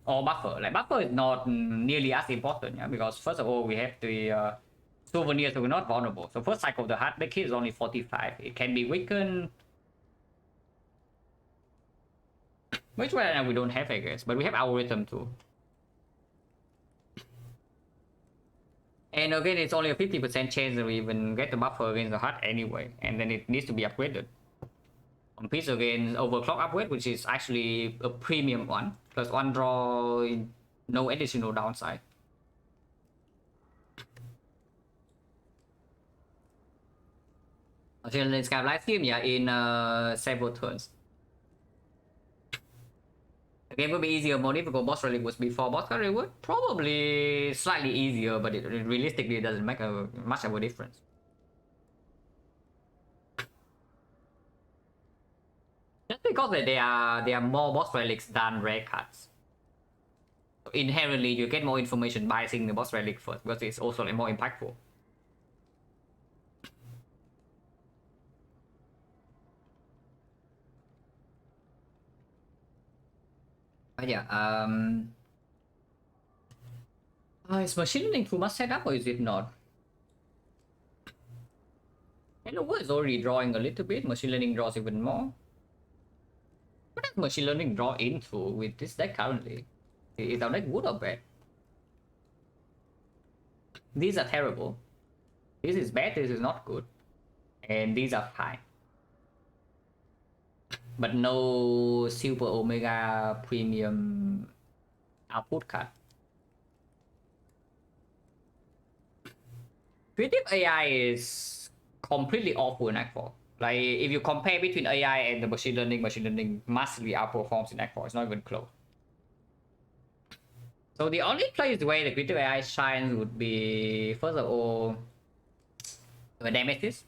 Or buffer? Like buffer is not nearly as important, yeah, because first of all we have the souvenir, so we're not vulnerable. So first cycle of the heart make hit is only 45. It can be weakened. Which right now we don't have, I guess, but we have algorithm too. And again, it's only a 50% chance that we even get the buffer against the heart anyway, and then it needs to be upgraded. On piece against overclock upgrade, which is actually a premium one, plus 1 draw, no additional downside. Until let's have live stream, yeah, in several turns. The game will be easier, more difficult. Boss relic was before boss reward. Probably slightly easier, but it realistically doesn't make much of a difference. Just because they are more boss relics than rare cards. So inherently, you get more information by seeing the boss relic first, because it's also like more impactful. But yeah, is machine learning too much setup or is it not? Hello World is already drawing a little bit. Machine learning draws even more. What does machine learning draw into with this deck currently? Is our deck good or bad? These are terrible. This is bad, this is not good. And these are fine. But no super omega premium output card. Creative AI is completely awful in Act 4. Like, if you compare between AI and the machine learning massively outperforms in Act 4. It's not even close. So the only place where the creative AI shines would be, first of all, the damages.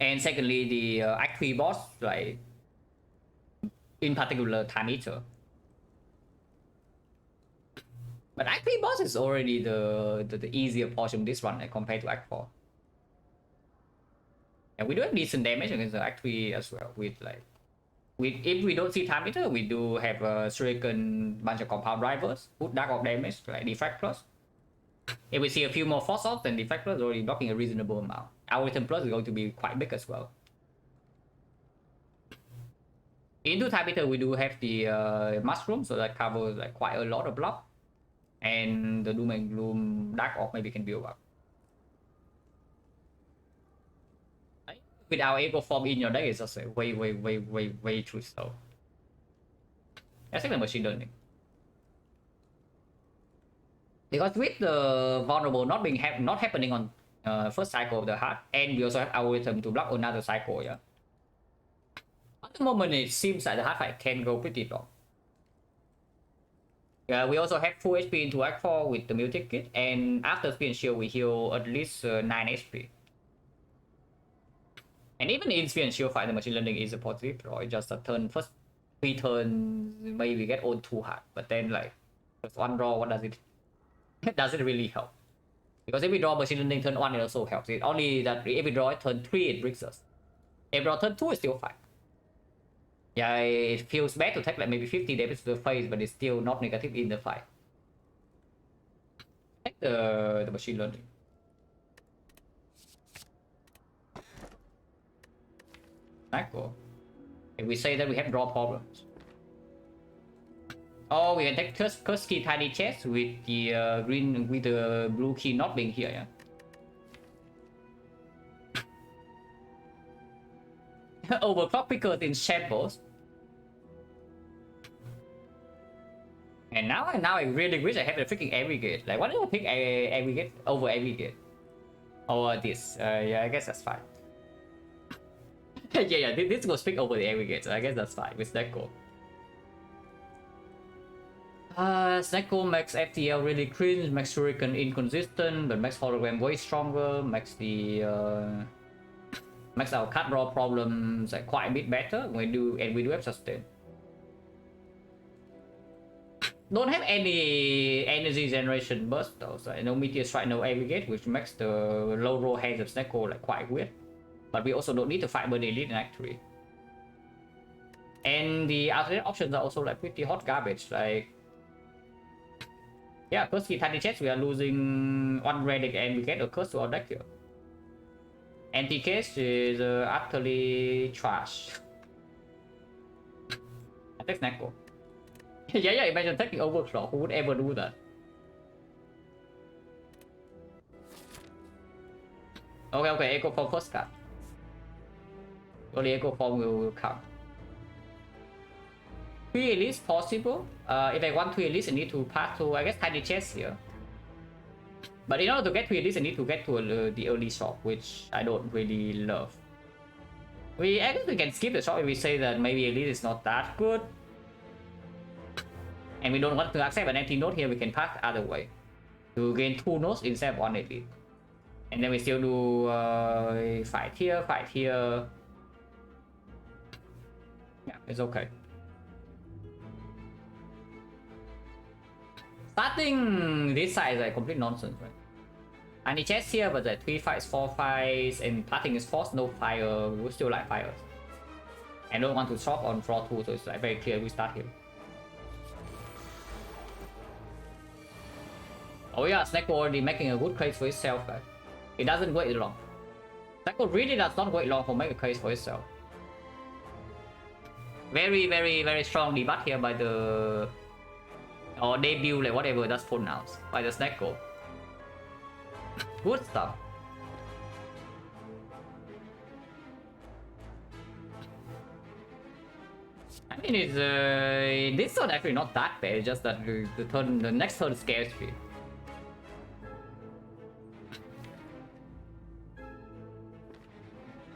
And secondly, the Act 3 boss, like, in particular, Time Eater. But Act 3 boss is already the easier portion of this run compared to Act 4. And we do have decent damage against the Act 3 as well. If we don't see Time Eater, we do have a Shuriken, bunch of compound drivers, put Dark Orb damage, like Defect Plus. If we see a few more Force Off, then Defect Plus is already blocking a reasonable amount. Algorithm Plus is going to be quite big as well. Into Time Eater, we do have the Mushroom, so that covers like quite a lot of block. And the Doom and Gloom Dark Orb maybe can build up. With our Echo Form in your deck, it's just way too slow. That's like the machine learning. Because with the vulnerable not happening on first cycle of the heart, and we also have algorithm to block another cycle. Yeah. At the moment, it seems like the hard fight can go pretty long. We also have full HP into Act 4 with the Mutic Kit, and after Spear and Shield, we heal at least 9 HP. And even in Spear and Shield fight, the machine learning is a positive, right? Just a turn, first 3 turns, maybe we get on too hard, but then like, just one draw, what does it? It doesn't really help. Because if we draw machine learning turn 1, it also helps. It only that if we draw turn 3, it brings us. If we draw turn 2, it's still fine. Yeah, it feels bad to take like maybe 50 damage to the face, but it's still not negative in the fight. Take the machine learning. Cool. If we say that we have draw problems. Oh, we can take curse key tiny chest with the green with the blue key not being here, yeah. Overclock pickers in shambles. And now I really wish I had a freaking aggregate. Like, why don't I pick a aggregate over aggregate? Or this? Yeah, I guess that's fine. yeah, this goes pick over the aggregate, so I guess that's fine with Snecko. Snecko makes FTL really cringe, makes Shuriken inconsistent, but makes hologram way stronger, makes the makes our card draw problems like quite a bit better when we do have sustain. Don't have any energy generation burst though, so no meteor strike, no aggregate, which makes the low roll hands of Snecko like quite weird. But we also don't need to fight Burn Elite in Act 3. And the alternate options are also like pretty hot garbage, like yeah, curse key tiny chest, we are losing one relic and we get a curse to our deck here. Anti-case is utterly trash. Attack Snecko. yeah, imagine taking Overclock, who would ever do that? Okay, Echo Form first card. Only Echo Form will come. 3 elites possible. If I want 3 elites, I need to pass to, I guess, tiny chest here. But in order to get 3 elites, I need to get to the early shop, which I don't really love. I guess we can skip the shop if we say that maybe elite is not that good. And we don't want to accept an empty node here, we can pass the other way. To gain 2 nodes instead of 1 elite. And then we still do fight here. Yeah, it's okay. Starting this side is like complete nonsense, right? Tiny chest here, but the 3 fights, 4 fights, and parting is forced, no fire. We will still like fires. I don't want to shop on floor 2, so it's like very clear we start here. Oh yeah, Snecko already making a good case for itself, guys. It doesn't wait long. Snecko really does not wait long for make a case for itself. Very strong debut here by the... or debut, like whatever that's pronounced, by the Snecko. Good stuff. I mean, it's this turn actually not that bad. It's just that the next turn scares me.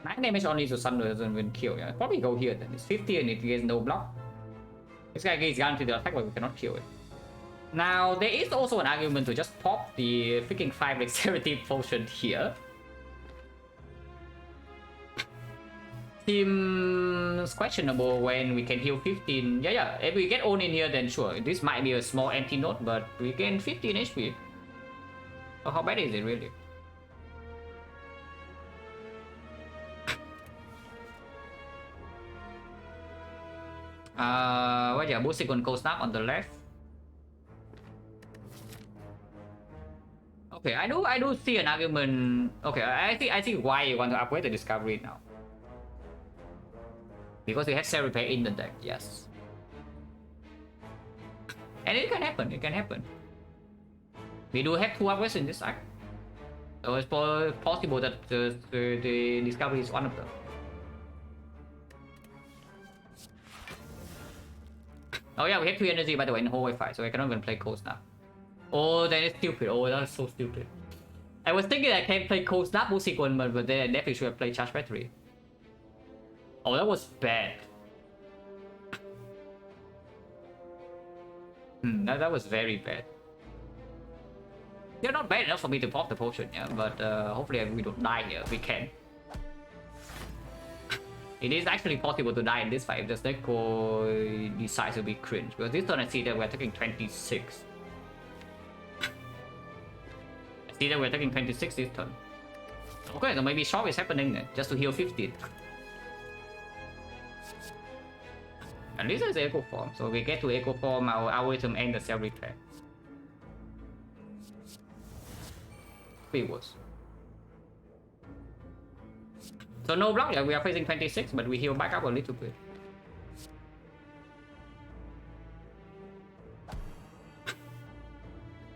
Nine damage only to Thunder doesn't win kill. Yeah, probably go here then. It's 50 and it gets no block. This guy is guaranteed to attack, but we cannot kill it. Now there is also an argument to just pop the freaking 5 dexterity potion here. Seems questionable when we can heal 15. Yeah, if we get on in here, then sure. This might be a small empty node, but we gain 15 HP. So how bad is it really? Well, yeah, boosting on Cold Snap on the left. Okay, I do see an argument. Okay, I see why you want to upgrade the discovery now. Because we have Cell Repair in the deck, yes. And it can happen, We do have 2 upgrades in this deck. So it's possible that the discovery is one of them. Oh yeah, we have 3 energy by the way in the hallway fight, so I cannot even play Cold Snap. Oh, that is stupid. Oh, that is so stupid. I was thinking I can play cold double sequence, but then I definitely should have played charge battery. Oh, that was bad. That was very bad. They're not bad enough for me to pop the potion, yeah, but hopefully we don't die here. We can. It is actually possible to die in this fight if the Snecko decides to be cringe. Because this turn I see that we're taking 26. I see that we're taking 26 this turn. Okay, so maybe shop is happening then, just to heal 15. At least it's Echo Form, so we get to Echo Form, our algorithm and the self repair. It was. So no block, yeah, we are facing 26, but we heal back up a little bit.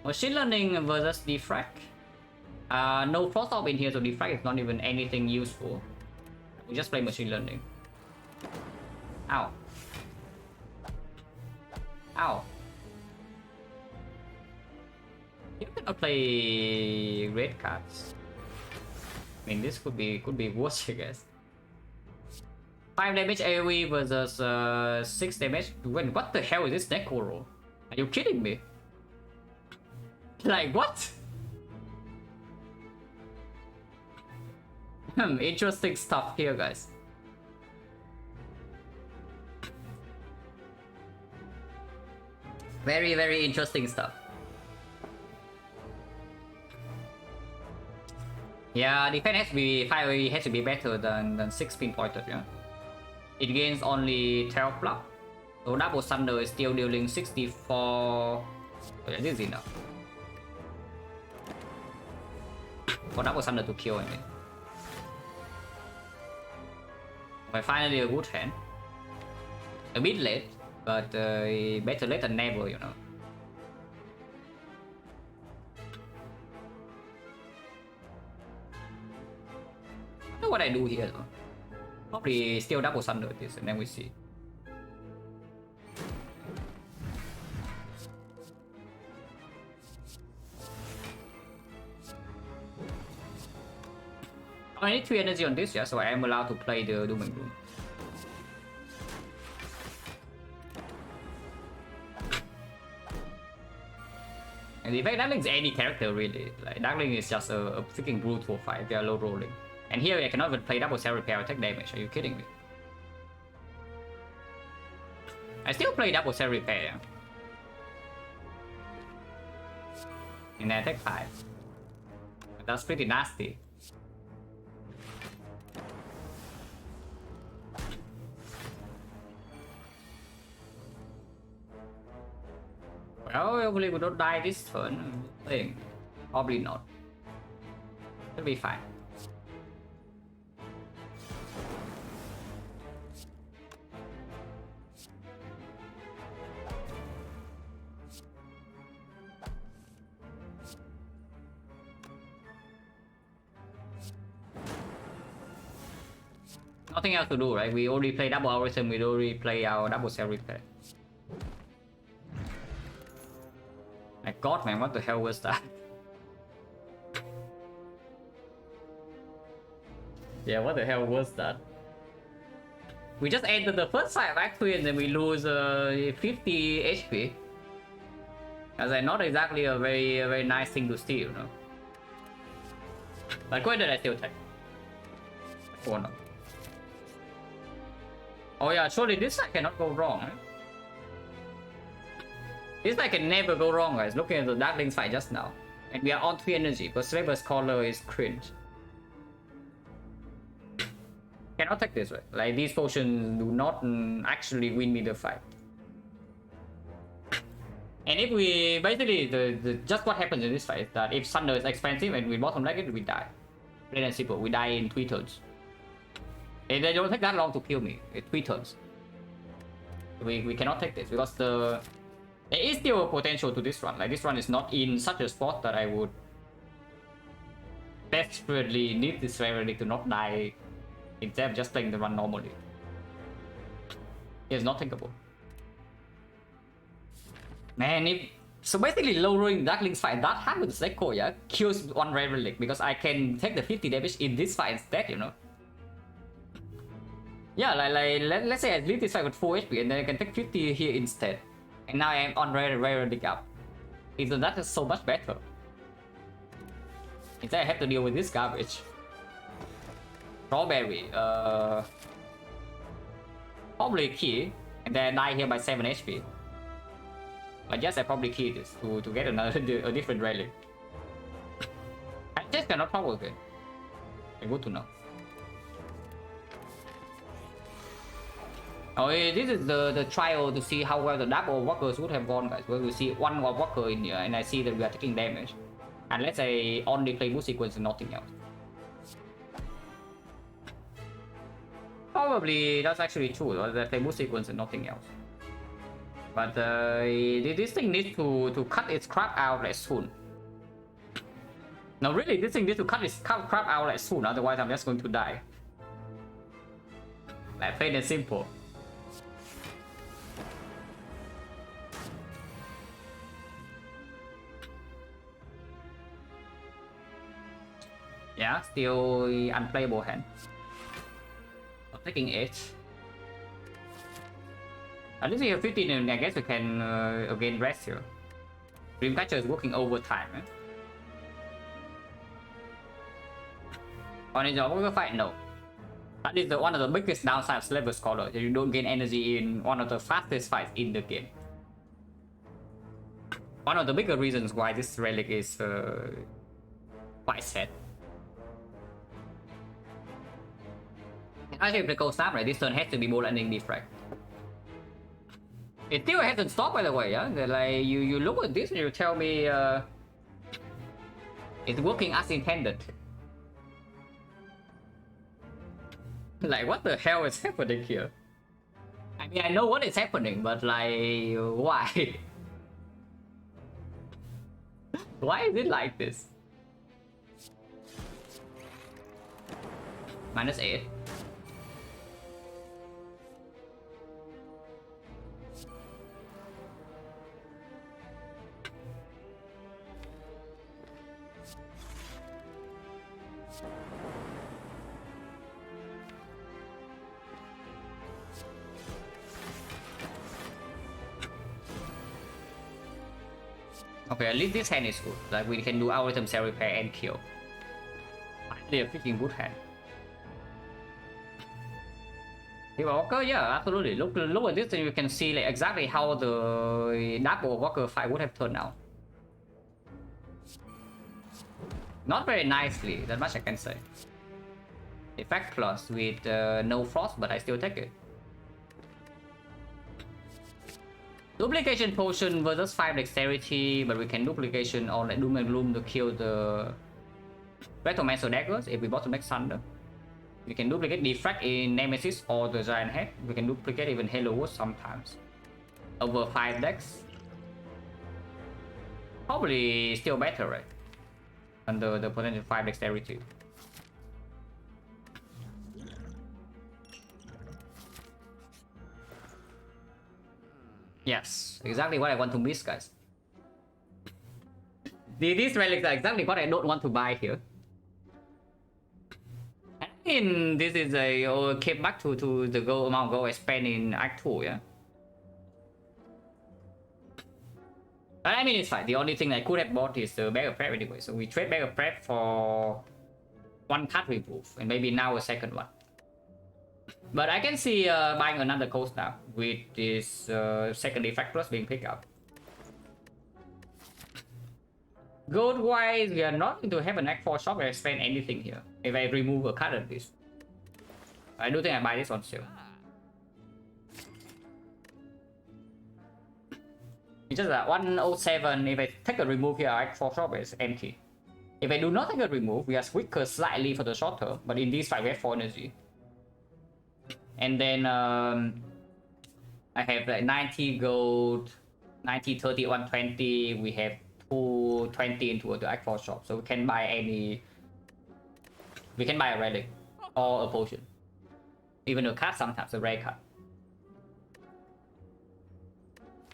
Machine learning versus defect. No frost orb in here, so defect is not even anything useful. We just play machine learning. Ow. Ow. You cannot play red cards. I mean, this could be worse, I guess. 5 damage AoE versus 6 damage. When what the hell is this Neko roll? Are you kidding me? Like what? Interesting stuff here, guys. Very, very interesting stuff. Yeah, defense has to be 5 has to be better than 6 pinpointed, yeah. It gains only 12 block. So double thunder is still dealing 64. Oh, yeah, this is enough. For double thunder to kill, I mean. But finally a good hand. A bit late, but better late than never, you know. I know what I do here though. Probably still double thunder this and then we see. I need 3 energy on this, yeah, so I am allowed to play the Doom and Gloom. And in fact, Darkling's any character really. Like Darkling is just a freaking brutal fight. They are low rolling. And here I cannot even play double cell repair or take damage. Are you kidding me? I still play double cell repair. And I take 5. That's pretty nasty. Well, hopefully we don't die this turn. Probably not. It'll be fine. Nothing else to do, right? We already play double algorithm, we already play our double cell repair. My god, man, what the hell was that? Yeah, what the hell was that? We just entered the first side of Act 3 and then we lose 50 HP. That's like not exactly a very nice thing to steal, you know. But where did I still take? Oh no. Oh yeah, surely this side cannot go wrong, right? This fight can never go wrong, guys. Looking at the Darkling's fight just now. And we are on 3 energy, but Slaver's Collar is cringe. Cannot take this, right? Like, these potions do not actually win me the fight. And if we... Basically, just what happens in this fight is that if Thunder is expensive and we bottom leg it, we die. Plain and simple. We die in 3 turns. And they don't take that long to kill me. It's 3 turns. We cannot take this because there is still a potential to this run. Like, this run is not in such a spot that I would desperately need this rarity to not die instead of just playing the run normally. It's not thinkable. Man, if So basically lowering Dark Link's fight that hard with Sekko, yeah, kills one rare relic because I can take the 50 damage in this fight instead, you know. Yeah, let's say I leave this fight with 4 HP and then I can take 50 here instead. And now I am on rare relic up. Isn't that so much better? Instead I have to deal with this garbage. Strawberry, probably key, and then die here by 7 HP. But yes, I probably key this to get another a different relic. I just cannot talk with it. Good to know. Oh, this is the trial to see how well the double walkers would have gone, guys. Where we see one walker in here, and I see that we are taking damage. And let's say only play boost sequence and nothing else. Probably that's actually true, though, that play boost sequence and nothing else. But this thing needs to cut its crap out like soon. No, really, this thing needs to cut its crap out like soon, otherwise I'm just going to die. Like plain and simple. Yeah, still unplayable hand. I'm taking 8. At least we have 15 and I guess we can again rest here. Dreamcatcher is working overtime. On a Walker fight, no. That is one of the biggest downsides of Slaver Scholar. You don't gain energy in one of the fastest fights in the game. One of the bigger reasons why this relic is quite sad. Actually, if the cold snap, right, this turn has to be more landing defect. It still hasn't stopped, by the way, yeah? Like, you look at this and you tell me it's working as intended. Like, what the hell is happening here? I mean, I know what is happening, but like, why? Why is it like this? -8. Okay, at least this hand is good. Like, we can do our item cell repair and kill. Finally, a freaking good hand. Walker, yeah, absolutely. Look at this and you can see like exactly how the double Walker fight would have turned out. Not very nicely, that much I can say. Effect plus with no frost, but I still take it. Duplication potion versus 5 dexterity, but we can duplication on like Doom and Gloom to kill the Retromancer daggers if we bottom deck Thunder. We can duplicate defect in Nemesis or the Giant Head. We can duplicate even Halo Wood sometimes. Over 5 decks. Probably still better, right? Under the potential 5 dexterity. Yes, exactly what I want to miss, guys. These relics are exactly what I don't want to buy here. I mean, this is a came back to the amount of gold I spent in Act 2, yeah. But I mean, it's fine. The only thing I could have bought is the Bag of Prep anyway. So we trade Bag of Prep for 1 card remove, and maybe now a second one. But I can see buying another coast now with this second defect plus being picked up. Gold wise, we are not going to have an Act 4 shop where I spend anything here. If I remove a card at least. I do think I buy this on sale. It's just that 107, if I take a remove here, Act 4 shop is empty. If I do not take a remove, we are weaker slightly for the short term, but in this fight we have 4 energy. And then I have like 90 gold, 90, 30, 120. We have 220 into the Act 4 shop, so we can buy any. We can buy a relic or a potion, even a card sometimes, a rare card.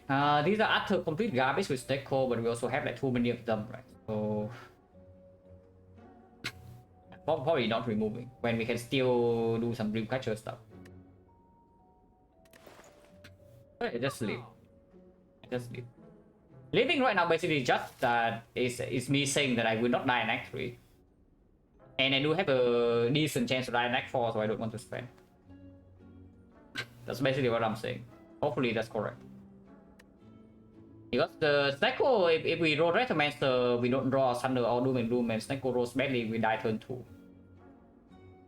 These are utter complete garbage with Snecko, but we also have like too many of them, right? So probably not removing when we can still do some Dreamcatcher stuff. Okay, just leave. Just leave. Leaving right now basically just that is me saying that I will not die in Act 3. And I do have a decent chance to die in Act 4, so I don't want to spend. That's basically what I'm saying. Hopefully that's correct. Because the Snecko, if we roll Retromancer, we don't draw Thunder or Doom and Gloom, and Snecko rolls badly, we die turn 2.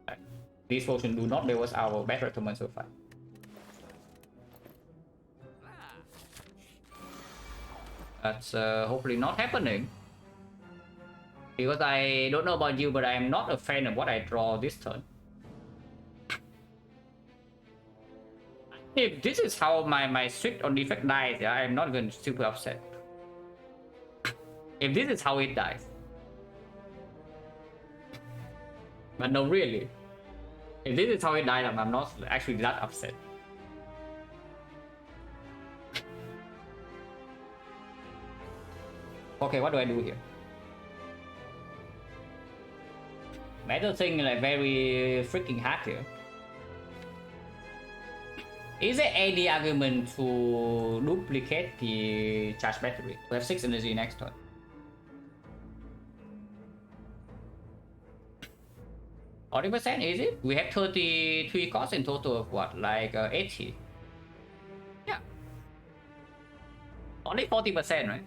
Right. These potions do not give us our best Retromancer fight. That's hopefully not happening. Because I don't know about you, but I am not a fan of what I draw this turn. If this is how my strict on defect dies, yeah, I'm not even super upset. If this is how it dies. But no, really. If this is how it dies, I'm not actually that upset. Okay, what do I do here? Metal thing like very freaking hard here. Is there any argument to duplicate the charge battery? We have 6 energy next turn. %, is it? We have 33 costs in total of what? Like 80? Yeah. Only 40%, right?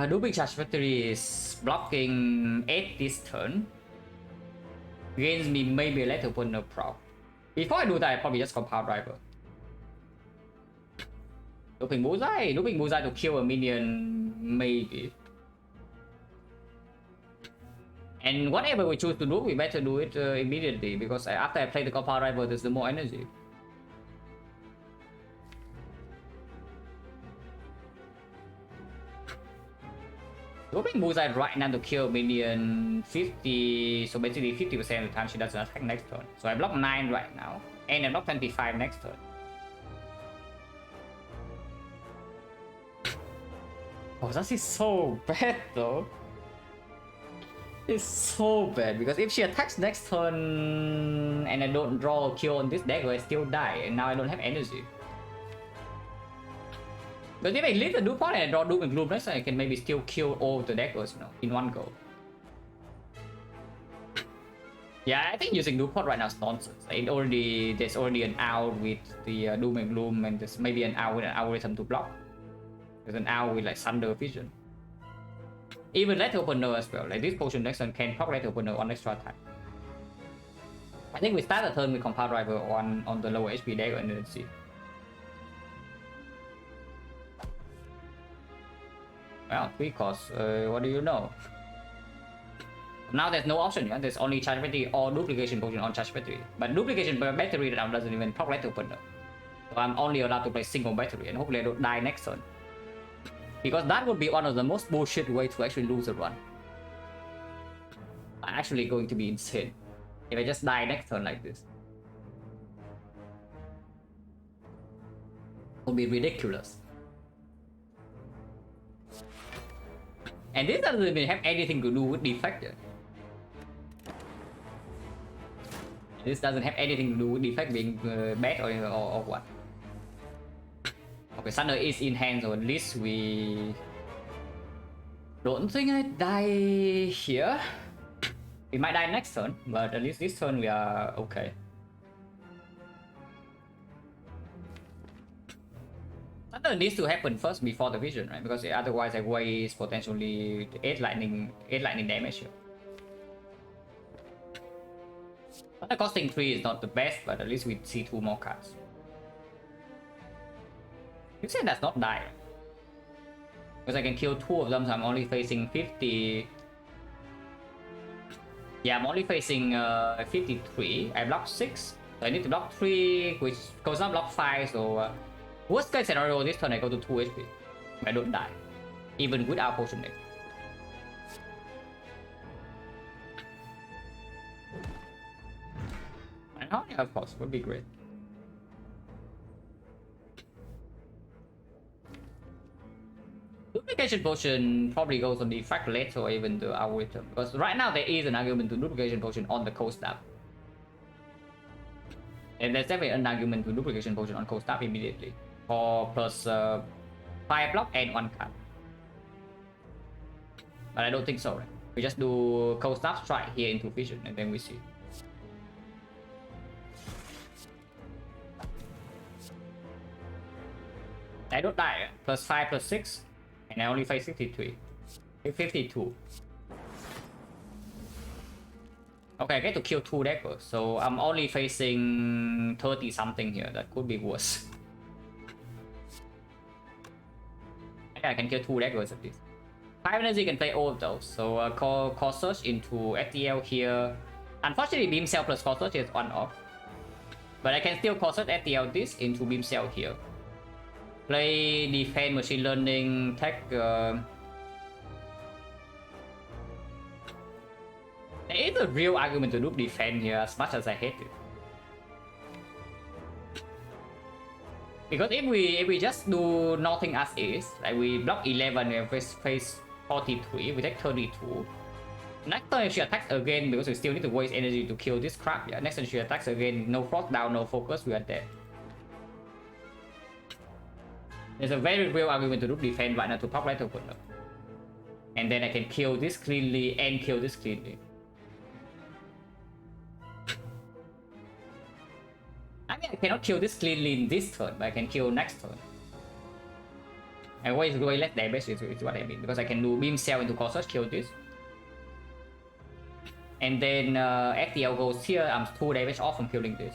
Duping charge battery is blocking 8 this turn. Gains me maybe a little bit of proc. Before I do that, I probably just compound driver. Duping bullseye to kill a minion, maybe. And whatever we choose to do, we better do it immediately, because after I play the compound driver, there's the more energy. Duping bullseye right now to kill minion 50, so basically 50% of the time she doesn't attack next turn. So I block 9 right now, and I block 25 next turn. Oh, that is so bad though. It's so bad, because if she attacks next turn and I don't draw a kill on this dagger, I still die, and now I don't have energy. But if I leave the Doom pot and I draw Doom and Gloom next time, I can maybe still kill all the daggers, you know, in one go. Yeah, I think using Doom pot right now is nonsense. There's already an owl with the Doom and Gloom, and there's maybe an owl with an algorithm to block. There's an owl with like Thunder Vision. Even Letter Opener as well. Like this potion next turn can proc Letter Opener on extra attack. I think we start the turn with Compound Driver on the lower HP dagger and then see. Well, 3 costs, what do you know? Now there's no option, yeah? There's only charge battery or duplication potion on charge battery. But duplication battery now doesn't even proc Letter Opener. So I'm only allowed to play single battery, and hopefully I don't die next turn. Because that would be one of the most bullshit ways to actually lose a run. I'm actually going to be insane if I just die next turn like this. It would be ridiculous. And this doesn't even have anything to do with defect. This doesn't have anything to do with defect being bad or what. Okay, Thunder is in hand, so at least we don't think I die here. We might die next turn, but at least this turn we are okay. Thunder needs to happen first before the vision, right? Because otherwise I waste potentially 8 lightning damage here. Thunder costing 3 is not the best, but at least we see 2 more cards. You say that's not die. Because I can kill 2 of them, so I'm only facing 50. Yeah, I'm only facing 53. I block 6. So I need to block 3, which goes down block 5. So worst case scenario, this turn I go to 2 HP. I don't die, even without potioning. And oh, yeah, of course, would be great. Duplication potion probably goes on the defect later or even the algorithm, because right now there is an argument to duplication potion on the cold snap. And there's definitely an argument to duplication potion on cold snap immediately for plus 5 block and 1 card. But I don't think so, right? We just do cold snap strike here into vision and then we see. I don't die, plus 5 plus 6, and I only face 53. 52. Okay, I get to kill 2 daggers, so I'm only facing 30 something here. That could be worse. I can kill 2 daggers at least. 5 energy can play all of those, so call search into FTL here. Unfortunately, beam cell plus call search is on off, but I can still call search FTL this into beam cell here. Play defense machine learning tech. There is a real argument to do defense here, as much as I hate it. Because if we just do nothing as is, like we block 11 and face 43, we take 32. Next time if she attacks again, because we still need to waste energy to kill this crap, yeah. Next time she attacks again, no frost down, no focus, we are dead. There's a very real argument to do defense right now to pop right open up. And then I can kill this cleanly and kill this cleanly. I mean, I cannot kill this cleanly in this turn, but I can kill next turn. And way less damage is what I mean, because I can do beam cell into core search, kill this. And then FTL goes here, I'm 2 damage off from killing this.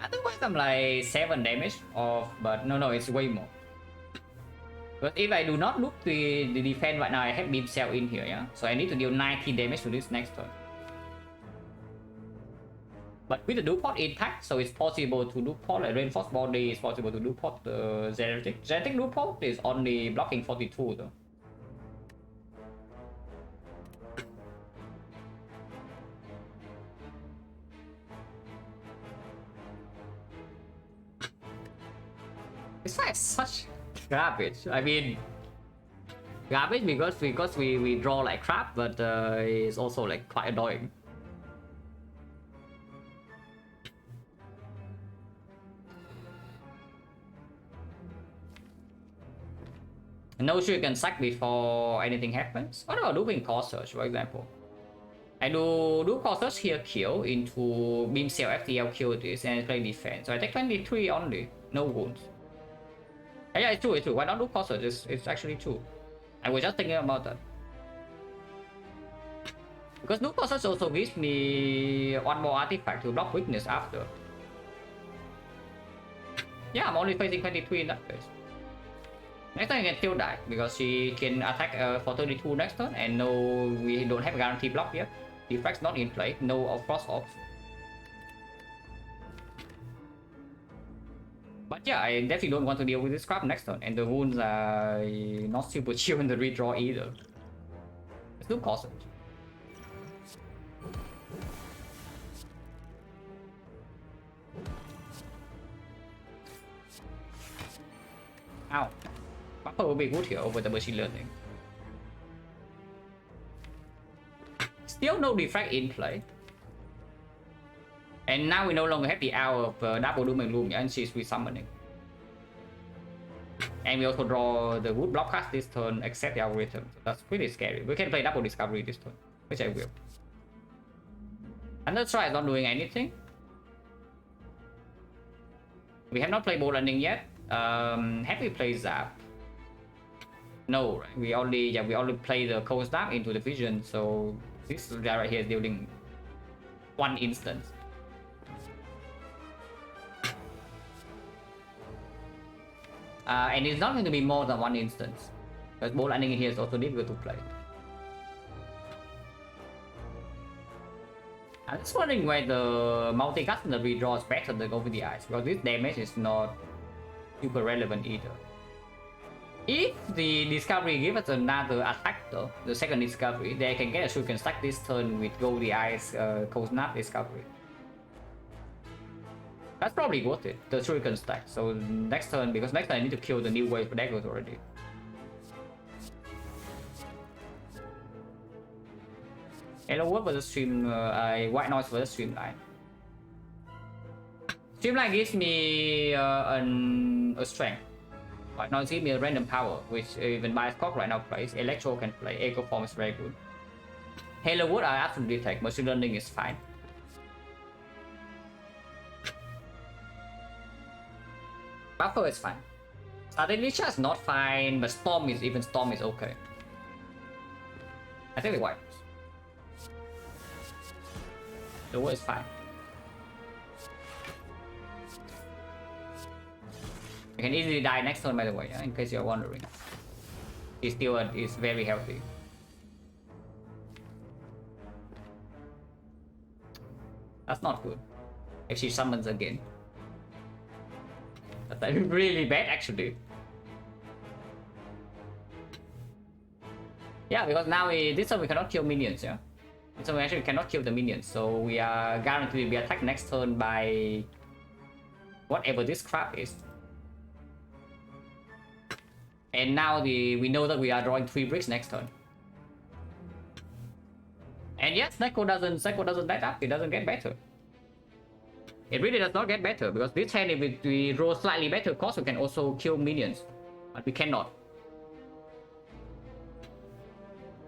Otherwise I'm like 7 damage off, but no, it's way more. But if I do not look the defense right now, I have beam cell in here, yeah? So I need to deal 90 damage to this next turn. But with the duport intact, so it's possible to duport like reinforced body, it's possible to duport the genetic. Genetic duport is only blocking 42 though. It's like such garbage. I mean, garbage because we draw like crap, but it's also like quite annoying. No sure you can sack before anything happens. What about doing core search, for example? I do core search here, kill into beam cell FTL, kill this, and play defense. So I take 23 only, no wounds. Yeah, it's true. Why not do core search? It's actually true. I was just thinking about that. Because do core search also gives me 1 more artifact to block weakness after. Yeah, I'm only facing 23 in that case. Next time I can still die, because she can attack for 32 next turn, and no, we don't have a guarantee block yet. Defect's not in play, no frost off. But yeah, I definitely don't want to deal with this crap next turn, and the wounds are not super chill in the redraw either. Let's do core search. Ow. Buffer will be good here over the machine learning. Still no defect in play. And now we no longer have the hour of double doom and gloom, and she's resummoning. And we also draw the wood block cast this turn, except the algorithm. So that's pretty scary. We can play double discovery this turn, which I will. Another try is not doing anything. We have not played ball landing yet. Have we played Zap? No, right? We only play the cold snap into the vision, so this guy right here is dealing 1 instance. And it's not going to be more than 1 instance, because ball landing in here is also difficult to play. I'm just wondering whether multi-cast the redraw is better than over the ice, because this damage is not super relevant either. If the discovery gives us another attack though, the second discovery, they can get a shuriken stack this turn with Goldie Eyes Cold Snap discovery. That's probably worth it, the shuriken stack. So next turn, because next turn I need to kill the new wave daggers already. Hello World versus White Noise versus Streamline. Streamline gives me a strength. White Noise gives me a random power, which even Bias Cock right now plays. Electro can play. Echo Form is very good. Halo Wood I absolutely take. Machine Learning is fine. Buffer is fine. Satellitia is not fine, but Storm is okay. I think the White. The wood is fine. You can easily die next turn, by the way, in case you're wondering. He still is very healthy. That's not good. If she summons again. That's really bad, actually. Yeah, because now this time we cannot kill minions, yeah? So we actually cannot kill the minions, so we are guaranteed to be attacked next turn by whatever this crap is. And now we know that we are drawing 3 bricks next turn. And yes, Neko doesn't light up, it doesn't get better. It really does not get better, because this hand, if we roll slightly better cost, we can also kill minions. But we cannot.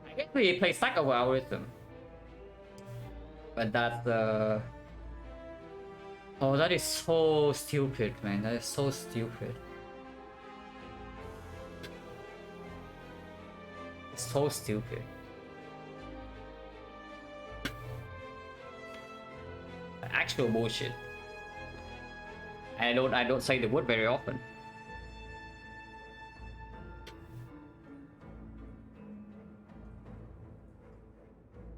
I guess we play stack over our rhythm. But that's oh, that is so stupid, man. That is so stupid. It's so stupid. Actual bullshit. I don't say the word very often.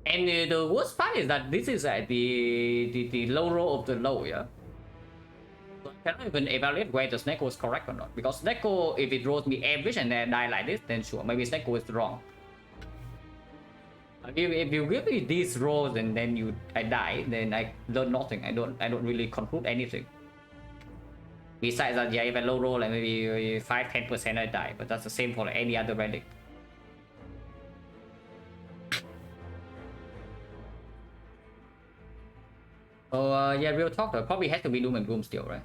And the worst part is that this is at the low roll of the low, yeah? So I cannot even evaluate whether Sneko was correct or not. Because Sneko, if it rolls me average and then I die like this, then sure, maybe Sneko is wrong. If you give me these rolls and then I die, then I learn nothing. I don't really conclude anything. Besides that, yeah, if I low roll, like maybe 5-10% I die, but that's the same for any other relic. So yeah, real talk though, probably has to be Doom and Gloom still, right?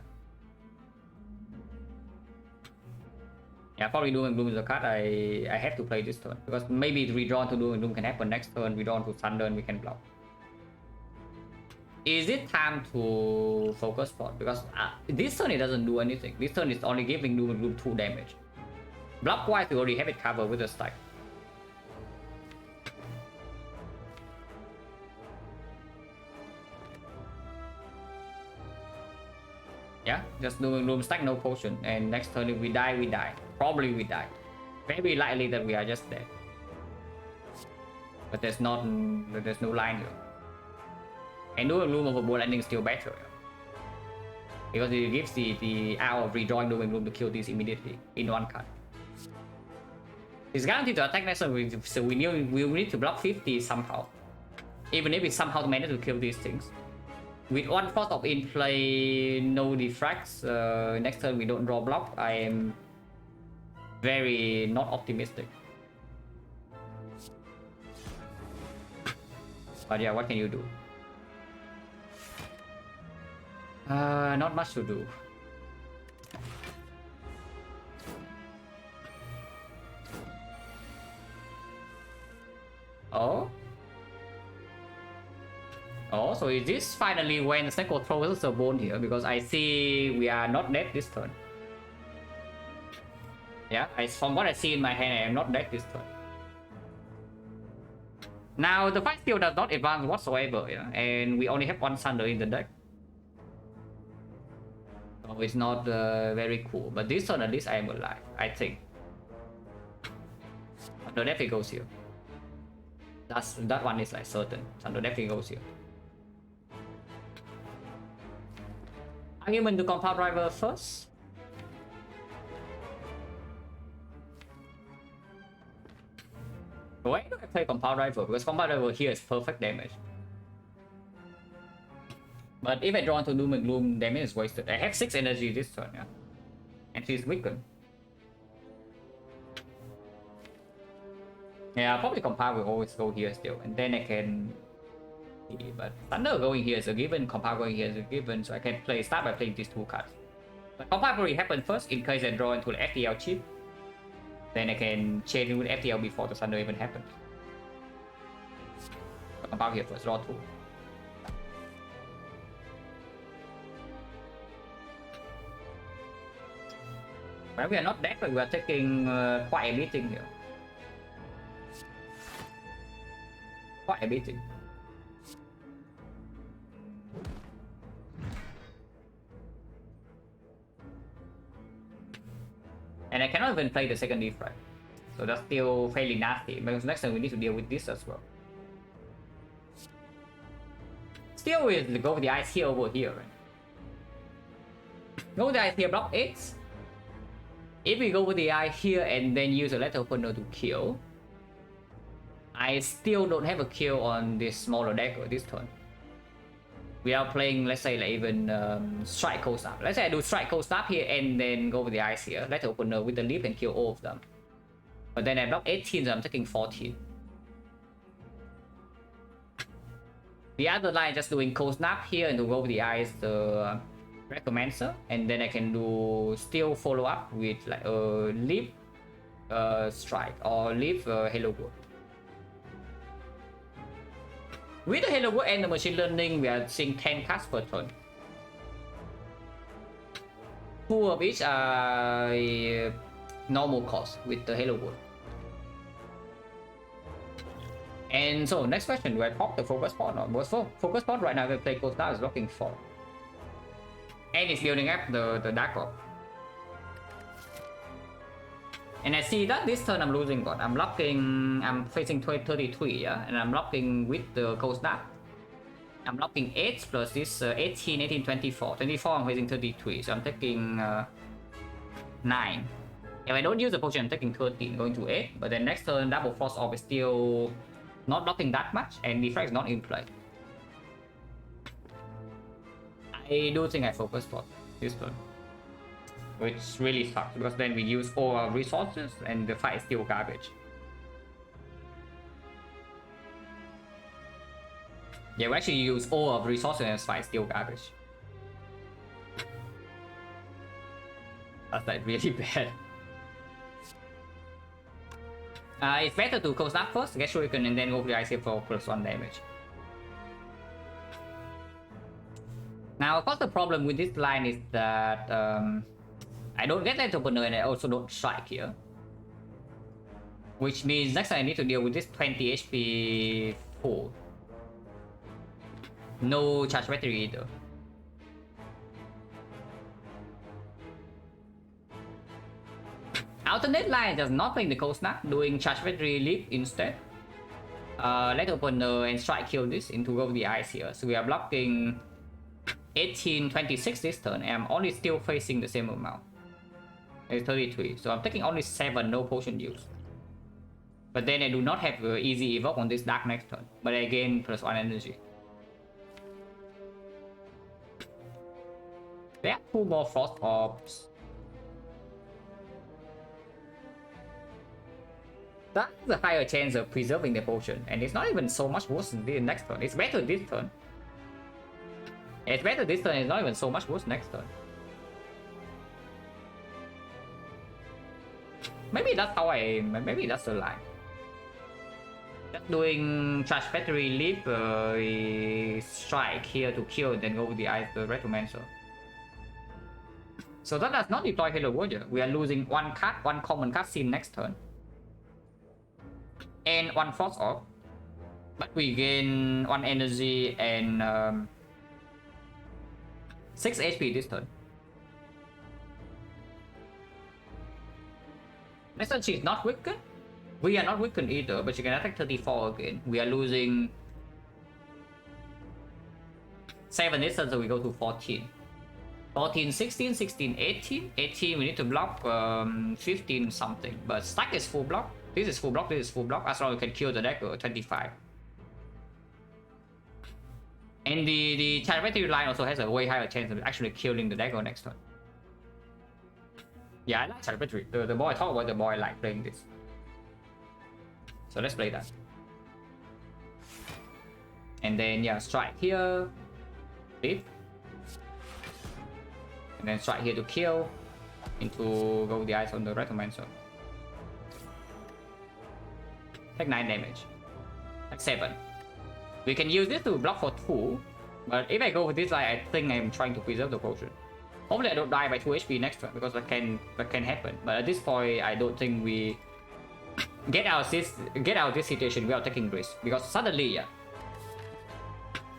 Yeah, probably Doom and Gloom is a card I have to play this turn, because maybe redrawn to Doom and Gloom can happen next turn, redrawn to Thunder and we can block. Is it time to focus spot? Because this turn it doesn't do anything. This turn is only giving Doom and Gloom 2 damage. Block wise, we already have it covered with a stack. Yeah, just Doom and Gloom stack, no potion. And next turn if we die, we die. Probably we die. Very likely that we are just dead. But there's no line here. And Doom and Gloom overboard landing is still better. Because it gives the hour of redrawing Doom and Gloom to kill this immediately in one card. It's guaranteed to attack next turn, so we need to block 50 somehow. Even if we somehow manage to kill these things. With one force of in play, no defracts, next turn we don't draw block, I am very not optimistic. But yeah, what can you do? Not much to do. Oh? Oh, so is this finally when Sneko throws us a bone here? Because I see we are not dead this turn. Yeah, from what I see in my hand, I am not dead this turn. Now, the fight skill does not advance whatsoever, yeah? And we only have one Thunder in the deck. So it's not very cool. But this turn at least I am alive, I think. Thunder definitely goes here. That one is like certain. Thunder definitely goes here. Argument to compound driver first. Why do I play compound driver? Because compound driver here is perfect damage. But if I draw into Doom and Gloom, damage is wasted. I have 6 energy this turn, yeah. And she's weakened. Yeah, probably compound will always go here still. And then I can... But Thunder going here is a given, compound going here is a given, so I can start by playing these 2 cards. But compound probably happen first in case I draw into the FTL chip. Then I can chain it with FTL before the Thunder even happens. Compound here first, draw 2. Well, we are not dead, but we are taking quite a beating here. Quite a beating. And I cannot even play the second defect. So that's still fairly nasty. Because next time we need to deal with this as well. Still we'll go with the ice here over here, right? Go with the ice here, block 8. If we go with the eye here and then use a letter opener to kill, I still don't have a kill on this smaller dagger this turn. We are playing, let's say, like even strike cold snap. Let's say I do strike cold snap here and then go with the ice here, letter opener with the leap and kill all of them. But then I block 18, so I'm taking 14. The other line just doing cold snap here and to go with the ice, the Recommencer, and then I can do still follow up with like a leap strike or leap Halo Word. With the Halo Word and the machine learning, we are seeing 10 cards per turn. 2 of each are normal cost with the Halo Word. And so next question, do I pop the focus pod or was focus pod right now? We play Cold Star is blocking 4. And it's building up the Dark Orb. And I see that this turn I'm losing God. I'm locking, I'm facing 33, yeah? And I'm locking with the Cold Snap. I'm locking 8 plus this 18, 18, 24. 24 I'm facing 33, so I'm taking 9. If I don't use the potion, I'm taking 13, going to 8. But then next turn, Double Frost Orb is still not blocking that much, and defect is not in play. I do think I focus for this turn, which really sucks because then we use all our resources and the fight is still garbage. Yeah, we actually use all of resources and the fight is still garbage. That's like really bad. It's better to Cold Snap first, get Shuriken, and then go for the IC for +1 damage. Now, of course, the problem with this line is that I don't get that opener and I also don't strike here. Which means next time I need to deal with this 20 HP full. No charge battery either. Alternate line does not play the Cold Snap, doing charge battery leap instead. Let opener and strike kill this into go with the ice here. So we are blocking 18, 26 this turn, and I'm only still facing the same amount. It's 33, so I'm taking only 7, no potion use. But then I do not have easy evoke on this dark next turn, but I gain +1 energy. There are 2 more Frost Orbs. That's a higher chance of preserving the potion, and it's not even so much worse than the next turn. It's better this turn. It's better this turn, it's not even so much worse next turn. Maybe that's how maybe that's the line. Just doing charge battery leap, strike here to kill, then go with the ice, the Recommencer. So that does not deploy Halo Warrior. We are losing 1 card, 1 common cutscene next turn. And 1 Frost Orb. But we gain 1 energy and 6 HP this turn. Next turn she's not weakened. We are not weakened either, but she can attack 34 again. We are losing 7 this turn, so we go to 14. 14, 16, 16, 18. 18, we need to block 15 something. But stack is full block. This is full block, this is full block. As long as we can kill the deck 25. And the charge battery line also has a way higher chance of actually killing the deck next turn. Yeah, I like charge battery. The more I talk about, the more I like playing this. So let's play that. And then yeah, strike here. Leap. And then strike here to kill. Into go the eyes on the Retromancer. Take 9 damage. Take 7. We can use this to block for 2. But if I go with this line, I think I'm trying to preserve the potion. Hopefully I don't die by 2 HP next turn, because that can happen. But at this point, I don't think we get out of this situation without taking risk. Because suddenly, yeah,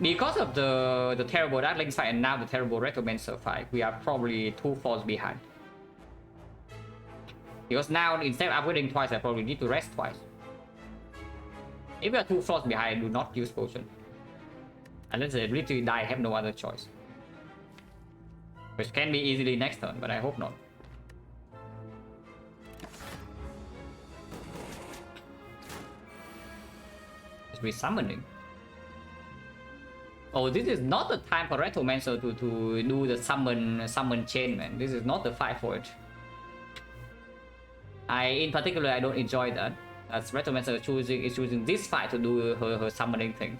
because of the terrible Dark Link fight and now the terrible Retromancer fight, we are probably 2 falls behind. Because now, instead of upgrading twice, I probably need to rest twice. If we are 2 floors behind, do not use potion. Unless they literally die, I have no other choice. Which can be easily next turn, but I hope not. It's resummoning. Oh, this is not the time for Retromancer to do the summon chain, man. This is not the fight for it. In particular, I don't enjoy that. As Retromancer is choosing this fight to do her summoning thing.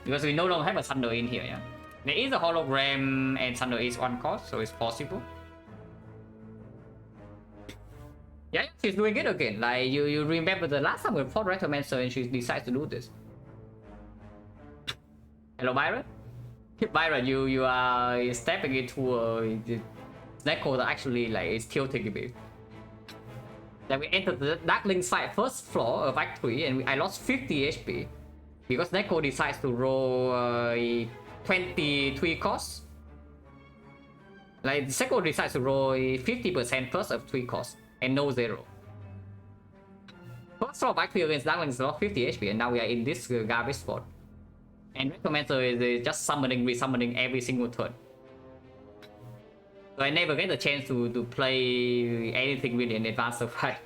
Because we no longer have a Thunder in here, yeah. There is a hologram and Thunder is 1 cost, so it's possible. Yeah, she's doing it again. Like you remember the last time we fought Retromancer and she decides to do this. Hello, Byron. Byron, you are stepping into a Neko that actually like is tilting a bit. Like we entered the Dark Link fight first floor of Act 3 and I lost 50 HP. Because Neko decides to roll 23 costs. Like Seko decides to roll 50% first of 3 costs and no 0. First floor of Act 3 against Dark Link lost 50 HP and now we are in this garbage spot. And Retromancer is just summoning, resummoning every single turn. So I never get the chance to play anything really in advance of fight.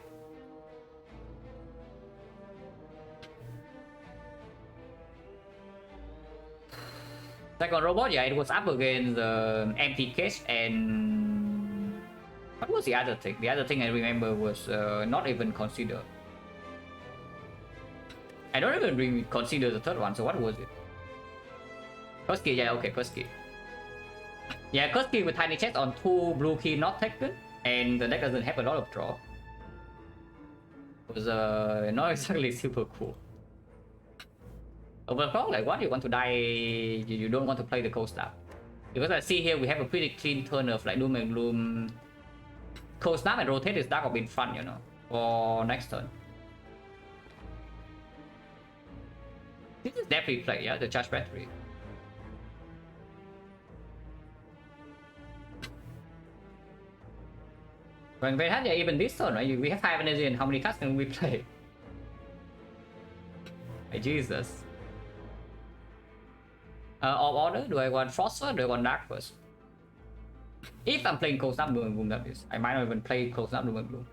Second robot, yeah, it was up against the empty cage and... What was the other thing? The other thing I remember was not even considered. I don't even really consider the third one, so what was it? First key, yeah, okay, first key. Yeah, first key with tiny chest on 2 blue key not taken, and the deck doesn't have a lot of draw. It was not exactly super cool. Overclock, like what? You want to die, you don't want to play the cold snap. Because I see here we have a pretty clean turn of like Doom and Gloom. Cold snap and rotate this Dark Orb in front, you know, for next turn. This is definitely play, yeah, the charge battery. When we had, yeah, even this turn, right? We have 5 energy and how many cards can we play? Jesus. Of order, do I want Frost first or do I want Dark first? If I'm playing Cold Snap, Doom and Gloom, that is. I might not even play Cold Snap, Doom and Gloom.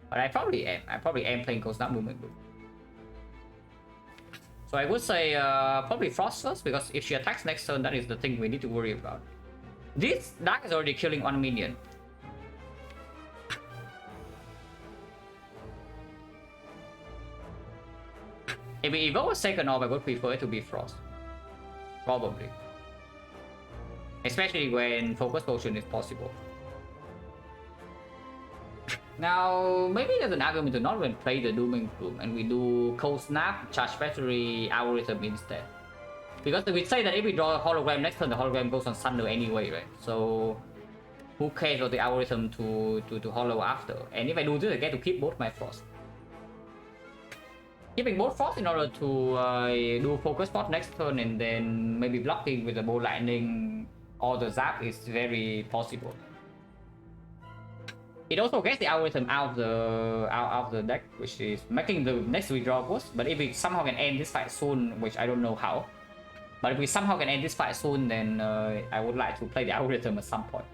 But I probably am playing Cold Snap, Doom and Gloom. So I would say probably Frost first, because if she attacks next turn, that is the thing we need to worry about. This Dark is already killing 1 minion. If we evoke a second orb, I would prefer it to be Frost. Probably. Especially when Focus Potion is possible. Now, maybe there's an argument to not even play the Doom and Gloom and we do Cold Snap, Charge Battery, Algorithm instead. Because we say that if we draw a hologram next turn, the hologram goes on Thunder anyway, right? So who cares about the algorithm to hollow after? And if I do this, I get to keep both my Frost. Keeping both Frost in order to do Focus Spot next turn and then maybe blocking with the Bow Lightning or the Zap is very possible. It also gets the algorithm out of the deck, which is making the next withdraw worse. But if we somehow can end this fight soon, which I don't know how, But if we somehow can end this fight soon, then I would like to play the algorithm at some point.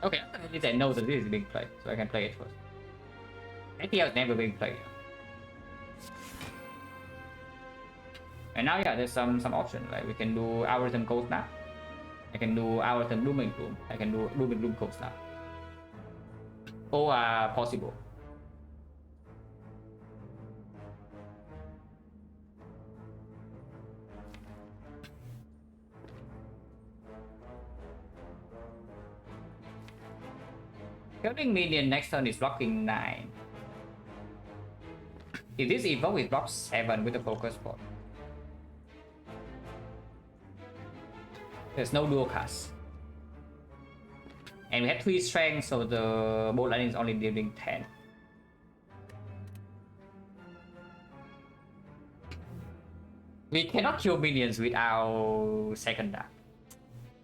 Okay, at least I know that this is being played, so I can play it first. Anything else never being played. And now, yeah, there's some option. Like we can do algorithm cold snap. I can do algorithm doom and gloom. I can do doom and gloom cold snap. All are possible. Killing minion next turn is blocking 9. If this evoke, it blocks 7 with the focus spot. There's no dual cast. And we have 3 strength, so the bolt lightning is only dealing 10. We cannot kill minions without second dark.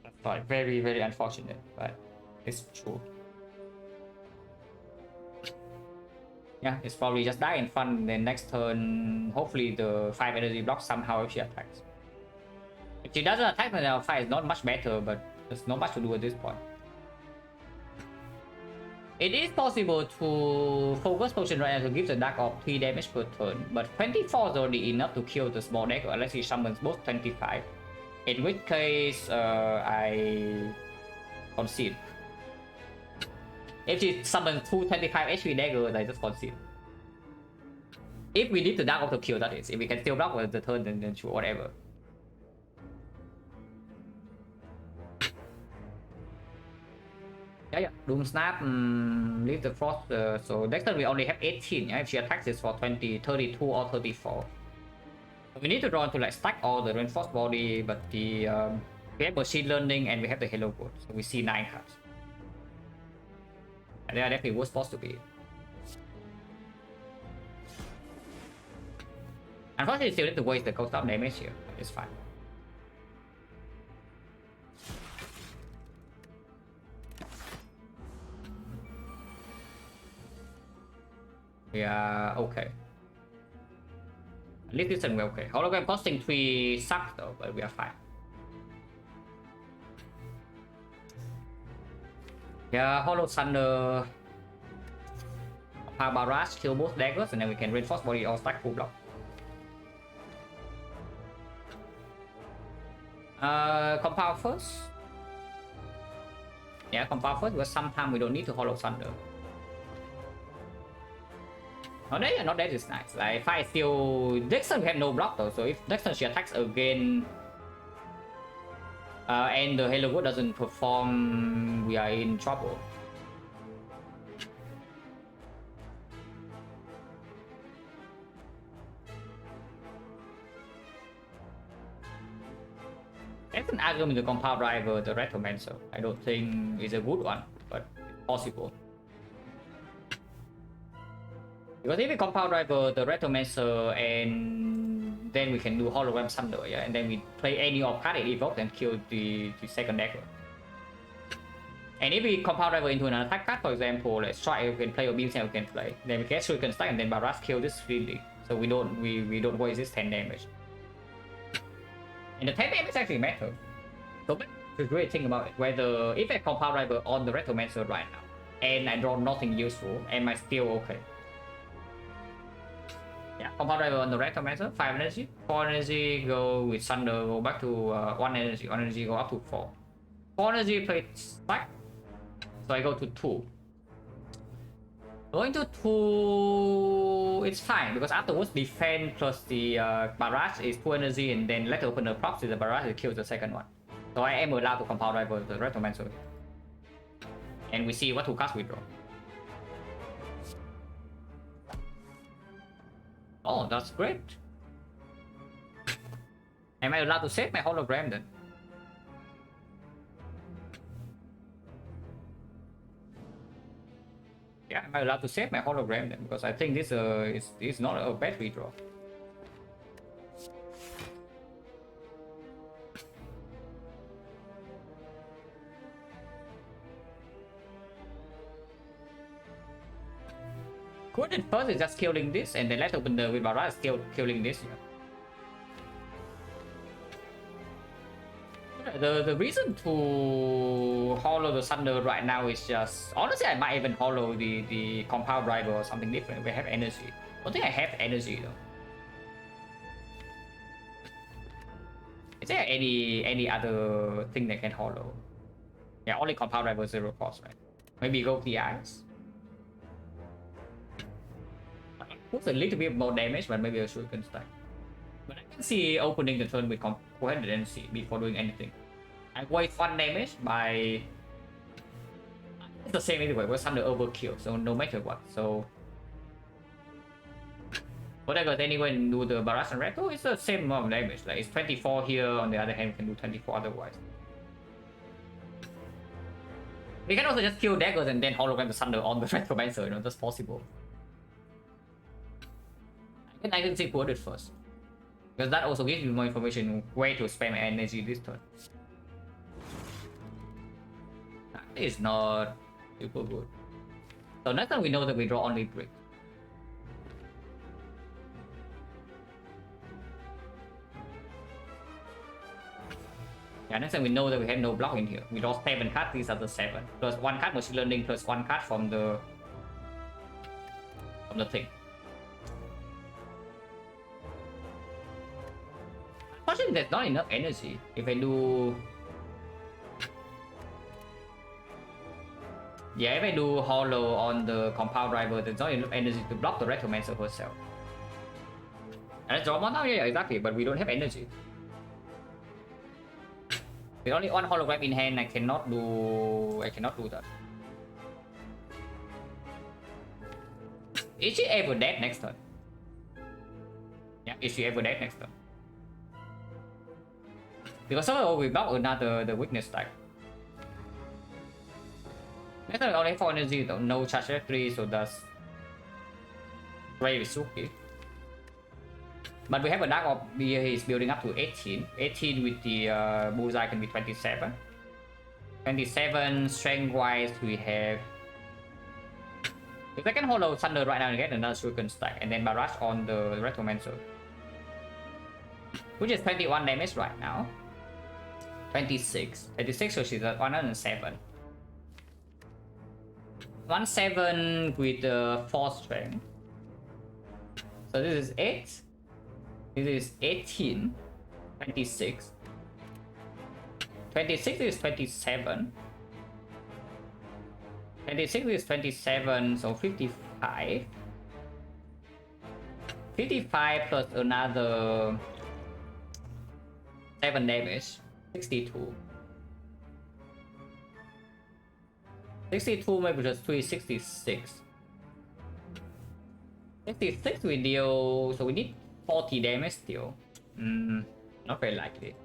That's like very, very unfortunate, but it's true. Yeah, it's probably just die in front, then next turn, hopefully the 5 energy blocks somehow if she attacks. If she doesn't attack, then our fight is not much better, but there's not much to do at this point. It is possible to focus potion right now to give the dark of 3 damage per turn, but 24 is already enough to kill the small deck unless he summons both 25. In which case, I concede. If she summons 2 25 HP daggers, I just concede. If we need the dark of to kill, that is. If we can still block with the turn, then sure, whatever. Yeah, Doom Snap, leave the frost, so next turn we only have 18, yeah? If she attacks it's for 20, 32 or 34. So we need to draw to like stack all the reinforced body, but the we have machine learning and we have the Halo Code, so we see 9 cards. And they are definitely worst spots to be. Unfortunately, still need to waste the cold stop damage here, but it's fine. We are okay. At least this turn we're okay. Hologram costing 3 sucks though, but we are fine. Yeah, Hollow Thunder. Power Barrage, kill both daggers, and then we can reinforce body or stack full block. Compound first. Yeah, compound first, because sometimes we don't need to Hollow Thunder. Oh, yeah, not that is nice. Like, if I still... Next turn we have no block though, so if next turn she attacks again... and the Halo Wood doesn't perform, we are in trouble. That's an argument to Compound Driver, the Retromancer. I don't think it's a good one, but it's possible. Because if we Compound Driver, the Retromancer, and then we can do Hologram Thunder, yeah, and then we play any of card it evoked and kill the second dagger. And if we Compound Driver into an attack card, for example, like Strike, we can play or Beam Cell, we can play. Then we get Shuriken Stack and then Barrage kill this freely. So we don't waste this 10 damage. And the 10 damage actually matters. So to really think about it, whether if I Compound Driver on the Retromancer right now, and I draw nothing useful, am I still okay? Yeah, Compound Driver on the Retromancer, 5 energy, 4 energy, go with Thunder, go back to 1 energy, 1 energy, go up to 4. 4 energy, play stack, so I go to 2. Going to 2, it's fine, because afterwards defend plus the barrage is 2 energy, and then let open the props with the barrage to kill the second one. So I am allowed to Compound Driver the Retromancer. And we see what 2 cards we draw. Oh, that's great. Am I allowed to save my hologram then? Yeah, am I allowed to save my hologram then? Because I think this is not a bad redraw. Coordinate first is just killing this, and then let's open the with Barrage killing this. The reason to hollow the Thunder right now is just honestly I might even hollow the compound driver or something different. We have energy. I don't think I have energy though. Is there any other thing that can hollow? Yeah, only compound driver 0 cost, right? Maybe go the eyes. Puts a little bit more damage, but maybe a shuriken stack. But I can see opening the turn with coherent energy before doing anything. I waste 1 damage by... It's the same anyway, was under overkill, so no matter what. So... Whatever, anyway, do the Barrage and Reto, it's the same amount of damage. Like, it's 24 here, on the other hand, you can do 24 otherwise. We can also just kill daggers and then hologram the Thunder on the Retromancer, you know, that's possible. I can see Coordinate first. Because that also gives you more information where to spend energy this turn. That is not super good. So next time we know that we draw only brick. Yeah, next time we know that we have no block in here. We draw 7 cards, these are the 7. Plus 1 card machine learning, plus 1 card from the thing. Unfortunately, there's not enough energy. If I do... Yeah, if I do hollow on the compound driver, there's not enough energy to block the Retromancer herself. And let's draw one now, yeah, exactly, but we don't have energy. With only 1 hologram in hand, I cannot do that. Is she ever dead next turn? Yeah, is she ever dead next turn? Because somehow we block another the weakness stack. Next turn only 4 energy though, no charge trajectory, so that's very sucky. But we have a Dark Orb here, he's building up to 18. 18 with the Bullseye can be 27. 27 strength wise, we have... If I can hollow Thunder right now and get another Shuriken stack, and then Barrage on the Retromancer, which is 21 damage right now. 26, so she's at 107. 17 with 4 strength. So this is 8. This is 18. 26. 26 is 27. 26 is 27, so 55. 55 plus another 7 damage. 62. 62 maybe just 366. 66 we deal, so we need 40 damage still. Not very likely.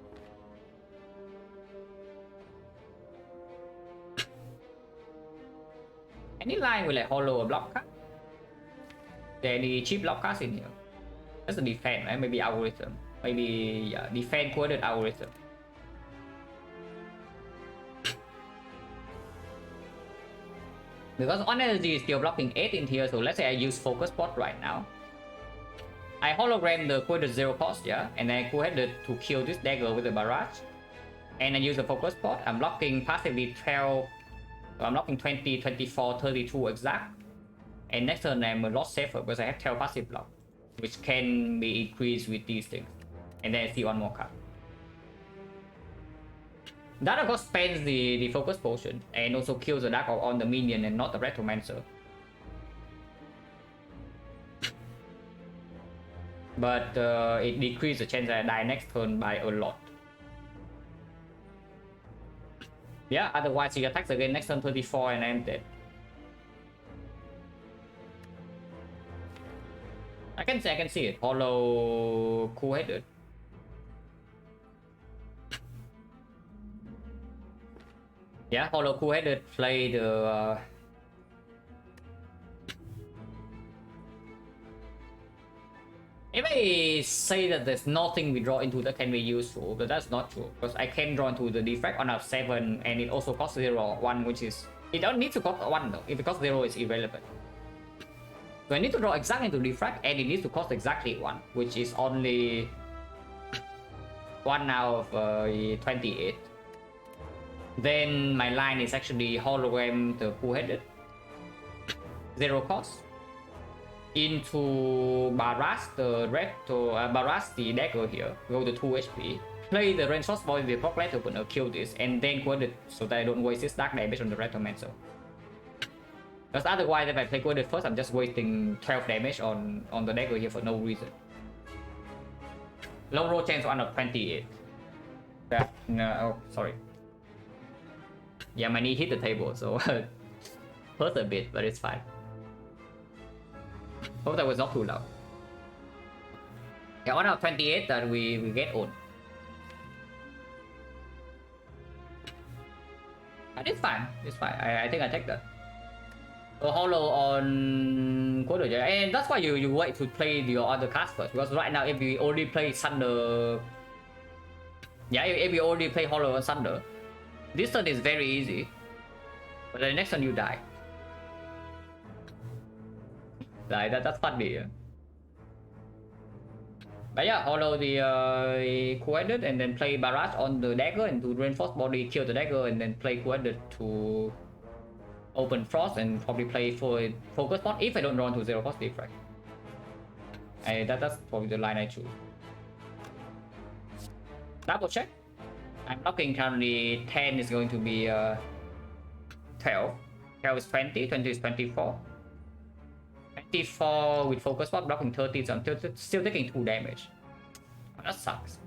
Any line will like hollow a block card? There any cheap block cards in here? That's a defense, right? Maybe algorithm. Maybe yeah, defense coded algorithm. Because on energy is still blocking 8 in here, so let's say I use focus pot right now. I hologram the coded 0 cost, yeah, and then I go ahead to kill this dagger with the barrage. And I use the focus pot. I'm blocking passively 12. So I'm blocking 20, 24, 32 exact. And next turn I'm a lot safer because I have 12 passive block, which can be increased with these things. And then I see 1 more card. That of course spends the focus potion and also kills the Dark Orb on the minion and not the Retromancer. But it decreases the chance that I die next turn by a lot. Yeah, otherwise he attacks again next turn 34 and I'm dead. I can see it. Hollow cool-headed. Yeah, hollow cool-headed play the if I say that there's nothing we draw into that can be useful, but that's not true. Because I can draw into the defect on a 7 and it also costs 0 1, which is... It don't need to cost 1 though. If it costs 0, it's irrelevant. So I need to draw exactly to defect, and it needs to cost exactly 1, which is only 1 out of 28. Then my line is actually hologram the full-headed, 0 cost, into Barras the red to Barras the dagger here, go to 2 HP, play the range crossbow in the pocket opener, kill this, and then quit it so that I don't waste this dark damage on the Retromancer. Because otherwise, if I play quit it first, I'm just wasting 12 damage on the dagger here for no reason. Low roll chance 1 of 28. Yeah, no, oh, sorry. Yeah, my knee hit the table, so hurt a bit, but it's fine. Hope that was not too loud. Yeah, 1 out of 28 that we get on. But it's fine, it's fine. I think I take that. So hollow on Quarter, and that's why you wait to play your other cards first, because right now if we only play Thunder, yeah, if we only play hollow on Thunder, this turn is very easy, but the next turn you die. Like that's funny. Yeah. But yeah, hollow the Coeded and then play Barrage on the dagger and to reinforce body, kill the dagger, and then play Coeded to open Frost and probably play for focus spot if I don't run to 0 cost defect. That's probably the line I choose. Double check. I'm blocking currently 10 is going to be 12. 12 is 20, 20 is 24. 24 with focus spot blocking 30, so I'm still taking 2 damage. That sucks.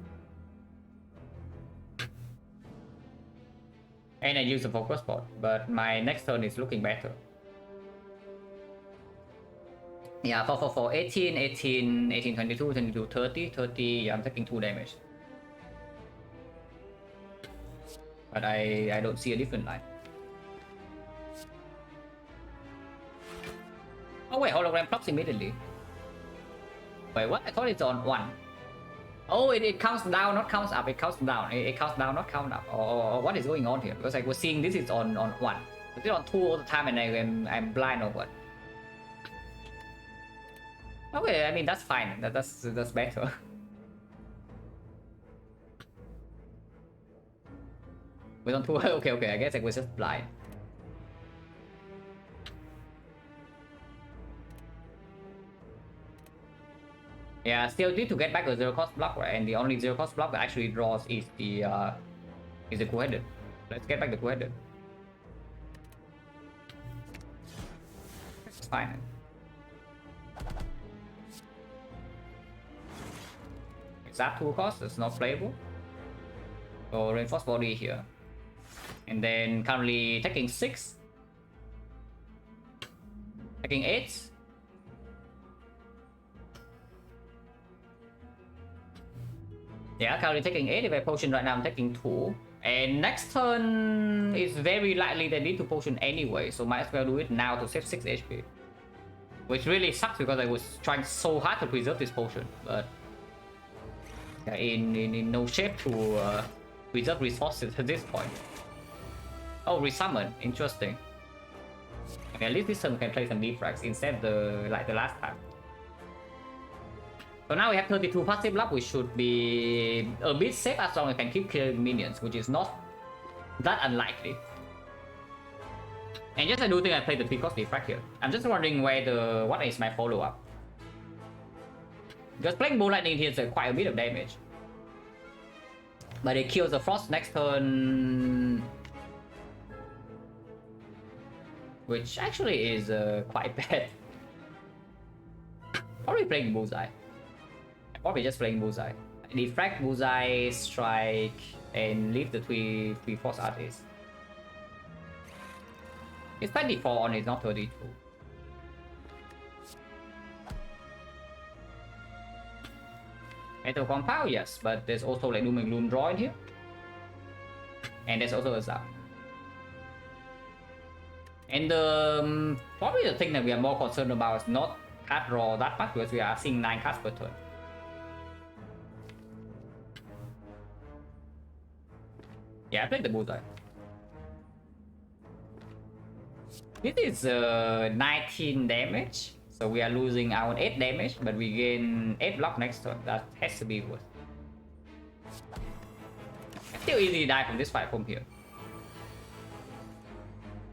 And I use the focus spot, but my next turn is looking better. Yeah, 4, 18, 18, 18, 22, 22, 30, 30, yeah, I'm taking 2 damage. But I don't see a different line. Oh wait, hologram blocks immediately. Wait, what? I thought it's on 1. Oh, it counts down, not counts up. It counts down. It counts down, not count up. Or what is going on here? Because I was seeing this is on 1. Is it on 2 all the time and I'm blind or what? Okay, I mean that's fine. That's better. We're on 2. Okay. I guess I was just blind. Yeah, still need to get back a 0 cost block, right? And the only 0 cost block that actually draws is the Coeded. Let's get back the Coeded. It's fine. Is that 2 cost? It's not playable. So reinforce body here. And then currently taking 6. Taking 8. Yeah, currently taking 8. If I potion right now, I'm taking 2. And next turn is very likely they need to potion anyway, so might as well do it now to save 6 HP. Which really sucks because I was trying so hard to preserve this potion, but yeah, in no shape to preserve resources at this point. Oh, resummon, interesting. Okay, at least this turn we can play some defracts instead of the last time. So now we have 32 passive luck, which should be a bit safe as long as we can keep killing minions, which is not that unlikely. And yes, I do think I played the 3-cost defect here. I'm just wondering what is my follow-up. Because playing Bull Lightning here is quite a bit of damage. But it kills the Frost next turn, which actually is quite bad. Probably playing Bullseye. Probably just playing Bullseye. Defract, Bullseye, Strike, and leave the 3 Force Artists. It's 24 on, it's not 32. Metal Compound, yes, but there's also like Doom and Gloom draw in here. And there's also a Zap. And probably the thing that we are more concerned about is not card draw that much, because we are seeing 9 cards per turn. Yeah, I played the Bullseye. This is 19 damage, So we are losing our 8 damage, but we gain 8 block next turn. That has to be worth. Still easy die from this fight from here.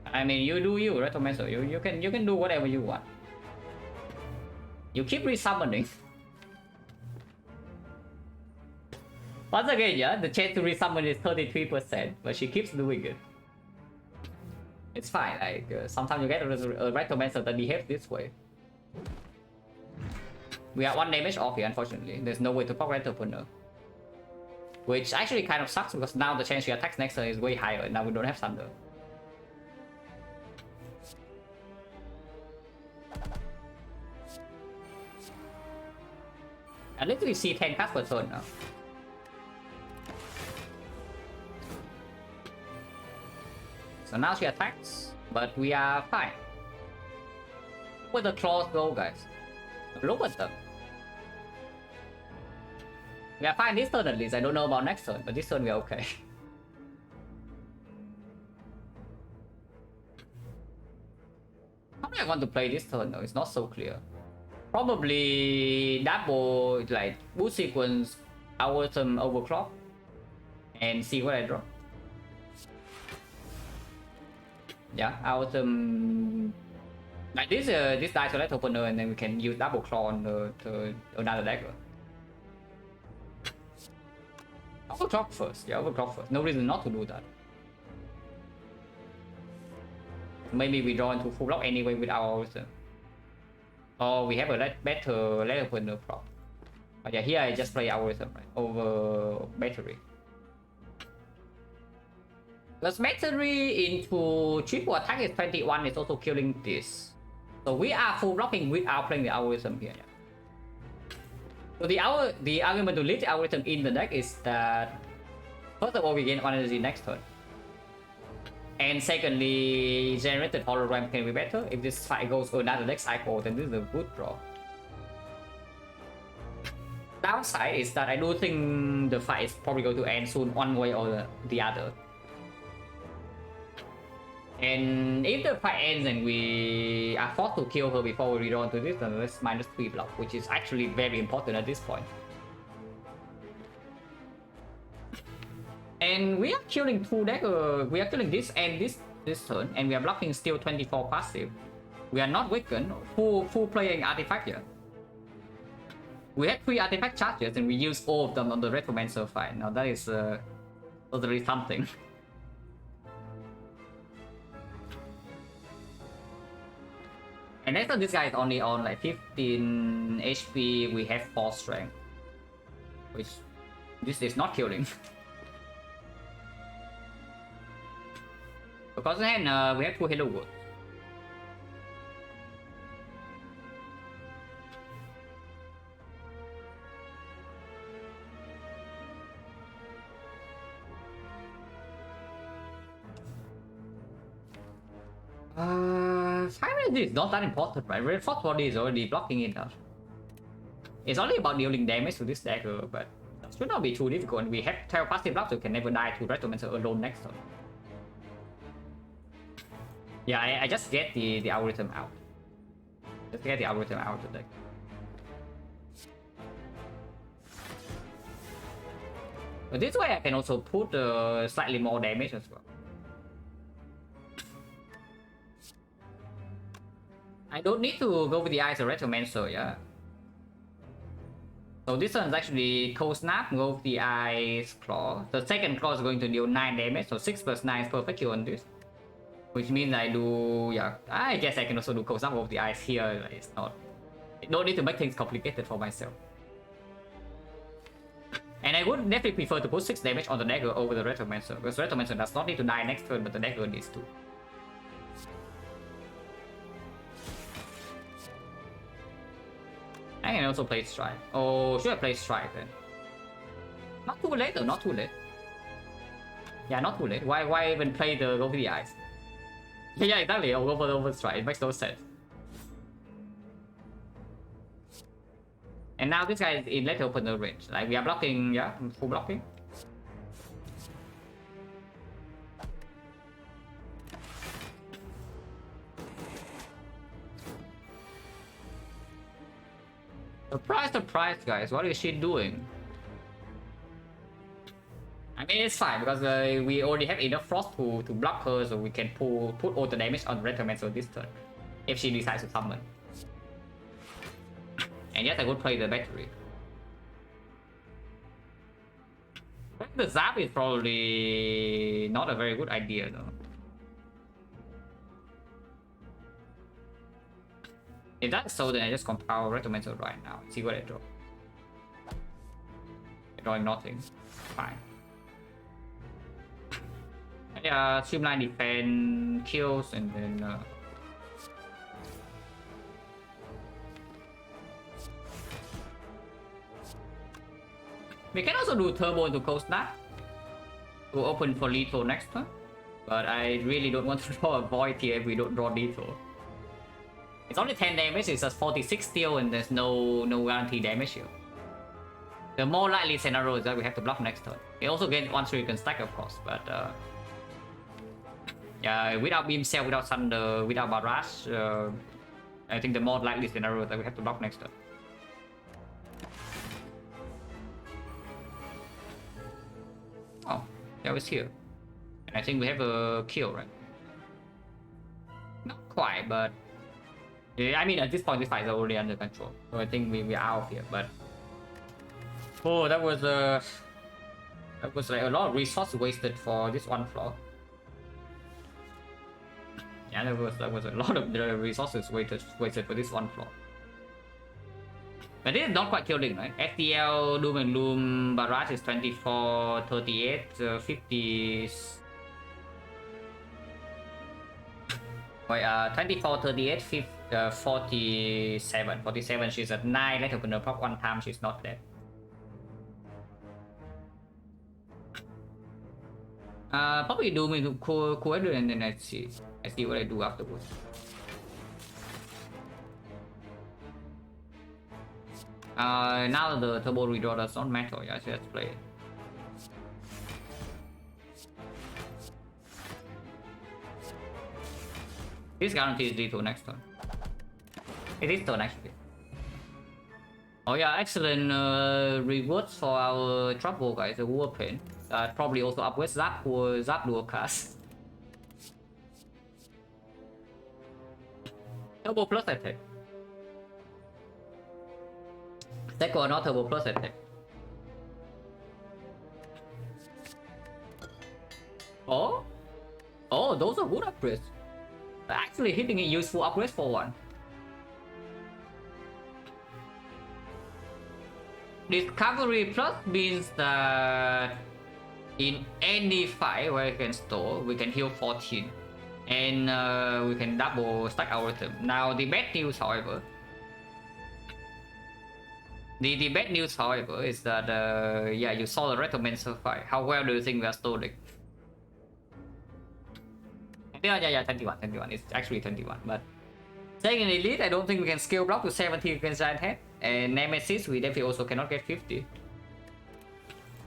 I mean, you do you, right, Tomaso? You can do whatever you want. You keep resummoning. Once again, yeah, the chance to resummon is 33%, but she keeps doing it. It's fine. Like sometimes you get a Rectomancer that behaves this way. We are 1 damage off here, unfortunately. There's no way to proc Entrepreneur. Which actually kind of sucks because now the chance she attacks next turn is way higher and now we don't have Thunder. I literally see 10 cards per turn now. So now she attacks, but we are fine. Where the claws go, guys? Look at them. We are fine this turn at least. I don't know about next turn, but this turn we are okay. How do I want to play this turn though? It's not so clear. Probably double like boost sequence, our some overclock, and see what I draw. Yeah, our some like this dice select opener, and then we can use double claw on the another dagger. Overclock first, yeah, overclock first. No reason not to do that. Maybe we draw into full block anyway with our Orison. Or we have a better letter opener prop. But yeah, here I just play our Orison, right? Over battery. Plus battery into triple attack is 21 is also killing this. So we are full blocking without playing the algorithm here. Yeah. So the argument to leave the algorithm in the deck is that first of all we gain 1 energy next turn. And secondly, generated hologram can be better. If this fight goes another next cycle, then this is a good draw. Downside is that I do think the fight is probably going to end soon one way or the other. And if the fight ends and we are forced to kill her before we redraw into this, then that's -3 block, which is actually very important at this point. And we are killing 2 dagger. We are killing this and this turn, and we are blocking still 24 passive. We are not weakened. Full playing artifact here. We had 3 artifact charges and we used all of them on the Retromancer fight. Now that is totally something. And next time this guy is only on like 15 HP, we have 4 strength. Which, this is not killing. Because then we have 2 Hello World. Finally, it's not that important, right? Reinforced body is already blocking it out. It's only about dealing damage to this dagger, but it should not be too difficult. We have 12 passive blocks, so we can never die to Retromancer alone next turn. Yeah, I just get the algorithm out. Just get the algorithm out of the deck. But this way I can also put slightly more damage as well. I don't need to go with the eyes of Retromancer, yeah. So this one is actually Cold Snap, go with the Ice Claw. The second claw is going to deal 9 damage, so 6 plus 9 is perfect on this. Which means I do, yeah, I guess I can also do Cold Snap with the Ice here. Like, it's not, I don't need to make things complicated for myself. And I would definitely prefer to put 6 damage on the dagger over the Retromancer, because Retromancer does not need to die next turn, but the dagger needs to. I can also play Strike. Oh, should I play Strike then? Not too late though, not too late. Yeah, not too late. Why even play the go for the eyes? Yeah, exactly. I'll go for the over Strike. It makes no sense. And now this guy is in late opener range. Like we are blocking, yeah, full blocking. Surprise, surprise, guys. What is she doing? I mean, it's fine because we already have enough frost to block her, so we can put all the damage on Retromancer this turn if she decides to summon. And yes, I would play the battery. The zap is probably not a very good idea though. If that's so, then I just compile Retromancer right now. See what I draw. Drawing nothing. Fine. Yeah, streamline defend kills and then we can also do turbo into cold snap to open for lethal next turn, but I really don't want to draw a void here if we don't draw lethal. It's only 10 damage, it's just 46 steel and there's no guarantee damage here. The more likely scenario is that we have to block next turn. It also gains 1 3 you can stack of course, but yeah, without Beam Cell, without Thunder, without Barrage, I think the more likely scenario is that we have to block next turn. Oh, yeah, it's here. And I think we have a kill, right? Not quite, but yeah, I mean, at this point, this fight is already under control. So I think we're out of here, but oh, that was like a lot of resources wasted for this one floor. Yeah, that was a lot of the resources wasted for this one floor. But this is not quite killing, right? FTL, Doom and Gloom, Barrage is 24, 38, 50. Wait, 24, 38, 50, 47. 47, she's at 9. Let her open the pop one time, she's not dead. Probably Doom into cool and then I see what I do afterwards. Now the turbo redraw does not matter, yeah, so let's play it. This guarantees lethal next turn. It is turn actually. Oh yeah, excellent rewards for our trouble guys, the war pain. Probably also up with Zap or Zap dual cast. Turbo plus attack. That or not turbo plus attack. Oh? Oh, those are good upgrades. Actually hitting a useful upgrade for one. Discovery plus means that in any fight where we can store, we can heal 14. And we can double stack our item. Now the bad news, however, the bad news, however, is that yeah, you saw the Retromancer fight. How well do you think we are stalling? Yeah, 21. It's actually 21. But saying in Elite, I don't think we can scale block to 70 against Giant Head. And Nemesis, we definitely also cannot get 50.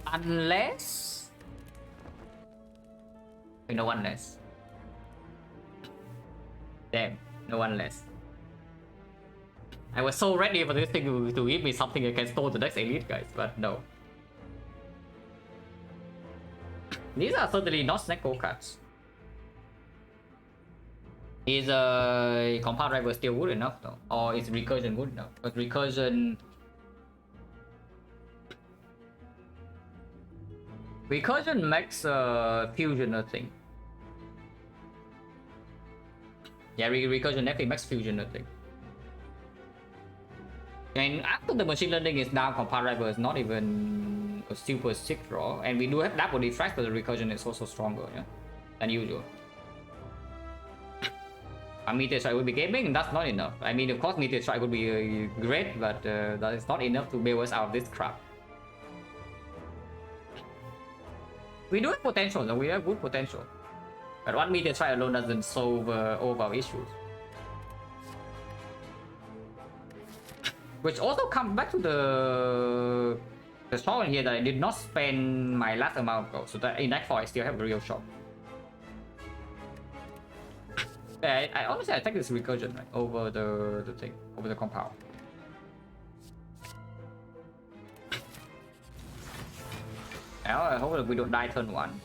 Unless... no one less. Damn, no one less. I was so ready for this thing to give me something I can store the next Elite, guys, but no. These are certainly not snack cards. Is a compound driver still good enough though? Or is recursion good enough? But recursion makes fusion a thing. Yeah, recursion definitely makes fusion a thing. And after the machine learning is down, compound driver is not even a super sick draw. And we do have double defect, but the recursion is also stronger, yeah, than usual. A Meteor Strike would be gaming, that's not enough. I mean, of course Meteor Strike would be great, but that is not enough to bail us out of this crap. We do have potential, though. We have good potential. But one Meteor Strike alone doesn't solve all of our issues. Which also comes back to the shot here that I did not spend my last amount of gold. So that in that fall I still have a real shot. Yeah, I honestly I take this recursion right over the thing, over the compound. I hope that we don't die turn 1.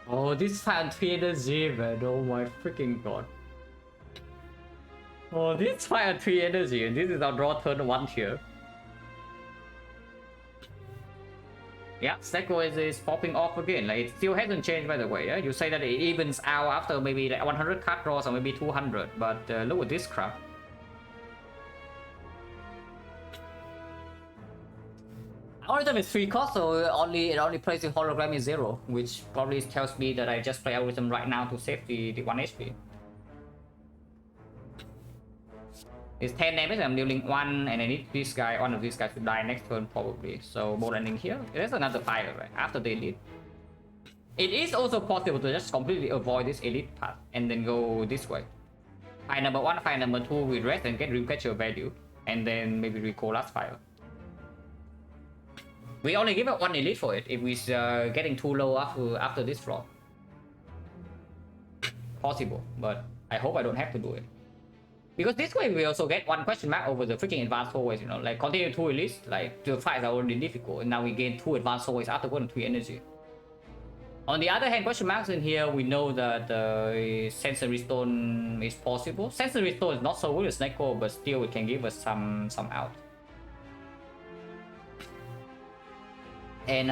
Oh, this fan 3 energy, man. Oh my freaking god. Oh, this fire 3 energy. This is our draw turn 1 here. Yeah, Stecco is popping off again. Like, it still hasn't changed, by the way. Yeah? You say that it evens out after maybe like 100 card draws or maybe 200, but look at this crap. Only time is 3 cost, so it only plays the hologram is 0, which probably tells me that I just play algorithm right now to save the 1 HP. It's 10 damage, I'm dealing 1, and I need this guy, one of these guys to die next turn probably. So bolt landing here. There's another fire, right? After the elite. It is also possible to just completely avoid this elite path and then go this way. Fire number 1, fire number 2 with rest and get Dreamcatcher value. And then maybe recall last fire. We only give up 1 elite for it if we're getting too low after this flop. Possible, but I hope I don't have to do it. Because this way we also get 1 question mark over the freaking advanced hallways, you know, like continue 2 elites, like the fights are already difficult, and now we gain 2 advanced hallways after 1 3 energy. On the other hand, question marks in here, we know that the sensory stone is possible. Sensory stone is not so good as Neko, but still it can give us some out. And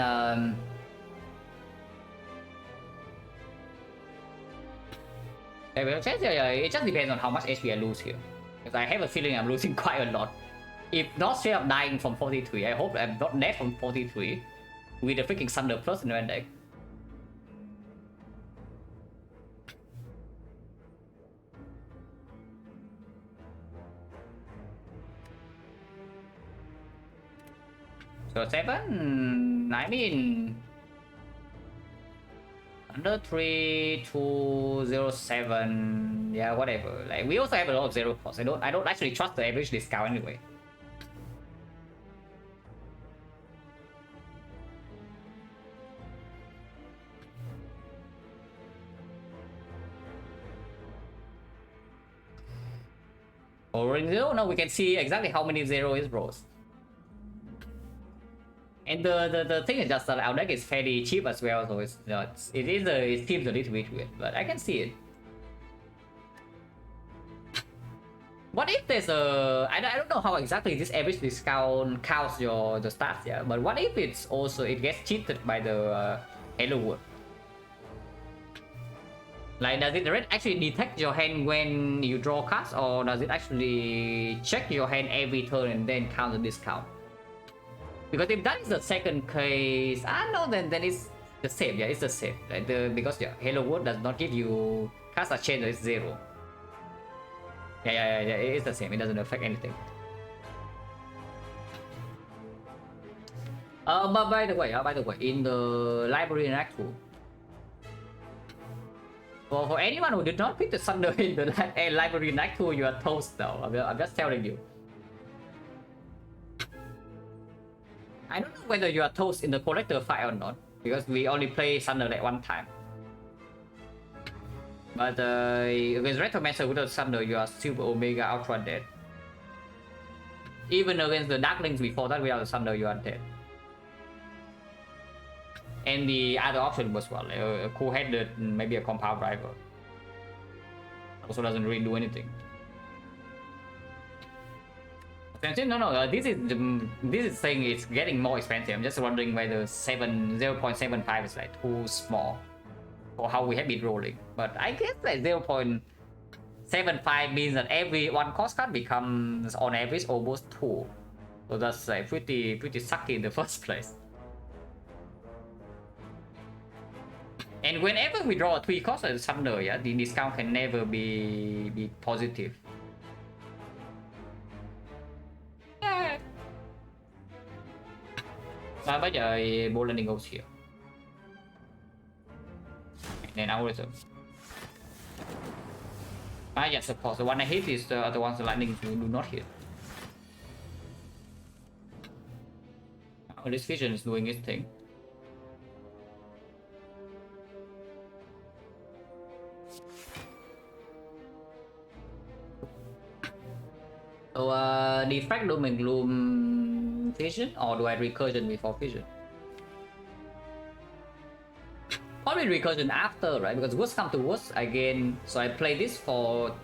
it just depends on how much HP I lose here. Because I have a feeling I'm losing quite a lot. If not straight up dying from 43, I hope I'm not dead from 43 with a freaking Thunder Plus in the deck. So 7, I mean, under 3, 2, 0, 7, yeah, whatever. Like, we also have a lot of 0 cost. I don't actually trust the average discount anyway. Or in 0, no, we can see exactly how many 0 is bros. And the thing is just that our deck is fairly cheap as well, so it seems a little bit weird, but I can see it. What if there's a... I don't know how exactly this average discount counts the stats, yeah, but what if it's also... it gets cheated by the Hello World? Like, does it actually detect your hand when you draw cards, or does it actually check your hand every turn and then count the discount? Because if that is the second case, no, then it's the same. Yeah, it's the same. Like because yeah, Hello World does not give you cards that change, it's 0. Yeah, it's the same. It doesn't affect anything. But by the way, in the library in Act 2, for anyone who did not pick the Thunder in the library in Act 2, you are toast though. I'm just telling you. I don't know whether you are toast in the collector fight or not, because we only play Thunder like 1 time. But against Retromancer without Thunder, you are Super Omega Ultra dead. Even against the Darklings before that without Thunder, you are dead. And the other option was well, a cool-headed, maybe a compound driver. Also doesn't really do anything. No, this is saying it's getting more expensive. I'm just wondering whether 0.75 is like too small for how we have been rolling. But I guess like 0.75 means that every 1 cost card becomes on average almost 2. So that's like pretty sucky in the first place. And whenever we draw a 3 cost as Thunder, yeah, the discount can never be positive. Và bây giờ ball landing goes here. And then algorithm. Yeah, support. The one I hit is the other ones the lightning do not hit. This vision is doing its thing. So defect Doom and Gloom fission, or do I recursion before fission? Probably recursion after, right? Because worst come to worst, I gain. So I play this for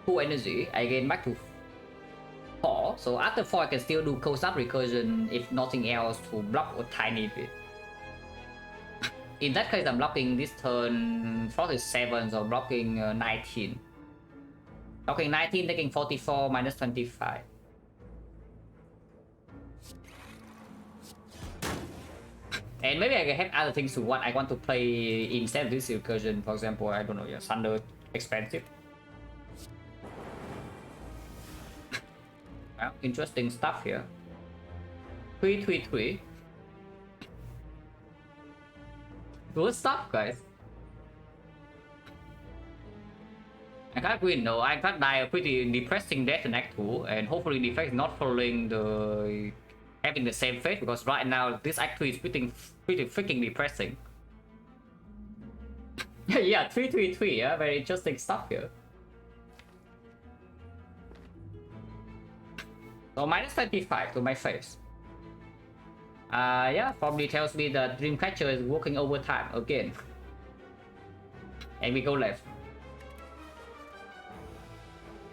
2 energy. I gain back to 4. So after 4, I can still do cold snap recursion if nothing else to block a tiny bit. In that case, I'm blocking this turn. Frost is 7, so blocking 19. Blocking 19, taking 44 minus 25. And maybe I can have other things to what I want to play instead of this recursion. For example, I don't know, yeah, Thunder expensive. Well, interesting stuff here. 333. Good stuff, guys. I can't win, no. I can't die a pretty depressing death in Act 2, and hopefully defect is not following the having the same fate, because right now this Act 3 is pretty freaking depressing. Yeah, 333, yeah, very interesting stuff here. So minus 25 to my face. Yeah, probably tells me that Dreamcatcher is working overtime again. And we go left.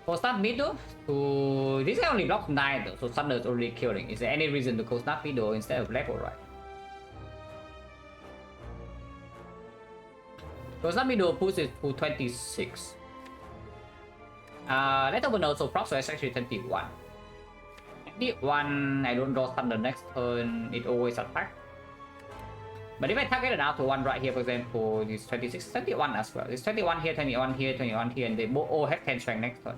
For snap middle to this guy only blocks 9 though, so Thunder is already killing. Is there any reason to go snap middle instead of left or right? So snap middle puts it to 26. Let's open also prop, so it's actually 21. 21, I don't draw Thunder next turn, it always attack. But if I target it out to 1 right here, for example, this 26, 21 as well. It's 21 here, 21 here, 21 here, and they both all have 10 strength next turn.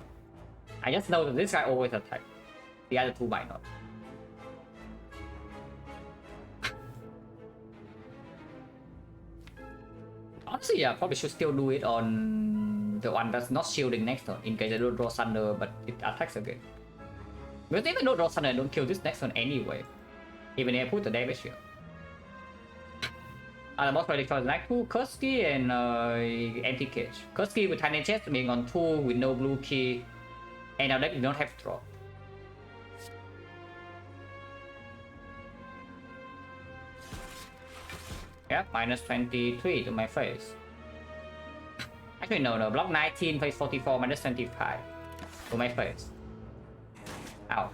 I just know that this guy always attack. The other 2 might not. Honestly, yeah, probably should still do it on the one that's not shielding next turn, in case I don't draw Thunder, but it attacks again. Because if I don't draw Thunder, I don't kill this next turn anyway. Even if I put the damage here. The boss ready for like 2 Kursky and empty cage. Kursky with tiny chest being on 2 with no blue key. And our deck do not have draw. Yeah, minus 23 to my face. Actually no, block 19, face 44, minus 25 to my face. Ow.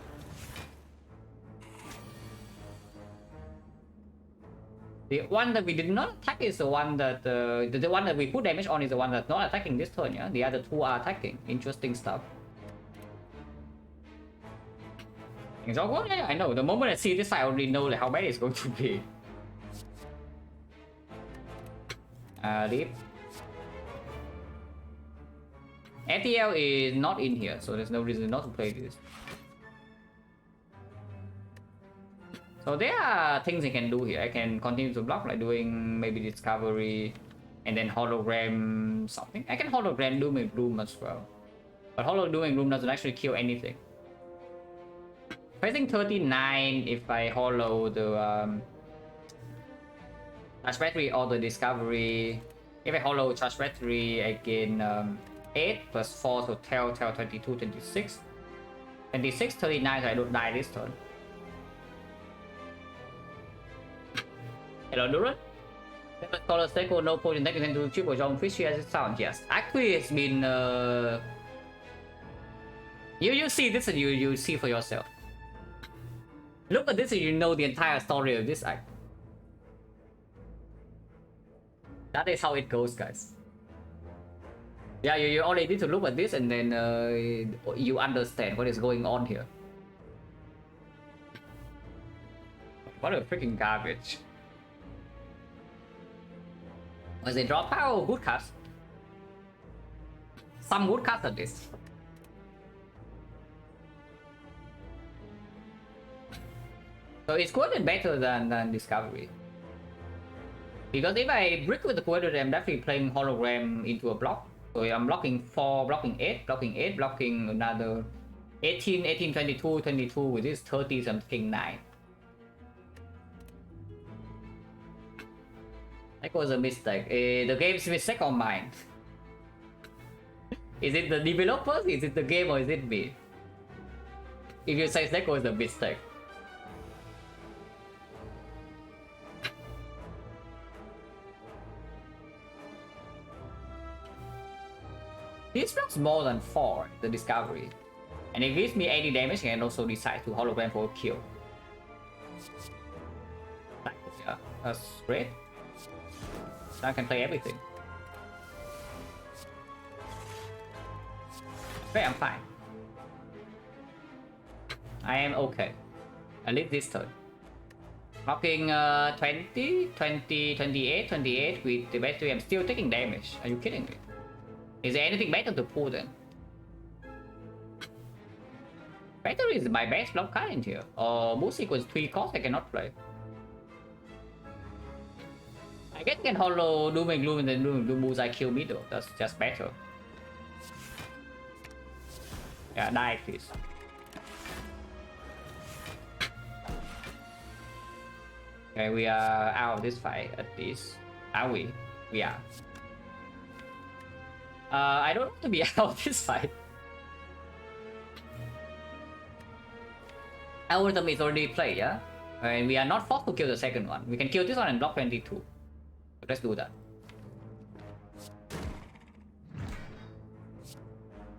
The one that we did not attack is the one that the one that we put damage on is the one that's not attacking this turn, yeah? The other 2 are attacking. Interesting stuff. It's all good, yeah, I know. The moment I see this, I already know like, how bad it's going to be. Leap. ATL is not in here, so there's no reason not to play this. So there are things I can do here. I can continue to block, like doing maybe Discovery and then Hologram something. I can Hologram Doom and Gloom as well. But Doom and Gloom doesn't actually kill anything. Facing 39 if I hollow the Charge Battery or the Discovery. If I hollow Charge Battery, I gain 8 plus 4, so 22, 26. 26, 39, so I don't die this turn. Hello, Duran. Color Stable, no potion that you can do triple jump fishy as it sounds, yes. Actually, it's been you see this and you see for yourself. Look at this and you know the entire story of this act. That is how it goes, guys. Yeah, you only need to look at this and then you understand what is going on here. What a freaking garbage. Was it drop power? Good cast. Some good cast at this. So it's quite better than Discovery. Because if I brick with the quadrant, I'm definitely playing Hologram into a block. So I'm blocking 4, blocking 8, blocking 8, blocking another 18, 18, 22, 22 with this 30, so I'm taking 9. That was a mistake. The game's mistake or mine? Is it the developers? Is it the game or is it me? If you say that was a mistake. This runs more than 4, the discovery. And it gives me 80 damage and also decide to hologram for a kill. Yeah, that's great. Now I can play everything. Okay, I'm fine. I am okay. At least this turn. Knocking 20, 20, 28, 28 with the battery. I'm still taking damage. Are you kidding me? Is there anything better to pull then? Battery is my best block card in here. Moose equals 3 cost I cannot play. I guess I can hollow Doom and Gloom and then Doom and Gloom Bullseye kill me though. That's just better. Yeah, die please. Okay, we are out of this fight at least. Are we? We are. I don't want to be out of this fight. Our item is already played, yeah? And we are not forced to kill the second one. We can kill this one and block 22. Let's do that.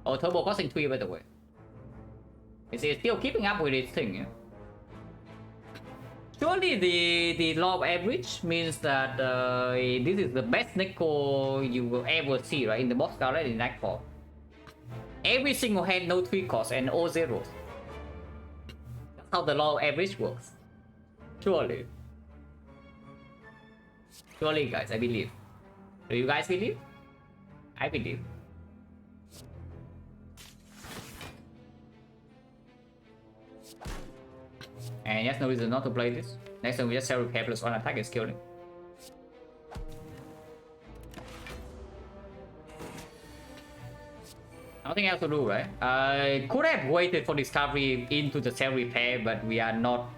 Oh, turbo costing 3 by the way. Is it still keeping up with its thing, yeah? Surely the law of average means that this is the best Neko you will ever see, right? In the box card in Nightfall. Every single hand, no 3 costs and all zeros. That's how the law of average works. Surely. Surely, guys, I believe. Do you guys believe? I believe. And yes, no reason not to play this. Next time we just sell repair plus 1 attack is killing. Nothing else to do, right? I could have waited for discovery into the cell repair, but we are not.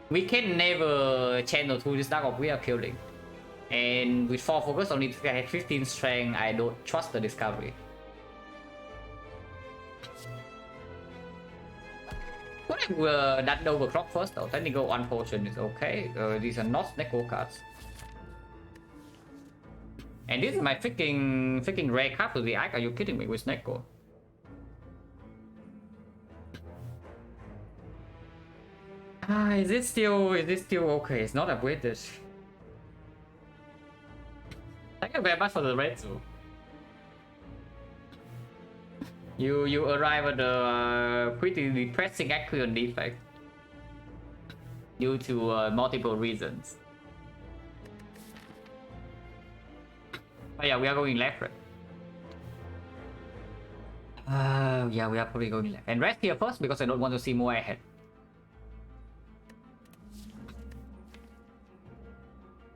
We can never channel through this dark of we are killing. And with 4 focus, only 15 strength, I don't trust the discovery. Could have done overclock first though. Technical 1 potion is okay. These are not Neko cards. And this is my freaking rare card to the Ike. Are you kidding me with Neko? Is it still okay? It's not upgraded. Thank you very much for the red zoo. You arrive at a pretty depressing accurate defect due to multiple reasons. Oh yeah, we are going left, right? Yeah, we are probably going left. And rest here first because I don't want to see more ahead.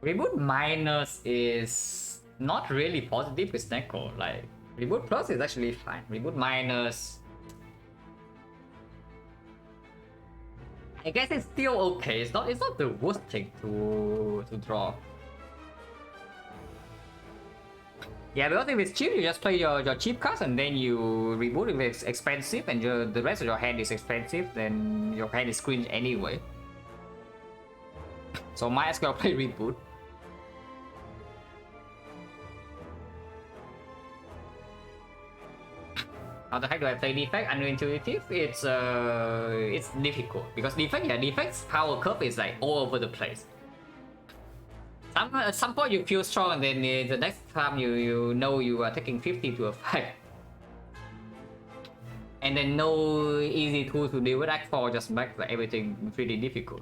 Reboot minus is not really positive with Neko. Like Reboot plus is actually fine. Reboot minus, I guess it's still okay. It's not the worst thing to draw. Yeah, because if it's cheap, you just play your cheap cards and then you reboot if it's expensive and the rest of your hand is expensive, then your hand is cringe anyway. So might as well play reboot. How the heck do I play defect? Unintuitive? It's difficult because defect's power curve is like all over the place. At some point you feel strong and then the next time you know you are taking 50 to a fight. And then no easy tool to deal with Act 4 just makes like everything pretty difficult.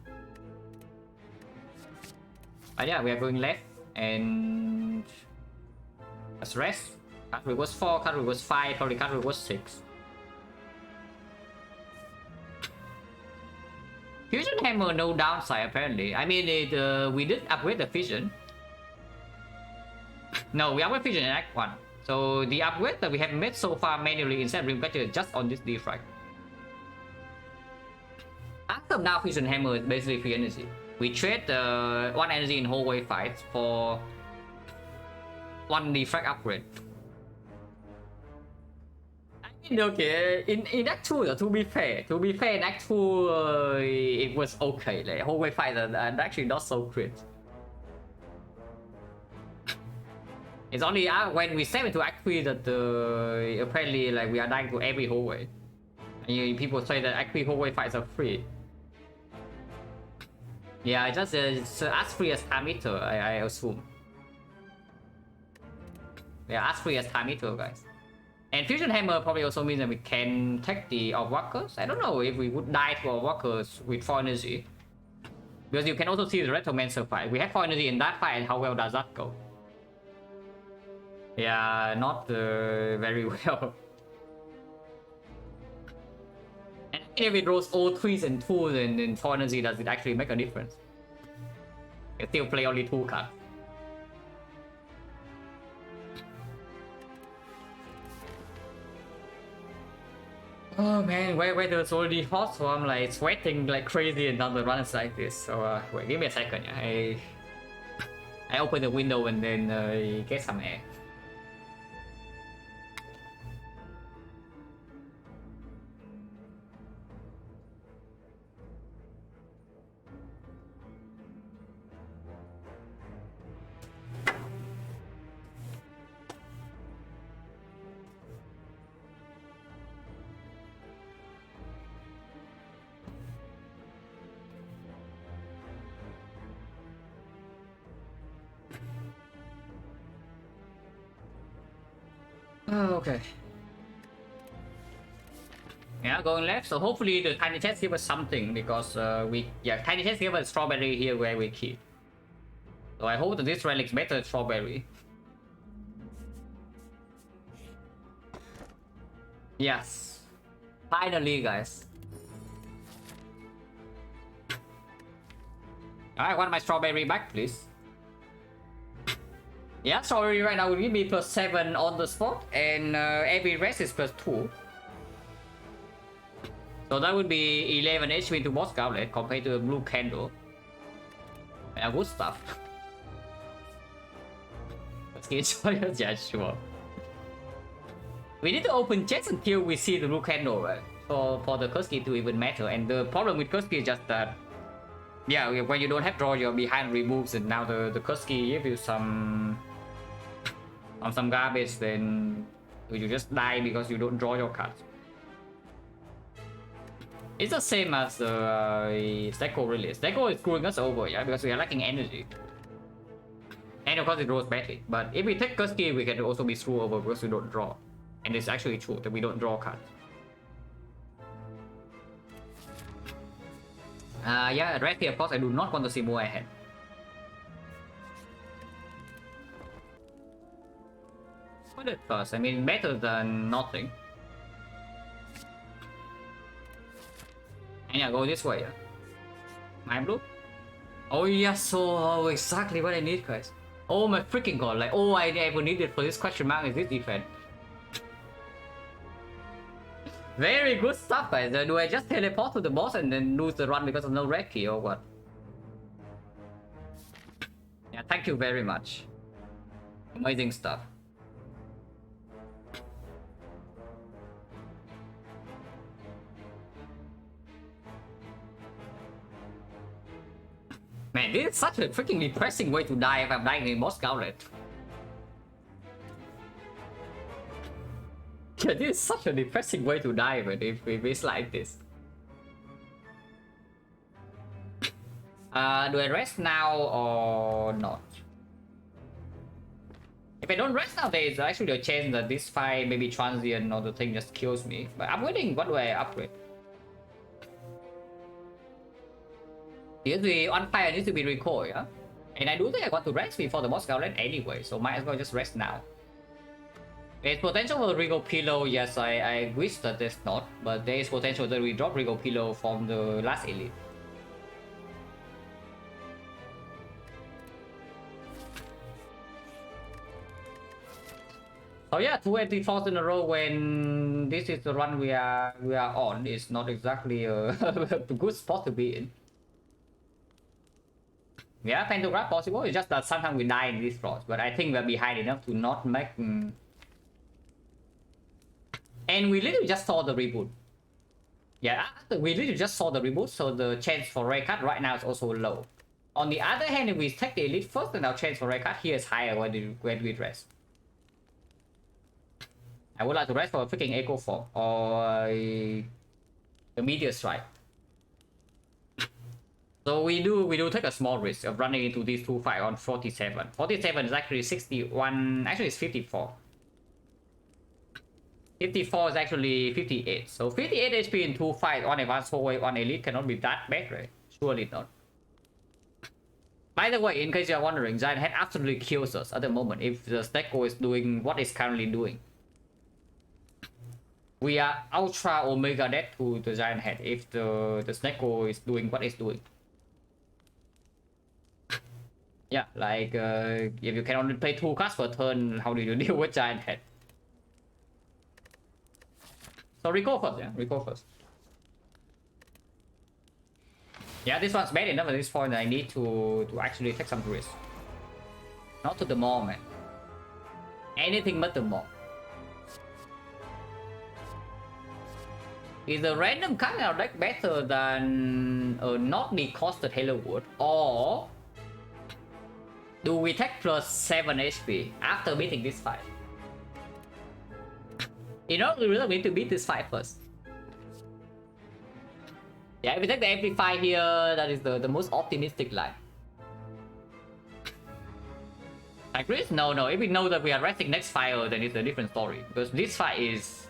But yeah, we are going left and let's rest. Card reverse 4, card reverse 5, probably card reverse 6. Fusion Hammer, no downside apparently. I mean, we did upgrade the Fusion. No, we upgrade Fusion in Act 1. So the upgrade that we have made so far manually instead of Dreamcatcher just on this defrag. After now, Fusion Hammer is basically free energy. We trade 1 energy in hallway fights for 1 defrag upgrade. Okay, in Act 2, to be fair, in Act 2, it was okay. Like hallway fights are actually not so crit. It's only when we step into Act 3 that apparently like we are dying to every hallway. And people say that Act 3 hallway fights are free. Yeah, just as free as time eater, I assume. Yeah, as free as time eater, guys. And Fusion Hammer probably also means that we can take the Walkers. I don't know if we would die to Walkers with 4 energy. Because you can also see the Retromancer fight. We have 4 energy in that fight, and how well does that go? Yeah, not very well. And if it rolls all 3s and 2s and in 4 energy, does it actually make a difference? You still play only 2 cards. Oh man, weather's already hot, so I'm like sweating like crazy and down the runs like this. So wait, give me a second. Yeah. I open the window and then get some air. Oh, okay. Yeah, going left. So hopefully the tiny chest give us something because tiny chest give us strawberry here where we keep. So I hope that this relic's better than strawberry. Yes. Finally, guys. I want my strawberry back, please. Yeah, strawberry right now will give me +7 on the spot, and every rest is +2. So that would be 11 HP to boss gauntlet compared to a blue candle. Yeah, good stuff. Let's get started. Yeah, sure. We need to open chests until we see the blue candle, right? For the curse key to even matter. And the problem with curse key is just that, yeah, when you don't have draw, your behind removes, and now the curse key gives you some garbage, then you just die because you don't draw your cards. It's the same as the Deco release. Deco is screwing us over, yeah, because we are lacking energy. And of course it draws badly. But if we take curse key, we can also be screwed over because we don't draw. And it's actually true that we don't draw cards. Yeah, red here, of course, I do not want to see more ahead. Put it first, I mean, better than nothing. And yeah, go this way, yeah. My blue? Oh yeah, so exactly what I need, guys. Oh my freaking god, like all I ever needed for this question mark is this defense. Very good stuff, guys. Do I just teleport to the boss and then lose the run because of no red key or what? Yeah, thank you very much. Amazing stuff. Man, this is such a freaking depressing way to die if I'm dying in boss gauntlet. Yeah, this is such a depressing way to die, but if it's like this. Do I rest now or not? If I don't rest now, there is actually a chance that this fight maybe transient or the thing just kills me. But I'm waiting, what do I upgrade? Usually on fire needs to be recoil, yeah? And I do think I want to rest before the boss gauntlet anyway, so might as well just rest now. There's potential for the Regal Pillow, yes, I wish that there's not, but there is potential that we drop Regal Pillow from the last elite. So yeah, 2 empty falls in a row when this is the run we are on is not exactly a good spot to be in. Yeah, pentagram possible, it's just that sometimes we die in these floors, but I think we're behind enough to not make... And we literally just saw the reboot. Yeah, we literally just saw the reboot, so the chance for rare card right now is also low. On the other hand, if we take the elite first, then our chance for rare card here is higher when we rest. I would like to rest for a freaking Echo Form or a Meteor Strike. So we do take a small risk of running into these two fights on 47. 47 is actually 61, actually it's 54. 54 is actually 58. So 58 HP in 2 fights on advanced hallway on elite cannot be that bad, right? Surely not. By the way, in case you're wondering, Giant Head absolutely kills us at the moment if the Snecko is doing what it's currently doing. We are ultra omega dead to the Giant Head if the Snecko is doing what it's doing. Yeah, like if you can only play 2 cards per turn, how do you deal with Giant Head? So recall first, yeah, recall first. Yeah, this one's bad enough at this point. I need to actually take some risk. Not to the mall, man. Anything but the mall. Is the random card in our deck better than not decosted Halo Wood, or do we take plus 7 HP after beating this fight? You know, we really need to beat this fight first. Yeah, if we take the Amplify here, that is the most optimistic line. Agree? No. If we know that we are resting next fire, then it's a different story. Because this fight is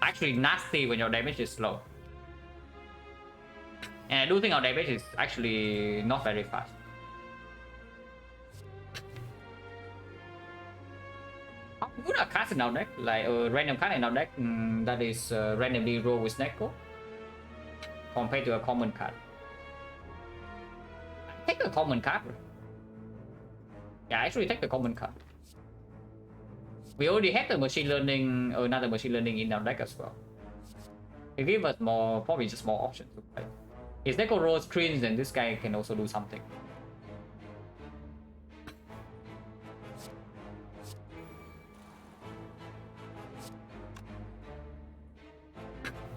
actually nasty when your damage is low. And I do think our damage is actually not very fast. How good are cards in our deck? Like a random card in our deck that is randomly roll with Snecko compared to a common card. Take the common card. Yeah, actually take the common card. We already have the machine learning, another machine learning in our deck as well. It gives us more, probably just more options to play. If Snecko rolls screens, then this guy can also do something.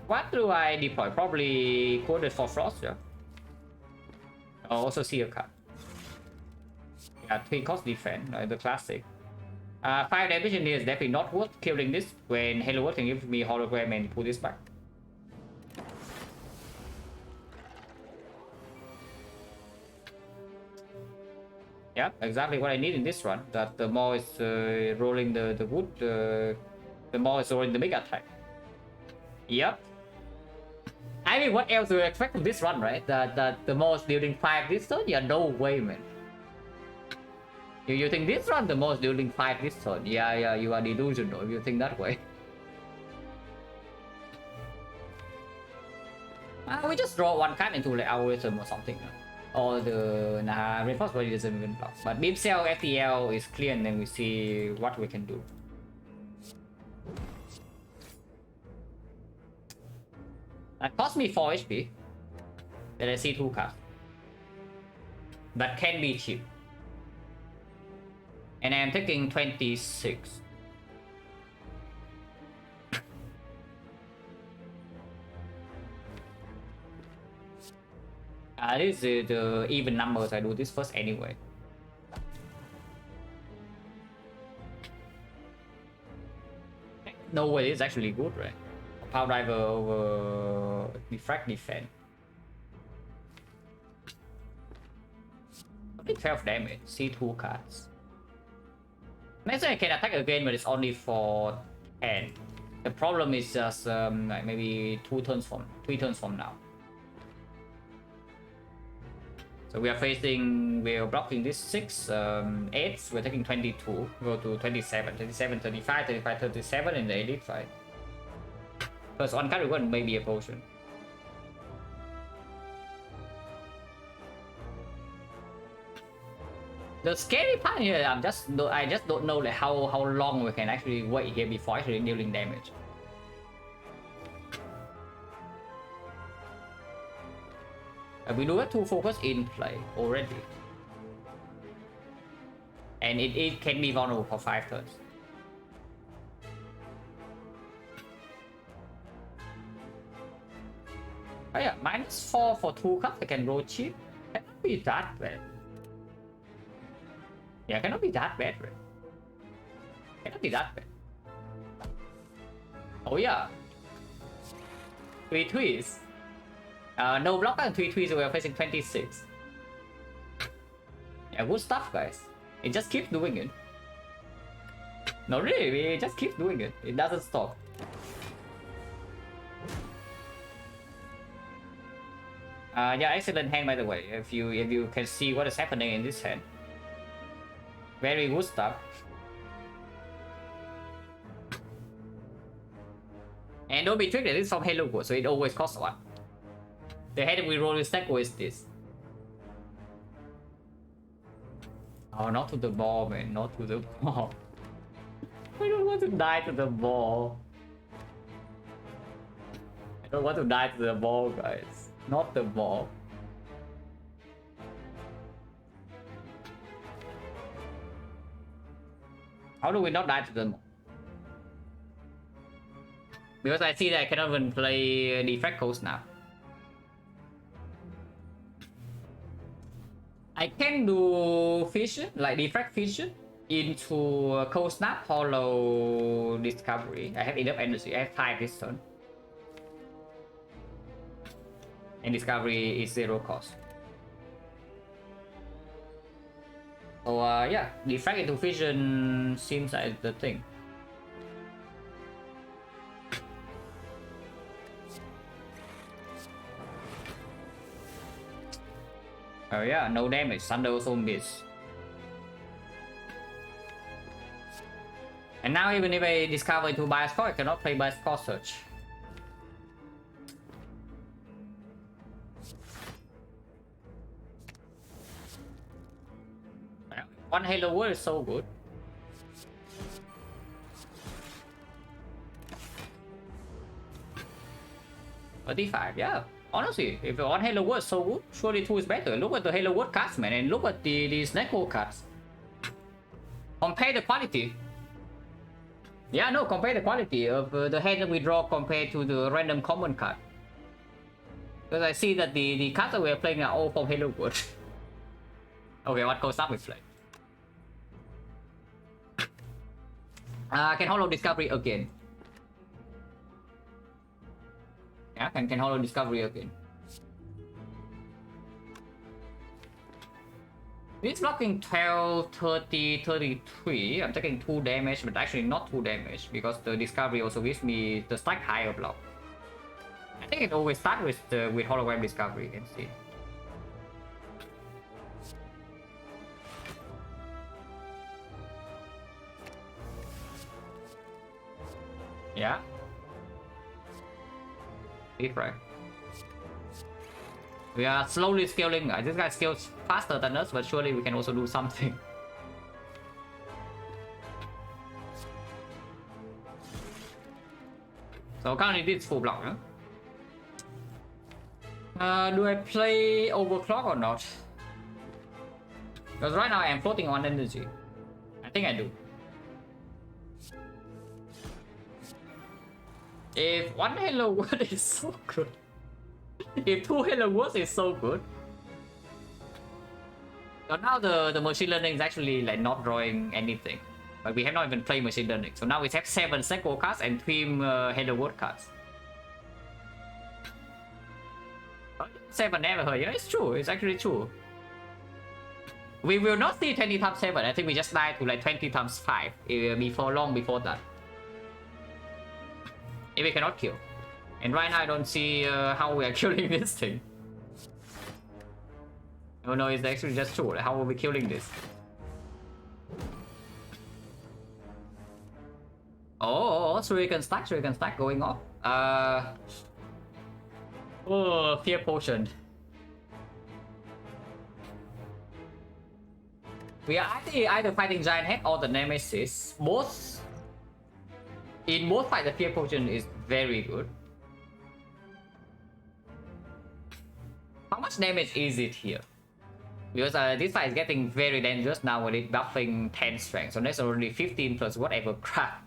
What do I deploy? Probably Coded for Frost, yeah. I'll also see a card. Yeah, 3 cost defense, the classic. 5 damage in here is definitely not worth killing this when Halo World can give me hologram and pull this back. Yeah, exactly what I need in this run. That the more is rolling the wood, the more is rolling the mega attack. Yep. I mean, what else do you expect from this run, right? That the most dealing 5 this turn? Yeah, no way, man. You think this run the most dealing 5 this turn? Yeah, you are delusional if you think that way. We just draw 1 card into like algorithm or something. Or the reinforced body doesn't even block. But Beam Cell FTL is clear and then we see what we can do. That cost me 4 HP. Then I see 2 cards. That can be cheap. And I'm taking 26. This is the even numbers. I do this first anyway. No way, it's actually good, right? Power Driver over Defect Defense. Only 12 damage, see 2 cards. Next time I can attack again, but it's only for 10. The problem is just like maybe 3 turns from now. So we are blocking this 6, 8, we're taking 22, go to 27, 35, 37 in the elite fight. First on card we got maybe a potion. The scary part here, I just don't know like how long we can actually wait here before actually dealing damage. We do have 2 focus in play already. And it can be vulnerable for 5 turns. Oh yeah, -4 for 2 cards I can roll cheap. Cannot be that bad. Yeah, cannot be that bad, right? Cannot be that bad. Oh yeah. 3 threes. No blocker and 3 threes, we are facing 26. Yeah, good stuff, guys. It just keeps doing it. No, really, we just keep doing it. It doesn't stop. Yeah, excellent hand by the way. If you can see what is happening in this hand, very good stuff. And don't be tricked, this is from Halo Wood, so it always costs 1. The hand we roll is stack is this. Oh, not to the ball, man. Not to the ball. I don't want to die to the ball. I don't want to die to the ball, guys. Not the ball. How do we not die to the ball? Because I see that I cannot even play defect coast now. I can do fission, like defect fission, into cold snap, hollow discovery. I have enough energy. I have 5 this turn. And discovery is 0 cost. So yeah, defect into fission seems like the thing. Oh yeah, no damage, Thunder also miss. And now even if I discover into bias core, I cannot play bias core search. One Halo World is so good. $35, yeah. Honestly, if one Halo World is so good, surely 2 is better. Look at the Halo World cards, man, and look at the Snake World cards. Compare the quality. Yeah, no, compare the quality of the hand that we draw compared to the random common card. Because I see that the cards that we are playing are all from Halo World. Okay, what goes up we play? Can hollow discovery again. Yeah, can hollow discovery again. It's blocking 12, 30, 33. I'm taking 2 damage, but actually not 2 damage because the discovery also gives me the stack higher block. I think it always starts with hologram discovery, you can see. Yeah. Different. We are slowly scaling. This guy scales faster than us, but surely we can also do something. So currently this full block, huh? Do I play overclock or not? Because right now I am floating on energy. I think I do. If one Halo World is so good, if 2 Halo Worlds is so good, so now the machine learning is actually like not drawing anything. But we have not even played machine learning. So now we have 7 Sequel cards and 3 Halo World cards. 7 never heard. Yeah, it's true. It's actually true. We will not see 20 times 7. I think we just die to like 20 times 5 before long before that. If we cannot kill. And right now I don't see how we are killing this thing. Oh no, it's actually just true. Like, how are we killing this? Oh, Shuriken stack going off. Oh, Fear Potion. We are either fighting Giant Head or the Nemesis. In both fights, the Fear Potion is very good. How much damage is it here? Because this fight is getting very dangerous now when it's buffing 10 strength. So that's already 15 plus whatever crap.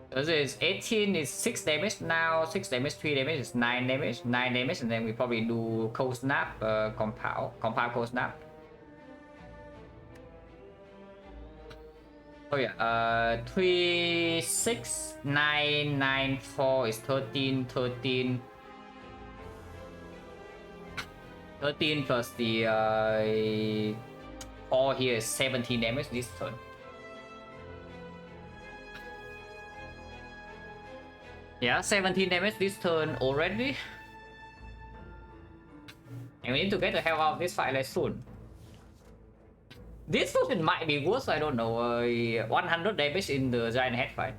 This is 18 is 6 damage now, 6 damage, 3 damage is 9 damage, 9 damage, and then we probably do Cold Snap, compound Cold Snap. Oh yeah, 3, 6, 9, 9, 4 is 13, 13. 13 plus the 4 here is 17 damage this turn. Yeah, 17 damage this turn already. And we need to get the hell out of this fight like soon. This fusion might be worse, I don't know. 100 damage in the giant head fight.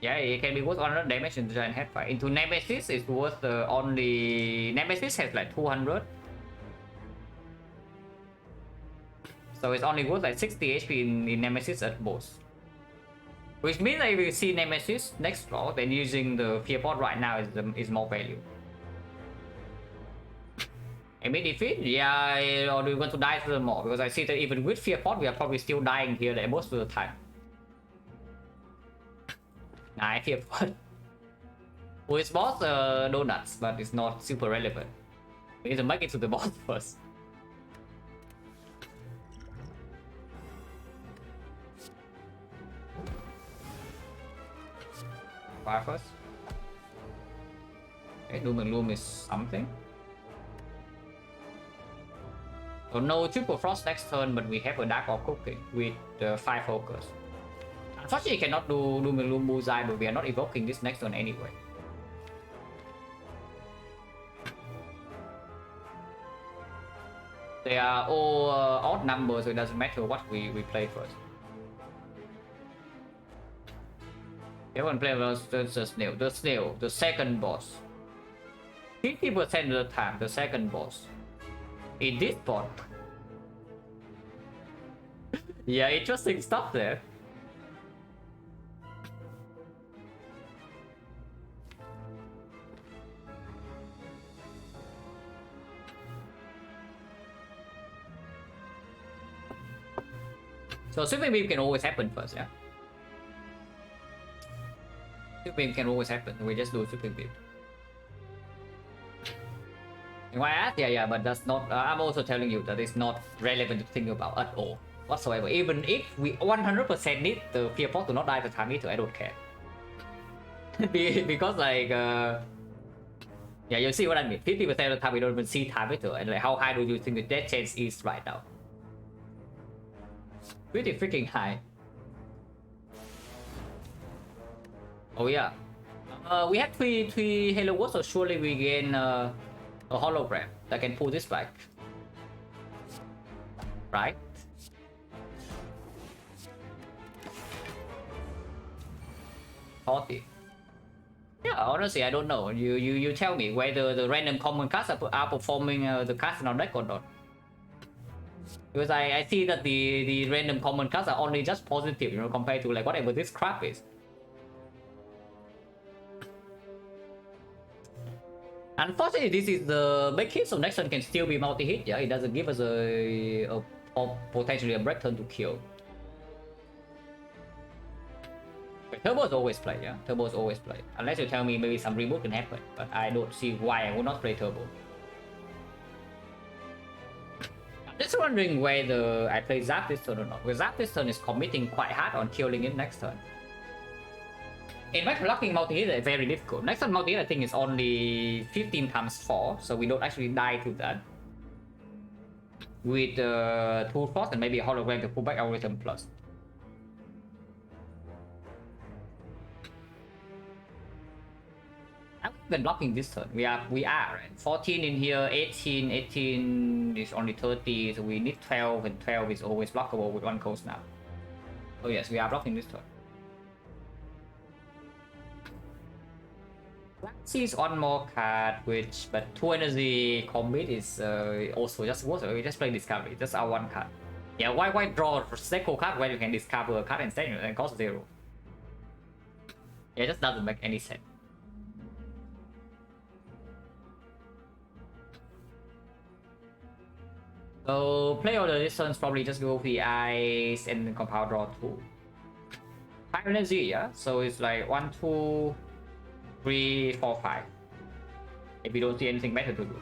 Yeah, it can be worth 100 damage in the giant head fight. Into Nemesis, it's worth only... Nemesis has like 200. So it's only worth like 60 HP in Nemesis at most. Which means that if you see Nemesis next floor, then using the Fear Pot right now is more value. Immediate defeat? Yeah, or do we want to die to more? Because I see that even with Fear Pot, we are probably still dying here like most of the time. Nah, Fear Pot. Well, it's boss donuts, but it's not super relevant. We need to make it to the boss first. Fire first. Okay, Doom and Gloom is something. So no triple frost next turn, but we have a Dark Orb cooking with 5 focus. Unfortunately, cannot do Doom and Gloom Bullseye, but we are not evoking this next turn anyway. They are all odd numbers, so it doesn't matter what we play first. Everyone play the snail, the second boss. 50% of the time, the second boss. In this spot. Yeah, interesting stuff there. So Sweeping Beam can always happen first, yeah? Sweeping Beam can always happen, we just do Sweeping Beam. Why I asked? Yeah, but that's not... I'm also telling you that it's not relevant to think about at all, whatsoever. Even if we 100% need the Fear Pot to not die the time meter, I don't care. Because like... yeah, you see what I mean. 50% of the time we don't even see time meter, and like how high do you think the death chance is right now? Pretty freaking high. Oh yeah. We have three Halo Wars, so surely we gain a hologram that can pull this back. Right? Yeah, honestly, I don't know. You tell me whether the random common cards are performing the cards in our deck or not. Because I see that the random common cards are only just positive, you know, compared to like whatever this crap is. Unfortunately, this is the big hit, so next turn can still be multi-hit. Yeah, it doesn't give us a potentially a break turn to kill. But Turbo is always play, yeah. Turbo is always play. Unless you tell me maybe some reboot can happen, but I don't see why I would not play Turbo. I'm just wondering whether I play Zap this turn or not. Because Zap this turn is committing quite hard on killing it next turn. In fact, blocking multi-hit is very difficult. Next turn multi-hit I think is only 15 times 4, so we don't actually die to that. With 2 force and maybe a hologram to pull back our rhythm plus. I've been blocking this turn. We are right? 14 in here, 18 is only 30, so we need 12, and 12 is always blockable with 1 cold snap. So yes, we are blocking this turn. Sees one more card, but 2 energy commit is also just worth it. We just play Discovery, just our 1 card. Yeah, why draw a second card when you can discover a card instead and cost 0? Yeah, it just doesn't make any sense. So play order this turn probably just go the ice and then compound draw 2. 5 energy, yeah. So it's like 1, 2, 3, 4, 5. If we don't see anything better to do.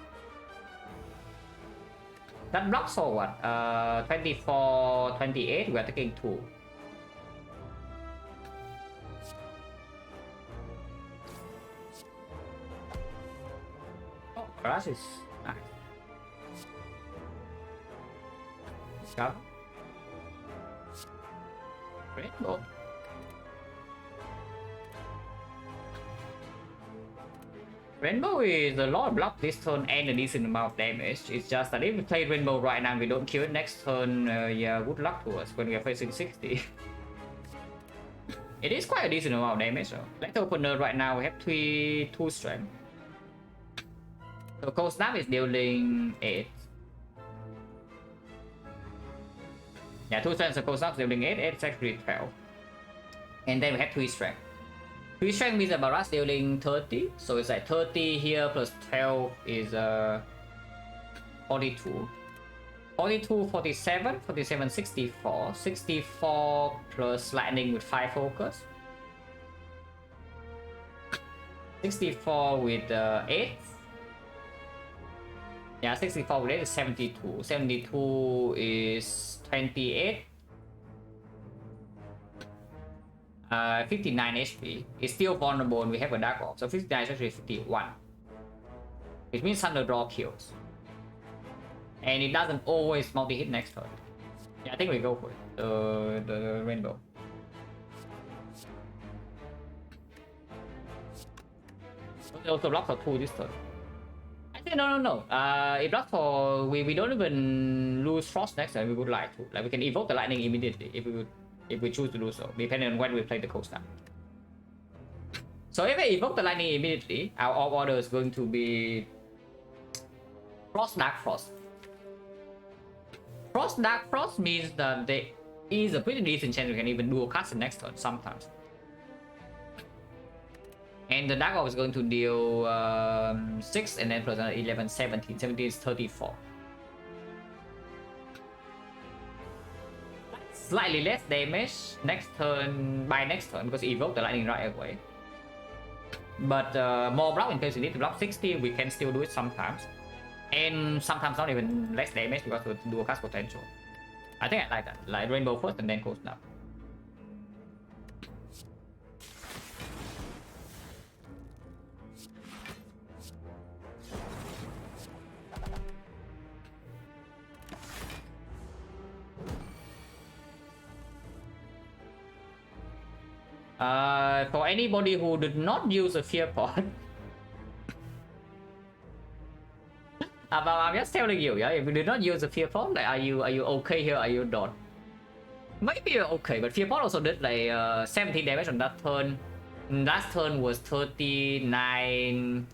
That blocks for what? 24, 28, we are taking 2. Oh, Grass is nice. Discover. Rainbow. Rainbow is a lot of block this turn and a decent amount of damage. It's just that if we play Rainbow right now, we don't kill it next turn. Yeah, good luck to us when we are facing 60. It is quite a decent amount of damage though. Let's opener right now, we have 2 strength. So Cold Snap is dealing 8. Yeah, 2 strength, so Cold Snap is dealing 8, 8 is actually 12. And then we have 3 strength. 3 strength means about us dealing 30, so it's like 30 here plus 12 is 42. 42, 47, 47, 64. 64 plus lightning with 5 focus. 64 with 8. Yeah, 64 with 8 is 72. 72 is 28. 59 HP. It's still vulnerable and we have a Dark Orb. So 59 is actually 51. Which means Thunder Draw kills. And it doesn't always multi-hit next turn. Yeah, I think we go for it. The Rainbow. It also blocks for 2 this turn. Actually, no. It blocks for... We don't even lose Frost next turn. We would like to. Like, we can evoke the Lightning immediately if we choose to do so, depending on when we play the Cold Snap. So if I evoke the Lightning immediately, our orb order is going to be Frost, Dark Frost. Frost, Dark Frost means that there is a pretty decent chance we can even dual cast the next turn sometimes. And the Dark Orb is going to deal 6 and then plus another 11, 17. 17 is 34. Slightly less damage next turn by next turn because evoke the lightning right away. But more block in case you need to block 60, we can still do it sometimes. And sometimes not even less damage because of the dual cast potential. I think I like that. Like Rainbow first and then Cold Snap. For anybody who did not use a fear pod, I'm just telling you, yeah, if you did not use a fear pod, like, are you okay here? Are you not? Maybe you're okay, but fear pod also did like 17 damage on that turn. Last turn was 39,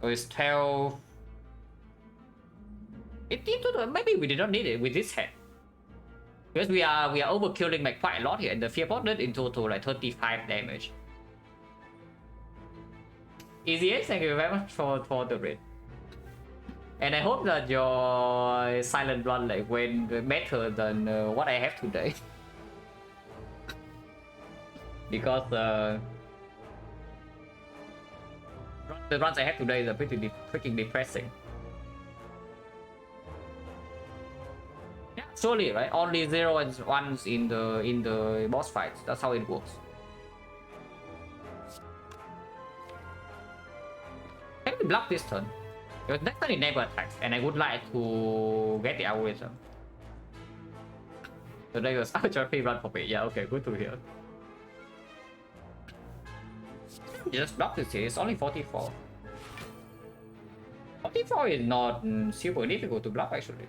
so it's 12. Maybe we did not need it with this head. Because we are overkilling like quite a lot here, and the fear pod did in total like 35 damage. Easy, thank you very much for the raid. And I hope that your Silent Blood like went better than what I have today. Because the runs I have today are pretty freaking depressing. Yeah, surely, right? Only 0 and 1s in the boss fights. That's how it works. Can we block this turn? Because next turn it never attacks, and I would like to get the algorithm. So there goes our free run for me. Yeah, okay, good to hear. Just block this here. It's only 44. 44 is not super difficult to block actually.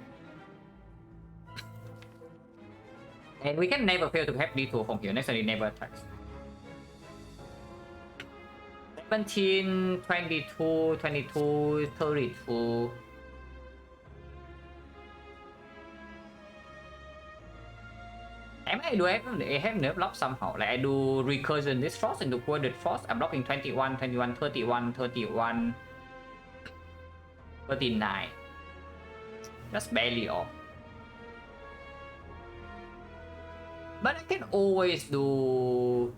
And we can never fail to have detour from here. Next turn it never attacks. 17, 22, 22, 32. Do I have nerf block somehow? Like I do recursion this frost into quaded frost. I'm blocking 21, 21, 31, 31, 39. Just barely off. But I can always do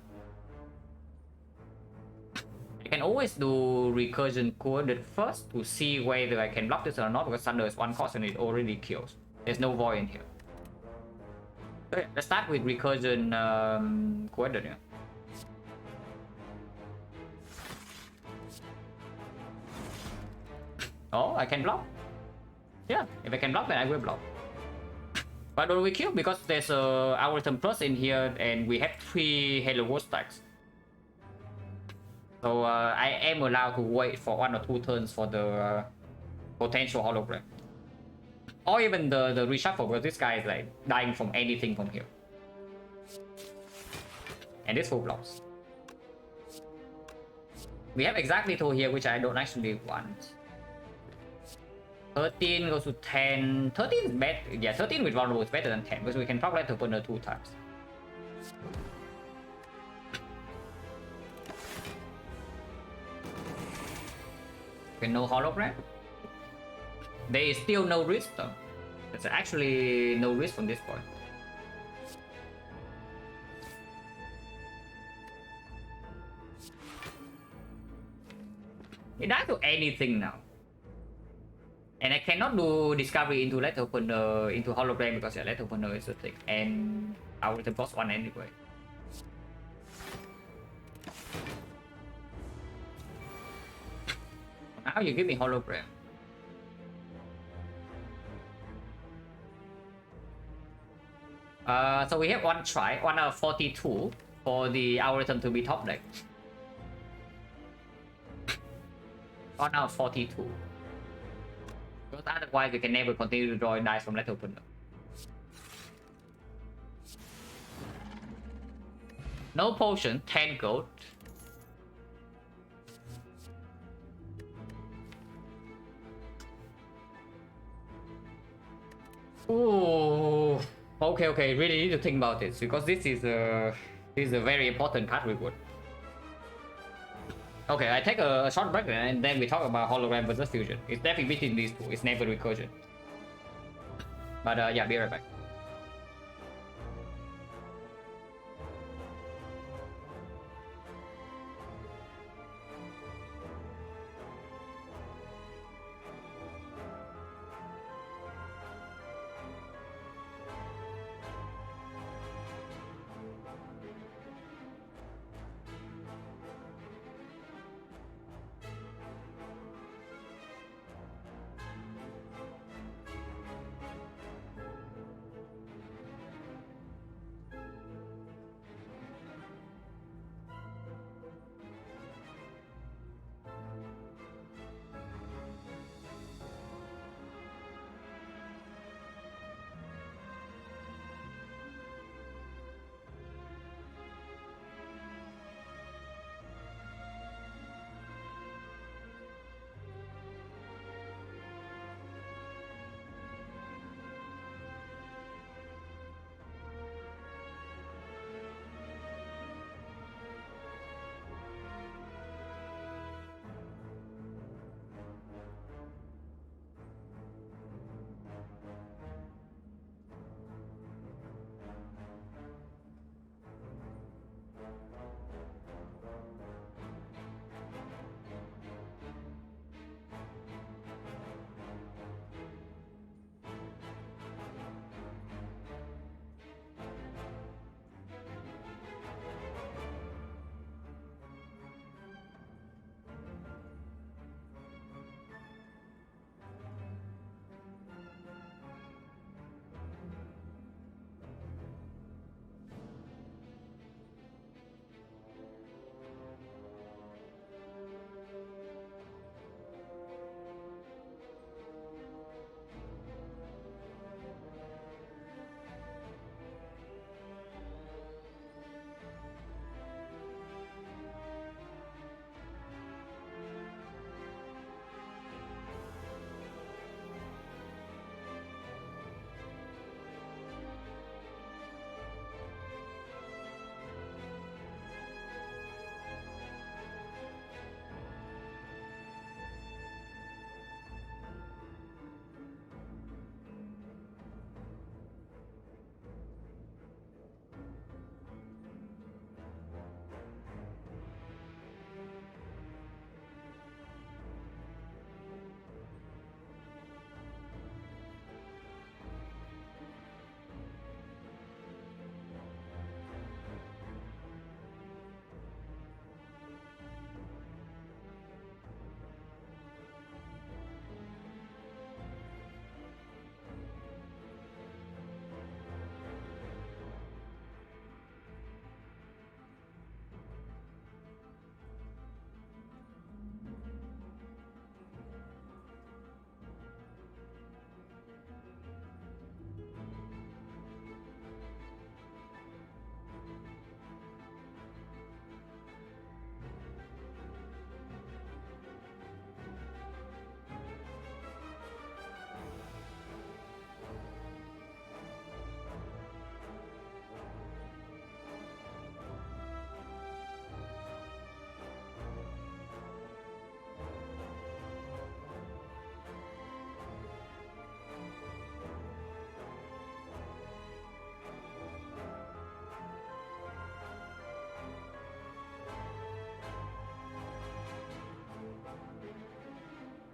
can always do recursion coordinate first to see whether I can block this or not, because Thunder is 1 cost and it already kills. There's no void in here. Okay, let's start with recursion coordinate. Yeah. Oh, I can block. Yeah, if I can block, then I will block. But will we kill? Because there's a algorithm plus in here and we have 3 Halo Ghost stacks. So I am allowed to wait for 1 or 2 turns for the potential hologram. Or even the reshuffle, because this guy is like dying from anything from here. And this full blocks. We have exactly 2 here, which I don't actually want. 13 goes to 10. 13 is better. Yeah, 13 with vulnerable is better than 10, because we can proc Letter Opener 2 times. Okay, no hologram. There is still no risk though. There's actually no risk from this point. It doesn't do anything now. And I cannot do discovery into Letter Opener into hologram because yeah, Letter Opener is a thing. And I will plus 1 anyway. Now you give me hologram. So we have 1 try, 1 out of 42 for the algorithm to be top deck. 1 out of 42. Because otherwise we can never continue to draw dice from Letter Opener. No potion, 10 gold. Ooh. Okay, really need to think about this because this is a very important card reward. Okay, I take a short break and then we talk about hologram versus fusion. It's definitely between these two. It's never recursion. But yeah, be right back.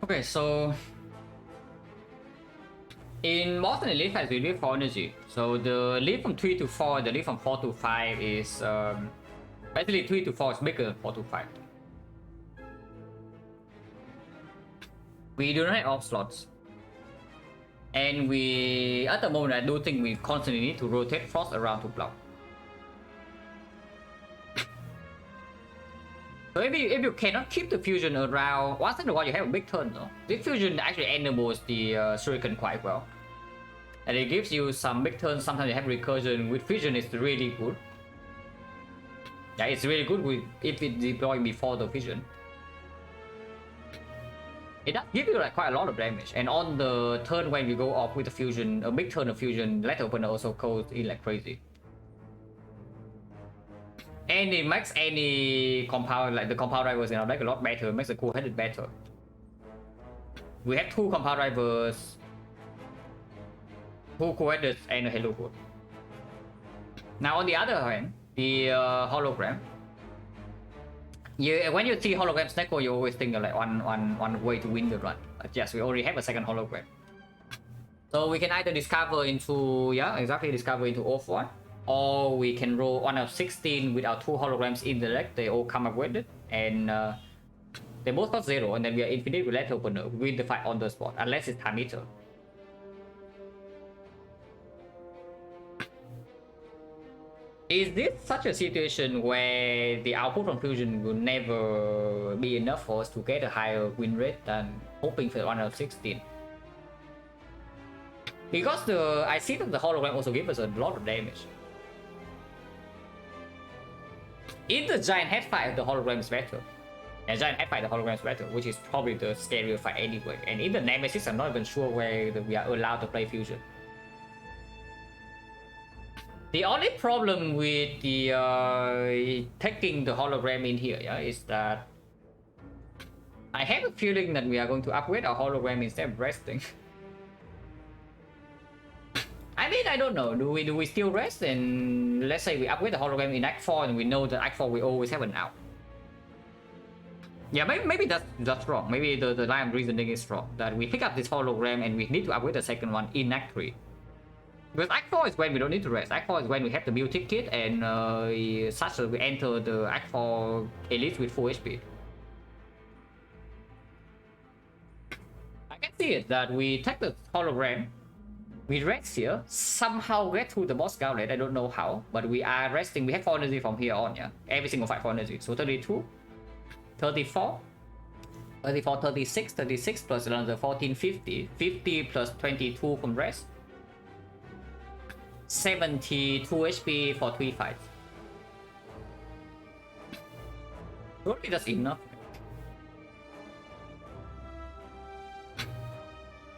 Okay, so in Boston Elite has we leave 4 energy. So the leap from 3 to 4, the leap from 4 to 5 is basically 3 to 4 is bigger than 4 to 5. We do not have off slots. And we, at the moment, I do think we constantly need to rotate Frost around to block. So if you cannot keep the fusion around, once in a while you have a big turn though. This fusion actually enables the Shuriken quite well. And it gives you some big turns, sometimes you have recursion. With fusion it's really good. Yeah, it's really good with if it deployed before the fusion. It does give you like quite a lot of damage, and on the turn when we go off with the fusion, a big turn of fusion, Letter Opener also goes in like crazy. And it makes any compound, like the compound drivers in our deck a lot better, makes the cool-headed better. We have 2 compound drivers, 2 cool-headed, and a Halo Code. Now on the other hand, the hologram. When you see hologram Snecko, you always think of like one way to win the run. But yes, we already have a second hologram. So we can either discover into, discover into off 1. Or we can roll 1 of 16 with our 2 holograms in the deck. They all come up with it. And they both got 0. And then we are infinite with Letter Opener. We win the fight on the spot. Unless it's time eater. Is this such a situation where the output from fusion will never be enough for us to get a higher win rate than hoping for 1 out of 16? Because I see that the hologram also gives us a lot of damage. In the giant head fight, the hologram is better. And giant head fight, the hologram is better, which is probably the scarier fight anyway. And in the Nemesis, I'm not even sure where we are allowed to play fusion. The only problem with the taking the hologram in here, is that I have a feeling that we are going to upgrade our hologram instead of resting. I mean, I don't know. Do we still rest? And let's say we upgrade the hologram in Act 4, and we know that Act 4 we always have an out. Yeah, maybe that's wrong. Maybe the line of reasoning is wrong. That we pick up this hologram and we need to upgrade the second one in Act 3. Because Act 4 is when we don't need to rest. Act 4 is when we have the build ticket and such that we enter the Act 4 Elite with full HP. I can see it that we take the hologram, we rest here, somehow get through the boss gauntlet. I don't know how, but we are resting. We have 4 energy from here on, every single fight 4 energy. So 32, 34, 34, 36, 36 plus another 14, 50, 50 plus 22 from rest. 72 HP for 3 fights. Probably that's enough.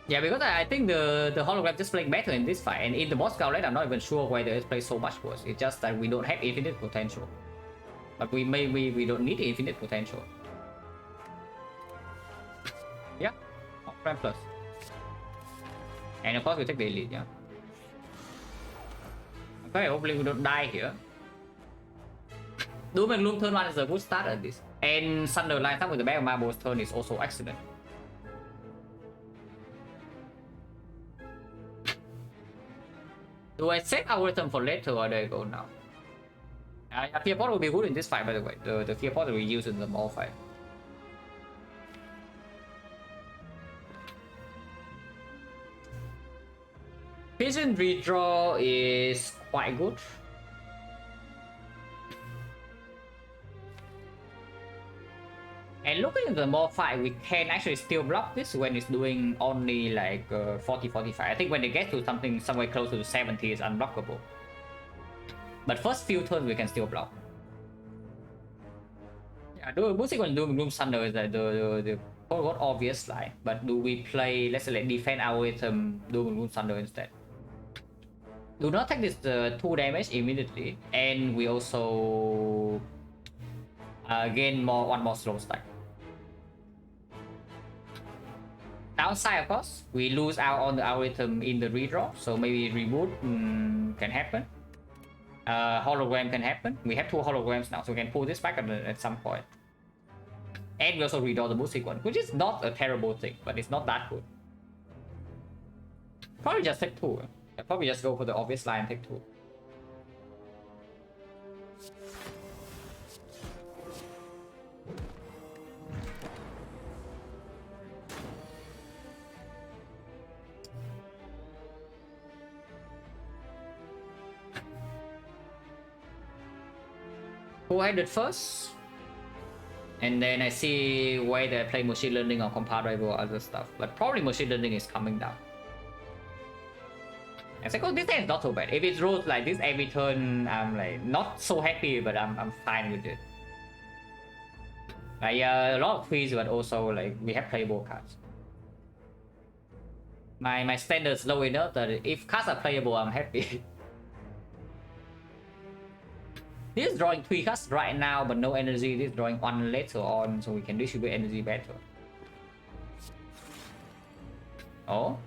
Yeah, because I think the hologram just playing better in this fight, and in the boss gauntlet I'm not even sure whether it plays so much worse. It's just that we don't have infinite potential. But we don't need infinite potential. Yeah, Prime Plus. And of course we take the Elite, Okay, hopefully we don't die here. Doom and Gloom turn 1 is a good start at this. And Thunder line up with the Bag of Marbles turn is also excellent. Do I set our item for later or do I go now? Fear Pot will be good in this fight, by the way. The Fear Pot that we use in the mall fight. Vision redraw is quite good. And looking at the mall fight, we can actually still block this when it's doing only like 40-45. I think when they get to something somewhere close to 70, it's unblockable. But first few turns we can still block. Yeah, boosting on Doom Gloom Thunder is like the quote obvious line. But do we play, let's say, like defend our item Doom Gloom Thunder instead? Do not take this 2 damage immediately, and we also gain one more slow stack. Downside, of course, we lose out on the algorithm in the redraw, so maybe reboot can happen. Hologram can happen. We have 2 holograms now, so we can pull this back at some point. And we also redraw the boost sequence, which is not a terrible thing, but it's not that good. Probably just take 2. I'll probably just go for the obvious line and take 2. Who I did first? And then I see whether I play machine learning or comparable or other stuff. But probably machine learning is coming down. It's like, oh, this hand is not so bad. If it rolls like this every turn, I'm like not so happy, but I'm fine with it. Like a lot of trees, but also like we have playable cards. My standard is low enough that if cards are playable, I'm happy. This is drawing 3 cards right now, but no energy. This is drawing 1 later on, so we can distribute energy better. Oh.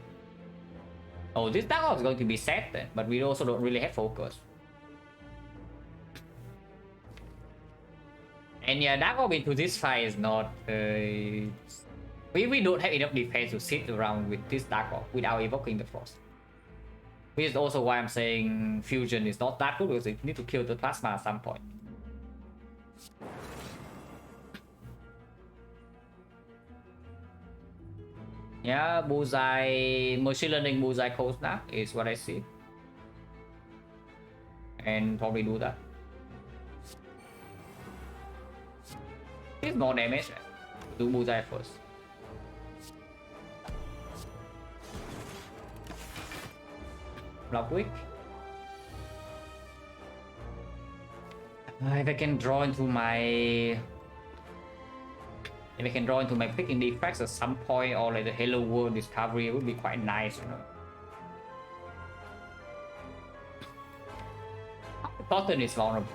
Oh, this Dark Orb is going to be set then, but we also don't really have focus. And yeah, Dark Orb into this fight is not... we don't have enough defense to sit around with this Dark Orb without evoking the Frost. Which is also why I'm saying Fusion is not that good, because you need to kill the Plasma at some point. Yeah, Bullseye, Machine Learning Bullseye Cold Snap is what I see. And probably do that. It's more damage. Do Bullseye first. Block weak. If I can draw into my... If I can draw into my picking defects at some point, or like the Hello World Discovery, it would be quite nice, you know. Cotton is vulnerable.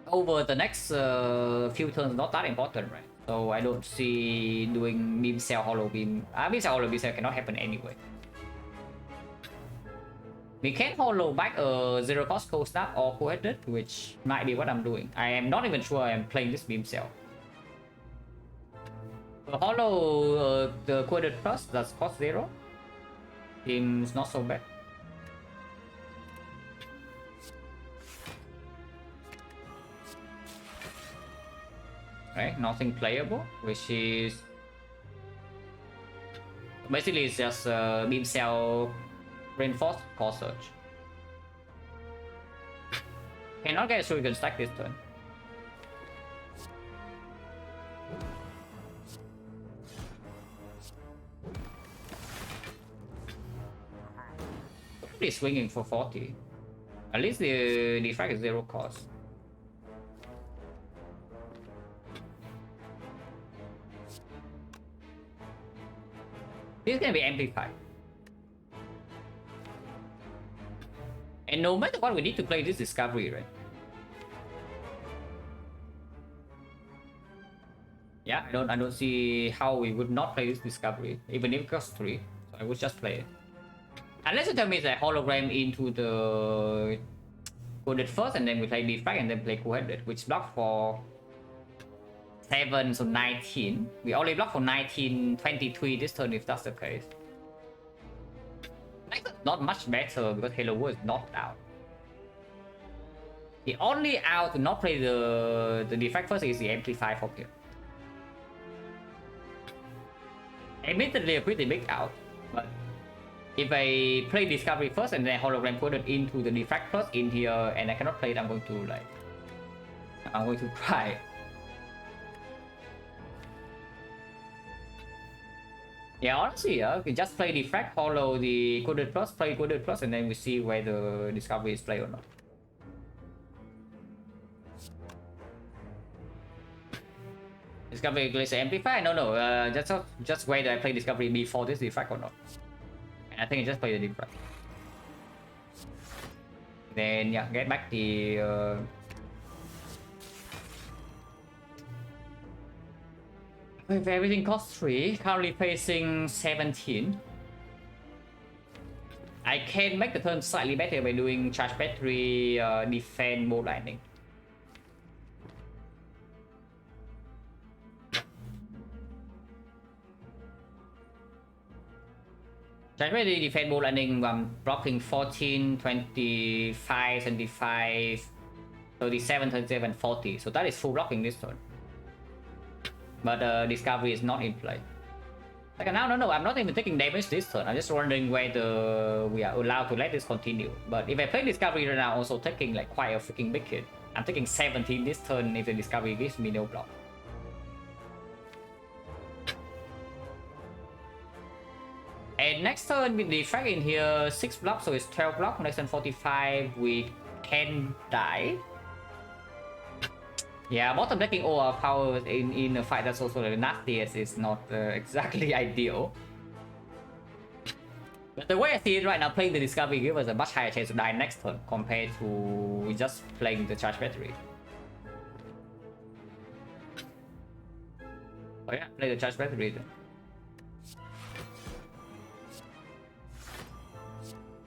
Over the next few turns, not that important, right? So I don't see doing Beam Cell Hollow Beam. Beam Cell Hollow Beam Cell cannot happen anyway. We can hollow back a 0 cost Cold Snap or Co-headed, which might be what I'm doing. I am not even sure I'm playing this Beam Cell. Hollow the Co-headed plus, that's cost 0. Seems not so bad. Right, nothing playable, which is... Basically it's just Beam Cell Reinforced Core Surge. Cannot get a Shuriken stack this turn. Probably swinging for 40. At least the defect is 0 cost. This is gonna be amplified. And no matter what, we need to play this Discovery, right? Yeah, I don't see how we would not play this Discovery, even if it costs 3. So I would just play it. Unless you tell me that hologram into the coded first, and then we play defect, and then play co-headed, which block for 7, so 19. We only block for 19, 23 this turn if that's the case. Not much better because Hello World is knocked out. The only out to not play the defect first is the Amplify for here. Admittedly a pretty big out, but if I play Discovery first and then hologram coded into the defect first in here and I cannot play it, I'm going to cry. Yeah, honestly, we just play defect, hollow the coded plus, play coded plus, and then we see whether Discovery is played or not. Discovery plays Amplify? No, just whether I play Discovery before this defect or not. And I think I just play the defect. Then yeah, get back the if everything costs 3, currently facing 17. I can make the turn slightly better by doing charge battery, defend, bolt lightning. Generally, defend ball landing, blocking 14, 25, 25, 37, 37, 40. So that is full blocking this turn. But Discovery is not in play. Like now, no, I'm not even taking damage this turn. I'm just wondering whether we are allowed to let this continue. But if I play Discovery right now, also taking like quite a freaking big hit. I'm taking 17 this turn if the Discovery gives me no block. And next turn with the defect in here, 6 blocks, so it's 12 block. Next turn 45, we can die. Yeah, bottom decking overpower in a fight that's also the nastiest is not exactly ideal. But the way I see it right now, playing the Discovery gives us a much higher chance to die next turn compared to just playing the charge battery. Oh yeah, play the charge battery then.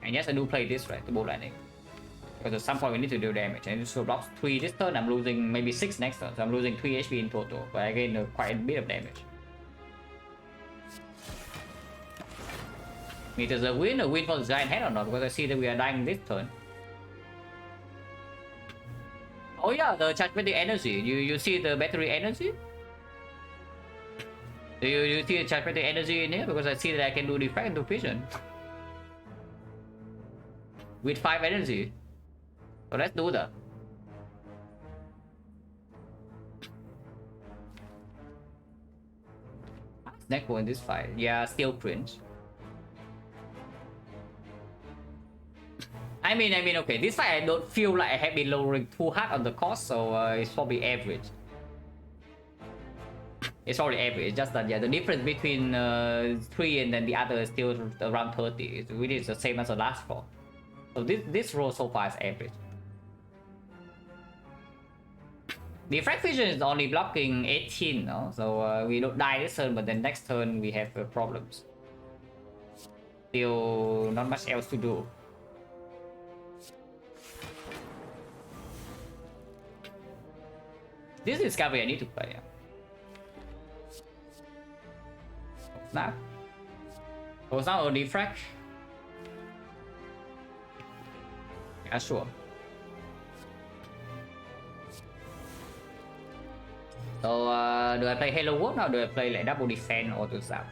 And yes, I do play this, right? The ball landing. Because at some point we need to do damage. And so blocks 3 this turn, I'm losing maybe 6 next turn. So I'm losing 3 HP in total. But I gain quite a bit of damage. It is a win for the giant head or not? Because I see that we are dying this turn. Oh yeah, the charge battery energy. You see the battery energy? Do you see the charge battery energy in here? Because I see that I can do defect into vision. With 5 energy. So let's do that. Next one in this fight. Yeah, still cringe. I mean, okay, this fight I don't feel like I have been lowering too hard on the cost, so it's probably average. It's probably average. It's just that yeah, the difference between 3 and then the other is still around 30. It's really the same as the last 4. So this roll so far is average. The Defect Vision is only blocking 18, no? So we don't die this turn, but then next turn we have problems. Still not much else to do. This Discovery I need to play. Snap. Goes down on Defect. Yeah, sure. So do I play Halo World or do I play like double defense or to sub?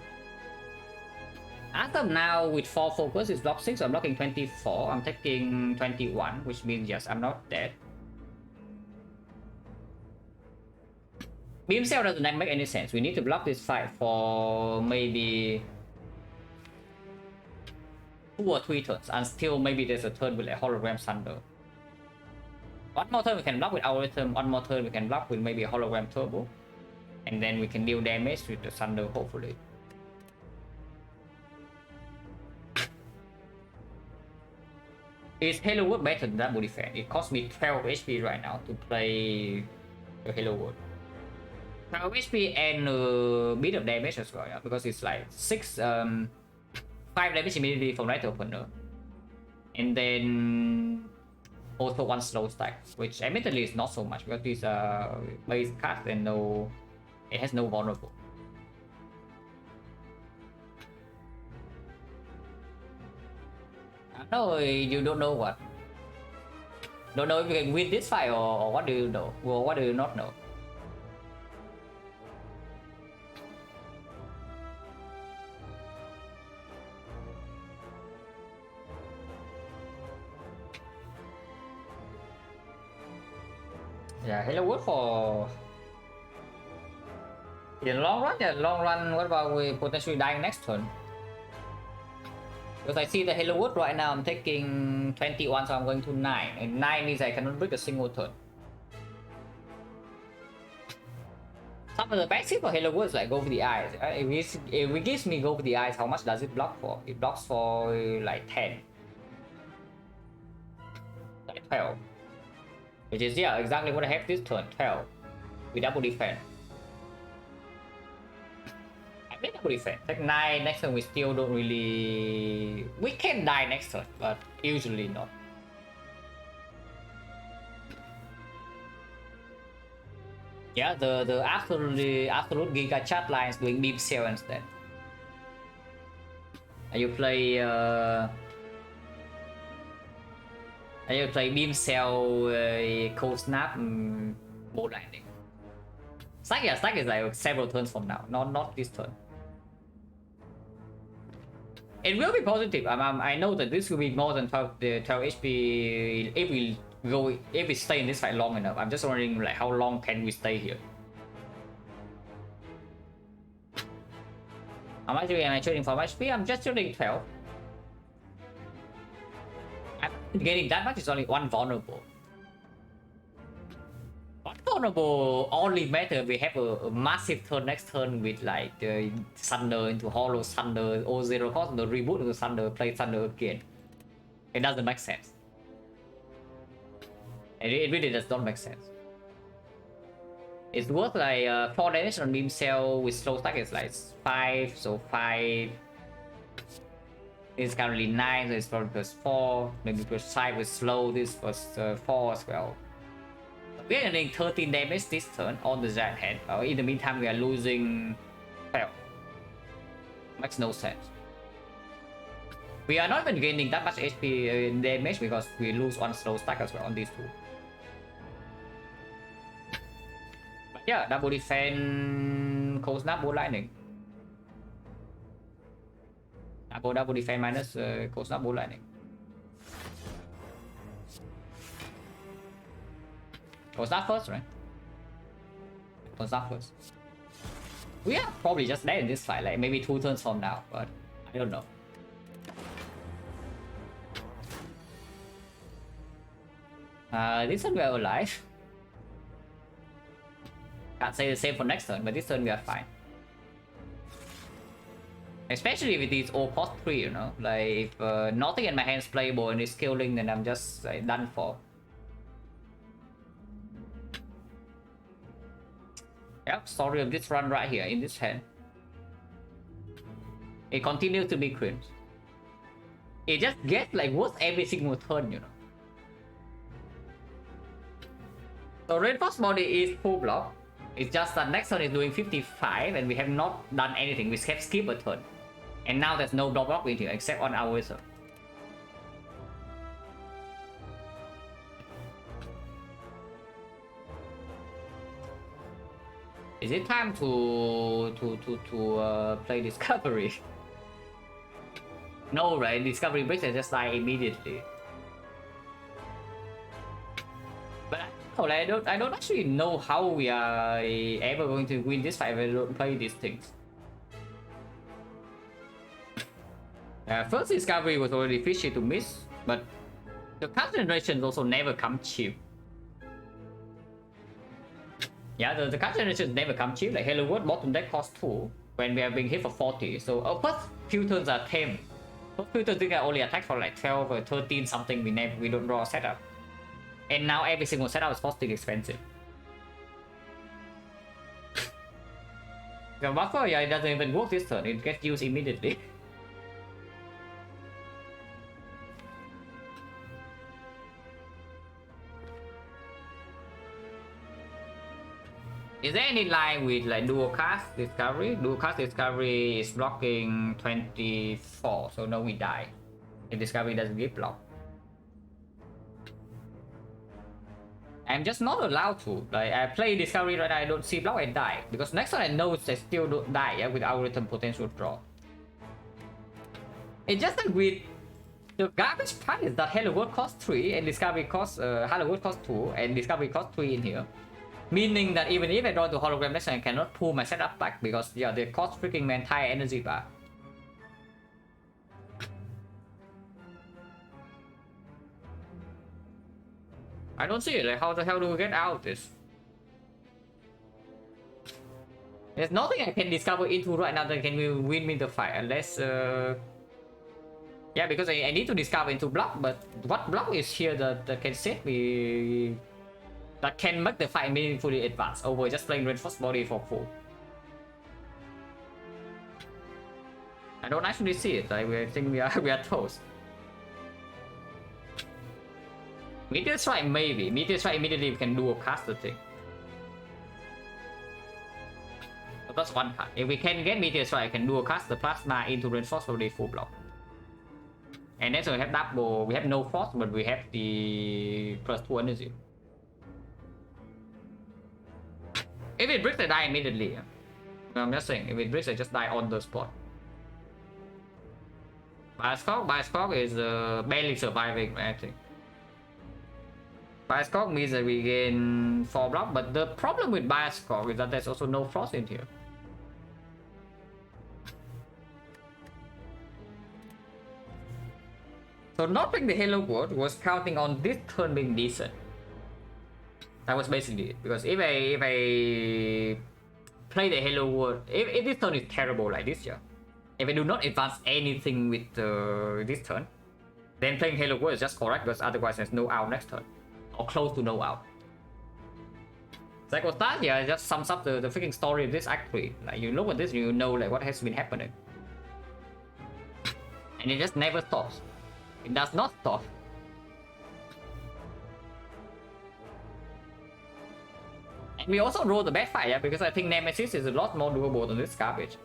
As of now, with 4 focus, it's block 6. I'm blocking 24. I'm taking 21, which means yes, I'm not dead. Beam Cell doesn't make any sense. We need to block this fight for maybe 2 or 3 turns, until maybe there's a turn with a hologram thunder. One more turn we can block with our rhythm, one more turn we can block with maybe a hologram turbo. And then we can deal damage with the thunder, hopefully. Is Halo World better than double defense? It costs me 12 HP right now to play the Halo World. 12 HP and a bit of damage as well, yeah, because it's like 5 damage immediately from right opener. And then also 1 slow stack, which admittedly is not so much because these are base cast and it has no vulnerable. No, you don't know what? Don't know if you can win this fight or what do you know? Or what do you not know? Yeah, Hello World for in the long run, what about we potentially dying next turn? Because I see the Hello World right now, I'm taking 21, so I'm going to 9. And 9 means I cannot break a single turn. Some of the basic for Hello World is like Go for the Eyes. If it gives me Go for the Eyes, how much does it block for? It blocks for like 10. Like 12. Which is, yeah, exactly what I have this turn, 12. With double defense. I play double defense. Take 9, next turn we still don't really... We can die next turn, but usually not. Yeah, the absolute Giga chat lines doing Beam Cell instead. You play you play beam cell, cold snap, bolt lightning. Stack, yeah, stack is like several turns from now, not this turn. It will be positive. I know that this will be more than 12 HP if we stay in this fight long enough. I'm just wondering like how long can we stay here. How much am I trading for HP? I'm just trading 12. I'm not getting that much. It's only one vulnerable. One vulnerable only matter we have a massive turn next turn with like Thunder into Hollow Thunder, or 0 cost, the reboot into Thunder, play Thunder again. It doesn't make sense. It really does not make sense. It's worth like 4 damage on beam cell with slow stack is like 5, so 5. It's currently 9, so it's probably plus 4. Maybe plus 5 with slow, this was 4 as well. We are getting 13 damage this turn on the giant head. In the meantime, we are losing 12. Makes no sense. We are not even gaining that much HP damage because we lose one slow stack as well on these two. But yeah, double defense, cold snap, bolt lightning. Double defense minus cold snap, bolt lightning. Cold snap first, right? Cold snap first. We are probably just dead in this fight, like maybe 2 turns from now, but I don't know. This turn we are alive. Can't say the same for next turn, but this turn we are fine. Especially with these O post 3, you know, like if nothing in my hands playable and it's killing, then I'm just like, done for. Yep, story of this run right here in this hand. It continues to be crimped. It just gets like worse every single turn, you know. So reinforced body is full block. It's just that next turn is doing 55 and we have not done anything. We have skipped a turn. And now there's no block in here except on our wizard. Is it time to play Discovery? No, right? Discovery breaks and just die immediately. But I don't actually know how we are ever going to win this fight if we don't play these things. First Discovery was already fishy to miss, but the card generations also never come cheap. Yeah, the card generations never come cheap. Like Hello World bottom deck cost 2 when we are being hit for 40. So first few turns are 10. First few turns we only attack for like 12 or 13 something. We don't draw a setup. And now every single setup is costing expensive. The buffer, yeah, it doesn't even work this turn. It gets used immediately. Is there any line with like dual cast discovery? Dual cast discovery is blocking 24, so no, we die. If discovery doesn't give block. I'm just not allowed to. Like I play discovery right now, I don't see block and die. Because next time I know I still don't die, yeah, with algorithm potential draw. It's just that with the garbage part is that Hello World costs 3 and discovery costs Hello World costs 2 and discovery costs 3 in here. Meaning that even if I draw to hologram next time, I cannot pull my setup back because yeah, they cost freaking my entire energy bar. I don't see it. Like how the hell do we get out of this? There's nothing I can discover into right now that can win me the fight unless yeah, because I need to discover into block, but what block is here that can save me, that can make the fight meaningfully advance over just playing reinforced body for full. I don't actually see it. I think we are toast. Meteor Strike maybe. Meteor Strike immediately we can do a cast the thing. +1 card. If we can get Meteor Strike, I can dual cast the Plasma into Reinforce for the full block. And then so we have double, we have no frost, but we have the +2 energy. If it bricks, I die immediately. I'm just saying, if it bricks, I just die on the spot. Bioscock is barely surviving, I think. Bioscock means that we gain 4 block, but the problem with Bioscock is that there's also no frost in here. So not playing the Halo World was counting on this turn being decent. That was basically it. Because if I play the Halo World, if this turn is terrible like this, yeah, if I do not advance anything with this turn, then playing Halo World is just correct, because otherwise there's no out next turn, or close to no out. Psycho Stars, yeah, just sums up the freaking story of this Act 3. Like, you look at this, you know like what has been happening, and it just never stops. It does not stop. And we also roll the backfire, yeah, because I think Nemesis is a lot more doable than this garbage.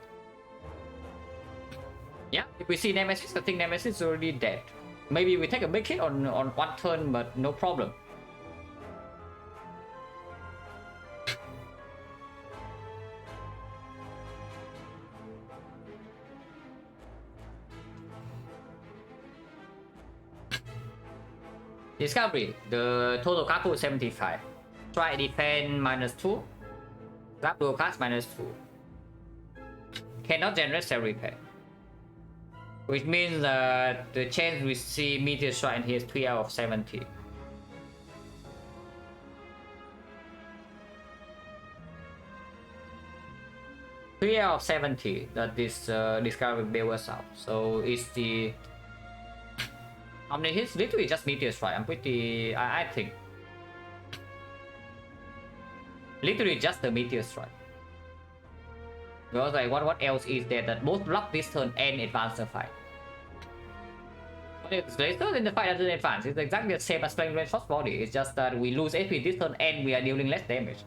Yeah, if we see Nemesis, I think Nemesis is already dead. Maybe we take a big hit on one turn, but no problem. Discovery, the total card pool is 75. Try defend -2. Grab dual cast -2. Cannot generate cell repair. Which means that the chance we see Meteor Strike in here is 3 out of 70. Three out of 70 that this Discovery bail us out. So it's the... How many hits? Literally just Meteor Strike. I'm pretty... I think. Literally just the Meteor Strike. Because like what else is there that both block this turn and advance the fight? But it's later in the fight doesn't advance. It's exactly the same as playing Red Force Body. It's just that we lose HP this turn and we are dealing less damage.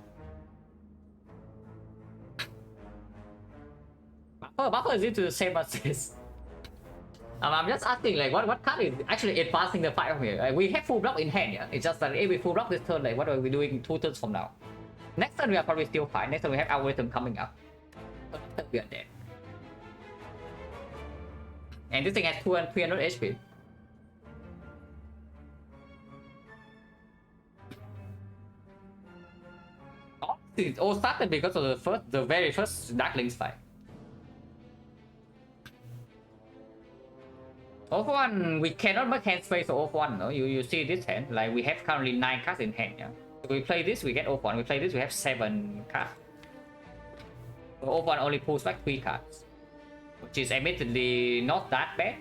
Buffer is into the same as this. I'm just asking like what card is actually advancing the fight from here? Like, we have full block in hand, yeah. It's just that if we full block this turn, like what are we doing 2 turns from now? Next turn we are probably still fine. Next turn we have algorithm coming up. But next turn we are dead. And this thing has 2 and 300 HP. It all started because of the very first Darklings fight. Off-1, we cannot make hand space for off-1, no? You see this hand, like we have currently 9 cards in hand, yeah? So we play this, we get off-1, we play this, we have 7 cards. So off-1 only pulls back 3 cards, which is admittedly not that bad.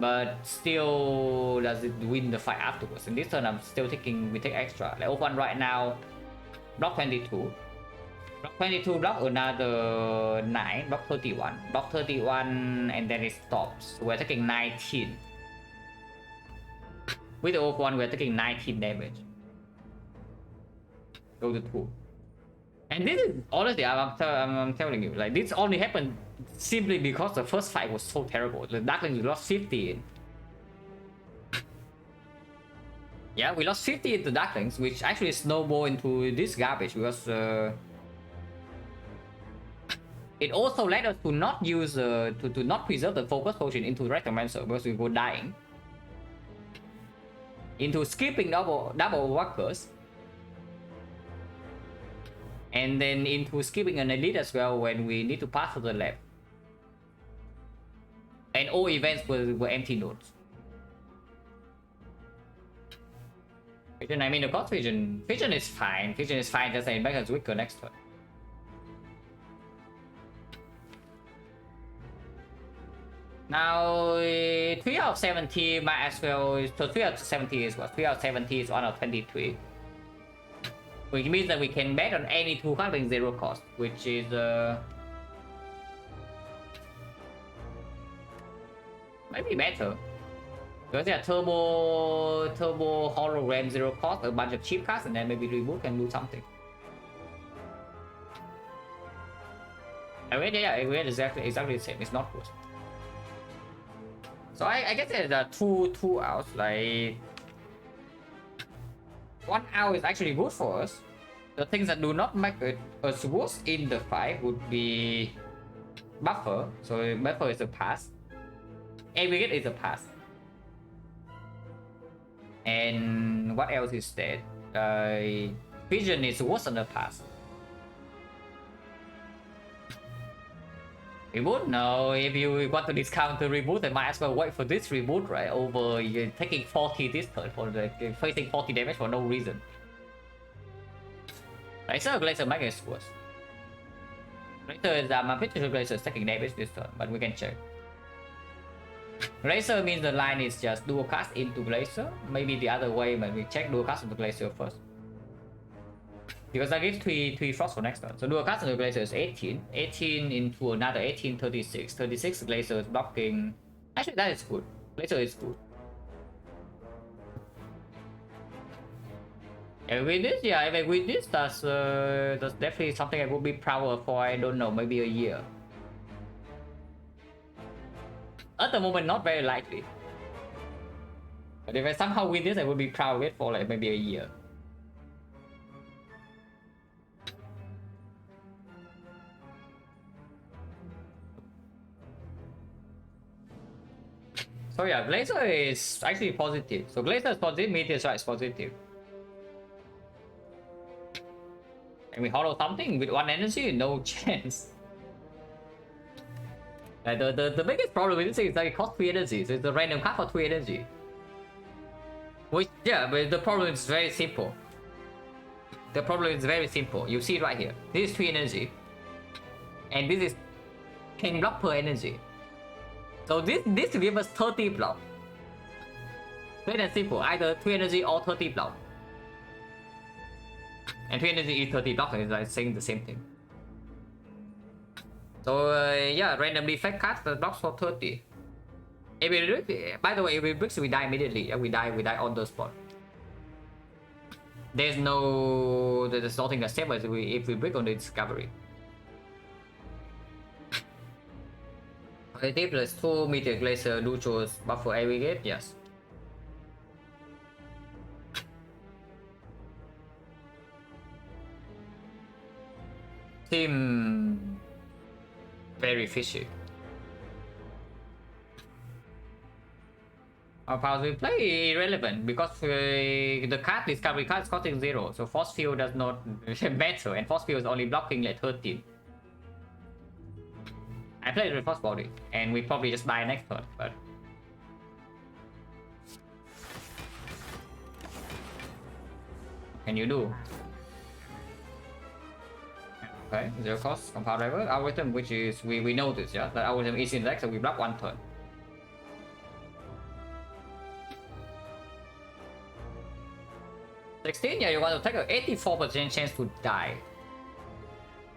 But still, does it win the fight afterwards? In this turn, I'm still thinking we take extra. Like off-1 right now, block 22. Block 22, block another 9, block 31. Block 31, and then it stops. So we're taking 19. With the off-1, we're taking 19 damage. Go to 2. And this is, honestly, I'm telling you, like, this only happened simply because the first fight was so terrible. The Darklings, we lost 50. Yeah, we lost 50 into Darklings, which actually snowballed into this garbage because it also led us to not use to not preserve the focus potion into Rectomancer because we were dying. Into skipping double workers. And then into skipping an elite as well when we need to pass to the left. And all events were empty nodes. Vision, I mean, of course, Vision is fine. Vision is fine, just saying back as weaker next turn. Now, 3 out of 70 might as well. So 3 out of 70 is what? 3 out of 70 is 1 out of 23. Which means that we can bet on any 2 cards being 0 cost, which is maybe better. Because yeah, turbo hologram 0 cost, a bunch of cheap cards, and then maybe reboot can do something. I mean, yeah, exactly the same. It's not worse. So I guess there's two outs. Like 1 hour is actually good for us. The things that do not make it as worse in the fight would be buffer. So buffer is a pass. Aggregate is a pass. And what else is that? Vision is worse than a pass. Reboot? No, if you want to discount the reboot, then might as well wait for this reboot, right? Over taking 40 this turn for the facing 40 damage for no reason. Laser Glacier makes it worse. Laser is I'm pretty sure Glacier is taking damage this turn, but we can check. Glacier means the line is just dual cast into Glacier. Maybe the other way, but we check dual cast into Glacier first. Because I give 3 frost for next turn. So dual cast into Glacier is 18. 18 into another 18, 36. 36 Glacier is blocking. Actually, that is good. Glacier is good. And with this, yeah, if I win this, that's definitely something I would be proud of for, I don't know, maybe a year. At the moment, not very likely. But if I somehow win this, I would be proud of it for like maybe a year. So yeah, Glacier is actually positive. So Glacier is positive, Meteor Strike is positive. And we hollow something with 1 energy? No chance. The biggest problem with this is that it costs 3 energy. So it's a random card for 3 energy. Which, yeah, but the problem is very simple. The problem is very simple. You see it right here. This is 3 energy. And this is 10 block per energy. So this will give us 30 block. Plain and simple. Either 3 energy or 30 block. And 3 energy is 30 block, is like saying the same thing. So yeah, random defect card that blocks for 30. If we, by the way, if we bricks, we die immediately. Yeah, we die on the spot. There's nothing that saves us if we brick on the discovery. Okay, plus 2 Meteor Glacier Lucho's buffer aggregate, yes. Seem very fishy. Our powers we play irrelevant because the card discovery card is costing 0, so force field does not matter, and force field is only blocking like 13. I played with force body, and we probably just die next turn, but what can you do? Okay, 0 cost, compound driver, algorithm, which is we know this, yeah? That algorithm is in deck, so we block 1 turn. $16, yeah, you want to take a 84% chance to die.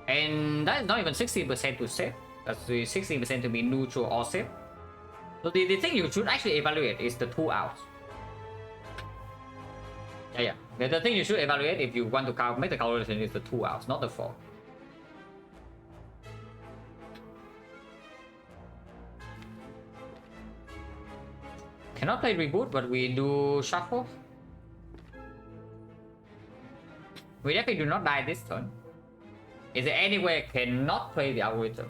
And that is not even 60% to save. That's the 60% to be neutral or save. So the thing you should actually evaluate is the 2 outs. Yeah. The thing you should evaluate if you want to make the calculation is the 2 outs, not the 4. Cannot play reboot, but we do shuffle. We definitely do not die this turn. Is there any way I cannot play the algorithm?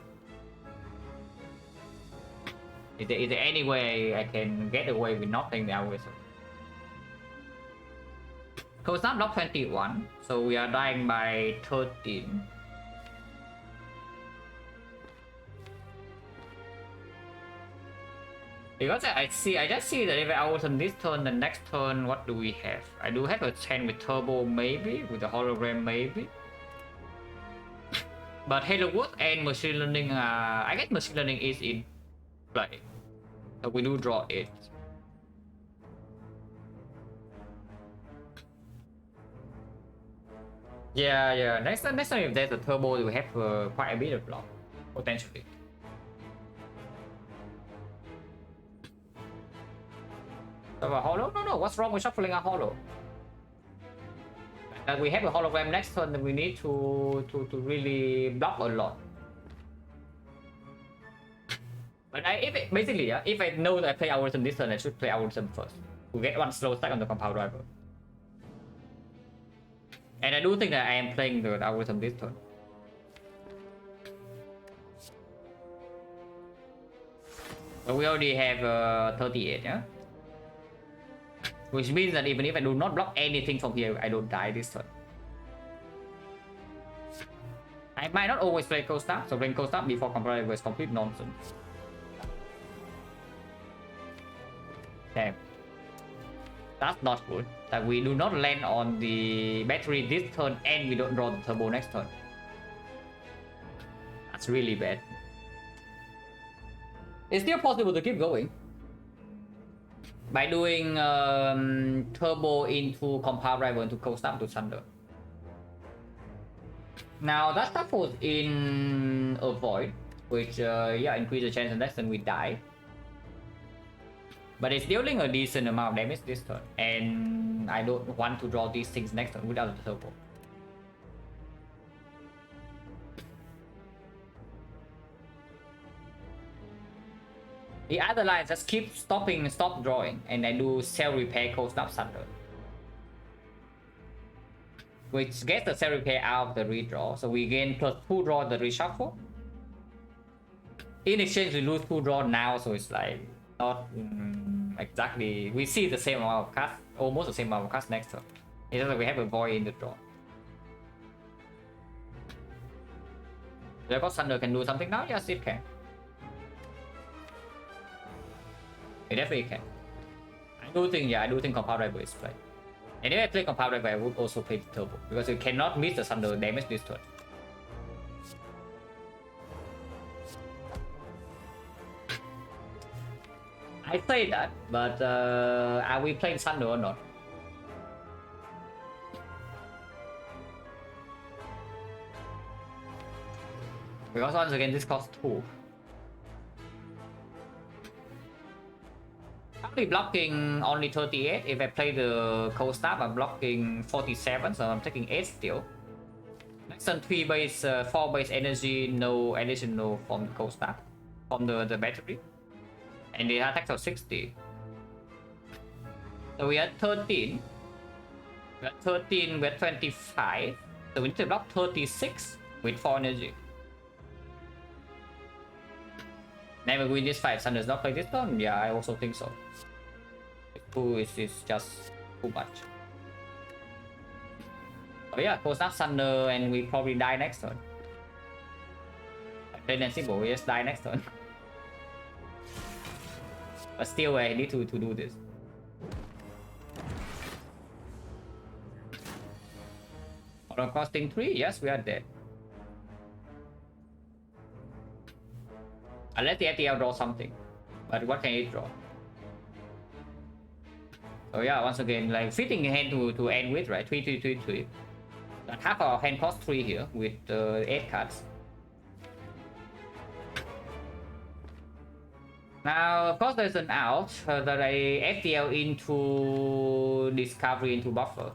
Is there any way I can get away with not playing the algorithm? So it's not block 21, so we are dying by 13. Because I just see that if I algorithm this turn, the next turn, what do we have? I do have a 10 with turbo, maybe, with the hologram, maybe. But Halo Wood and machine learning, I guess machine learning is in play. So we do draw it. Yeah. Next time if there's a turbo, we have quite a bit of block, potentially. So a hollow? No. What's wrong with shuffling a hollow? And we have a hologram next turn, then we need to really block a lot. But basically, yeah, if I know that I play algorithm this turn, I should play algorithm first to get one slow stack on the compound driver. And I do think that I am playing the algorithm this turn. But we already have 38, yeah? Which means that even if I do not block anything from here, I don't die this turn. I might not always play cold snap, so playing cold snap before compound driver is complete nonsense. Damn. That's not good. That we do not land on the battery this turn and we don't draw the turbo next turn. That's really bad. It's still possible to keep going by doing turbo into compound driver into cold snap to thunder. Now that stuff was in avoid, which yeah, increase the chance and next turn we die. But it's dealing a decent amount of damage this turn, and I don't want to draw these things next turn without the turbo. The other lines just keep stopping, stop drawing, and I do cell repair, cold snap, thunder, which gets the cell repair out of the redraw, so we gain +2 draw the reshuffle. In exchange, we lose 2 draw now, so it's like not exactly. We see the same amount of cast, almost the same amount of cast next turn. It's just like we have a void in the draw. Therefore, thunder can do something now. Yes, it can. It definitely can. I do think compound driver is played. And if I play compound driver, I would also play the turbo because you cannot miss the thunder damage this turn. I say that, but are we playing thunder or not? Because once again, this costs 2. I'll be blocking only 38. If I play the cold snap, I'm blocking 47, so I'm taking 8 still. Next turn 3 base, 4 base energy, no additional from the cold snap, from the battery. And the attacks are 60. So we are 13. We are 13, we are 25. So we need to block 36 with 4 energy. Never win this fight. Sun does not play this turn? Yeah, I also think so. 2 is just too much. But yeah, cold snap thunder and we probably die next turn. Plain and simple, we just die next turn. But still, I need to do this. Auto costing 3? Yes, we are dead. Unless the FTL draw something. But what can it draw? So yeah, once again, like fitting hand to end with, right? 3, 3, 3, 3. And half our hand cost 3 here with 8 cards. Now, of course, there's an out that I FTL into discovery into buffer.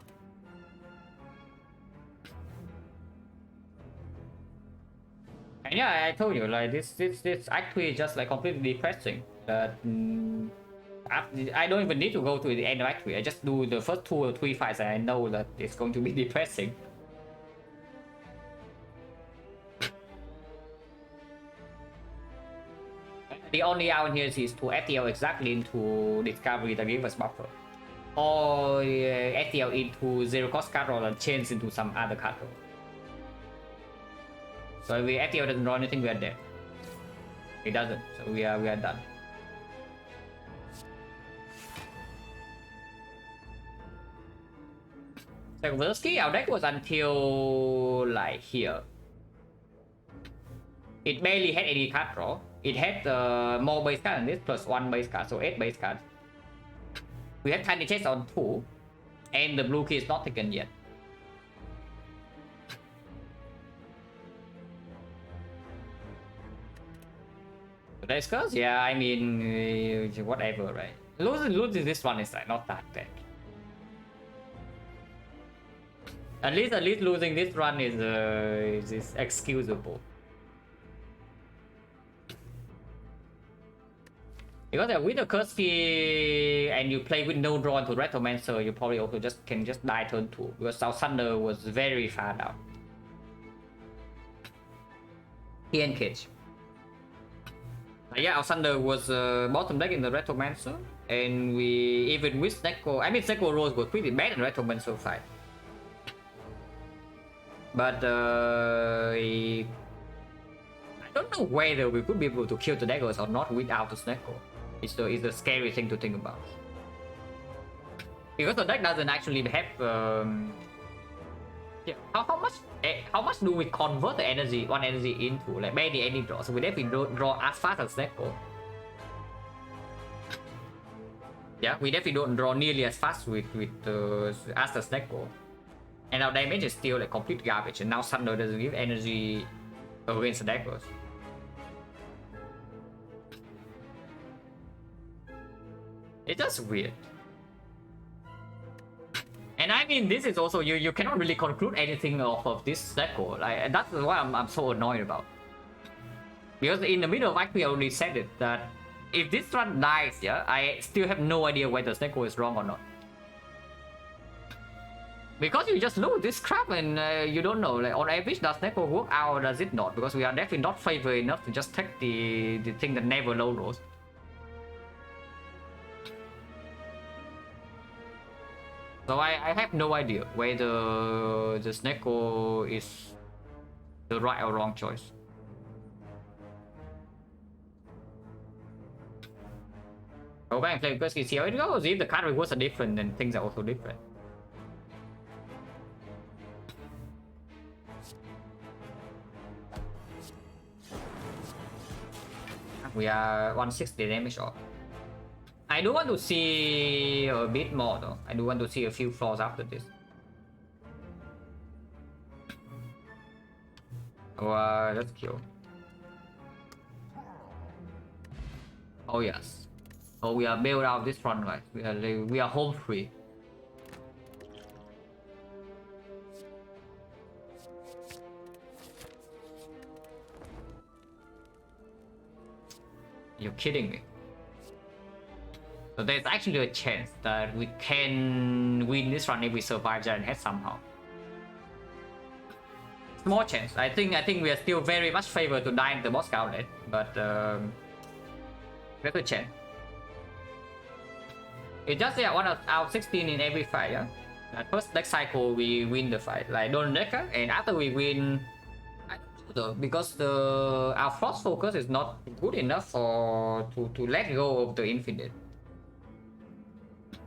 And yeah, I told you, like this actually just like completely depressing. That I don't even need to go to the end of Act 3. I just do the first 2 or 3 fights, and I know that it's going to be depressing. The only out here is to FTL exactly into discovery that gives us buffer, or FTL into 0 cost card roll and change into some other card roll. So if FTL doesn't draw anything, we are dead. It doesn't, so we are done. So Versky, our deck was until like here. It barely had any card draw. It had more base card than this, plus 1 base card, so 8 base cards. We had tiny chest on 2, and the blue key is not taken yet. Discuss? Yeah, I mean, whatever, right? Losing this one is like not that bad. At least losing this run is excusable. Because with the Kursky and you play with no draw into Retromancer, you probably also can just die turn 2 because our Thunder was very far down. He engaged. Yeah, our Thunder was bottom deck in the Retromancer, and we even with Snecko, I mean Snecko rolls were pretty bad in Retromancer fight. But I don't know whether we could be able to kill the daggers or not without the Snecko. It's the scary thing to think about. Because the deck doesn't actually have yeah, how much do we convert the energy, one energy into? Like barely any draw. So we definitely draw as fast as Snecko. Yeah, we definitely don't draw nearly as fast with as the Snecko. And our damage is still like complete garbage, and now Thunder doesn't give energy against the daggers. It's just weird. And I mean, this is also, you cannot really conclude anything off of this Snecko. Like, that's what I'm so annoyed about. Because in the middle of Act 3, I already said it, that if this run dies, yeah, I still have no idea whether Snecko is wrong or not. Because you just know this crap and you don't know, like on average does Snecko work out or does it not? Because we are definitely not favored enough to just take the thing that never low rolls. So I have no idea whether the Snecko is the right or wrong choice. Go back and play because see how it goes. If the card rewards are different, then things are also different. We are 160 damage off. I do want to see a bit more though. I do want to see a few flaws after this. Oh, let's kill. Oh yes. Oh, we are bailed out this front, guys. We are home free. You're kidding me. So there's actually a chance that we can win this run if we survive Giant Head somehow. Small chance. I think we are still very much favored to die in the boss outlet, but there's a chance. It's just yeah, 1 out of 16 in every fight. Yeah? That first deck cycle we win the fight, like don't decker, and after we win, I don't know, because our frost focus is not good enough for to let go of the infinite.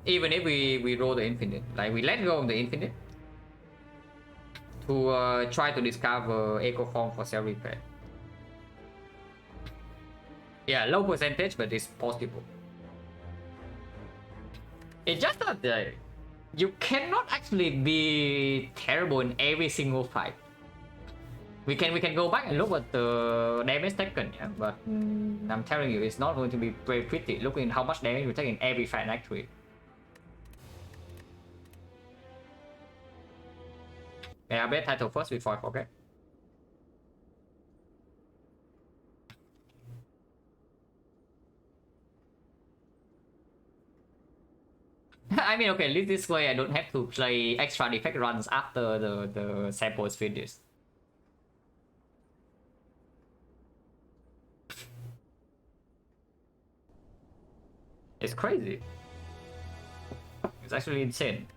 Even if we roll the infinite, like we let go of the infinite to try to discover echo form for self repair. Yeah, low percentage, but it's possible. It's just that you cannot actually be terrible in every single fight. We can go back and look at the damage taken, yeah, but I'm telling you, it's not going to be very pretty. Looking at how much damage we take in every fight, actually. Yeah, I'll bet title first before I forget. I mean, okay, at least this way I don't have to play extra defect runs after the sample is finished. It's crazy. It's actually insane.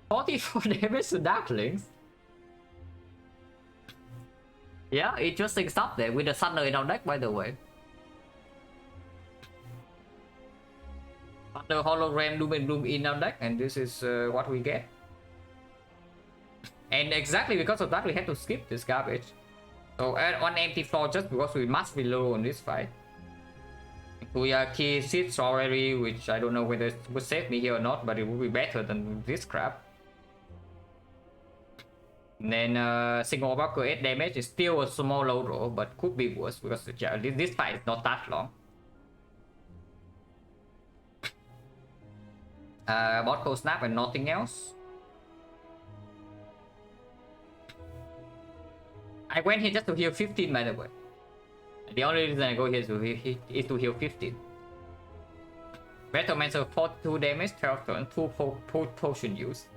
44 damage to Darklings. Yeah, interesting stuff there with the Thunder in our deck, by the way. Thunder Hologram Doom and Bloom in our deck, and this is what we get. And exactly because of that, we had to skip this garbage. So add one empty floor just because we must be low on this fight. We are key seeds already, which I don't know whether it would save me here or not, but it would be better than this crap. And then single bucker 8 damage is still a small low roll, but could be worse because yeah, this fight is not that long. Bot cold snap and nothing else. I went here just to heal 15, by the way. The only reason I go here is to heal 15. Vetomancer 42 damage, 12 turn, 2 potion use.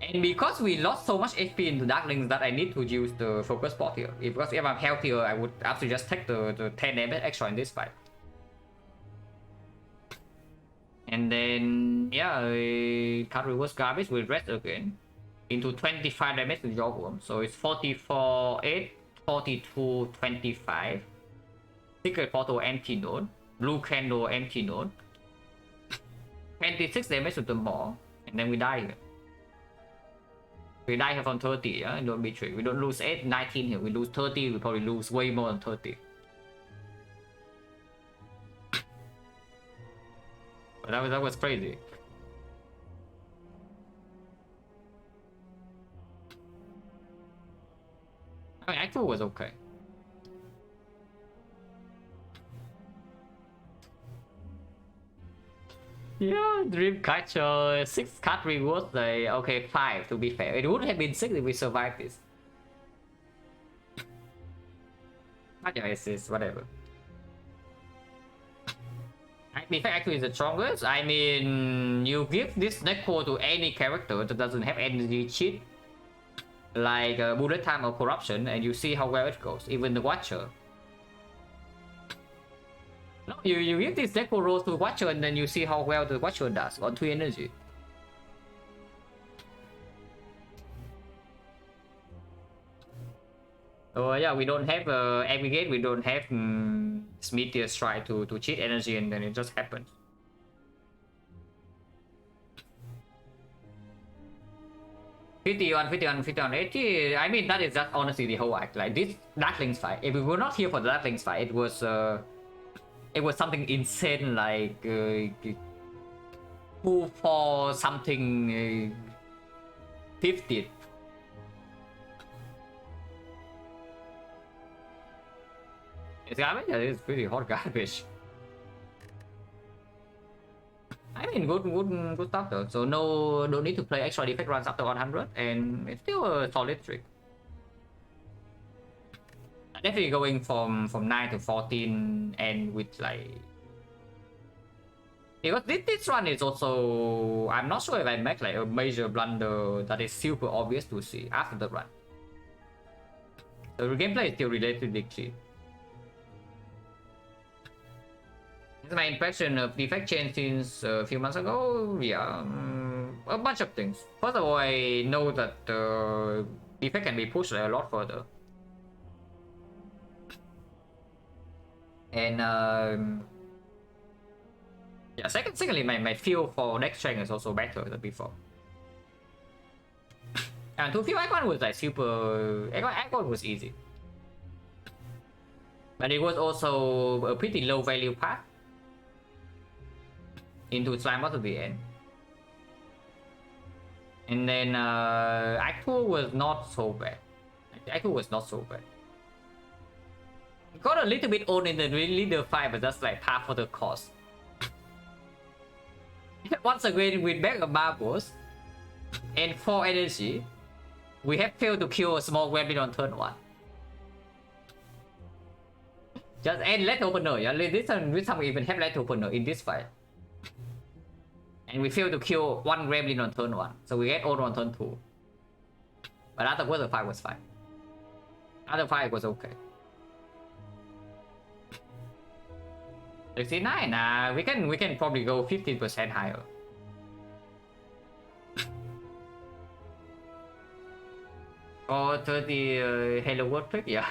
And because we lost so much HP into Darklings that I need to use the focus spot here. Because if I'm healthier, I would actually just take the 10 damage extra in this fight. And then, yeah, can't reverse garbage with rest again. Into 25 damage with your worm. So it's 44, 8, 42, 25. Secret Portal empty node. Blue Candle empty node. 26 damage with the maw. And then we die here. We die here from 30, yeah? Don't be tricked. We don't lose 8, 19 here. We lose 30, we probably lose way more than 30. But that was crazy. I mean, Act 2 was okay. Yeah, Dreamcatcher, 6 card rewards, okay, 5 to be fair. It would have been 6 if we survived this. Assist, whatever. Defect actually is the strongest. I mean, you give this Neko to any character that doesn't have energy cheat, like bullet time or corruption, and you see how well it goes. Even the Watcher. No, you give this Neko roll to Watcher, and then you see how well the Watcher does on 2 energy. Oh yeah, we don't have aggregate, we don't have Meteor Strike to cheat energy, and then it just happens. $51, 80. I mean, that is just honestly the whole act. Like this Darklings fight, if we were not here for the Darklings fight, it was something insane, like 2 for something 50. It's garbage? Yeah, it's pretty hot garbage. I mean, good stuff though. So don't need to play extra defect runs after 100, and it's still a solid trick. Definitely going from 9 to 14, and with like, because this run is also, I'm not sure if I make like a major blunder that is super obvious to see after the run. The gameplay is still relatively clean. This is my impression of defect change since a few months ago. Yeah, a bunch of things. First of all, I know that defect can be pushed a lot further. And yeah, secondly, my feel for next strength is also better than before. And to feel Icon was like super, Icon was easy, but it was also a pretty low value path into slime at the end. And then Act 2 was not so bad. Act 2 was not so bad. Got a little bit old in the leader fight, but that's like half of the cost. Once again, with back of marbles and 4 energy, we have failed to kill a small gremlin on turn 1. Just end let opener, yeah. This time we even have let opener in this fight. And we failed to kill 1 gremlin on turn 1. So we get old on turn 2. But afterwards the fight was fine. After the fight was okay. 69, we can probably go 15% higher. Or 30 Halo World trick, yeah.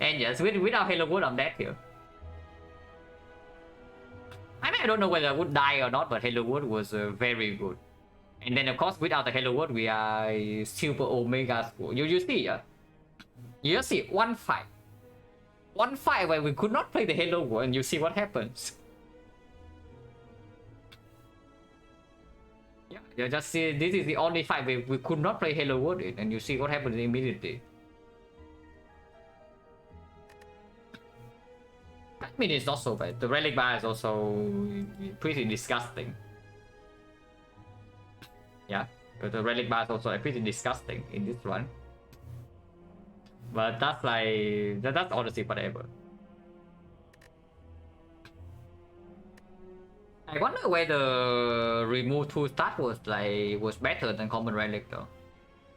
And yes, without Halo World I'm dead here. I mean, I don't know whether I would die or not, but Halo World was very good. And then of course without the Halo World we are super omega school. You see, yeah? You just see one fight where we could not play the Halo World, and you see what happens. Yeah, you just see this is the only fight we could not play Halo World in, and you see what happens immediately. I mean, it's not so bad. The relic bar is also pretty disgusting. Yeah, but the relic bar is also pretty disgusting in this run. But that's like that's honestly whatever. I wonder whether remove two stat was better than common relic though.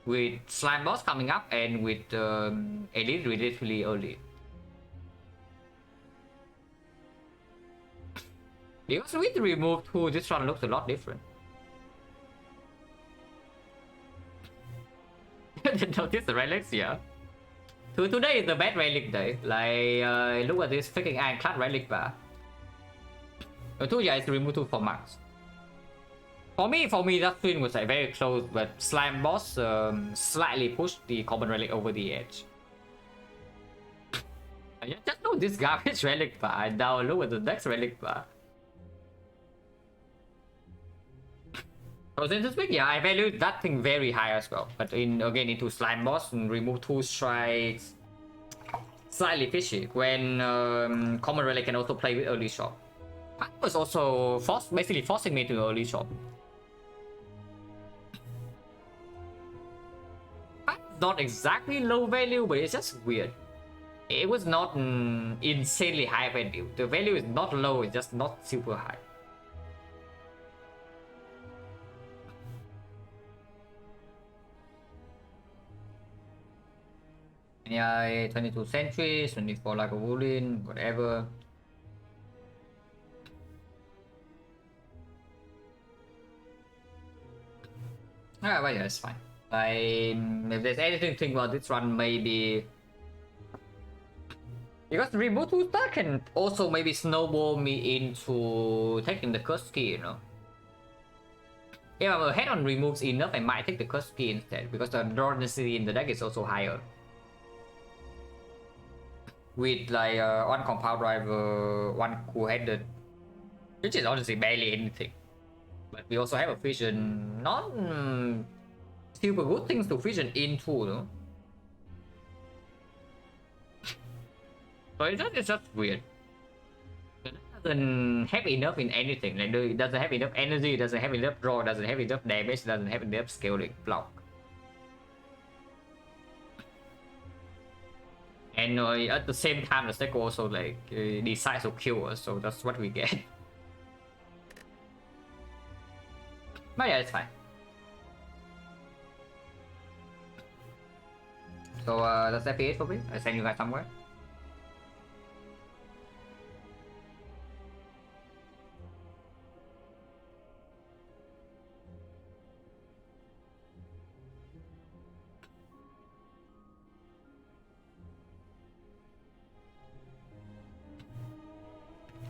With slime boss coming up and with elite relatively early. Because with remove two, this one looks a lot different. Notice the relics, yeah. Today is the bad relic day. Like, look at this freaking Ironclad relic bar. Two guys remove two for max. For me, that twin was like very close, but slime boss slightly pushed the common relic over the edge. I just know this garbage relic bar. Now look at the next relic bar. So since this week, yeah, I value that thing very high as well. But again into slime boss and remove two strikes, slightly fishy. When common relic can also play with early shot. That was also basically forcing me to early shot. Not exactly low value, but it's just weird. It was not insanely high value. The value is not low, it's just not super high. Yeah, 22 centuries, 24 like a woolen, whatever. Ah, well, yeah, it's fine. If there's anything to think about this run, maybe because reboot Uta can also maybe snowball me into taking the curse key, you know. If I'm ahead on removes enough, I might take the curse key instead because the draw density in the deck is also higher. With like one compound driver, one cool-headed, which is honestly barely anything. But we also have a vision, not super good things to vision into, no? So it's just weird. It doesn't have enough in anything. Like it doesn't have enough energy, doesn't have enough draw, doesn't have enough damage, doesn't have enough scaling block. And at the same time, the stack also like decides to kill us, so that's what we get. But yeah, it's fine. So that's FPH for me. I send you guys somewhere.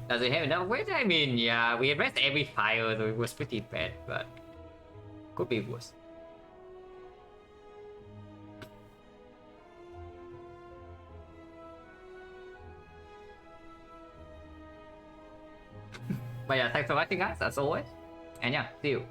Does it have enough weight? I mean, yeah, we addressed every fire, so it was pretty bad, but could be worse. But yeah, thanks for watching guys, as always. And yeah, see you.